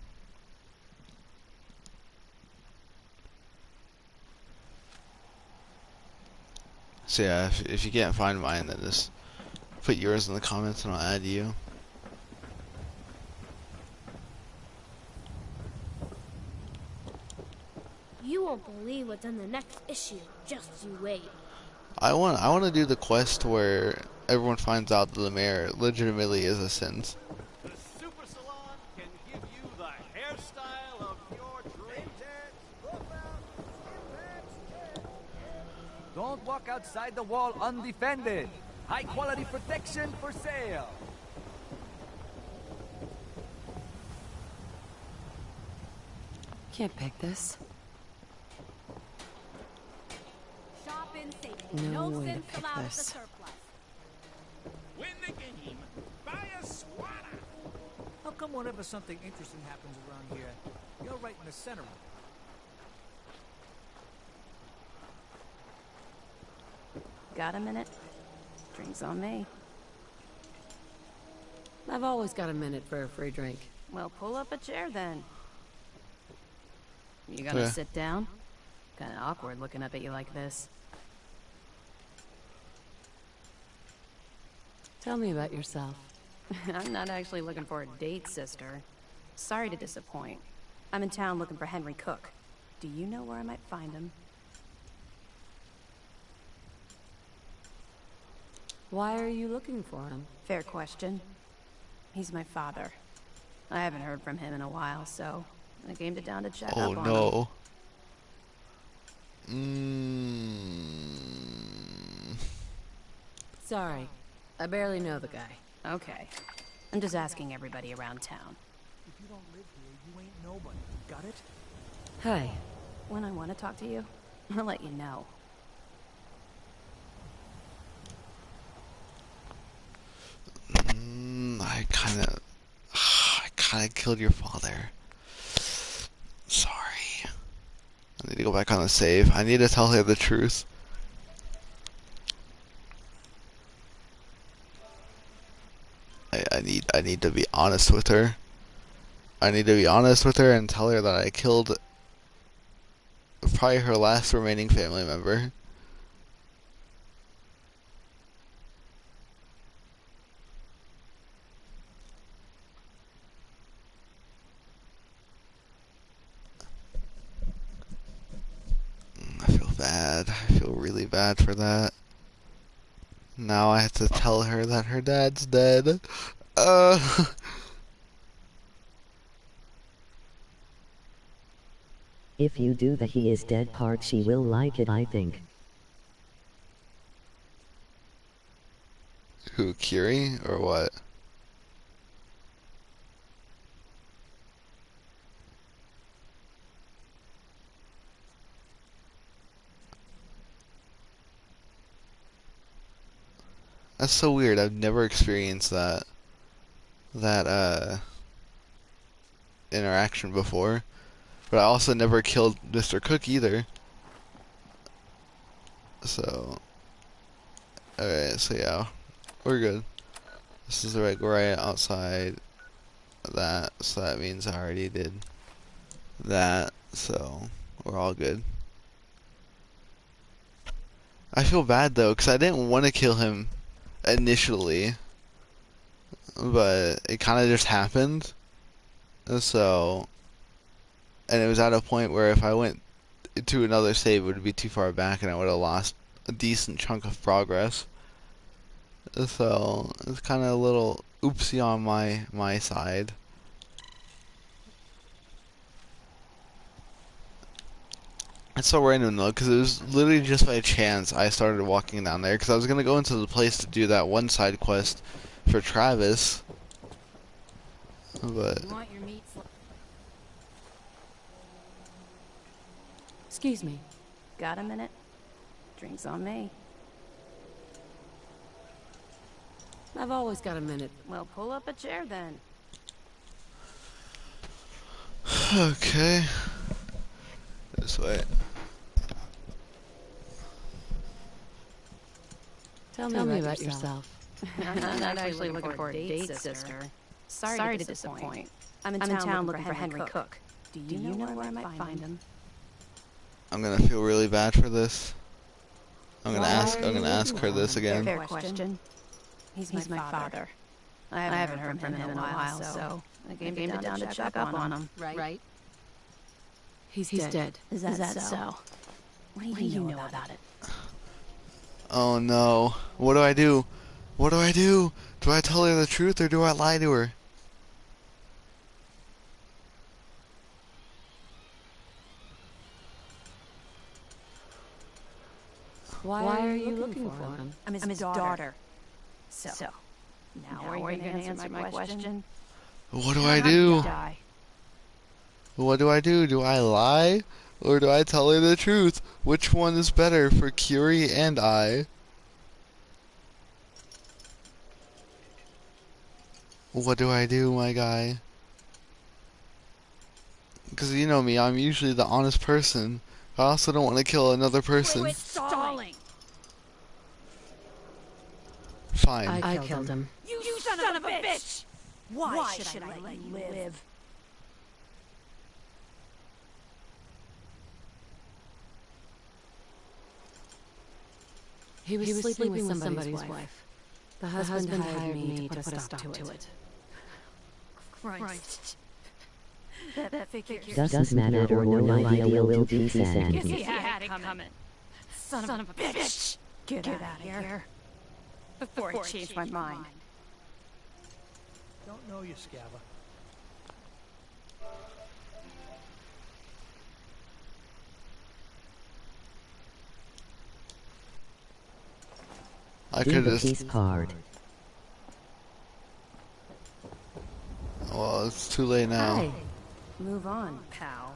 yeah, if you can't find mine, then just put yours in the comments and I'll add you. You won't believe what's in the next issue. Just you wait. I want to do the quest where everyone finds out that the mayor legitimately is a synth. The super salon can give you the hairstyle of your dreams. Don't walk outside the wall undefended. High quality protection for sale. Can't pick this. Shop in safety. No No way to sense pick allowed at the this. surplus. Win the game. Buy a swatter. How come whenever something interesting happens around here, you're right in the center of it? Got a minute? Drinks on me. I've always got a minute for a free drink. Well, pull up a chair then. You gonna Yeah. sit down? Kinda awkward looking up at you like this. Tell me about yourself. I'm not actually looking for a date, sister. Sorry to disappoint. I'm in town looking for Henry Cook. Do you know where I might find him? Why are you looking for him? Fair question. He's my father. I haven't heard from him in a while, so I came down to check Oh up on him. no. Sorry. I barely know the guy. Okay. I'm just asking everybody around town. If you don't live here, you ain't nobody. Got it? Hi. When I want to talk to you, I'll let you know. I kinda killed your father. Sorry. I need to go back on the save. I need to tell her the truth. I need to be honest with her. I need to be honest with her and tell her that I killed probably her last remaining family member. I feel bad. I feel really bad for that. Now I have to tell her that her dad's dead. If you do the he is dead part, she will like it, I think. Who, Kiri, or what? That's so weird. I've never experienced that interaction before. But I also never killed Mr. Cook either. So alright, so yeah. We're good. This is right outside that, so that means I already did that, so we're all good. I feel bad though, because I didn't want to kill him initially, but it kind of just happened. So, and it was at a point where if I went to another save, it would be too far back, and I would have lost a decent chunk of progress. So it's kind of a little oopsie on my side. It's so random though, because it was literally just by chance I started walking down there, because I was gonna go into the place to do that one side quest for Travis, but You want your meat Excuse me. Got a minute? Drinks on me. I've always got a minute. Well, pull up a chair then. okay. This way. Tell me about yourself. I'm not actually looking for a date, sister. Sorry to disappoint. I'm in town looking for Henry Cook. Do you know where I might find him? I'm gonna feel really bad for this. I'm gonna ask her this again. Fair question. He's my father. I haven't heard from him in a while, so I came down to check up on him. Right? He's dead. Is that so? What do you know about it? Oh no. What do I do? What do I do? Do I tell her the truth or do I lie to her? Why are you looking for him? I'm his daughter. So, now are you going to answer my question? What do I do? What do I do? Do I lie? Or do I tell her the truth? Which one is better for Curie and I? What do I do, my guy? Because you know me, I'm usually the honest person. I also don't want to kill another person. Quit stalling! Fine. I killed him. You son of a bitch! Why should I let you live? He was sleeping with somebody's wife. The husband hired me to put a stop to it. Christ. That figure. Doesn't matter or no idea will be sent. Guess he had it coming. Son of a bitch! Get out of here. Before I change my mind. Don't know you, Scava. I Do could the just peace card. Oh, it's too late now. Hi. Move on, pal.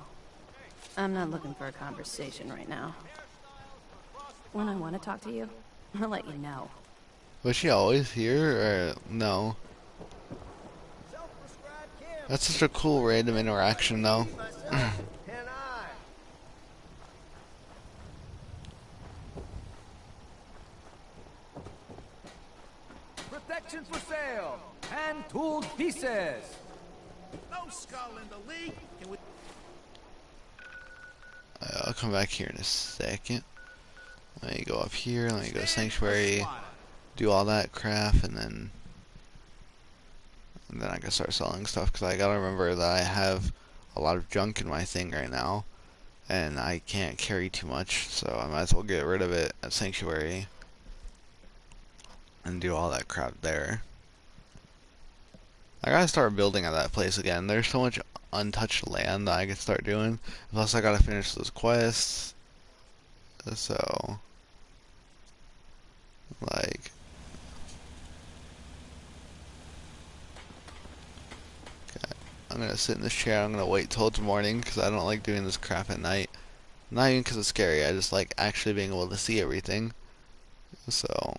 I'm not looking for a conversation right now. When I want to talk to you, I'll let you know. Was she always here, or no? That's such a cool random interaction, though. Protection for sale! Hand-tooled pieces! No skull in the league. Can we... I'll come back here in a second. Let me go up here, let me go Sanctuary, do all that crap, and then I can start selling stuff, because I gotta remember that I have a lot of junk in my thing right now, and I can't carry too much, so I might as well get rid of it at Sanctuary, and do all that crap there. I gotta start building at that place again. There's so much untouched land that I could start doing, plus I gotta finish those quests, so... like, okay, I'm gonna sit in this chair. I'm gonna wait till it's morning because I don't like doing this crap at night. Not even because it's scary. I just like actually being able to see everything. So,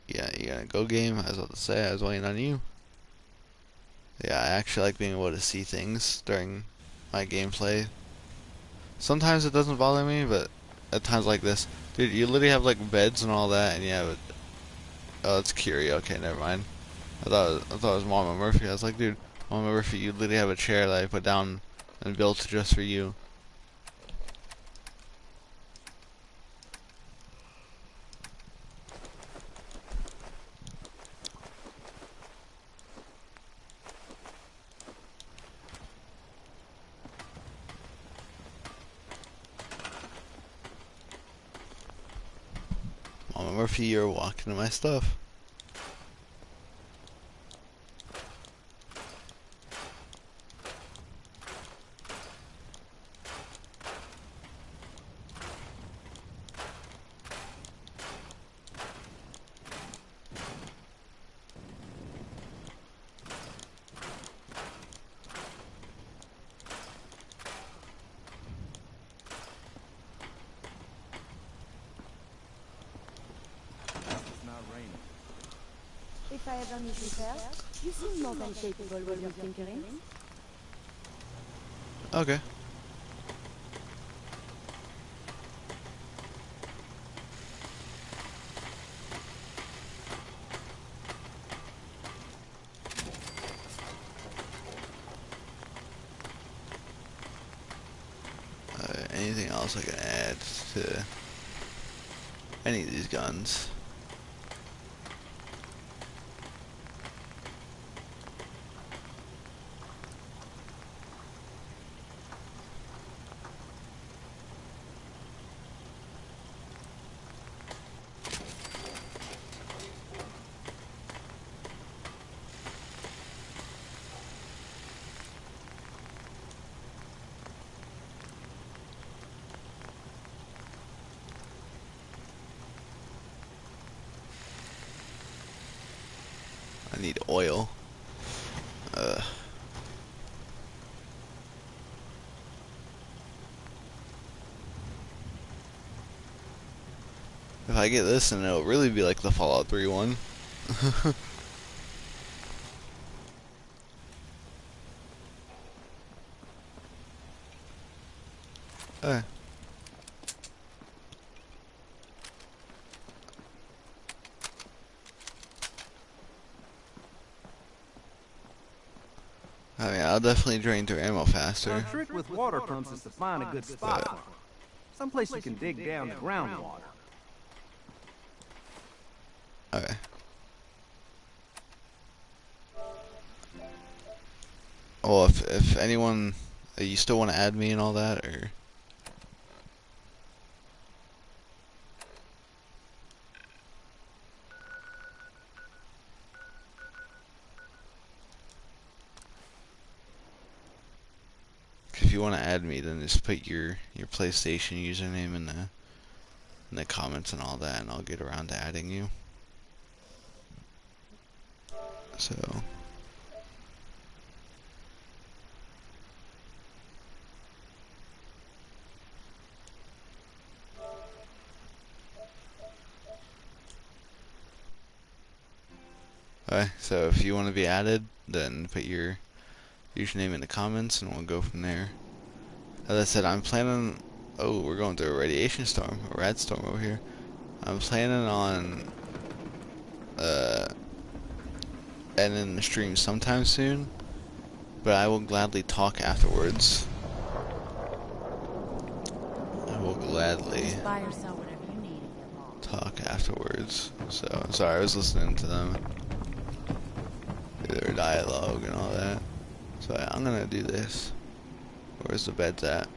yeah, you gonna go game? I was about to say I was waiting on you. Yeah, I actually like being able to see things during my gameplay. Sometimes it doesn't bother me, but at times like this, dude, you literally have like beds and all that, and you have oh, it's Curie. Okay, never mind. I thought it was Mama Murphy. I was like, dude, Mama Murphy, you literally have a chair that I put down and built just for you. Mama Murphy, you're walking to my stuff. If I ever need repair, you seem more than capable with your tinkering. Okay. Anything else I can add to any of these guns? I need oil. If I get this, then it'll really be like the Fallout 3 one. Okay. I mean, I'll definitely drain through ammo faster. Our trick with water pumps is to find a good spot for them. Someplace you can dig down the groundwater. Okay. Well, if anyone, you still want to add me and all that, or? If you want to add me, then just put your PlayStation username in the comments and all that, and I'll get around to adding you. So. Okay, so if you want to be added, then put your username in the comments and we'll go from there. As I said, I'm planning... Oh, we're going through a radiation storm, a rad storm over here. I'm planning on ending the stream sometime soon, but I will gladly talk afterwards. I will gladly talk afterwards. So, sorry, I was listening to them. Their dialogue and all that. So yeah, I'm gonna do this. Where's the beds at?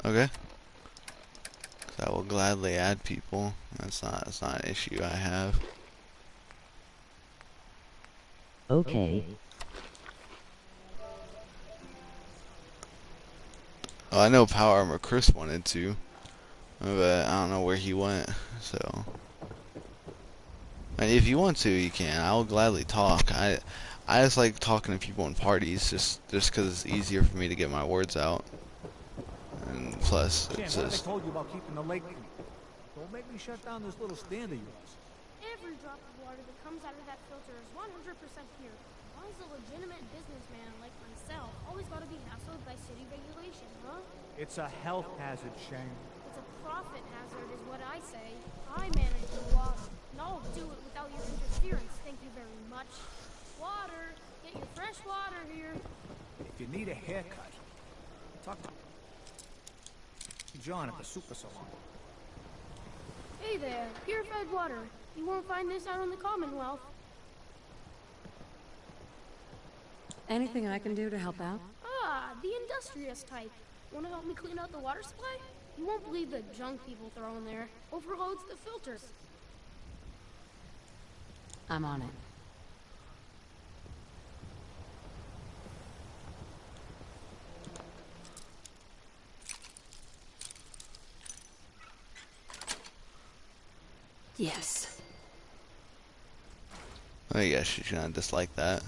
Okay. I will gladly add people. That's not an issue I have. Okay. Oh, I know Power Armor Chris wanted to, but I don't know where he went. So, and if you want to, you can. I will gladly talk. I just like talking to people in parties, just because it's easier for me to get my words out. And plus, Jim, it's what have I just... told you about keeping the lake clean? Don't make me shut down this little stand of yours. Every drop of water that comes out of that filter is 100% pure. Why is a legitimate businessman like myself always gotta be hassled by city regulation, huh? It's a health hazard, Shane. It's a profit hazard is what I say. I manage the water, and I'll do it without your interference, thank you very much. Water! Get your fresh water here. If you need a haircut, talk to John at the super salon. Hey there, purified water. You won't find this out in the Commonwealth. Anything I can do to help out? Ah, the industrious type. Want to help me clean out the water supply? You won't believe the junk people throw in there. Overloads the filters. I'm on it. Yes. I guess she's gonna dislike that.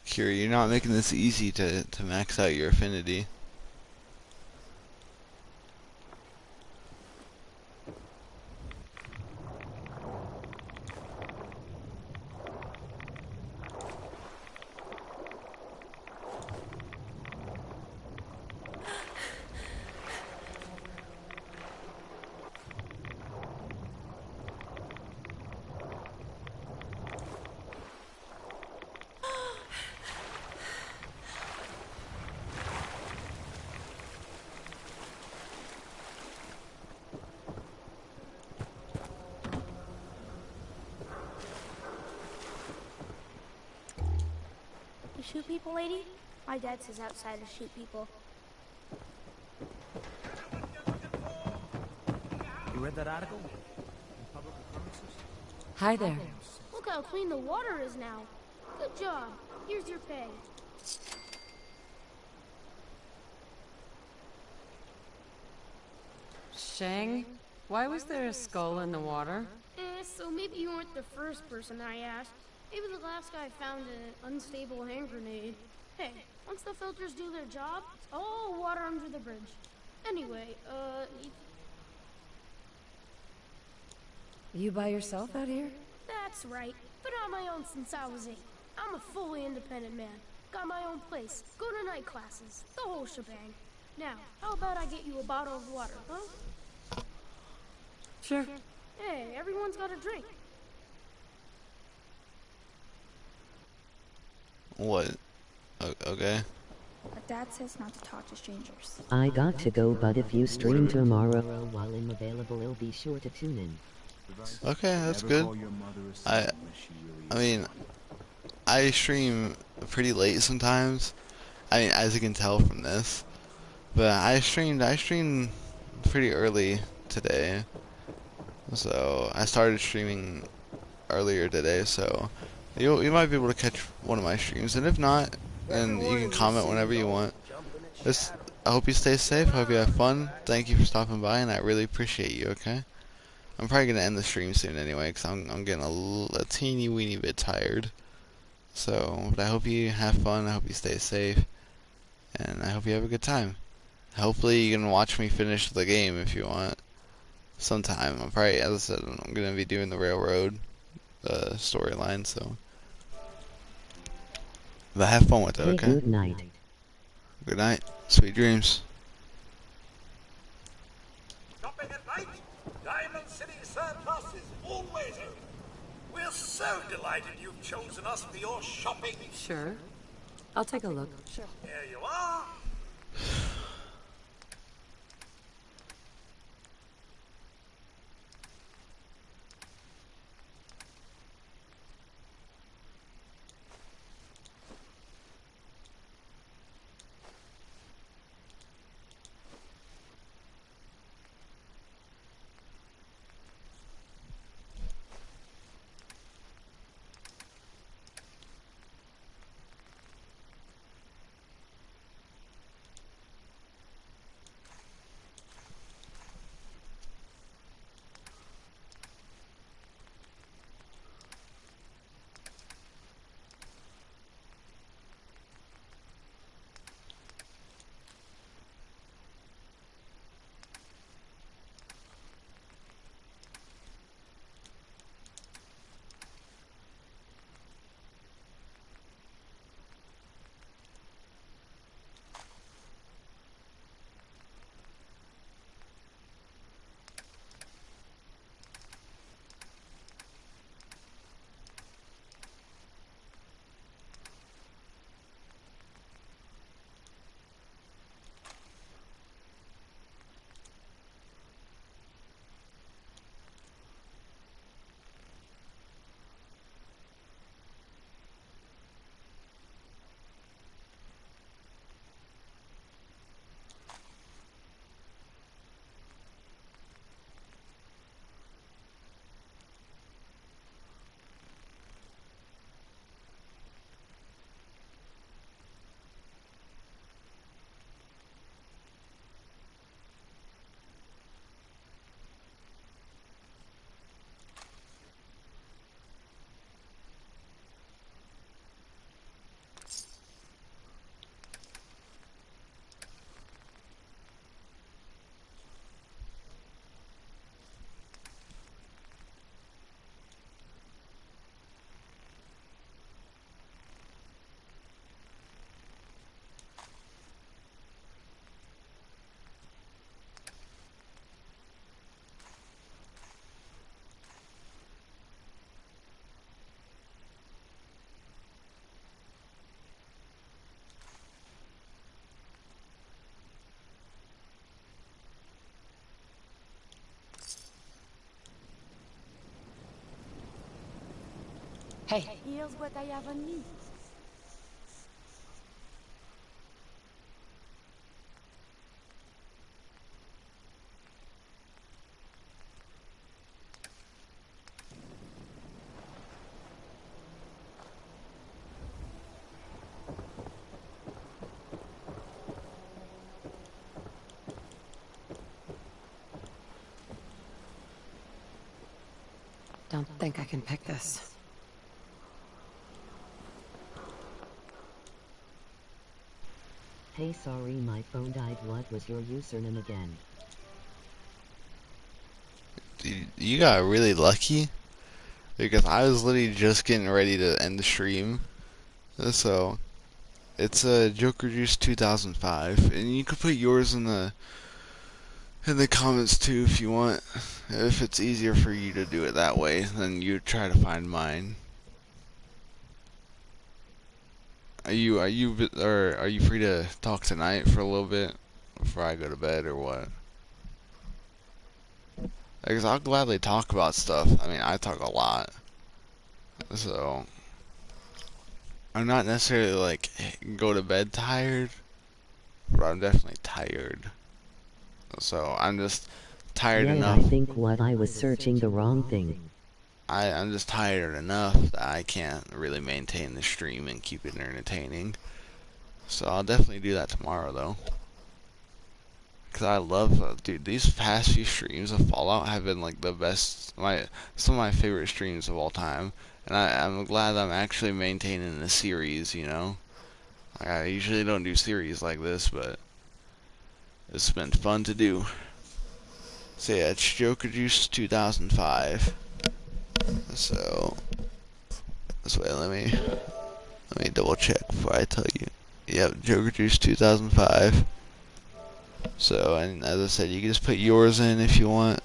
Kira, you're not making this easy to max out your affinity. You shoot people, lady? My dad says outsiders shoot people. You read that article? In public occurrences? Hi there. Look how clean the water is now. Good job. Here's your pay. Shang, why was there a skull in the water? So maybe you weren't the first person I asked. Maybe the last guy found an unstable hand grenade. Hey, once the filters do their job, it's all water under the bridge. Anyway, You by yourself out here? That's right. Been on my own since I was 8. I'm a fully independent man. Got my own place, go to night classes, the whole shebang. Now, how about I get you a bottle of water, huh? Sure. Hey, everyone's got a drink. What? Okay. But Dad says not to talk to strangers. I got to go, but if you stream tomorrow while I'm available, I'll be sure to tune in. Okay, that's good. I mean, I stream pretty late sometimes. I mean, as you can tell from this. But I streamed pretty early today. So I started streaming earlier today, so you might be able to catch one of my streams, and if not, then you can comment whenever you want. I hope you stay safe, I hope you have fun. Thank you for stopping by, and I really appreciate you, okay? I'm probably gonna end the stream soon anyway, because I'm getting a teeny weeny bit tired. So, but I hope you have fun, I hope you stay safe, and I hope you have a good time. Hopefully you can watch me finish the game if you want. Sometime. I'm probably, as I said, I'm gonna be doing the railroad storyline, so. But have fun with it, okay? Good night. Good night. Sweet dreams. Shopping at night? Diamond City Surplus is always open. We're so delighted you've chosen us for your shopping. Sure. I'll take a look. Sure. There you are. Hey. Here's what I have on me. Don't think I can pick this. Hey, sorry, my phone died. What was your username again? You got really lucky, because I was literally just getting ready to end the stream. So, it's Joker Juice 2005, and you can put yours in the comments too if you want. If it's easier for you to do it that way, then you try to find mine. are you free to talk tonight for a little bit before I go to bed or what? Because I'll gladly talk about stuff. I mean, I talk a lot, so I'm not necessarily like go to bed tired, but I'm definitely tired. So I'm just tired Yeah, enough. I think what I was searching the wrong thing. I'm just tired enough that I can't really maintain the stream and keep it entertaining. So I'll definitely do that tomorrow though. Cause I love, dude, these past few streams of Fallout have been like the best, some of my favorite streams of all time. And I'm glad that I'm actually maintaining the series, you know. Like, I usually don't do series like this, but it's been fun to do. So yeah, it's Joker Juice 2005. So, this way, let me double check before I tell you. Yep, Joker Juice 2005. So, and as I said, you can just put yours in if you want.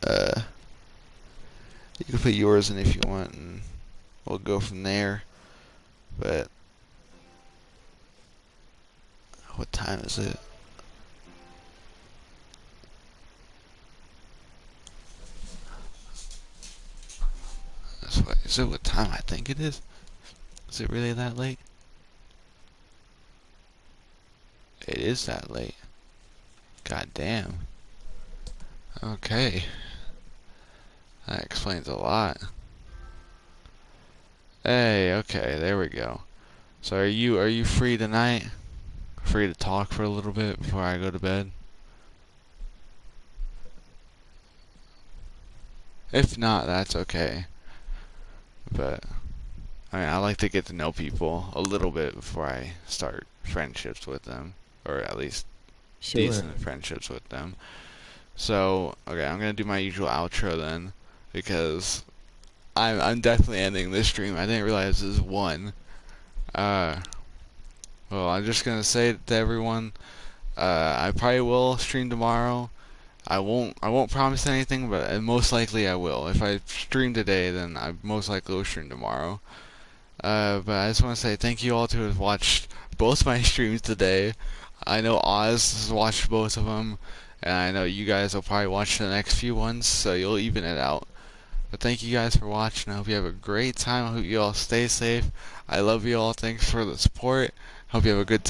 You can put yours in if you want, and we'll go from there. But, what time is it? Is it what time I think it is? Is it really that late? It is that late. God damn. Okay. That explains a lot. Hey, okay, there we go. So are you free tonight? Free to talk for a little bit before I go to bed? If not, that's okay. But I mean, I like to get to know people a little bit before I start friendships with them, or at least decent friendships with them. So, okay, I'm gonna do my usual outro then, because I'm definitely ending this stream. I didn't realize this is one. Well, I'm just gonna say to everyone, I probably will stream tomorrow. I won't promise anything, but most likely I will. If I stream today, then I most likely will stream tomorrow. But I just want to say thank you all to have watched both my streams today. I know Oz has watched both of them, and I know you guys will probably watch the next few ones, so you'll even it out. But thank you guys for watching. I hope you have a great time. I hope you all stay safe. I love you all. Thanks for the support. Hope you have a good time.